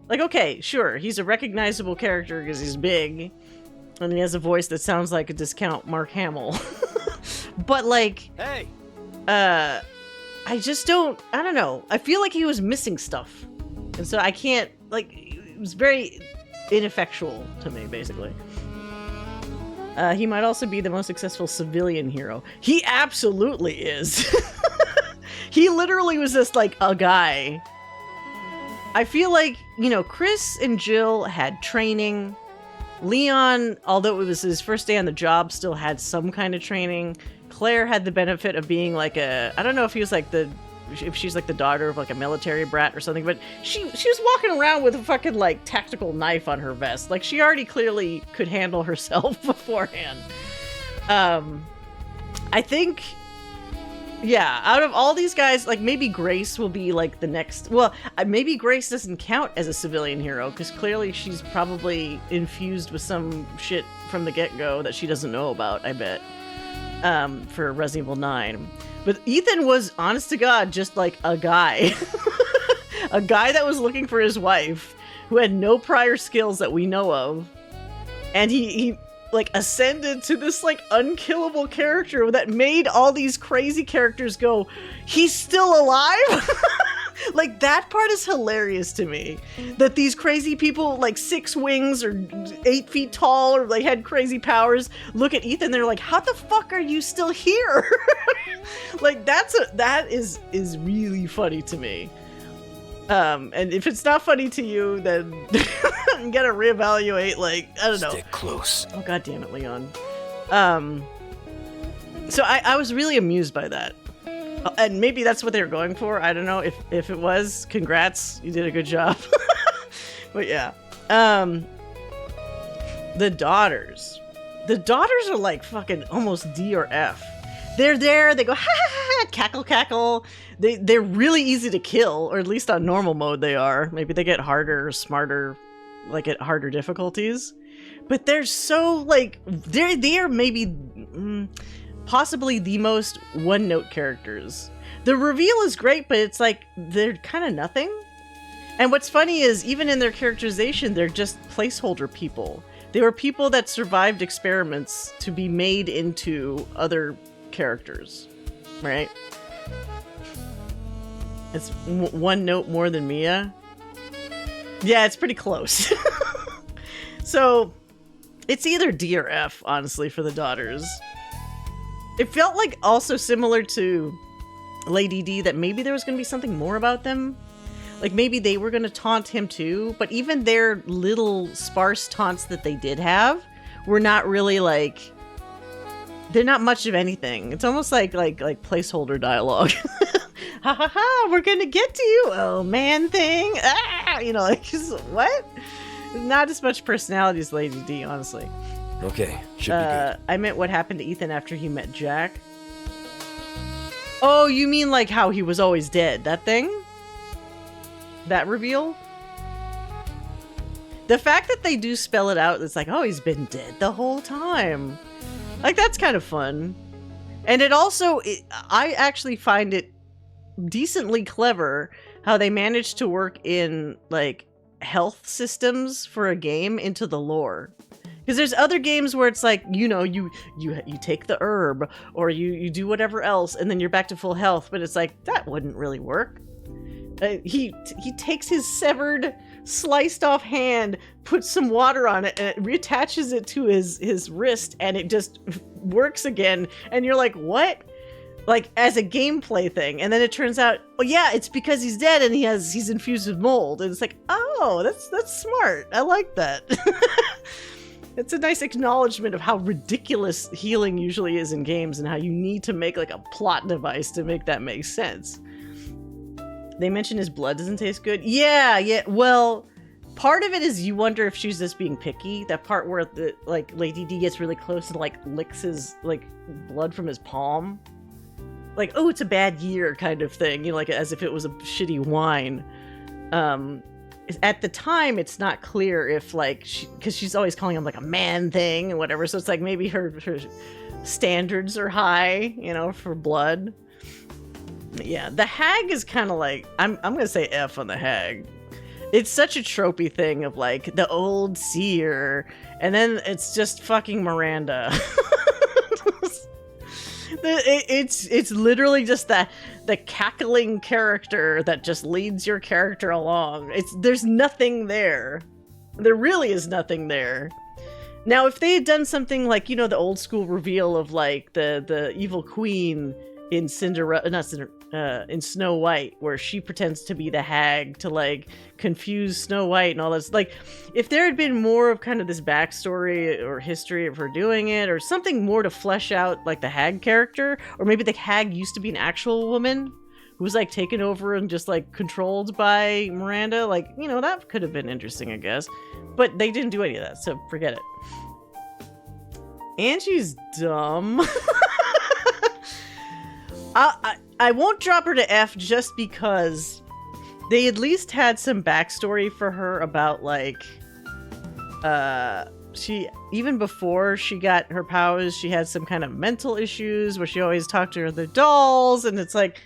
Like, okay, sure, he's a recognizable character because he's big, and he has a voice that sounds like a discount Mark Hamill. But like, hey, I just don't know. I feel like he was missing stuff. And so I can't, like, it was very ineffectual to me, basically. He might also be the most successful civilian hero. He absolutely is. He literally was just like a guy. I feel like, you know, Chris and Jill had training. Leon, although it was his first day on the job, still had some kind of training. Claire had the benefit of being like I don't know if he was like if she's like the daughter of like a military brat or something, but she was walking around with a fucking like tactical knife on her vest. Like, she already clearly could handle herself beforehand. I think, yeah, out of all these guys, like maybe Grace will be like the next, well, maybe Grace doesn't count as a civilian hero because clearly she's probably infused with some shit from the get-go that she doesn't know about, I bet. For Resident Evil 9. But Ethan was, honest to God, just like a guy. A guy that was looking for his wife, who had no prior skills that we know of. And he like ascended to this like unkillable character that made all these crazy characters go, he's still alive? Like, that part is hilarious to me. That these crazy people, like 6 wings or 8 feet tall, or like had crazy powers, look at Ethan, they're like, how the fuck are you still here? Like, that is really funny to me. And if it's not funny to you, then you gotta reevaluate, like, I don't know. Stick close. Oh, god damn it, Leon. So I was really amused by that. And maybe that's what they were going for. I don't know. If it was, congrats. You did a good job. But yeah. The daughters. The daughters are like fucking almost D or F. They're there. They go, ha ha ha, cackle cackle. They're really easy to kill, or at least on normal mode they are. Maybe they get harder or smarter, like at harder difficulties. But they're so like, they are maybe... possibly the most one-note characters. The reveal is great, but it's like, they're kind of nothing. And what's funny is, even in their characterization, they're just placeholder people. They were people that survived experiments to be made into other characters, right? It's one note more than Mia. Yeah, it's pretty close. So, It's either D or F, honestly, for the daughters. It felt like also similar to Lady D that maybe there was going to be something more about them. Like maybe they were going to taunt him too, but even their little sparse taunts that they did have were not really like, they're not much of anything. It's almost like placeholder dialogue. Ha ha ha, we're going to get to you, oh man thing. Ah, you know, like just, what? Not as much personality as Lady D, honestly. Okay, should be good. I meant what happened to Ethan after he met Jack. Oh, you mean like how he was always dead? That thing? That reveal? The fact that they do spell it out, it's like, oh, he's been dead the whole time. Like, that's kind of fun. And it also, I actually find it decently clever how they managed to work in, like, health systems for a game into the lore. Because there's other games where it's like, you know, you take the herb or you do whatever else and then you're back to full health, but it's like, that wouldn't really work. He takes his severed, sliced off hand, puts some water on it, and it reattaches it to his wrist, and it just works again. And you're like, what? Like, as a gameplay thing. And then it turns out, oh yeah, it's because he's dead and he's infused with mold. And it's like, oh, that's smart. I like that. It's a nice acknowledgement of how ridiculous healing usually is in games and how you need to make like a plot device to make that make sense. They mention his blood doesn't taste good. Yeah. Well, part of it is you wonder if she's just being picky. That part where the like Lady D gets really close and like licks his like blood from his palm. Like, oh, it's a bad year kind of thing. You know, like as if it was a shitty wine. At the time, it's not clear if like because she's always calling him like a man thing and whatever. So it's like maybe her standards are high, you know, for blood. Yeah, the hag is kind of like, I'm gonna say F on the hag. It's such a tropey thing of like the old seer, and then it's just fucking Miranda. It's literally just the cackling character that just leads your character along. There's nothing there. There really is nothing there. Now, if they had done something like, you know, the old school reveal of like the evil queen in in Snow White, where she pretends to be the hag to like confuse Snow White and all this. Like, if there had been more of kind of this backstory or history of her doing it, or something more to flesh out like the hag character, or maybe the hag used to be an actual woman who was like taken over and just like controlled by Miranda, like, you know, that could have been interesting, I guess. But they didn't do any of that, so forget it. Angie's dumb. I won't drop her to F just because they at least had some backstory for her about like she, even before she got her powers, she had some kind of mental issues where she always talked to the dolls, and it's like,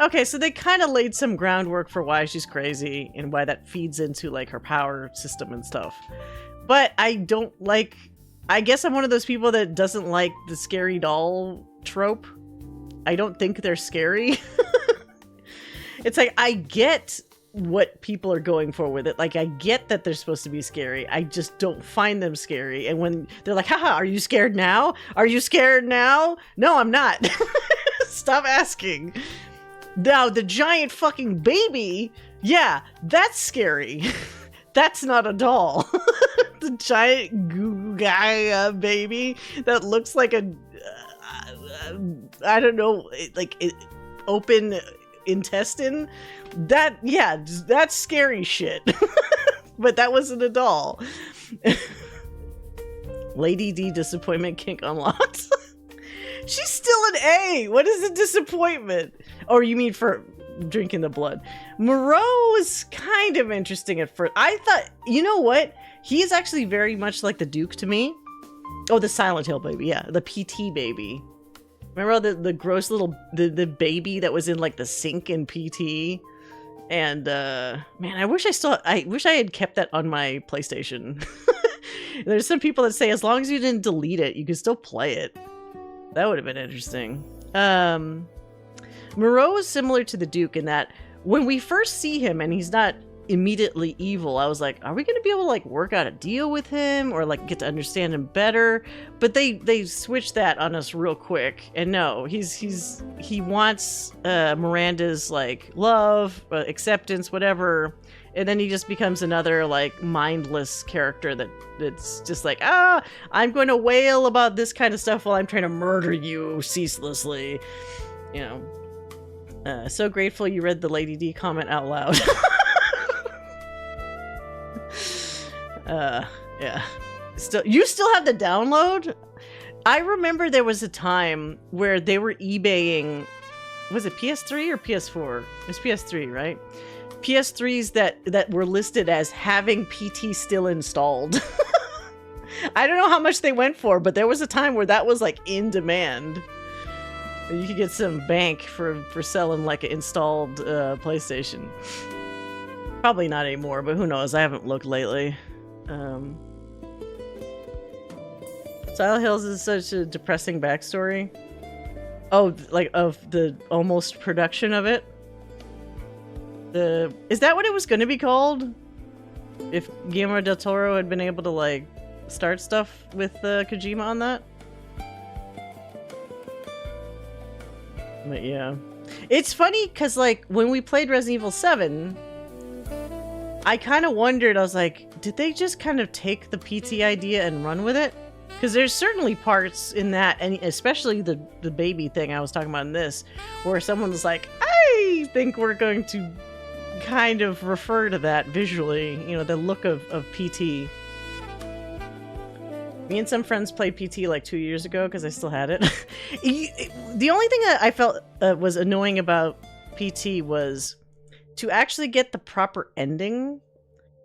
okay, so they kind of laid some groundwork for why she's crazy and why that feeds into like her power system and stuff. But I guess I'm one of those people that doesn't like the scary doll trope. I don't think they're scary. It's like, I get what people are going for with it. Like, I get that they're supposed to be scary. I just don't find them scary. And when they're like, haha, are you scared now? Are you scared now? No, I'm not. Stop asking. Now, the giant fucking baby, yeah, that's scary. That's not a doll. The giant goo guy baby that looks like a I don't know, like open intestine. That's scary shit. But that wasn't a doll. Lady D disappointment kink unlocked. She's still an A. What is a disappointment? Or you mean for drinking the blood? Moreau was kind of interesting at first. I thought, you know what? He's actually very much like the Duke to me. Oh, the Silent Hill baby. Yeah, the PT baby. Remember the gross little the baby that was in like the sink in PT? And man, I wish I had kept that on my PlayStation. There's some people that say as long as you didn't delete it, you could still play it. That would have been interesting. Moreau is similar to the Duke in that when we first see him and he's not immediately evil. I was like, are we going to be able to like work out a deal with him or like get to understand him better? But they switched that on us real quick. And no, he wants Miranda's like love, acceptance, whatever. And then he just becomes another like mindless character that's just like, I'm going to wail about this kind of stuff while I'm trying to murder you ceaselessly. You know, so grateful you read the Lady D comment out loud. Yeah. You still have the download? I remember there was a time where they were eBaying, was it PS3 or PS4? It's PS3, right? PS3s that were listed as having PT still installed. I don't know how much they went for, but there was a time where that was like in demand. You could get some bank for selling like an installed PlayStation. Probably not anymore, but who knows? I haven't looked lately. Silent Hills is such a depressing backstory. Oh, like of the almost production of it? Is that what it was going to be called? If Guillermo del Toro had been able to like start stuff with Kojima on that? But yeah. It's funny because like when we played Resident Evil 7, I kind of wondered, I was like, did they just kind of take the PT idea and run with it? Because there's certainly parts in that, and especially the baby thing I was talking about in this, where someone's like, I think we're going to kind of refer to that visually, you know, the look of PT. Me and some friends played PT like 2 years ago because I still had it. The only thing that I felt was annoying about PT was to actually get the proper ending,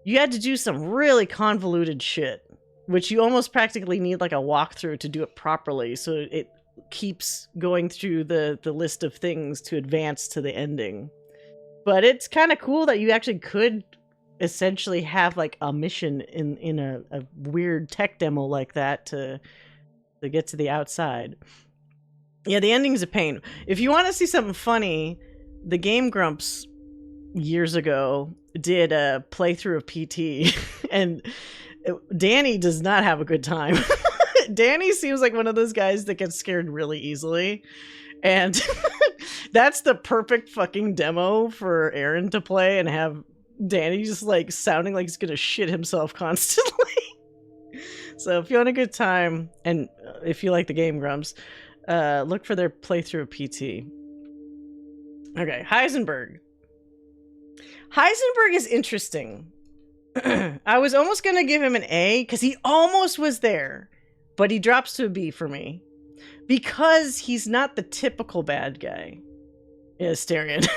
you had to do some really convoluted shit, which you almost practically need like a walkthrough to do it properly, so it keeps going through the list of things to advance to the ending. But it's kind of cool that you actually could essentially have like a mission in a weird tech demo like that to get to the outside. Yeah, the ending's a pain. If you want to see something funny, the Game Grumps years ago did a playthrough of PT, and Danny does not have a good time. Danny seems like one of those guys that gets scared really easily, and that's the perfect fucking demo for Aaron to play and have Danny just like sounding like he's gonna shit himself constantly. So if you want a good time, and if you like the Game Grumps, look for their playthrough of PT. Okay, Heisenberg. Heisenberg is interesting. I was almost gonna give him an A because he almost was there, but he drops to a B for me because he's not the typical bad guy. Yeah, Asterion.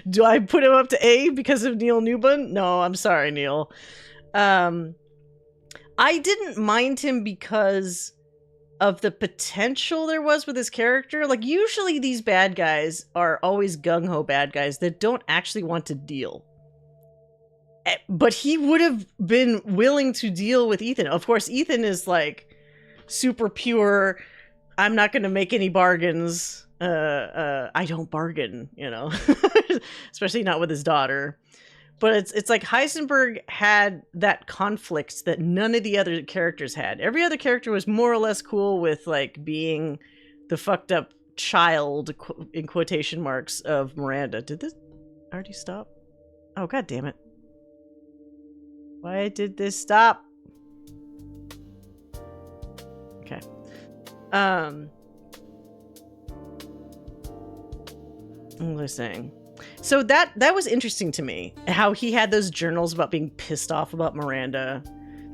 Do I put him up to A because of Neil Newbon? No, I'm sorry, Neil. I didn't mind him because of the potential there was with his character. Like, usually these bad guys are always gung-ho bad guys that don't actually want to deal. But he would have been willing to deal with Ethan. Of course, Ethan is like super pure. I'm not going to make any bargains. I don't bargain, you know, especially not with his daughter. But it's like Heisenberg had that conflict that none of the other characters had. Every other character was more or less cool with like being the fucked up child, in quotation marks, of Miranda. Did this already stop? Oh, god damn it. Why did this stop? Okay. What was I saying? So that was interesting to me, how he had those journals about being pissed off about Miranda.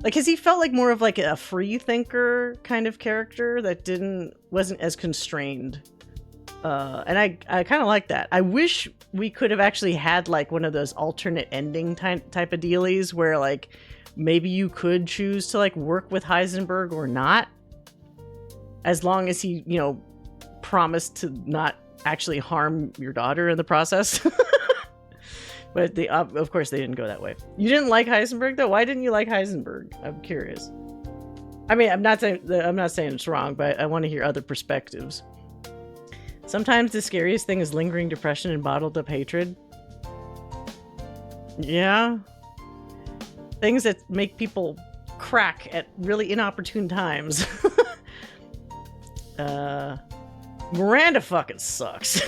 Like, cause he felt like more of like a free thinker kind of character that wasn't as constrained. And I kind of like that. I wish we could have actually had like one of those alternate ending type of dealies where like maybe you could choose to like work with Heisenberg or not, as long as he, you know, promised to not actually harm your daughter in the process. But they, of course they didn't go that way. You didn't like Heisenberg though? Why didn't you like Heisenberg? I'm curious. I mean, I'm not saying it's wrong, but I want to hear other perspectives. Sometimes the scariest thing is lingering depression and bottled up hatred. Yeah. Things that make people crack at really inopportune times. Miranda fucking sucks.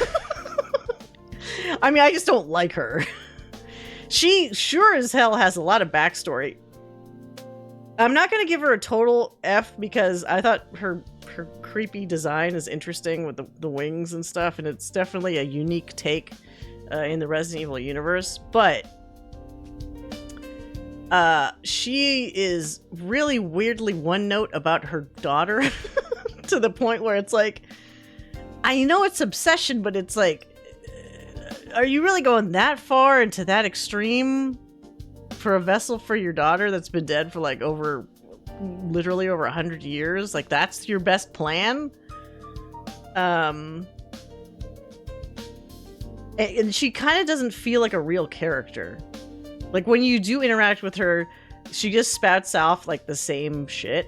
I mean, I just don't like her. She sure as hell has a lot of backstory. I'm not going to give her a total F because I thought her creepy design is interesting with the wings and stuff, and it's definitely a unique take in the Resident Evil universe, but she is really weirdly one note about her daughter to the point where it's like, I know it's obsession, but it's like, are you really going that far into that extreme for a vessel for your daughter that's been dead for like literally over 100 years? Like, that's your best plan? And she kind of doesn't feel like a real character. Like, when you do interact with her, she just spouts off like the same shit.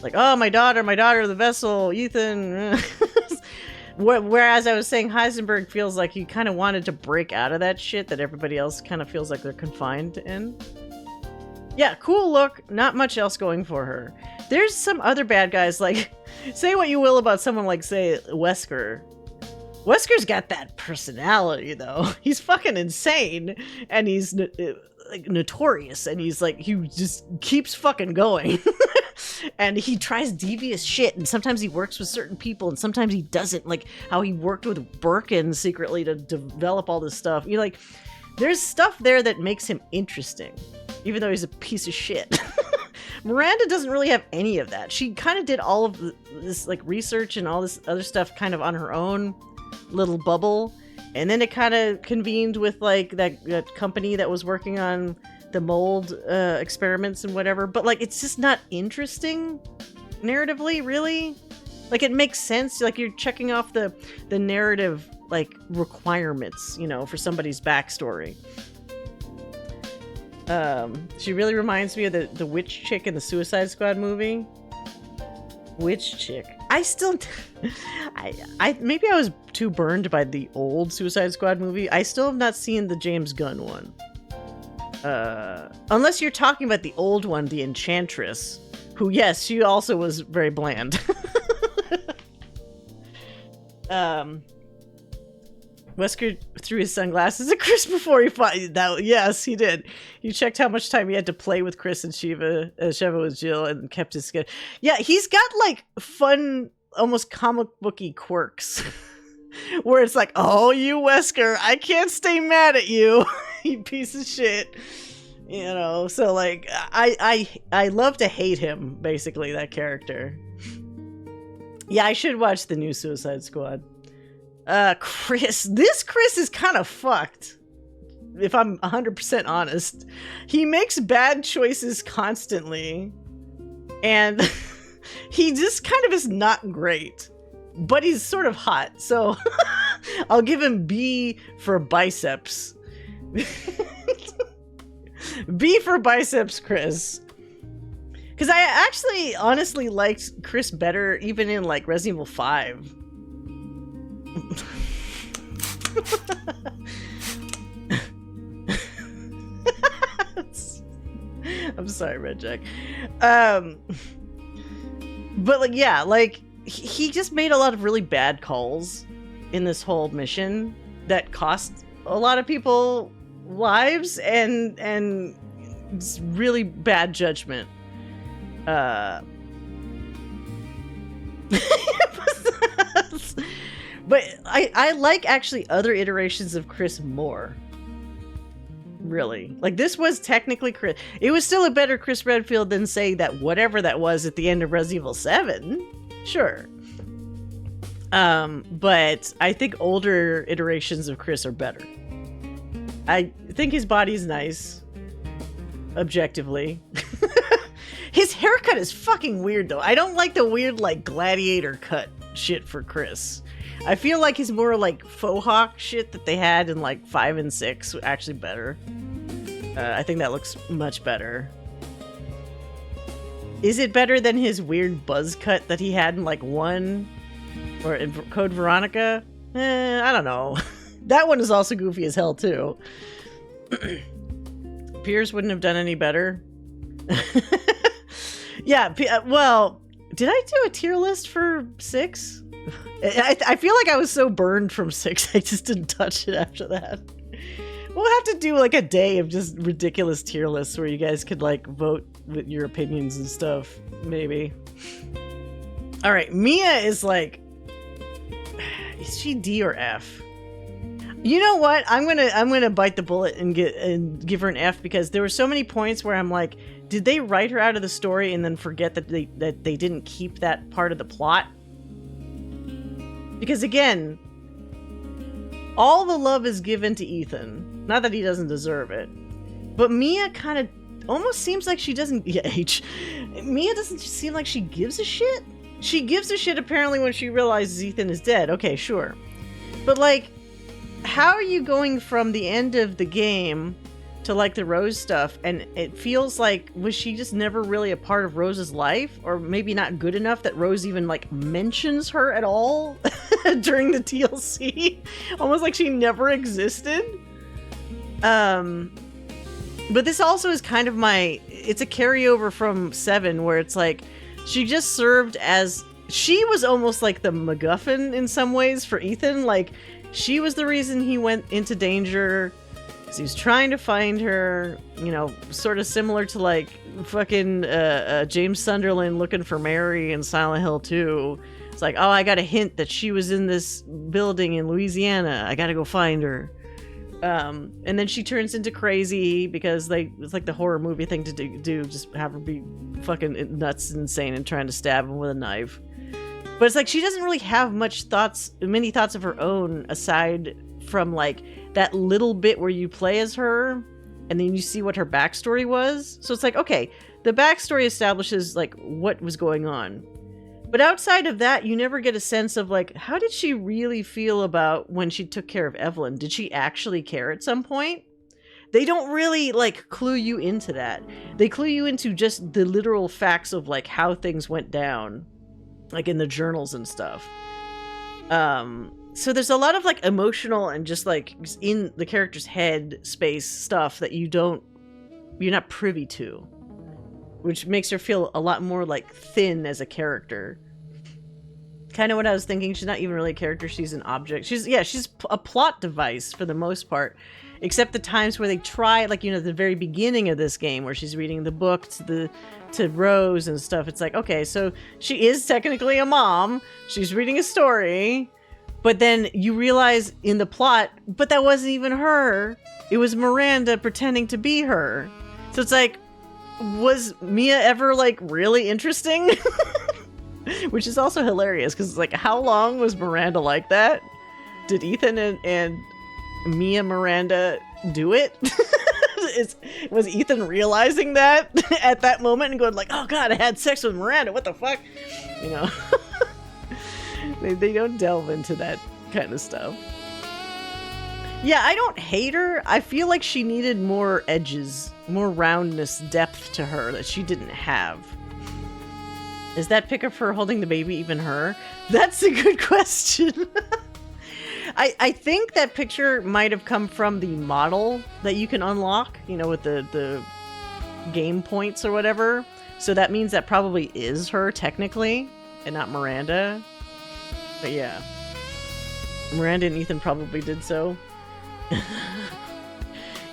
Like, oh, my daughter, the vessel, Ethan. Whereas I was saying Heisenberg feels like he kind of wanted to break out of that shit that everybody else kind of feels like they're confined in. Yeah, cool look, not much else going for her. There's some other bad guys, like, say what you will about someone like, say, Wesker. Wesker's got that personality, though. He's fucking insane, and he's like notorious, and he's like, he just keeps fucking going. And he tries devious shit, and sometimes he works with certain people, and sometimes he doesn't. Like how he worked with Birkin secretly to develop all this stuff. You're like, there's stuff there that makes him interesting, even though he's a piece of shit. Miranda doesn't really have any of that. She kind of did all of this like research and all this other stuff kind of on her own little bubble, and then it kind of convened with like that company that was working on the mold experiments and whatever, but like it's just not interesting narratively, really. Like, it makes sense, like you're checking off the narrative like requirements, you know, for somebody's backstory. She really reminds me of the witch chick in the Suicide Squad movie. Witch chick. I still I maybe I was too burned by the old Suicide Squad movie. I still have not seen the James Gunn one. Unless you're talking about the old one, the Enchantress, who, yes, she also was very bland. Wesker threw his sunglasses at Chris before he fought. That, yes, he did. He checked how much time he had to play with Chris and Sheva with Jill, and kept his skin. Yeah, he's got like fun, almost comic booky quirks. Where it's like, oh, you Wesker, I can't stay mad at you, you piece of shit. You know, so like, I love to hate him, basically, that character. Yeah, I should watch the new Suicide Squad. Chris is kind of fucked, if I'm 100% honest. He makes bad choices constantly, and he just kind of is not great. But he's sort of hot, so I'll give him B for biceps. B for biceps, Chris. Because I actually honestly liked Chris better even in like Resident Evil 5. I'm sorry, Red Jack. But like, yeah, like, he just made a lot of really bad calls in this whole mission that cost a lot of people lives and it's really bad judgment. But I like actually other iterations of Chris more. Really. Like, this was technically Chris. It was still a better Chris Redfield than, say, that whatever that was at the end of Resident Evil 7. Sure. But I think older iterations of Chris are better. I think his body's nice. Objectively. His haircut is fucking weird, though. I don't like the weird, like, gladiator cut shit for Chris. I feel like he's more like faux hawk shit that they had in like 5 and 6, actually better. I think that looks much better. Is it better than his weird buzz cut that he had in like 1 or in Code Veronica? I don't know. That one is also goofy as hell too. Piers wouldn't have done any better. Yeah, well, did I do a tier list for 6? I feel like I was so burned from 6, I just didn't touch it after that. We'll have to do like a day of just ridiculous tier lists where you guys could like vote with your opinions and stuff, maybe. All right, Mia is like, is she D or F? You know what? I'm gonna bite the bullet and give her an F, because there were so many points where I'm like, did they write her out of the story and then forget that they didn't keep that part of the plot? Because again, all the love is given to Ethan. Not that he doesn't deserve it, but Mia kind of almost seems like she doesn't. Yeah, Mia doesn't seem like she gives a shit. She gives a shit apparently when she realizes Ethan is dead. Okay, sure, but like, how are you going from the end of the game to like the Rose stuff, and it feels like, was she just never really a part of Rose's life, or maybe not good enough that Rose even like mentions her at all during the DLC? Almost like she never existed. But this also is kind of it's a carryover from 7, where it's like she just served as, she was almost like the MacGuffin in some ways for Ethan. Like, she was the reason he went into danger, because he was trying to find her, you know, sort of similar to like fucking James Sunderland looking for Mary in Silent Hill 2. It's like, oh, I got a hint that she was in this building in Louisiana, I gotta go find her. And then she turns into crazy because it's like the horror movie thing to do, just have her be fucking nuts and insane and trying to stab him with a knife. But it's like she doesn't really have many thoughts of her own, aside from like that little bit where you play as her and then you see what her backstory was. So it's like, okay, the backstory establishes like what was going on. But outside of that, you never get a sense of like, how did she really feel about when she took care of Evelyn? Did she actually care at some point? They don't really like clue you into that. They clue you into just the literal facts of like how things went down, like in the journals and stuff. So there's a lot of like emotional and just like in the character's head space stuff that you're not privy to, which makes her feel a lot more like thin as a character. Kind of what I was thinking. She's not even really a character. She's an object. She's a plot device for the most part, except the times where they try, like, you know, the very beginning of this game where she's reading the book to Rose and stuff. It's like, okay, so she is technically a mom. She's reading a story, but then you realize in the plot, but that wasn't even her. It was Miranda pretending to be her. So it's like, was Mia ever like really interesting? Which is also hilarious, because it's like, how long was Miranda like that? Did Ethan and Mia Miranda do it? Was Ethan realizing that at that moment and going like, oh god, I had sex with Miranda, what the fuck? You know? they don't delve into that kind of stuff. Yeah, I don't hate her. I feel like she needed more edges, more roundness, depth to her that she didn't have. Is that pic of her holding the baby even her? That's a good question. I think that picture might have come from the model that you can unlock, you know, with the game points or whatever. So that means that probably is her technically, and not Miranda. But yeah. Miranda and Ethan probably did so.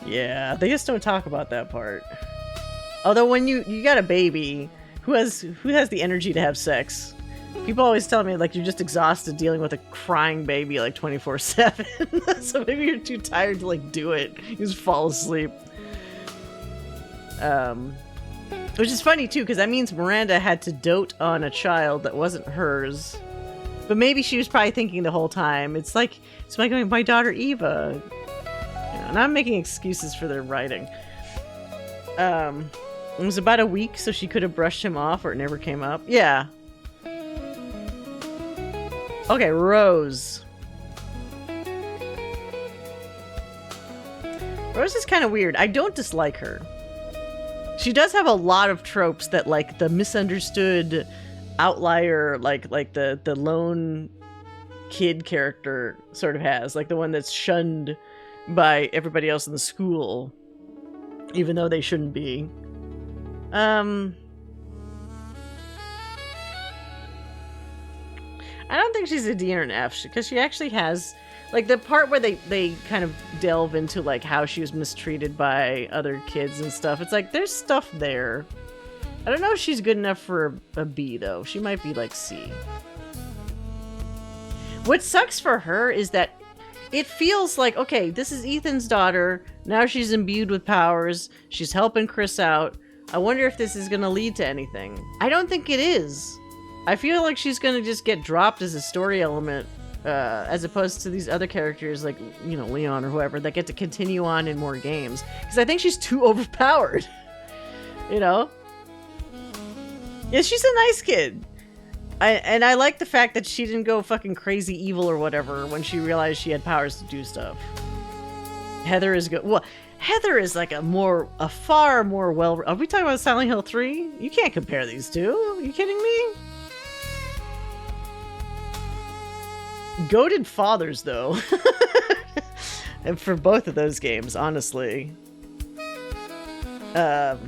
Yeah, they just don't talk about that part. Although when you got a baby, who has the energy to have sex? People always tell me like you're just exhausted dealing with a crying baby like 24/7. So maybe you're too tired to like do it. You just fall asleep. Which is funny too, because that means Miranda had to dote on a child that wasn't hers. But maybe she was probably thinking the whole time, it's like my daughter Eva. You know, and I'm making excuses for their writing. It was about a week, so she could have brushed him off, or it never came up. Yeah. Okay, Rose. Rose is kind of weird. I don't dislike her. She does have a lot of tropes that, like, the misunderstood outlier, like the lone kid character sort of has. Like the one that's shunned by everybody else in the school. even though they shouldn't be. I don't think she's a D or an F, because she actually has, like, the part where they kind of delve into, like, how she was mistreated by other kids and stuff. It's like, there's stuff there. I don't know if she's good enough for a B, though. She might be, like, C. What sucks for her is that it feels like, okay, this is Ethan's daughter. Now she's imbued with powers. She's helping Chris out. I wonder if this is going to lead to anything. I don't think it is. I feel like she's going to just get dropped as a story element, as opposed to these other characters like, you know, Leon or whoever that get to continue on in more games. Because I think she's too overpowered. You know? Yeah, she's a nice kid. And I like the fact that she didn't go fucking crazy evil or whatever when she realized she had powers to do stuff. Heather is good. Well, Heather is like a far more well... Are we talking about Silent Hill 3? You can't compare these two. Are you kidding me? Goated fathers, though. And for both of those games, honestly. Yeah.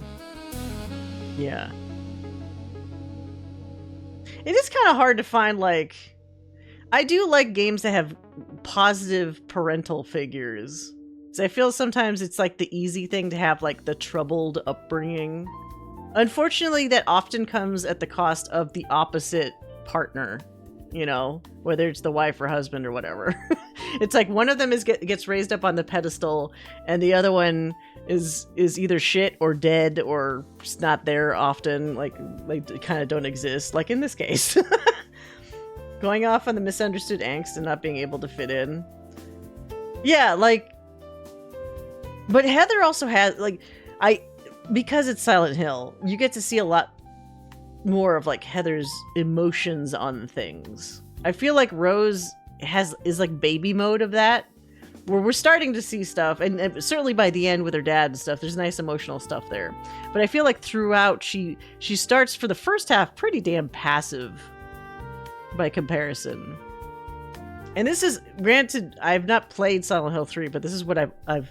It is kind of hard to find, like... I do like games that have positive parental figures. So I feel sometimes it's like the easy thing to have, like, the troubled upbringing. Unfortunately, that often comes at the cost of the opposite partner. You know, whether it's the wife or husband or whatever. It's like one of them gets raised up on the pedestal, and the other one is either shit or dead or just not there often. Like they kind of don't exist. Like in this case, going off on the misunderstood angst and not being able to fit in. Yeah, like. But Heather also has because it's Silent Hill, you get to see a lot more of like Heather's emotions on things. I feel like Rose is like baby mode of that, where we're starting to see stuff, and certainly by the end with her dad and stuff, there's nice emotional stuff there. But I feel like throughout she starts for the first half pretty damn passive by comparison. And this is, granted, I've not played Silent Hill 3, but this is what I've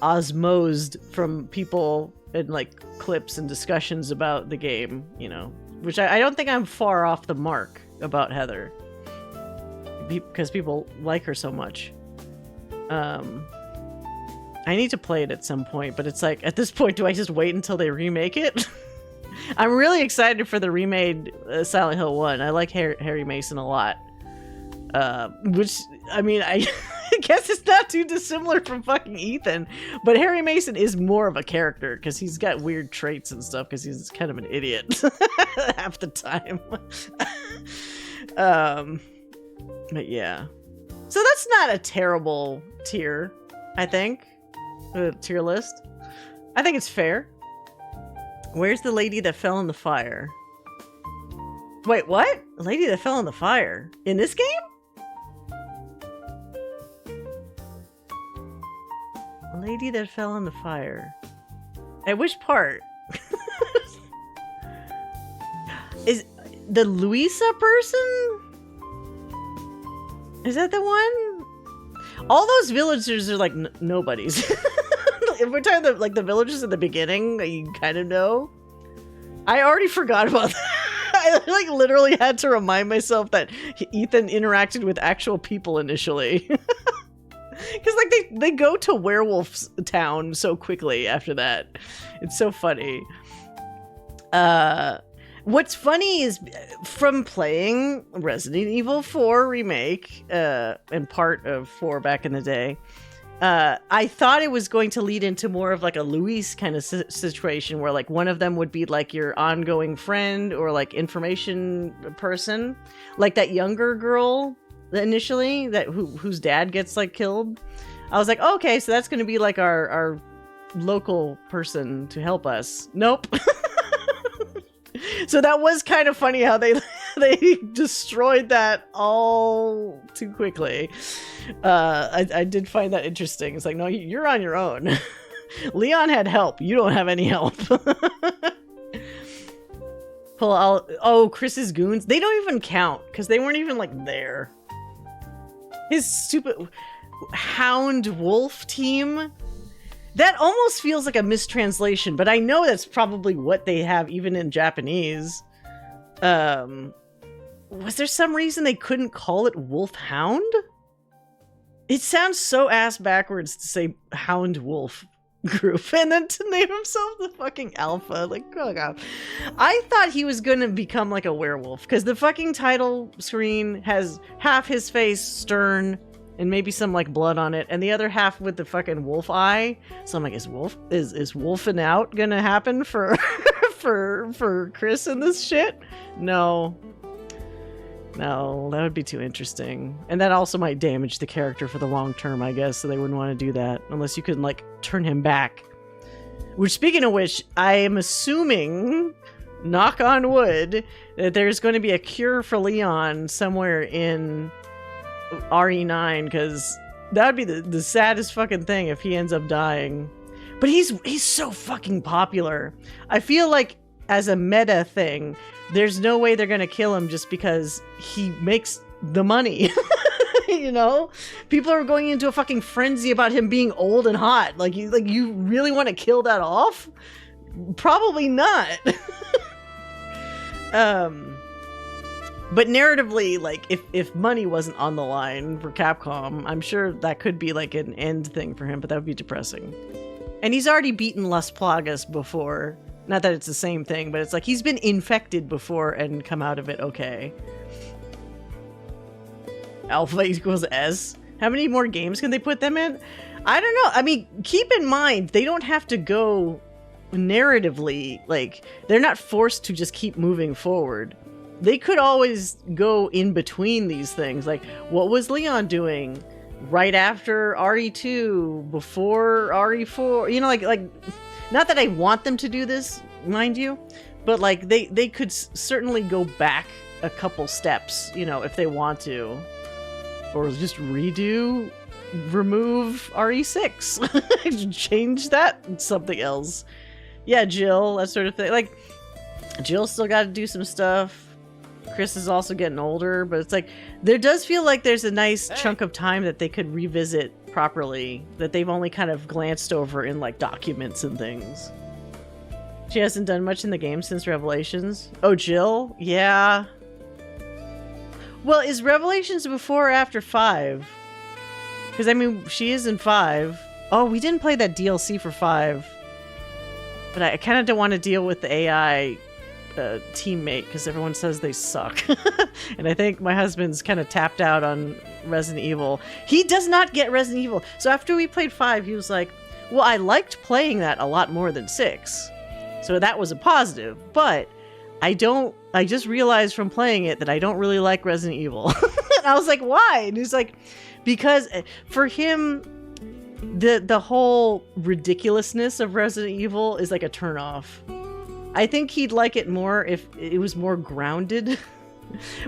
osmosed from people and like clips and discussions about the game, you know, which I don't think I'm far off the mark about Heather, because people like her so much. I need to play it at some point, but it's like, at this point, do I just wait until they remake it? I'm really excited for the remade Silent Hill 1. I like Harry Mason a lot. Which, I mean, I guess it's not too dissimilar from fucking Ethan, but Harry Mason is more of a character because he's got weird traits and stuff because he's kind of an idiot half the time. But yeah. So that's not a terrible tier, I think. Tier list. I think it's fair. Where's the lady that fell in the fire? Wait, what? A lady that fell in the fire? In this game? A lady that fell in the fire. At which part? Is the Luisa person? Is that the one? All those villagers are like nobodies. If we're talking the villagers at the beginning that you kind of know. I already forgot about that. I like literally had to remind myself that Ethan interacted with actual people initially. Because like they go to Werewolf's Town so quickly after that. It's so funny. What's funny is from playing Resident Evil 4 remake and part of 4 back in the day, I thought it was going to lead into more of like a Luis kind of situation where like one of them would be like your ongoing friend or like information person, like that younger girl initially whose dad gets like killed. I was like, okay, so that's going to be like our local person to help us. Nope. So that was kind of funny how they destroyed that all too quickly. I did find that interesting. It's like, no, you're on your own. Leon had help. You don't have any help. Chris's goons. They don't even count because they weren't even like there. His stupid hound wolf team. That almost feels like a mistranslation, but I know that's probably what they have even in Japanese. Was there some reason they couldn't call it Wolfhound? It sounds so ass backwards to say Hound Wolf group and then to name himself the fucking Alpha. Like, oh god. I thought he was gonna become like a werewolf because the fucking title screen has half his face stern and maybe some like blood on it, and the other half with the fucking wolf eye. So I'm like, is wolfing out gonna happen for for Chris in this shit? No, that would be too interesting, and that also might damage the character for the long term, I guess. So they wouldn't want to do that unless you could like turn him back. Which, speaking of which, I am assuming, knock on wood, that there's going to be a cure for Leon somewhere in RE9, because that would be the saddest fucking thing if he ends up dying. But he's so fucking popular. I feel like as a meta thing, there's no way they're gonna kill him just because he makes the money. You know, people are going into a fucking frenzy about him being old and hot. Like you really want to kill that off? Probably not. But narratively, like, if money wasn't on the line for Capcom, I'm sure that could be, like, an end thing for him, but that would be depressing. And he's already beaten Las Plagas before. Not that it's the same thing, but it's like he's been infected before and come out of it okay. Alpha equals S. How many more games can they put them in? I don't know. I mean, keep in mind, they don't have to go narratively. Like, they're not forced to just keep moving forward. They could always go in between these things. Like, what was Leon doing right after RE2, before RE4? You know, like, not that I want them to do this, mind you, but like they could certainly go back a couple steps, you know, if they want to, or just remove RE6, change that something else. Yeah, Jill, that sort of thing. Like, Jill's still got to do some stuff. Chris is also getting older, but it's like there does feel like there's a nice chunk of time that they could revisit properly that they've only kind of glanced over in like documents and things. She hasn't done much in the game since Revelations. Oh, Jill? Yeah. Well, is Revelations before or after 5? Because I mean, she is in 5. Oh, we didn't play that DLC for 5. But I kind of don't want to deal with the AI teammate because everyone says they suck. And I think my husband's kind of tapped out on Resident Evil. He does not get Resident Evil. So after we played 5, he was like, well, I liked playing that a lot more than 6. So that was a positive. But I just realized from playing it that I don't really like Resident Evil. And I was like, why? And he's like, because for him, the whole ridiculousn's of Resident Evil is like a turnoff. I think he'd like it more if it was more grounded.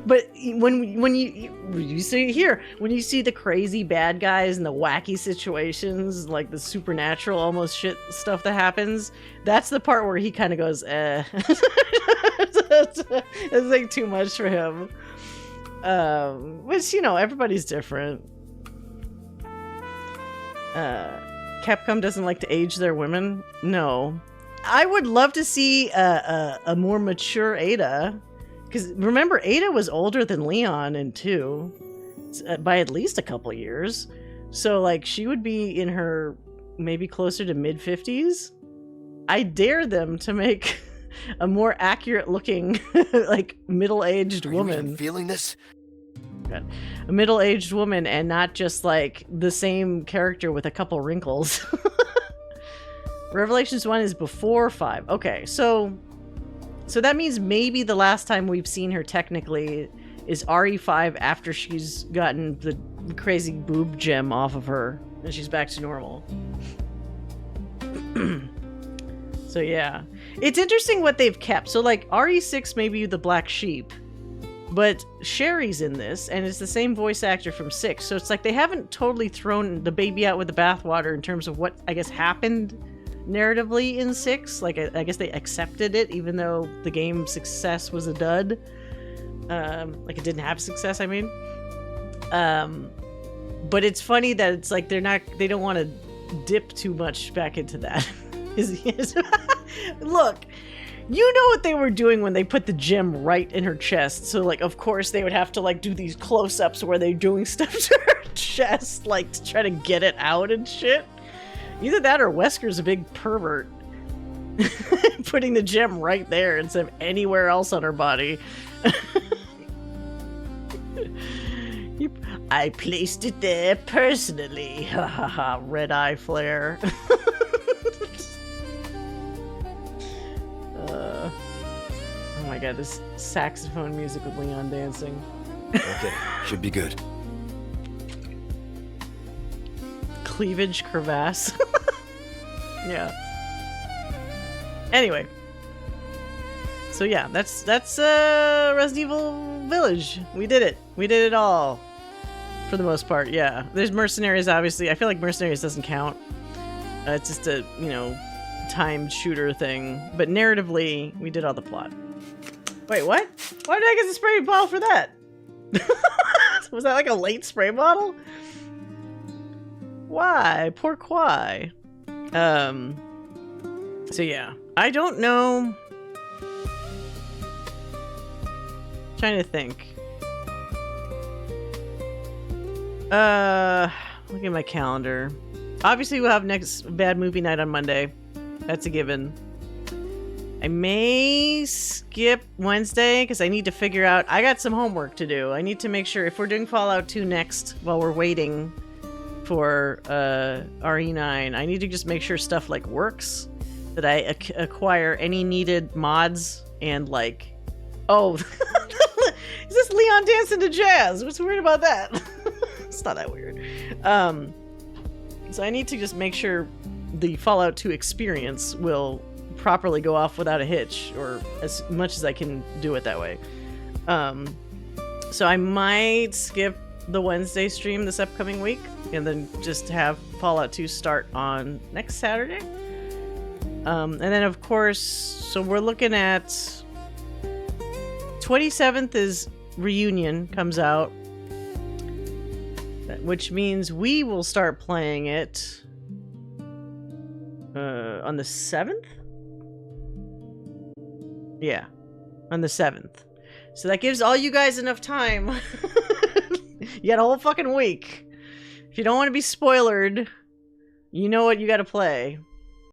But when you see here, when you see the crazy bad guys and the wacky situations, like the supernatural almost shit stuff that happens, that's the part where he kind of goes, it's like too much for him. Which, you know, everybody's different. Capcom doesn't like to age their women. No. I would love to see a more mature Ada. Because remember, Ada was older than Leon in 2 by at least a couple years. So, like, she would be in her maybe closer to mid-50s. I dare them to make a more accurate-looking, like, middle-aged woman. Are you even feeling this? God. A middle-aged woman and not just, like, the same character with a couple wrinkles. Revelations 1 is before 5. Okay, so that means maybe the last time we've seen her technically is RE5 after she's gotten the crazy boob gem off of her and she's back to normal. So yeah. It's interesting what they've kept. So like RE6 may be the black sheep, but Sherry's in this and it's the same voice actor from 6. So it's like they haven't totally thrown the baby out with the bathwater in terms of what I guess happened narratively in 6. Like I guess they accepted it even though the game's success was a dud. Like it didn't have success, I mean. But it's funny that it's like they don't want to dip too much back into that. Look, you know what they were doing when they put the gem right in her chest. So, like, of course they would have to, like, do these close-ups where they're doing stuff to her chest, like, to try to get it out and shit. Either that or Wesker's a big pervert. Putting the gem right there instead of anywhere else on her body. I placed it there personally. Ha ha ha, red eye flare. Oh my god, this saxophone music with Leon dancing. Okay, should be good. Cleavage crevasse. Yeah. Anyway. So yeah, that's Resident Evil Village. We did it. We did it all. For the most part, yeah. There's Mercenaries, obviously. I feel like Mercenaries doesn't count. It's just a, you know, timed shooter thing. But narratively, we did all the plot. Wait, what? Why did I get the spray bottle for that? Was that like a late spray bottle? Why? Pourquoi? So yeah. I don't know. Trying to think. Look at my calendar. Obviously, we'll have next bad movie night on Monday. That's a given. I may skip Wednesday because I need to figure out. I got some homework to do. I need to make sure if we're doing Fallout 2 next while we're waiting for RE9, I need to just make sure stuff like works, that I acquire any needed mods and like. Oh, is this Leon dancing to jazz? What's weird about that? It's not that weird. So I need to just make sure the Fallout 2 experience will properly go off without a hitch, or as much as I can do it that way. So I might skip the Wednesday stream this upcoming week and then just have Fallout 2 start on next Saturday. And then of course, so we're looking at 27th is Reunion comes out, which means we will start playing it on the 7th? Yeah, on the 7th. So that gives all you guys enough time. You got a whole fucking week. If you don't want to be spoilered, you know what you got to play.